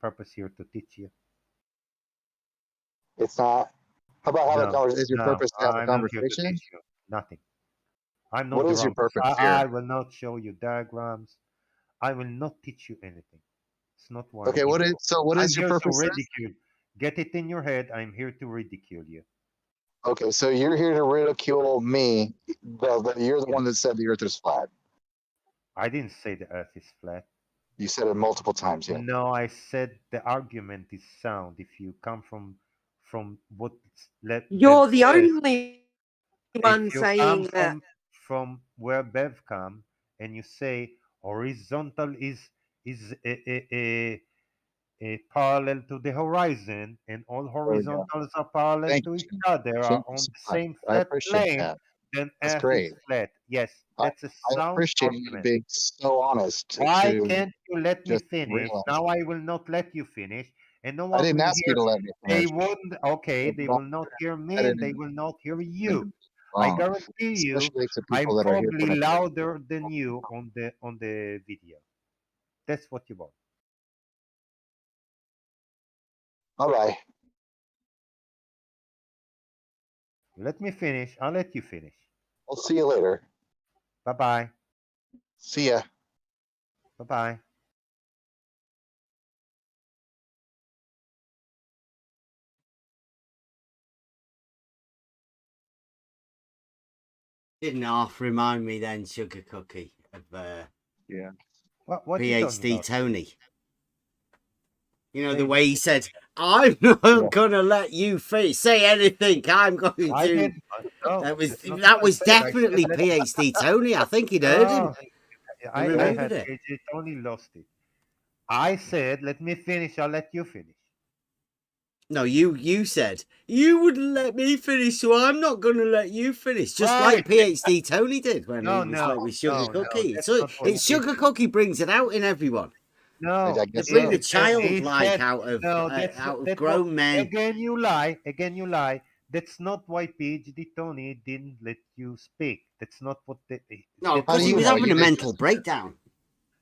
purpose here to teach you. it's not. How about have a No, conversation? Is your no, purpose to have a I'm not here to conversation? teach you. Nothing. I'm What not the is your wrong. purpose I here? will not show you diagrams. I will not teach you anything. It's not what Okay, I'm here for. what I'm is your here to purpose? ridicule. Get it in your head. I'm here to ridicule you. Okay, so you're here to ridicule me. You're the Yeah. one that said the earth is flat. I didn't say the earth is flat. You said it multiple times here. No, I said the argument is sound. If you come from what You're Bev the said, only one if you come saying that. from where Bev come and you say horizontal is a parallel to the horizon and all There we go. horizontals are parallel Thank to you, each Shane. other, are Shane, on the I, same I flat appreciate plane, that. then That's earth is great. flat. Yes, that's a I sound appreciate you argument. being so honest Why to can't you let me just finish? realize. Now I will not let you finish, and no I one didn't will ask you hear. to let me They finish. wouldn't. Okay, It's they not will not hear me, that and they will not hear you. it's I wrong, guarantee you, especially to I'm people that are here for probably the louder than you on the video. That's what you want. All right. Let me finish. I'll let you finish. I'll see you later. Bye bye. See ya. Bye bye. Didn't half remind me then, Sugar Cookie, of Yeah. What you talking PhD about? Tony. You know, the Hey, way he said, I'm not going to let you say anything. I'm going I to. didn't. No, That was that's not that what I was said. I said definitely let. PhD Tony. I think he'd heard him. No, He I remembered had it. it only lost it. I said, let me finish. I'll let you finish. No, you said you wouldn't let me finish, so I'm not going to let you finish. Just Right. like PhD Tony did when No, he was no, like with Sugar no, Cookie. that's So not what it's he Sugar did. Cookie brings it out in everyone. No, I They guess bring so. the he childlike said, out no, of that's not, grown men. again you lie. Again you lie. That's not why PhD Tony didn't let you speak. That's not what No, that's How because do he you was know? having You a didn't mental listen to it. breakdown.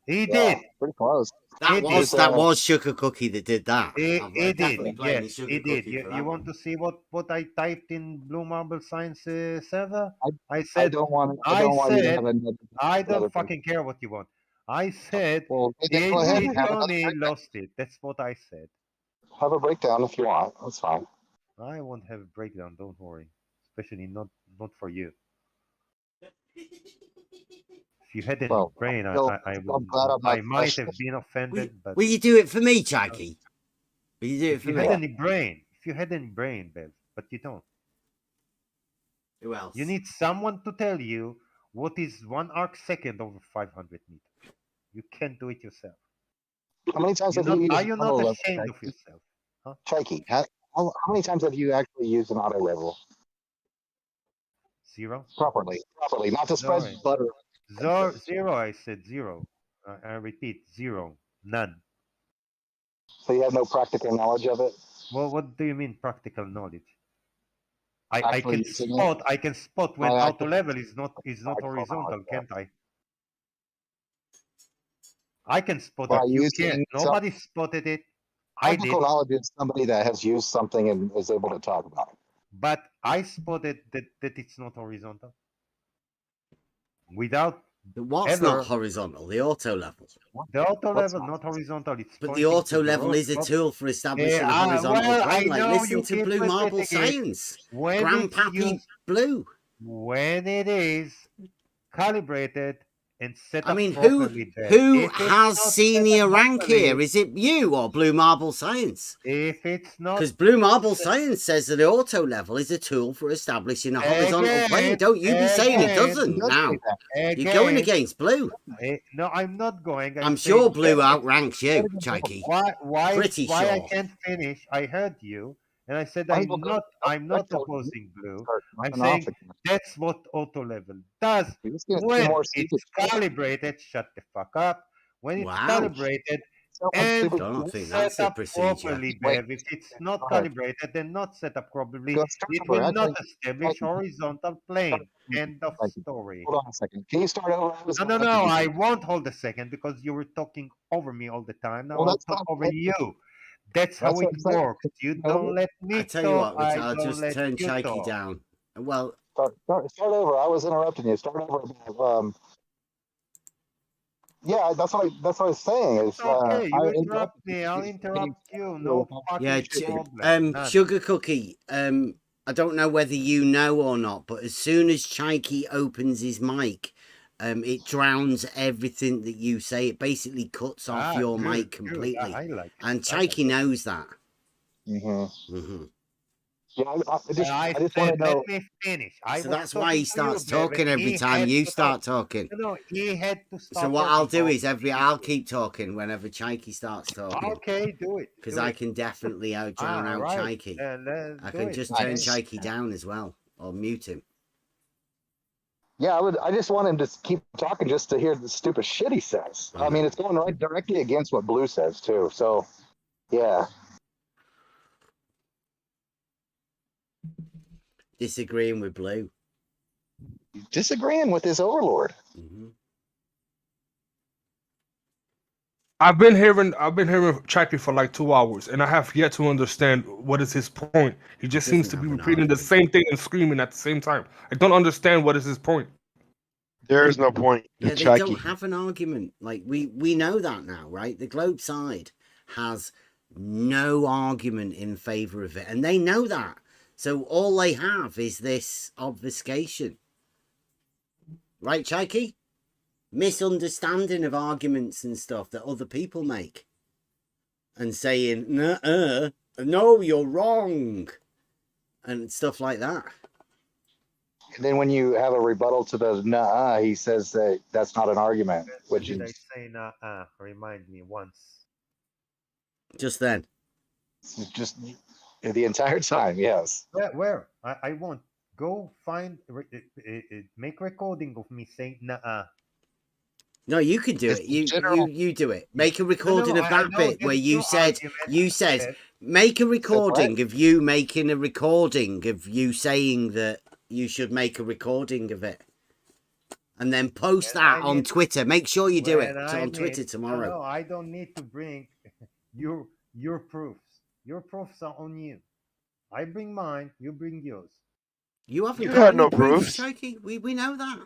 he Yeah, did. pretty close. He did. That was Sugar Cookie that did that. He I'm did. definitely Yes, blaming Sugar he did. Cookie for You that want one. to see what I typed in Blue Marble Science server? I, I I said, don't want. I I don't want you to have said, another. I another don't fucking care what you want. I said, Well, then go ahead PhD and have another Tony breakdown. lost it. That's what I said. Have a breakdown if you want. That's fine. I won't have a breakdown. Don't worry. Especially not for you. If you had any Well, brain, I'm glad I'm not I might special. have been offended, but Will you do it for me, Chikey? Will you do it if for you me? had any brain, Bev, but you don't. Who else? You need someone to tell you what is 1 arc second over 500 meters. You can't do it yourself. How many times have you used Are an you auto not level, ashamed of yourself? Huh? Chikey? How many times have you actually used an auto level 0? properly? Properly, not to spread Sorry. butter. Zero, I said 0. I repeat, 0. None. So you have no practical knowledge of it. Well, what do you mean practical knowledge? I Actually can using it. spot when By auto actually level is not practical horizontal, knowledge, yeah. can't I? I can spot By it. You can't. using some Nobody spotted it. I did, practical knowledge is somebody that has used something and is able to talk about it. but I spotted that it's not horizontal. Without What's not horizontal? The auto level. the auto level, not horizontal. It's But the pointing auto to the level road. is a tool for establishing a well, horizontal I plane. Like, know listen you to keep Blue Marble repeating it. Science. When Grandpappy it's Blue. when it is calibrated and set I up mean, properly, Bev. who If it's has not set senior up rank properly, here? Is it you or Blue Marble Science? if it's not Because Blue Marble Science says that the auto level is a tool for establishing a horizontal plane. Don't you be saying it doesn't now. You're going against Blue. No, I'm not going. I'm saying sure Blue that outranks you, Chikey. Pretty why I sure. can't finish? I heard you, and I said I'm not opposing Blue. I'm saying that's what auto level does when it's calibrated. Shut the fuck up. When it's Wow. calibrated and Don't think set that's a up procedure. properly, Bev. If it's not calibrated and not set up properly, it over. will not Actually, establish horizontal plane. End of story. Hold on a second. Can you start over? No. I won't hold a second because you were talking over me all the time. Now Well, I'll that's talk not over you. That's how That's it what I'm saying. works. You don't let me I tell you talk. what, Rich, I I'll don't just let turn you Chikey talk. down. Well, start over. I was interrupting you. Start over. Yeah, that's what I was saying. Is Okay, you I interrupt me. I'll interrupt you. No yeah, fucking problem. None. Sugar Cookie. I don't know whether you know or not, but as soon as Chikey opens his mic, it drowns everything that you say. It basically cuts off your mic completely. I like it. And Chikey knows that. Yeah, I just said, want to know. let me finish. So that's why he starts talking every he time had you to start talk. talking. No, he had to stop. So what I'll do is I'll keep talking whenever Chikey starts talking. Okay, do it. Because I can definitely drown out Chikey. I can just turn Chikey down as well, or mute him. Yeah, I just want him to keep talking just to hear the stupid shit he says. I mean, it's going right directly against what Blue says too. So, yeah. Disagreeing with Blue. Disagreeing with his overlord. I've been hearing Chikey for like 2 hours, and I have yet to understand what is his point. He just seems to be repeating the same thing and screaming at the same time. I don't understand what is his point. There is no point. Yeah, they don't have an argument. Like we know that now, right? The Globe side has no argument in favor of it, and they know that. So all they have is this obfuscation, right, Chikey? Misunderstanding of arguments and stuff that other people make, and saying no, you're wrong, and stuff like that. And then when you have a rebuttal to the nah, he says that that's not an argument. Which did is I say nah? Remind me once. Just then. Just the entire time, yes. Where? I won't. Go find, make recording of me saying nah. No, you can do it. You do it. Make a recording of that bit where you said, make a recording of you making a recording of you saying that you should make a recording of it. And then post that on Twitter. Make sure you do it on Twitter tomorrow. No, I don't need to bring your proofs. Your proofs are on you. I bring mine, you bring yours. You haven't You got had any no proofs, proofs. Chikey. We know that.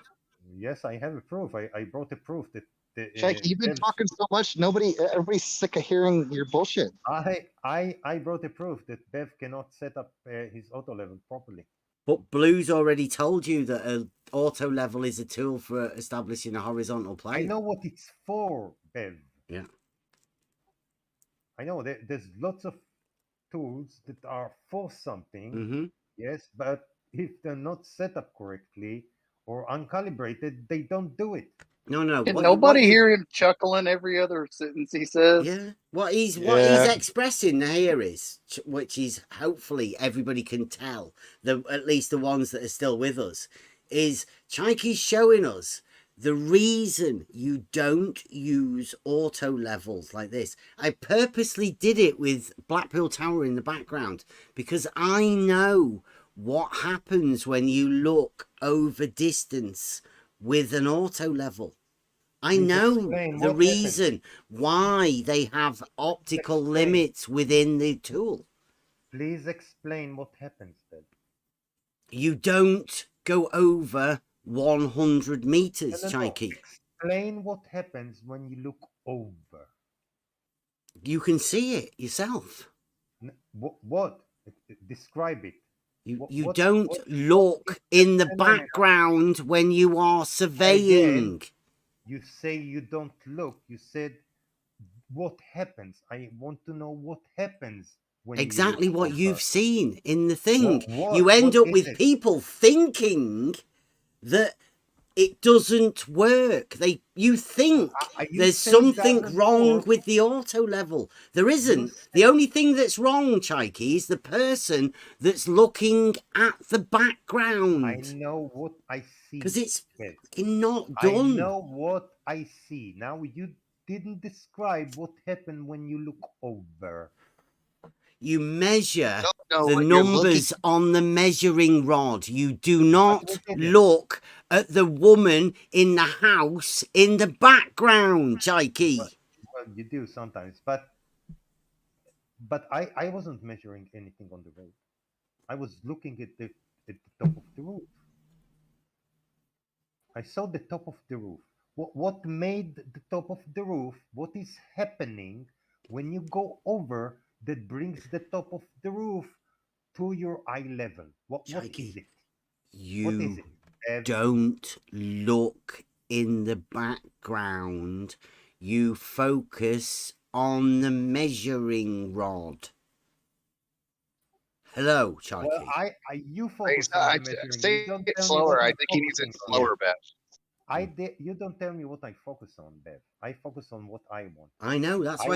Yes, I have a proof. I brought a proof that the Jake, you've been Bev's talking so much. Everybody's sick of hearing your bullshit. I brought a proof that Bev cannot set up his auto level properly. But Blue's already told you that an auto level is a tool for establishing a horizontal plane. I know what it's for, Bev. Yeah. I know there's lots of tools that are for something. Mm-hmm. Yes, but if they're not set up correctly or uncalibrated, they don't do it. No. Can nobody hear him chuckling every other sentence he says? Yeah. What he's expressing here is, which is hopefully everybody can tell, at least the ones that are still with us, is Chaiki's showing us the reason you don't use auto levels like this. I purposely did it with Blackpool Tower in the background because I know what happens when you look over distance with an auto level. I know the reason why they have optical limits within the tool. Please explain what happens then. You don't go over 100 meters, Chaiki. Explain what happens when you look over. You can see it yourself. What? Describe it. You don't look in the background when you are surveying. Again, you say you don't look. You said what happens. I want to know what happens when exactly you look what over. you've seen in the thing. You end up with people thinking that it doesn't work. You think there's something wrong with the auto level. There isn't. The only thing that's wrong, Chaiki, is the person that's looking at the background. I know what I see. Because it's not done. I know what I see. Now you didn't describe what happened when you look over. You measure the numbers on the measuring rod. You do not look at the woman in the house in the background, Chaiki. Well, you do sometimes, but I wasn't measuring anything on the road. I was looking at the top of the roof. I saw the top of the roof. What made the top of the roof? What is happening when you go over that brings the top of the roof to your eye level? What is it? You don't look in the background. You focus on the measuring rod. Hello, Chaiki. Well, you focus on the measuring. Say it slower. I think he needs it slower, Bev. You don't tell me what I focus on, Bev. I focus on what I want. I know. That's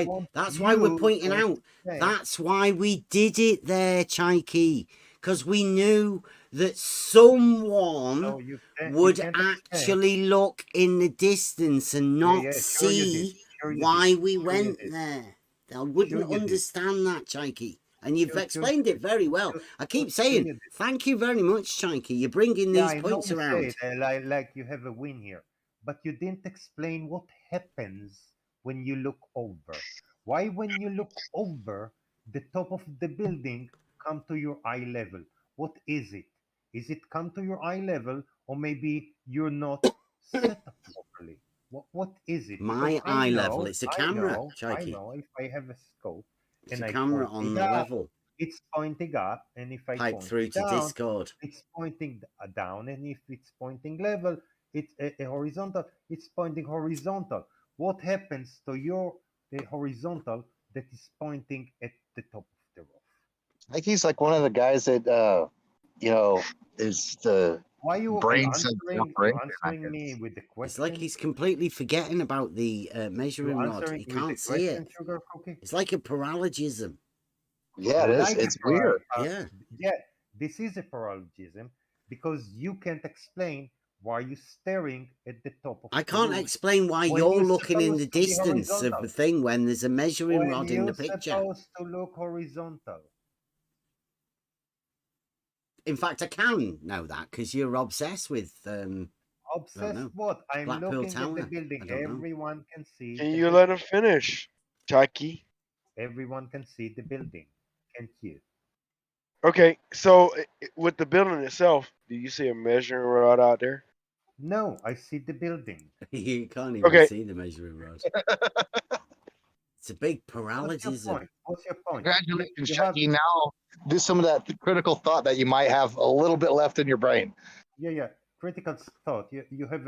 why we're pointing out. That's why we did it there, Chaiki. Because we knew that someone would actually look in the distance and not see why we went there. They wouldn't understand that, Chaiki. And you've explained it very well. I keep saying, thank you very much, Chaiki. You're bringing these points around. Like you have a win here. But you didn't explain what happens when you look over. Why when you look over, the top of the building come to your eye level? What is it? Is it come to your eye level, or maybe you're not set up properly? What is it? My eye level, it's a camera, Chaiki. I know if I have a scope, it's a camera on the level. It's pointing up, and if I pipe through to down, Discord, it's pointing down, and if it's pointing level, it's a horizontal. It's pointing horizontal. What happens to the horizontal that is pointing at the top of the roof? I think he's like one of the guys that is the Why you brain answering me with the question? It's like he's completely forgetting about the measuring rod. He can't see it. It's like a paralogism. Yeah, it is. It's weird. Yeah, this is a paralogism because you can't explain why you're staring at the top of. I can't explain why you're looking in the distance of the thing when there's a measuring rod in the picture. You're supposed to look horizontal. In fact, I can know that because you're obsessed with. Obsessed what? I'm looking at the building. Everyone can see. Can you let him finish, Chaiki? Everyone can see the building, can't you? Okay, so with the building itself, do you see a measuring rod out there? No, I see the building. You can't even Okay. see the measuring rod. It's a big What's your parallelism. point? What's your point? Congratulations, You have Chucky. Now do some of that critical thought that you might have a little bit left in your brain. yeah. Critical thought. You have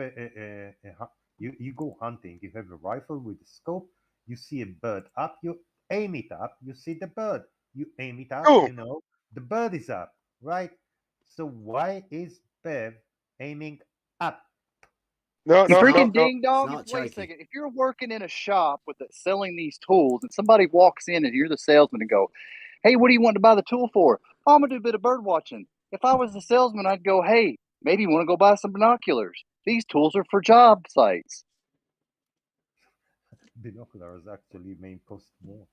you go hunting. You have a rifle with a scope. You see a bird up. You aim it up. You see the bird. You aim it up. Oh. You know the bird is up, right? So why is Bev aiming up? No, You no, no, freaking no. ding dong. not Wait a Chokey. second. If you're working in a shop with selling these tools and somebody walks in and you're the salesman and go, hey, what do you want to buy the tool for? Oh, I'm going to do a bit of bird watching. If I was the salesman, I'd go, hey, maybe you want to go buy some binoculars. These tools are for job sites. Binoculars actually may cost more.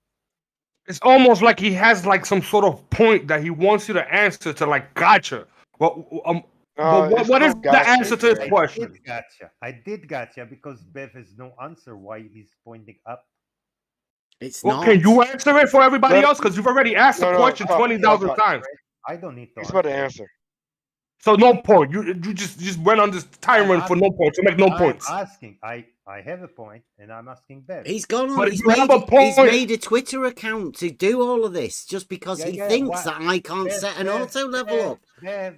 It's almost like he has like some sort of point that he wants you to answer to, like, gotcha. Well, but it's what is no the gotcha, answer to this Greg. question? I did gotcha because Bev has no answer why he's pointing up. It's Well, not. can you answer it for everybody Let- else? Because you've already asked the No, no, question stop, 20,000 stop. times. I don't need to He's about to answer. answer. So no point. You just went on this time run for no point to make no points. I'm asking. I have a point, and I'm asking Bev. He's gone on. But He's you have a he's point. made a Twitter account to do all of this just because he thinks that I can't set an auto level up.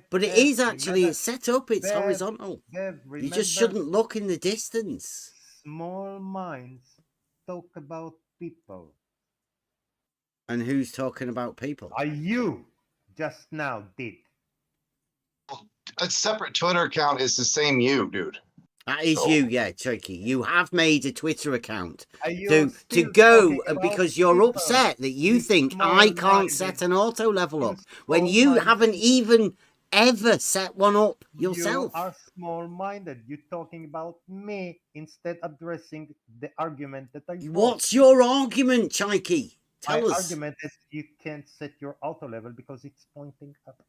But it is actually it's set up. It's horizontal. Bev, You just shouldn't look in the distance. Small minds talk about people. And who's talking about people? You just now did. A separate Twitter account is the same you, dude. That is you, yeah, Chokey. You have made a Twitter account you to go because you're upset that you think I can't small-minded- set an auto level you up when you small-minded- haven't even ever set one up yourself. You are small-minded. You're talking about me instead addressing the argument that I brought. What's your argument, Chokey? My Tell us. argument is you can't set your auto level because it's pointing up.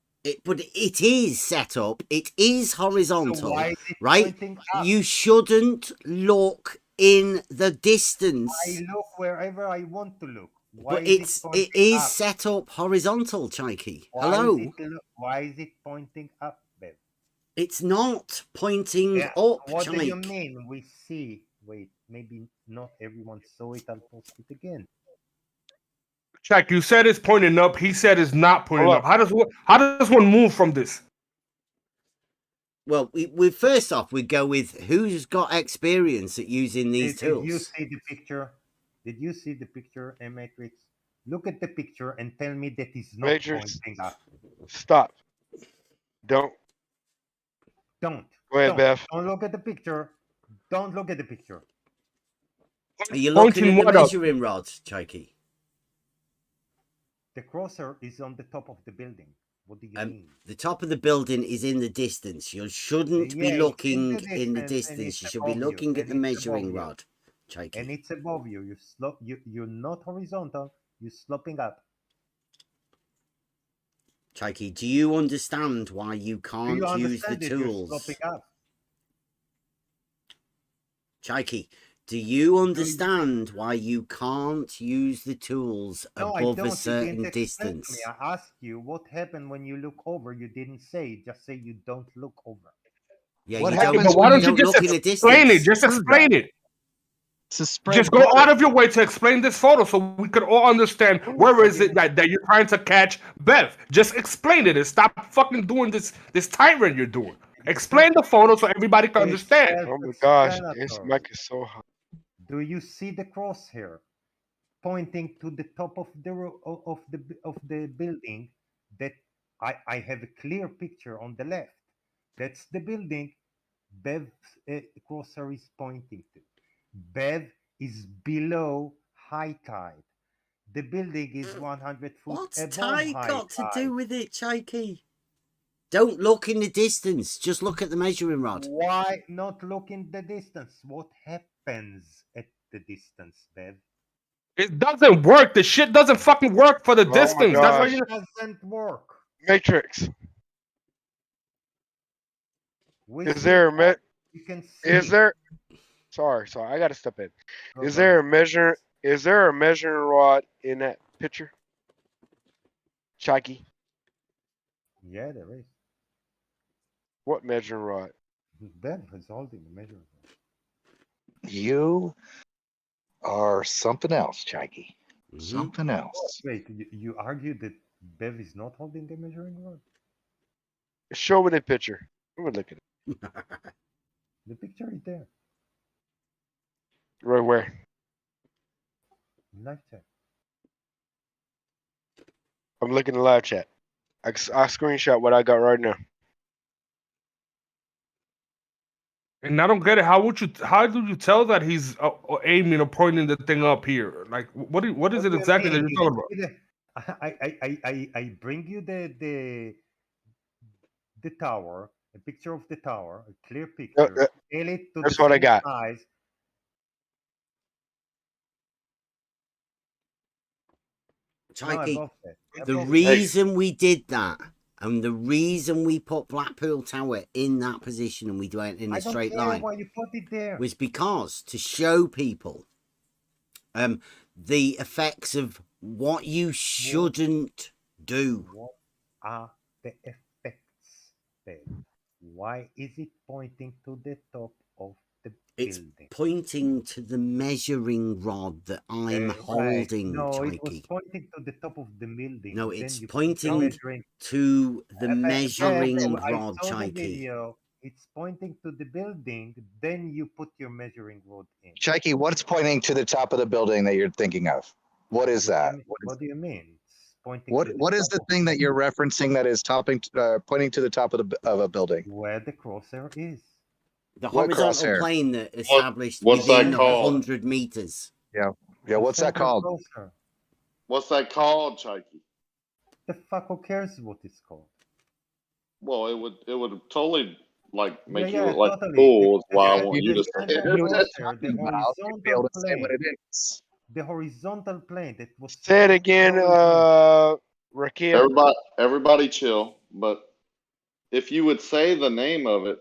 But it is set up. It is horizontal, So why is it right? pointing up? You shouldn't look in the distance. I look wherever I want to look. Why But is it is set up horizontal, Chokey. Hello? Why is it pointing up, Bev? It's not pointing up, What do you Chike. mean? We see. Wait, maybe not everyone saw it. I'll post it again. Check. You said it's pointing up. He said it's not pointing up. How does one move from this? Well, we first off we go with who's got experience at using these tools. Did you see the picture? Did you see the picture, Matrix? Look at the picture and tell me that it's not Matrix, pointing up. stop. Don't. Don't. Go ahead, Bev. Don't look at the picture. Don't look at the picture. Are you looking at the measuring rod, Chokey? The crosser is on the top of the building. What do you mean? The top of the building is in the distance. You shouldn't be looking in the distance. You should be looking at the measuring rod, Chokey. And it's above you. You're not horizontal. You're sloping up. Chokey, do you understand why you can't use the tools? You're sloping up? Chokey, do you understand why you can't use the tools above a certain distance? I asked you what happened when you look over. You didn't say. Just say you don't look over. Yeah, what happens? But why don't you just explain it? Just explain it. Just go out of your way to explain this photo so we could all understand where is it that you're trying to catch Bev. Just explain it and stop fucking doing this tyrant you're doing. Explain the photo so everybody can understand. Oh my gosh, this mic is so hot. Do you see the crosshair pointing to the top of the building? That I have a clear picture on the left. That's the building Bev's crosshair is pointing to. Bev is below high tide. The building is 100 feet What's above tide high got to tide. do with it, Chokey? Don't look in the distance. Just look at the measuring rod. Why not look in the distance? What happens at the distance, Bev? It doesn't work. The shit doesn't fucking work for the distance. That's why It doesn't work. Matrix. We Is see there a what you can see. Is there? Sorry, I gotta step in. Is there a measuring rod in that picture? Chikey? Yeah, there is. What measuring rod? Bev is holding the measuring rod. You are something else, Chikey. Something else. Wait, you argue that Bev is not holding the measuring rod? Show me the picture. I'm gonna look at it. The picture is there. Right where? Live chat. I'm looking at the live chat. I screenshot what I got right now. And I don't get it. How do you tell that he's aiming or pointing the thing up here? Like, what is it exactly that you're talking about? I bring you the tower, a picture of the tower, a clear picture. Scale it to That's the what I same got. size. Chikey, the reason we did that and the reason we put Blackpool Tower in that position and we went in a straight line Why you put it there? was because to show people the effects of what you shouldn't do. What are the effects then? Why is it pointing to the top of the It's building? pointing to the measuring rod that I'm holding, No, Chikey. it was pointing to the top of the building. No, Then it's you pointing to the measuring rod, I saw the Chikey. video. It's pointing to the building. Then you put your measuring rod in. Chikey, what's pointing to the top of the building that you're thinking of? What is that? What do you mean? It's pointing What is the thing that you're referencing that is pointing to the top of a building? Where the crosshair is. The What horizontal crosshair? plane that established what's that within called? 100 meters. Yeah. What's that called? Crosshair. What's that called, Chikey? The fuck who cares what it's called? Well, it would totally like make you Yeah, look like totally. a fool. Is why I Yeah, want you you to just say said it. you were just Crosshair, talking about, you'd be able to say what it is. The horizontal plane that was. Say it again, Rakia. Everybody chill. But if you would say the name of it,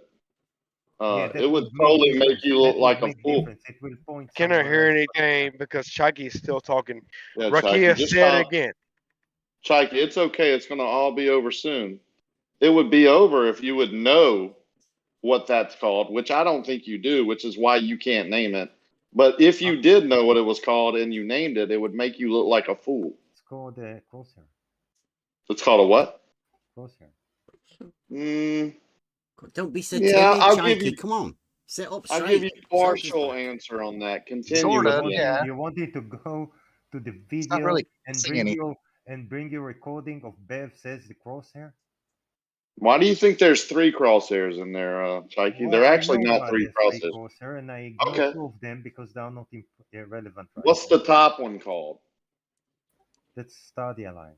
it would totally make you look like a fool. It will point. Cannot hear anything because Chikey is still talking. Yeah, Rakia, Chikey, just say it stop. again. Chikey, it's okay. It's going to all be over soon. It would be over if you would know what that's called, which I don't think you do, which is why you can't name it. But if you did know what it was called and you named it, it would make you look like a fool. It's called a crosshair. It's called a what? Crosshair. Don't be so Yeah, timid, I'll give Chikey. you. Come on, sit up straight. I'll give you partial answer on that. Continue. Sorta, with yeah. You wanted to go to the It's not video really and saying bring your recording of Bev says the crosshair. Why do you think there's 3 crosshairs in there, Chikey? Well, They're actually I know not what 3 is a crosshairs. crosshair, and I ignore Okay. 2 of them because they are not irrelevant. Right What's now. the top one called? That's Stadia line.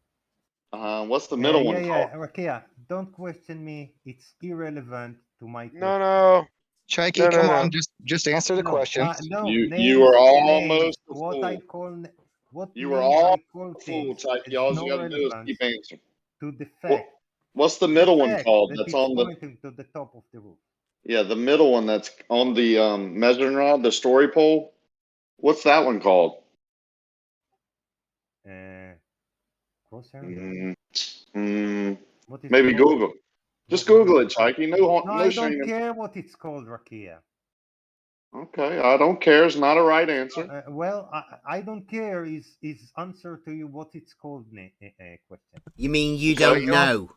What's the middle one called? Rakia, don't question me. It's irrelevant to my question. No. Chikey, come on, just answer the question. You are almost a what fool. I call what You were names all I call a fool, things Chikey. has All no you got to do is relevance keep answering. to the fact. What's the middle one fact called? that That's it's on the pointing to the top of the roof. yeah, the middle one that's on the measuring rod, the story pole. What's that one called? Crosshair. Maybe Google. Just Google it, Chikey. No I shame. don't care what it's called, Rakia. Okay, I don't care. It's not a right answer. Well, I don't care is answer to you what it's called question. You mean you don't know?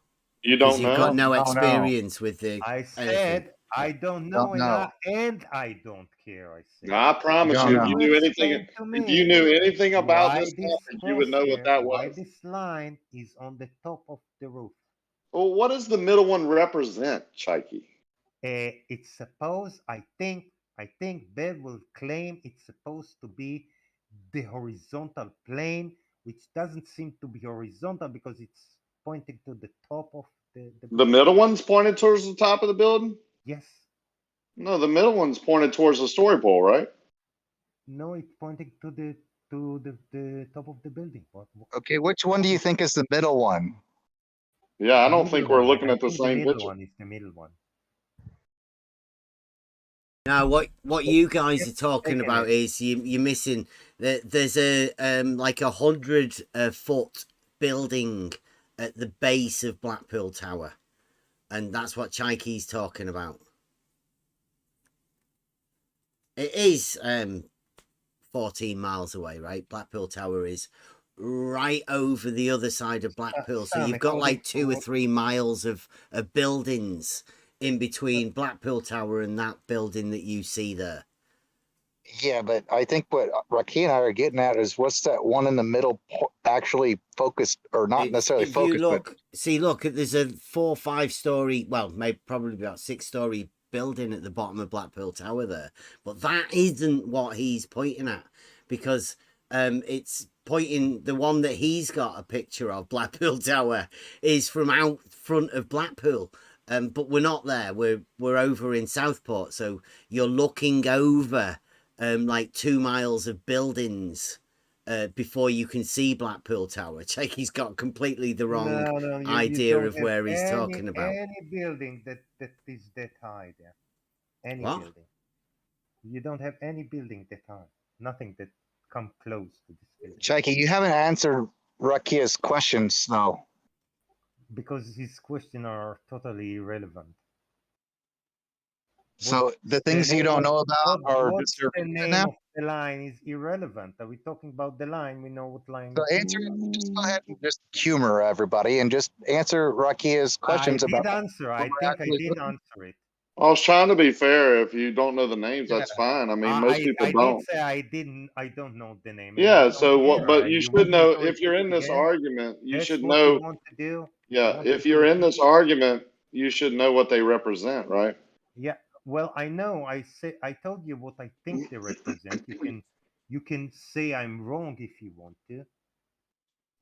You don't know? You've got no experience with the. I said I don't know, and I don't care. I said. I promise you, if you knew anything about this topic, you would know what that was. Why this line is on the top of the roof? Well, what does the middle one represent, Chikey? It's supposed. I think Bev will claim it's supposed to be the horizontal plane, which doesn't seem to be horizontal because it's pointing to the top of the middle one's pointed towards the top of the building? Yes. No, the middle one's pointed towards the story pole, right? No, it's pointing to the top of the building. Okay, which one do you think is the middle one? Yeah, I don't think we're looking at the same middle picture. One is the middle one. Now, what you guys are talking about is you're missing. There's a like 100-foot building at the base of Blackpool Tower, and that's what Chikey's talking about. It is 14 miles away, right? Blackpool Tower is right over the other side of Blackpool. So Sam, you've got according like to 2 or what 3 miles of buildings in between Blackpool Tower and that building that you see there. Yeah, but I think what Rocky and I are getting at is what's that one in the middle actually focused, or not It's, necessarily if you focused, but look, there's a 4 or 5 story, well, maybe probably about 6 story building at the bottom of Blackpool Tower there. But that isn't what he's pointing at, because it's pointing, the one that he's got a picture of, Blackpool Tower, is from out front of Blackpool. But we're not there. We're over in Southport, so you're looking over like 2 miles of buildings before you can see Blackpool Tower. He's got completely the wrong no, you idea don't of have where he's talking about. any building that is that high there. Any What? building. You don't have any building that high. Nothing that come close to this building. Shaky, you haven't answered Rakia's questions though. Because his questions are totally irrelevant. So the things you don't know about are what's just the irrelevant name now. of the line is irrelevant. Are we talking about the line? We know what line. So answer it. Just go ahead and just humor everybody and just answer Rakia's questions I about did answer. I what we're think I actually did looking answer it. I was trying to be fair. If you don't know the names, Yeah. that's fine. I mean, most people I did don't. say I don't know the name. And Yeah, I don't so what, care. but you You should want me know to if you're repeat in this again? argument, you That's should what you know. want to do? You Yeah, want me if to you're in repeat? this argument, you should know what they represent, right? Yeah. Well, I know. I told you what I think they represent. You can say I'm wrong if you want to.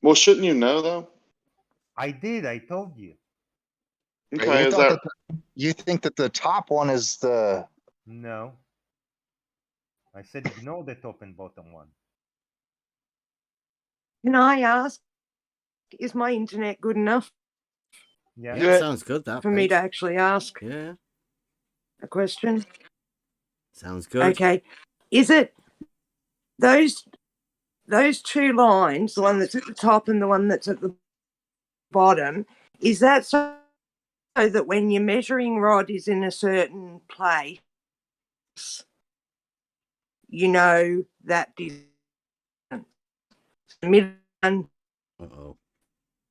Well, shouldn't you know though? I did. I told you. Okay, You is thought that you think that the top one is the No. I said ignore the top and bottom one. Can I ask, is my internet good enough Yeah. Yeah, sounds good, that for me to Paige. actually ask Yeah, a question? sounds good. Okay. Is it those 2 lines, the one that's at the top and the one that's at the bottom, is that so that when your measuring rod is in a certain place, you know that distance? The middle one,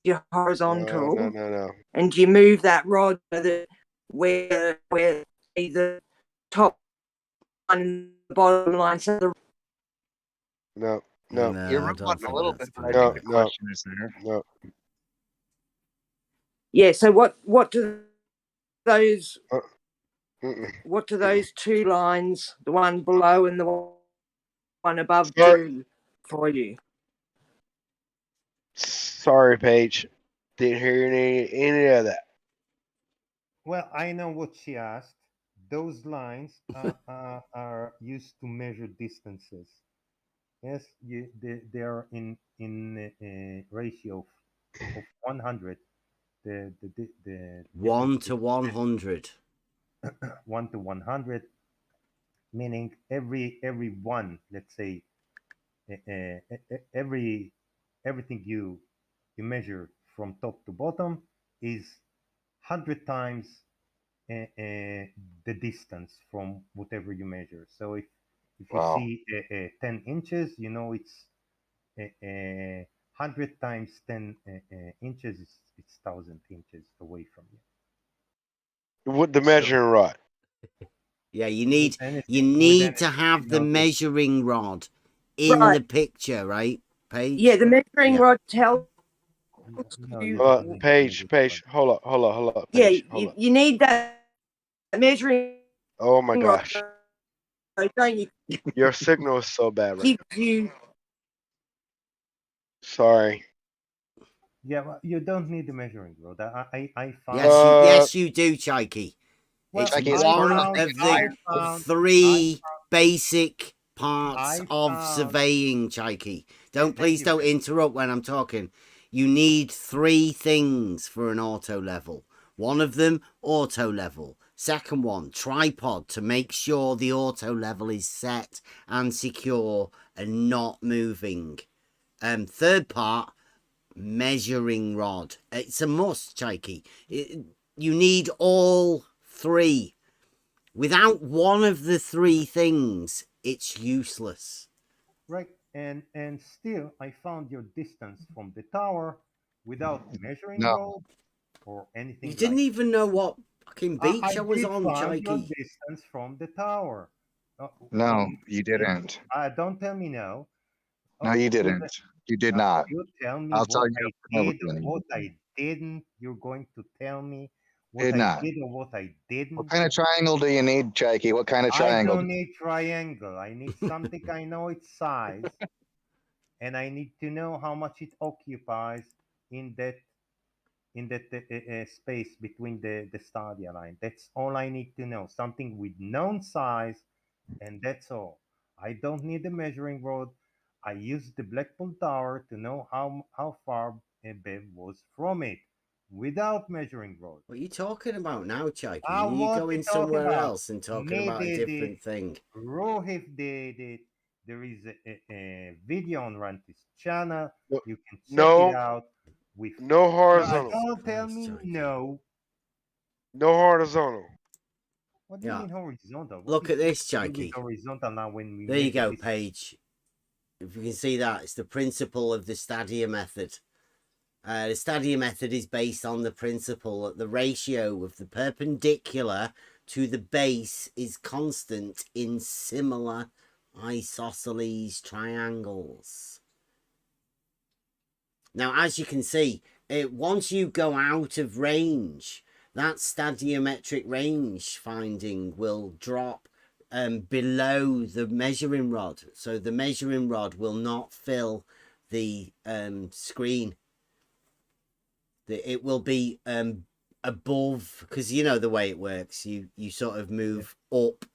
you're horizontal, No. and you move that rod so that where the top line and the bottom line, so the No. No, You're I don't rebutting a think little that's bit, but I gonna think the work. question is there. No. yeah. So what do those Mm-mm. what do those 2 lines, the one below and the one above, Sorry. do for you? Sorry, Paige. Didn't hear any of that. Well, I know what she asked. Those lines are used to measure distances. Yes, they are in a ratio of 100. The 1 to 100. 1 to 100, meaning every one. Let's say everything you measure from top to bottom is 100 times the distance from whatever you measure. So if you Wow. see 10 inches, you know it's 100 times 10 inches. It's 1,000 inches away from you. With the measuring rod. Yeah, you need to have the measuring rod in the picture, right, Paige? Yeah, the measuring rod tells you. Paige, hold up, Yeah, Paige, hold up. you need that measuring Oh my rod, gosh. don't you? Your signal is so bad right Keep now. you. Sorry. Yeah, well, you don't need the measuring rod. I found. Yes, you do, Chaiki. Well, It's I one found- of I the found- 3 basic parts I of found- surveying, Chaiki. Please don't interrupt when I'm talking. You need 3 things for an auto level. One of them, auto level. Second one, tripod to make sure the auto level is set and secure and not moving. Third part, measuring rod. It's a must, Chaiki. You need all 3. Without one of the three things, it's useless. Right, and still I found your distance from the tower without measuring No, rod or You anything didn't like even know what fucking that. beach I was did on, find your Chikey. distance from the tower. no, You, you didn't. don't tell me no. No, you What didn't. You did not. you tell me I'll tell what you I over and over did, again. what I didn't. You're going to tell me what Did I not. did or what I What didn't. kind of triangle do you need, Jakey? What kind of I triangle? don't need triangle. I need something I know its size, and I need to know how much it occupies in that space between the stadia line. That's all I need to know. Something with known size, and that's all. I don't need a measuring rod. I used the Blackpool Tower to know how far a Bev was from it without measuring rod. What are you talking about now, Chikey? I You want to going talk somewhere about else and talking me about a different thing. Rohit there is a video on Rantis channel. No, You can check it no, out. With no horizontal. don't tell Christ, me Chikey. no. No horizontal. What do you Yeah. mean horizontal? What Look is at this, to do with Chikey. horizontal now when we There you measure go, this? Paige. If you can see that, it's the principle of the stadia method. The stadia method is based on the principle that the ratio of the perpendicular to the base is constant in similar isosceles triangles. Now, as you can see, once you go out of range, that stadiometric range finding will drop below the measuring rod. So the measuring rod will not fill the screen. It will be above, because you know the way it works. You sort of move up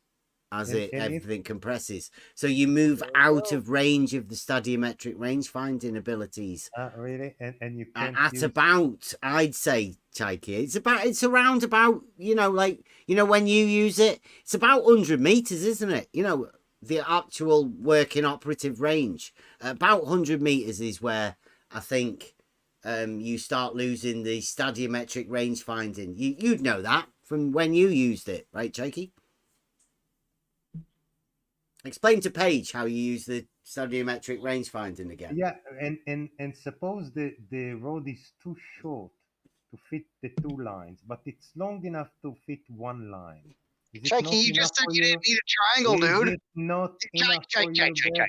as everything compresses. So you move out of range of the stadiometric range finding abilities. Really? And you can't At use... about, I'd say, Chikey, it's around about, like, when you use it, it's about 100 meters, isn't it? The actual working operative range. About 100 meters is where I think you start losing the stadiometric range finding. You'd know that from when you used it, right, Chikey? Explain to Paige how you use the stadiometric range finding again. Yeah, and suppose the road is too short to fit the two lines, but it's long enough to fit one line. Is it Jakey, not you enough just said for you you? didn't need a triangle, Is dude. it not enough for you, Bev?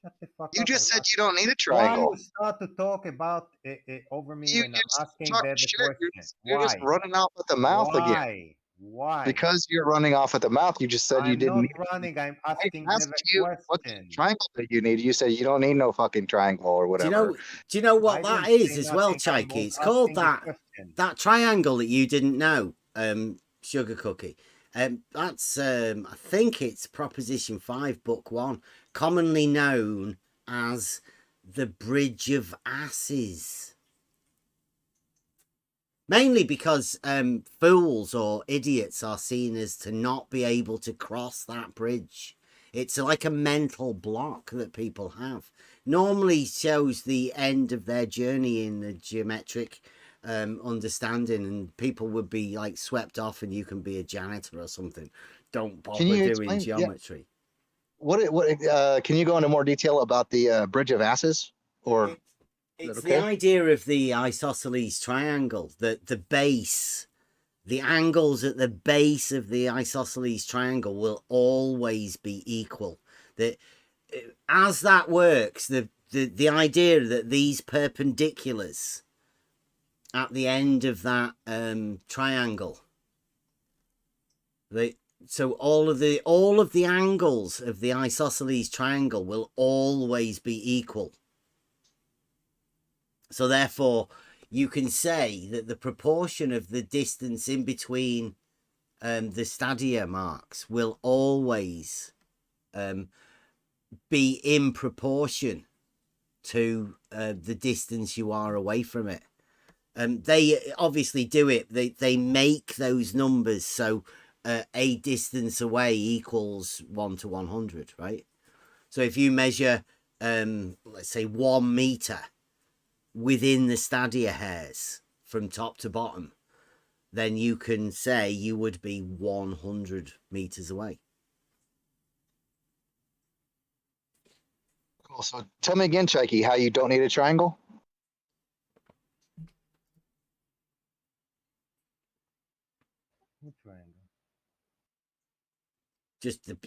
Shut the fuck You up. just said you don't need a Why triangle. you start to talk about over me You when I'm just asking talk Bev a shit. question? You're just Why? running off at the mouth again. Why? Because you're running off at the mouth. You just said you I'm didn't not need running. I'm I asking Bev asked a you what question. triangle do you need. You said you don't need no fucking triangle or whatever. Do you know what I that didn't is say as well, nothing. I Chikey? was It's called asking a question. that triangle that you didn't know, Sugar Cookie. That's I think it's Proposition 5, Book 1, commonly known as the Bridge of Asses. Mainly because fools or idiots are seen as to not be able to cross that bridge. It's like a mental block that people have. Normally shows the end of their journey in the geometric understanding, and people would be like swept off and you can be a janitor or something. Don't bother doing geometry. Yeah. What can you go into more detail about the Bridge of Asses? Or it's the idea of the isosceles triangle, that the base, the angles at the base of the isosceles triangle will always be equal. That as that works, the idea that these perpendiculars at the end of that triangle, so all of the angles of the isosceles triangle will always be equal. So therefore, you can say that the proportion of the distance in between the stadia marks will always be in proportion to the distance you are away from it. They obviously do it. They make those numbers so a distance away equals 1 to 100, right? So if you measure, let's say 1 meter within the stadia hairs from top to bottom, then you can say you would be 100 meters away. Cool. So tell me again, Cheeky, how you don't need a triangle?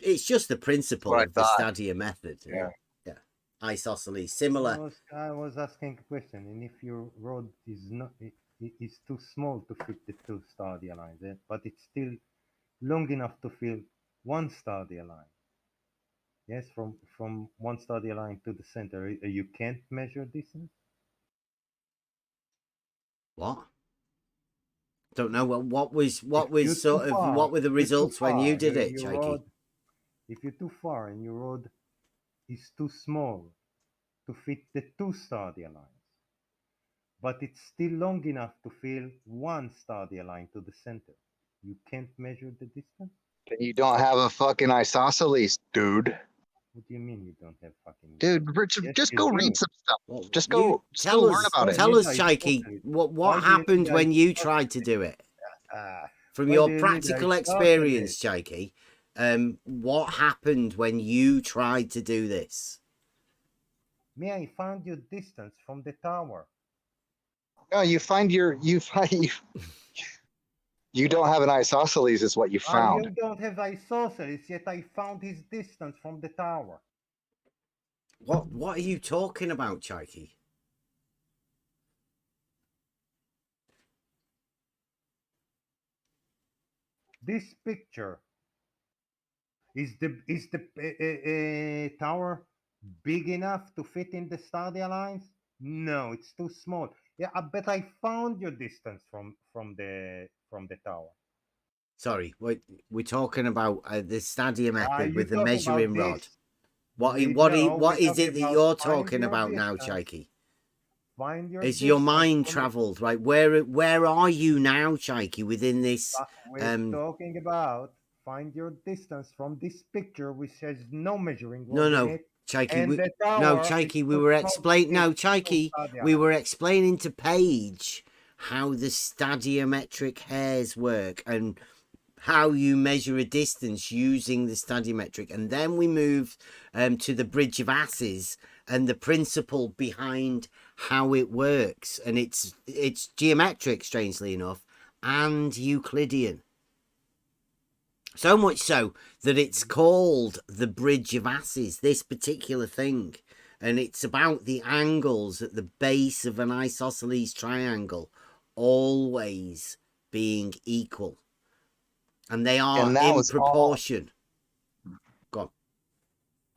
It's just the principle What I of the thought. Stadia method. Yeah. Yeah. Isosceles, similar. I was asking a question, and if your rod is not is too small to fit the two stadia lines, but it's still long enough to fill one stadia line. Yes, from one stadia line to the center, you can't measure distance. What? Don't know what was What were the results when you did it, Cheeky? If you're too far and your rod is too small to fit the two stadia lines, but it's still long enough to fill one stadia line to the center, you can't measure the distance? You don't have a fucking isosceles, dude. What do you mean you don't have fucking... Dude, Richard, Yes, just you go do. read some stuff. Well, just go learn about it. Tell us, Cheeky, what happened when you tried to do it? From your practical experience, Cheeky, what happened when you tried to do this? Me, I found your distance from the tower. No, you don't have an isosceles is what you found. You don't have isosceles, yet I found his distance from the tower. What are you talking about, Cheeky? This picture is the tower big enough to fit in the stadia lines? No, it's too small. Yeah, but I found your distance from the tower. Sorry, we're talking about the Stadia method with the talking measuring about rod. this? What is it that you're talking about now, Cheeky? Find your Is your distance mind from travelled? Right, where are you now, Cheeky, within this? We're talking about find your distance from this picture, which has no measuring rod No, in it. Cheeky. And the No, tower Cheeky. is We too were small to explaining. No, fit Cheeky. stadia We were lines. explaining to Paige how the stadiometric hairs work and how you measure a distance using the stadiometric, and then we moved to the bridge of asses and the principle behind how it works, and it's geometric, strangely enough, and Euclidean. So much so that it's called the bridge of asses, this particular thing, and it's about the angles at the base of an isosceles triangle always being equal. And they are in proportion. Go on.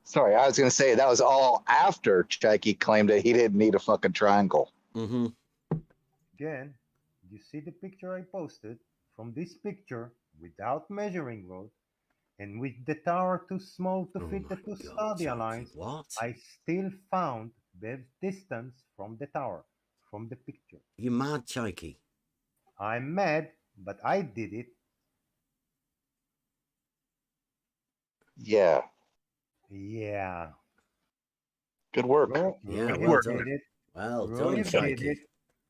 Sorry, I was going to say that was all after Cheeky claimed that he didn't need a fucking triangle. Mm-hmm. Again, you see the picture I posted? From this picture, without measuring rod, and with the tower too small to fit the two stadia lines, I still found the distance from the tower, from the picture. You mad, Cheeky? I'm mad, but I did it. Yeah. Yeah. Good work. Yeah, well done. Well done, Cheeky.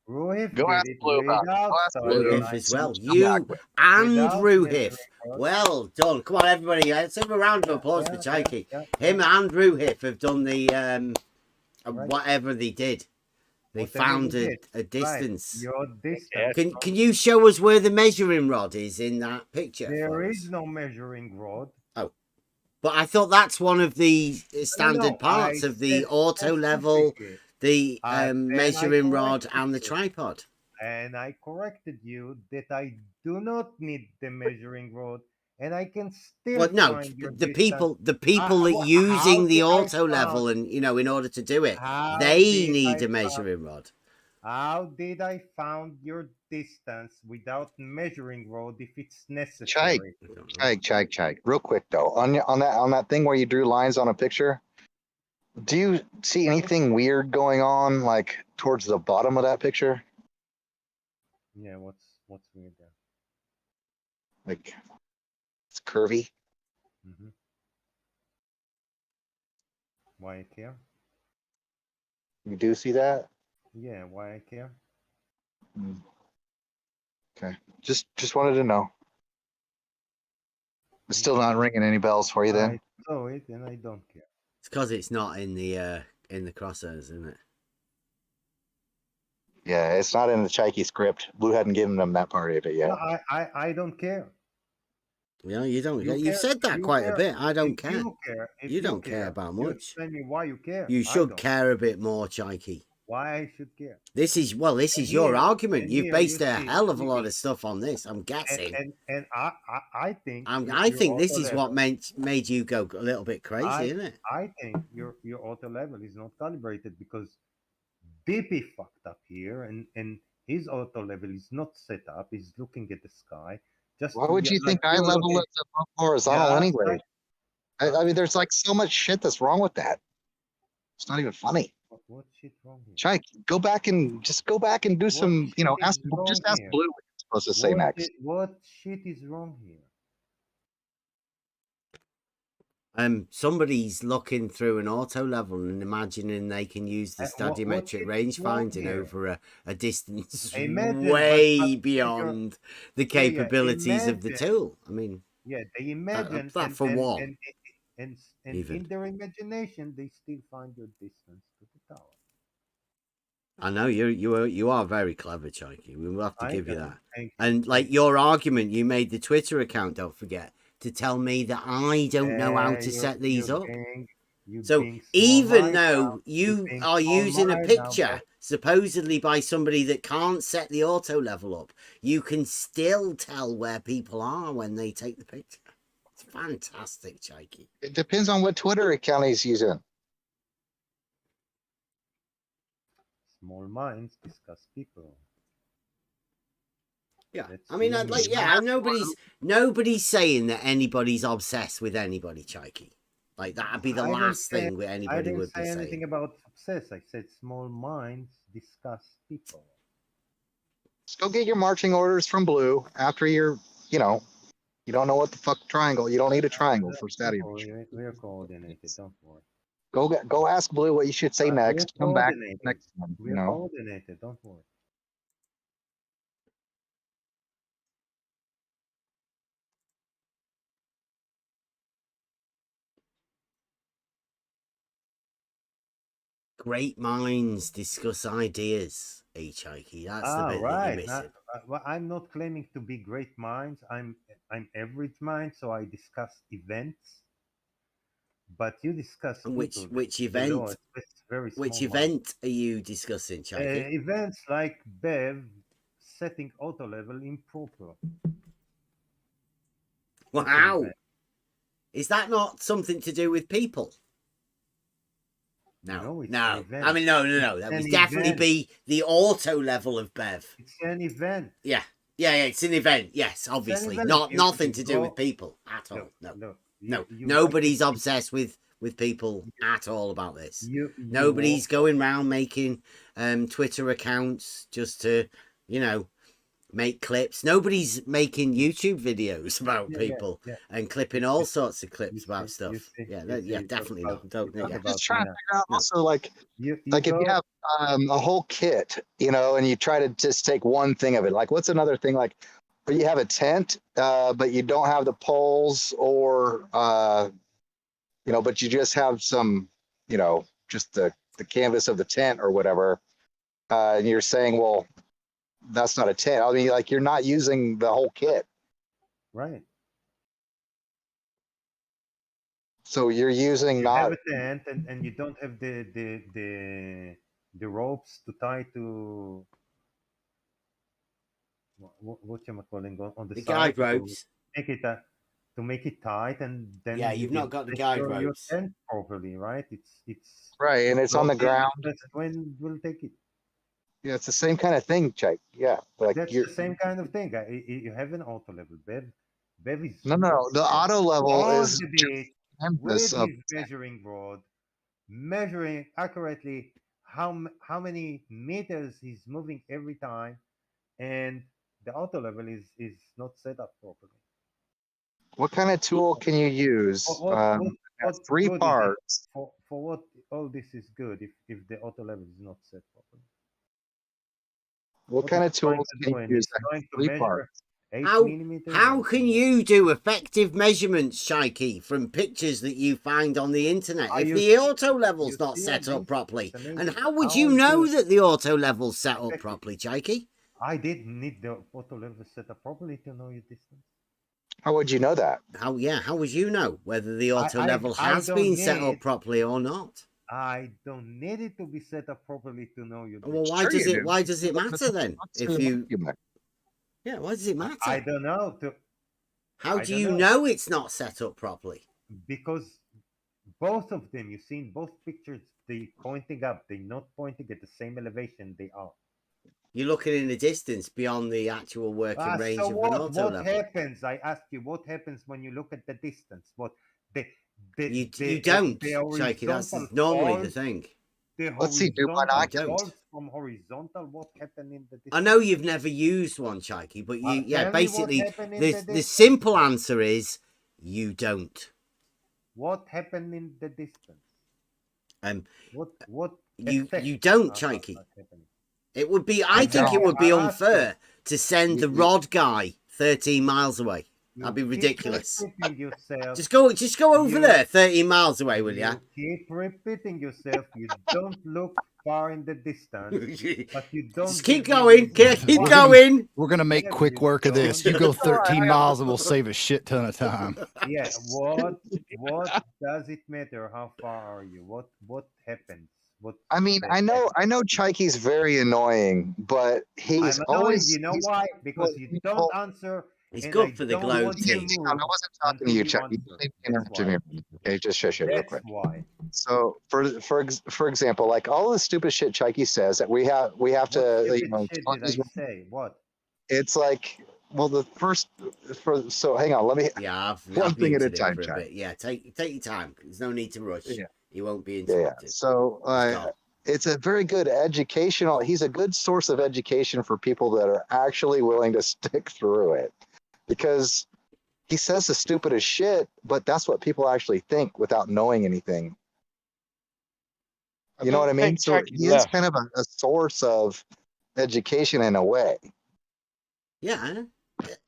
Ruhif Go ask Blue about it. Ruhif as well. You and Ruhif. Well done. Come on, everybody. Let's have a round of applause for Cheeky. Him and Ruhif have done the whatever they did. They found a distance. Your distance. Can you show us where the measuring rod is in that picture? There is no measuring rod. Oh. But I thought that's one of the standard parts of the auto level, the measuring rod and the tripod. And I corrected you that I do not need the measuring rod, and I can still find your the people that using the auto level and in order to do it, they need a measuring rod. How did I found your distance without measuring rod if it's necessary? Check. Real quick though, on that thing where you drew lines on a picture, do you see anything weird going on like towards the bottom of that picture? Yeah, what's weird there? Like it's curvy. Mm-hmm. Why I care? You do see that? Yeah, why I care? Okay. Just wanted to know. It's still not ringing any bells for you then? I saw it and I don't care. It's because it's not in the crosshairs, isn't it? Yeah, it's not in the Chaiki script. Blue hadn't given them that part of it yet. No, I don't care. Yeah, you don't. You You've care, said that you quite care. a bit. I don't If care. you care, if You you don't care, care about you much. explain me why you care. You I should don't. care a bit more, Chaiki. Why I should care? This is And your here- argument. and You've here based you a see- hell of a lot see- of stuff on this. I'm guessing. And I think I think this auto is what level- made you go a little bit crazy, isn't it? I think your auto level is not calibrated because BP fucked up here, and his auto level is not set up. He's looking at the sky. Just Why would you like think eye you're level looking- is above horizontal Yeah, anyway? I mean, there's like so much shit that's wrong with that. It's not even funny. What shit wrong here? Chike, go back and do some, shit ask is wrong ask here? Blue what you're supposed to say next. What shit is wrong here? Somebody's looking through an auto level and imagining they can use the What stadiometric shit range is wrong finding here? over a distance Imagine, way but beyond the Yeah, yeah, capabilities of the imagine- tool. I mean, Yeah, they imagine that for one, and even. in their imagination they still find your distance to the tower. I know you are very clever, Chaiki. We will have to give you know. that. Thank you. And like your argument, you made the Twitter account. Don't forget to tell me that I don't know how to set these up. So even though you are using a picture supposedly by somebody that can't set the auto level up, you can still tell where people are when they take the picture. It's fantastic, Chaiki. It depends on what Twitter account he's using. Small minds discuss people. Yeah, That's I mean, really- nobody's saying that anybody's obsessed with anybody, Chaiki. Like that'd be the I didn't last say- thing that I anybody didn't would be say anything saying. about success. I said small minds discuss people. Just go get your marching orders from Blue after you're, you don't know what the fuck triangle. You don't need a triangle for stadio. We're coordinated. Don't worry. Go ask Blue what you should say next. Come back coordinated. next time. We're coordinated. Don't worry. Great minds discuss ideas, Chaiki. That's the bit that Right. you're missing. Well, I'm not claiming to be great minds. I'm average mind, so I discuss events. But you discuss And which people. event? It's very Which small event are you discussing, Chaiki? events like Bev setting auto level improper. Wow. Is that not something to do with people? No. it's an event. I mean, no. It's That an would definitely event. be the auto level of Bev. It's an event. Yeah. It's an event. Yes, obviously. event. Nothing You to do go- with people at all. No. No. You Nobody's obsessed with people at all about this. You Nobody's going around making Twitter accounts just to, make clips. Nobody's making YouTube videos about people and clipping all sorts of clips about stuff. Definitely not. I'm just trying to figure out also like if you have a whole kit, and you try to just take one thing of it. Like what's another thing like where you have a tent, but you don't have the poles or but you just have some, just the canvas of the tent or whatever. And you're saying, well, that's not a tent. I mean, like you're not using the whole kit. Right. So you're using You not have a tent and you don't have the ropes to tie to what you calling on the The side guide ropes. To make it tight, and then you've not got the guide your ropes. tent properly, right? It's right, and it's on the ground. That's when we'll take it. Yeah, it's the same kind of thing, Jake. Yeah, like That's the same kind of thing. You have an auto level. Bev is no. The auto level on is the beach with his measuring rod, measuring accurately how many meters he's moving every time, and the auto level is not set up properly. What kind of tool can you use? Has three good is it? parts. For what all this is good if the auto level is not set properly. What kind of tools can you use? It's going to Three measure parts. 8 How millimeters. how can you do effective measurements, Shaiki, from pictures that you find on the internet if the auto level's not set up properly? And how would you know that the auto level's set up properly, Shaiki? I didn't need the auto level set up properly to know your distance. How would you know that? How would you know whether the auto level has been set up properly or not? I don't need it to be set up properly to know your distance. Well, why does it matter then? If you Yeah, why does it matter? I don't know. How do you know it's not set up properly? Because both of them, you've seen both pictures, they pointing up, they're not pointing at the same elevation they are. You're looking in the distance beyond the actual working range of an auto level. What happens? I ask you, what happens when you look at the distance? You don't, Shaiki. That's normally the thing. Let's see, do falls from horizontal. What happened in the distance? I know you've never used one, Shaiki, but basically, the simple answer is you don't. What happened in the distance? What you don't, Shaiki. It would be. I think it would be unfair to send the rod guy 13 miles away. That'd be ridiculous. Just go over there 13 miles away, will you? Keep repeating yourself. You don't look far in the distance, but you don't. Just keep going. Keep going. We're gonna make quick work of this. You go 13 miles, and we'll save a shit ton of time. Yeah. What does it matter? How far are you? What happens? I mean, I know Chaiki's very annoying, but he's always. You know why? Because you don't answer. He's good for the globe team. I wasn't talking to you, Chuck. You didn't interrupt me. Okay, just shush it real quick. Why? So, for example, like all the stupid shit Chaiki says that we have to, you know. Say what? It's like, well, so hang on, let me. Yeah, one thing at a time, Chuck. Yeah, take your time. There's no need to rush. Yeah. You won't be interrupted. Yeah. So, it's a very good educational. He's a good source of education for people that are actually willing to stick through it. Because he says the stupidest shit, but that's what people actually think without knowing anything. You know what I mean? So he is kind of a source of education in a way. Yeah.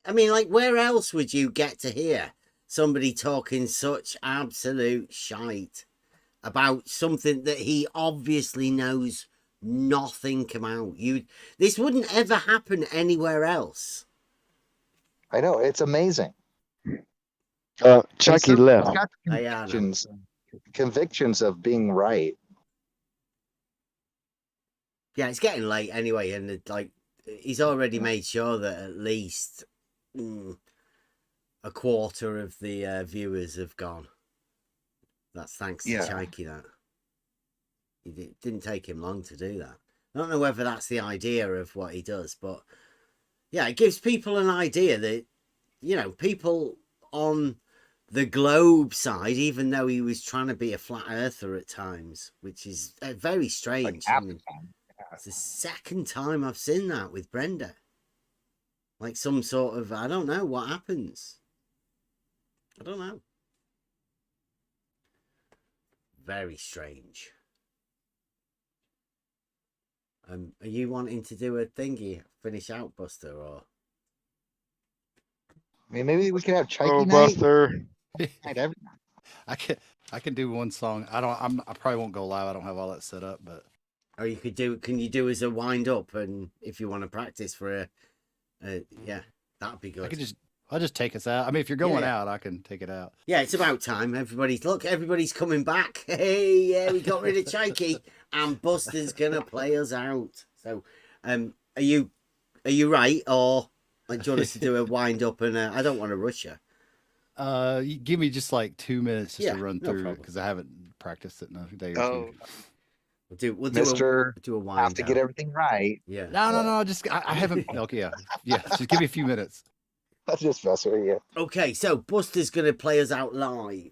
I mean, like, where else would you get to hear somebody talking such absolute shite about something that he obviously knows nothing about? This wouldn't ever happen anywhere else. I know, it's amazing. Chucky left. Convictions of being right. Yeah, it's getting late anyway, and he's already made sure that at least a quarter of the viewers have gone. That's thanks to Chaiki. That it didn't take him long to do that. I don't know whether that's the idea of what he does, but yeah, it gives people an idea that, you know, people on the globe side, even though he was trying to be a flat earther at times, which is very strange. I mean, it's the second time I've seen that with Brenda. Like some sort of, I don't know what happens. I don't know. Very strange. Are you wanting to do a thingy, finish out, Buster, or? I mean, maybe we could have Chaiki night. Buster. I can do one song. I probably won't go live. I don't have all that set up, but. Or you could do. Can you do as a wind up, and if you want to practice for yeah, that'd be good. I'll just take us out. I mean, if you're going out, I can take it out. Yeah, it's about time. Everybody's coming back. Hey, yeah, we got rid of Chaiki, and Buster's gonna play us out. So, are you right, or do you want us to do a wind up? And I don't want to rush you. You give me just like 2 minutes just to run through because I haven't practiced it in a day or two. We'll do a wind. Have to get everything right. Yeah. No. Just I haven't. Okay, yeah. Just give me a few minutes. That's just messing you. Okay, so Buster's going to play us out live.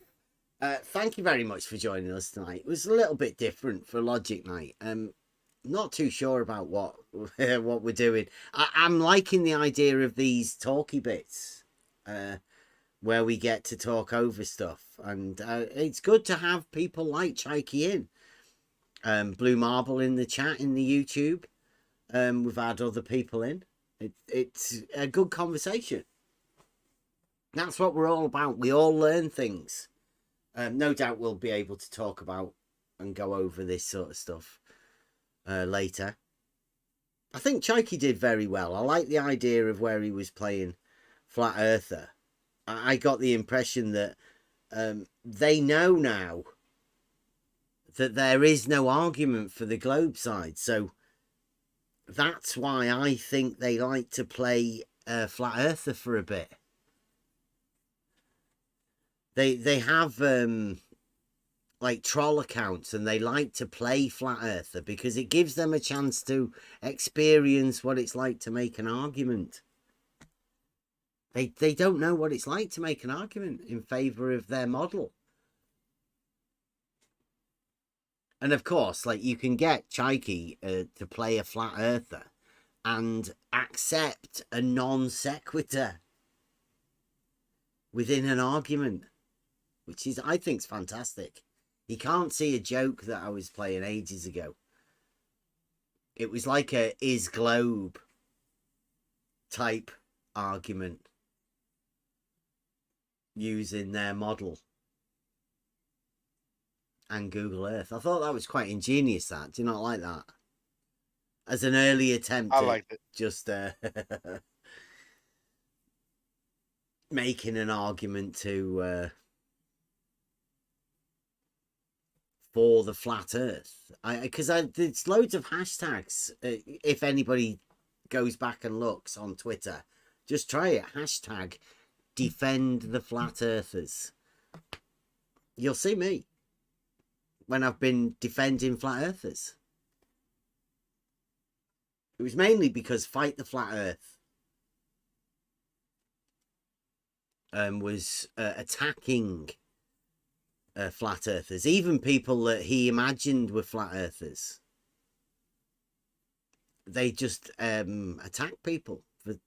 Thank you very much for joining us tonight. It was a little bit different for Logic Night. Not too sure about what we're doing. I'm liking the idea of these talky bits where we get to talk over stuff. And it's good to have people like Chaiki in. Blue Marble in the chat in the YouTube. We've had other people in. It's a good conversation. That's what we're all about. We all learn things. No doubt we'll be able to talk about and go over this sort of stuff later. I think Chaiki did very well. I like the idea of where he was playing Flat Earther. I got the impression that they know now that there is no argument for the globe side. So that's why I think they like to play Flat Earther for a bit. They have like troll accounts, and they like to play Flat Earther because it gives them a chance to experience what it's like to make an argument. They don't know what it's like to make an argument in favor of their model. And of course, like, you can get Chaiki to play a Flat Earther and accept a non sequitur within an argument, which is, I think, is fantastic. He can't see a joke that I was playing ages ago. It was like a is globe type argument using their model and Google Earth. I thought that was quite ingenious. That, do you not like that? As an early attempt, I liked it. Just making an argument to for the flat Earth. Because there's loads of hashtags. If anybody goes back and looks on Twitter, just try it. Hashtag defend the flat earthers. You'll see me when I've been defending flat earthers. It was mainly because Fight the Flat Earth was attacking flat earthers, even people that he imagined were flat earthers. They just attack people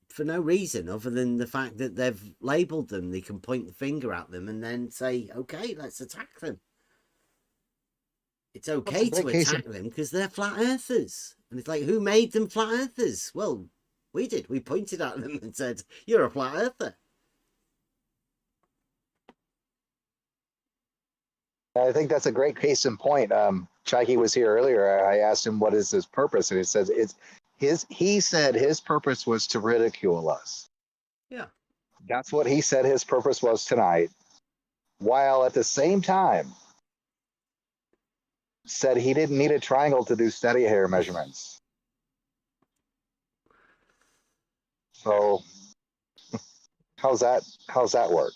for no reason other than the fact that they've labelled them. They can point the finger at them and then say, okay, let's attack them. It's okay to attack them because they're flat earthers. And it's like, who made them flat earthers? Well, we did. We pointed at them and said, you're a flat earther. I think that's a great case in point. Chaiki was here earlier. I asked him what is his purpose, and he says he said his purpose was to ridicule us. Yeah. That's what he said his purpose was tonight, while at the same time said he didn't need a triangle to do steady hair measurements. So how's that work?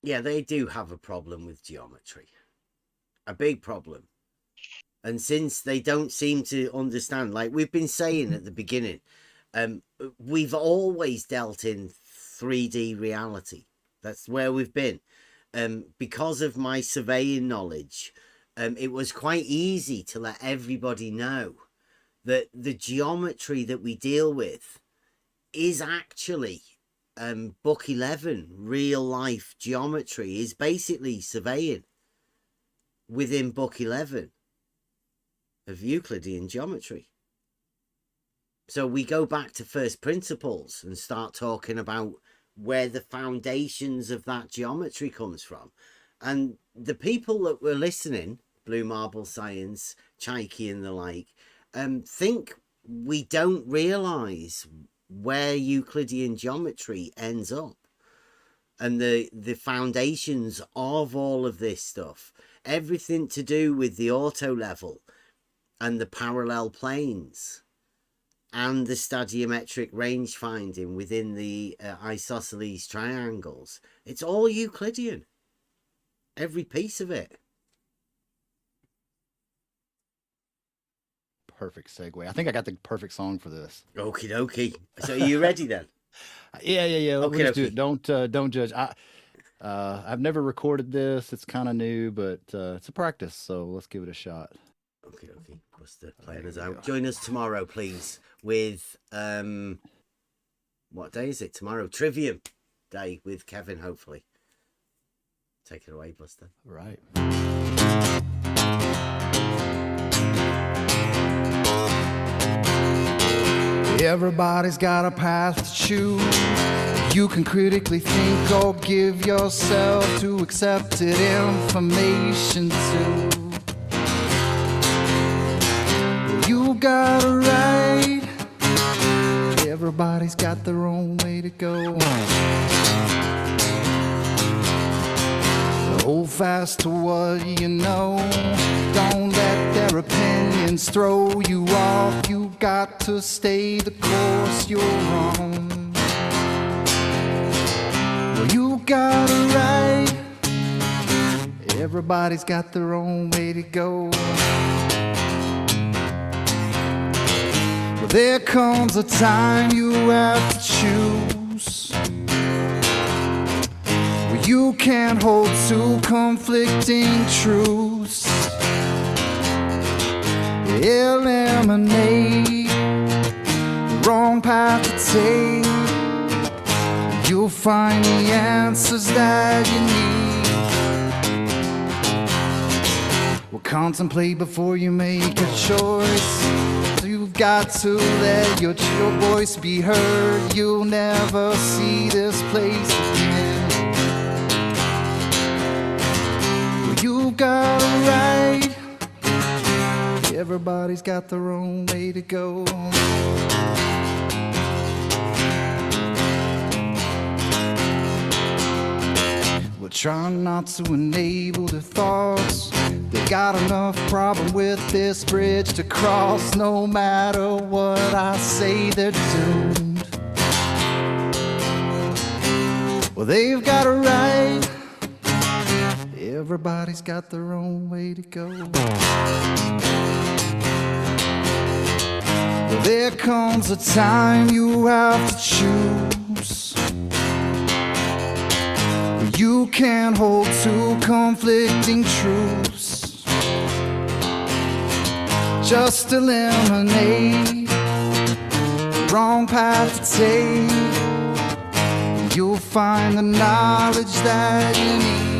Yeah, they do have a problem with geometry. A big problem. And since they don't seem to understand, like we've been saying at the beginning, we've always dealt in 3D reality. That's where we've been. Because of my surveying knowledge, it was quite easy to let everybody know that the geometry that we deal with is actually book 11. Real life geometry is basically surveying within book 11 of Euclidean geometry. So we go back to first principles and start talking about where the foundations of that geometry comes from. And the people that were listening, Blue Marble Science, Chaiki and the like, think we don't realize where Euclidean geometry ends up and the foundations of all of this stuff, everything to do with the auto level and the parallel planes and the stadiometric range finding within the isosceles triangles. It's all Euclidean, every piece of it. Perfect segue. I think I got the perfect song for this. Okie dokie. So are you ready then? Yeah. Okay, Let's do it. Don't judge. I've never recorded this. It's kind of new, but it's a practice. So let's give it a shot. Okay. Buster playing us out. Join us tomorrow, please, with what day is it tomorrow? Trivium day with Kevin, hopefully. Take it away, Buster. Right. Everybody's got a path to choose. You can critically think or give yourself to accepted information too. You got a right. Everybody's got their own way to go. Hold fast to what you know. Don't let their opinions throw you off. You got to stay the course you're on. Well, you got it right. Everybody's got their own way to go. Well, there comes a time you have to choose. You can't hold two conflicting truths. Eliminate the wrong path to take. You'll find the answers that you need. Well, contemplate before you make a choice. You've got to let your voice be heard. You'll never see this place again. You got it right. Everybody's got their own way to go. We're trying not to enable their thoughts. They got enough problem with this bridge to cross. No matter what I say, they're doomed. Well, they've got it right. Everybody's got their own way to go. Well, there comes a time you have to choose. You can't hold two conflicting truths. Just eliminate the wrong path to take. You'll find the knowledge that you need.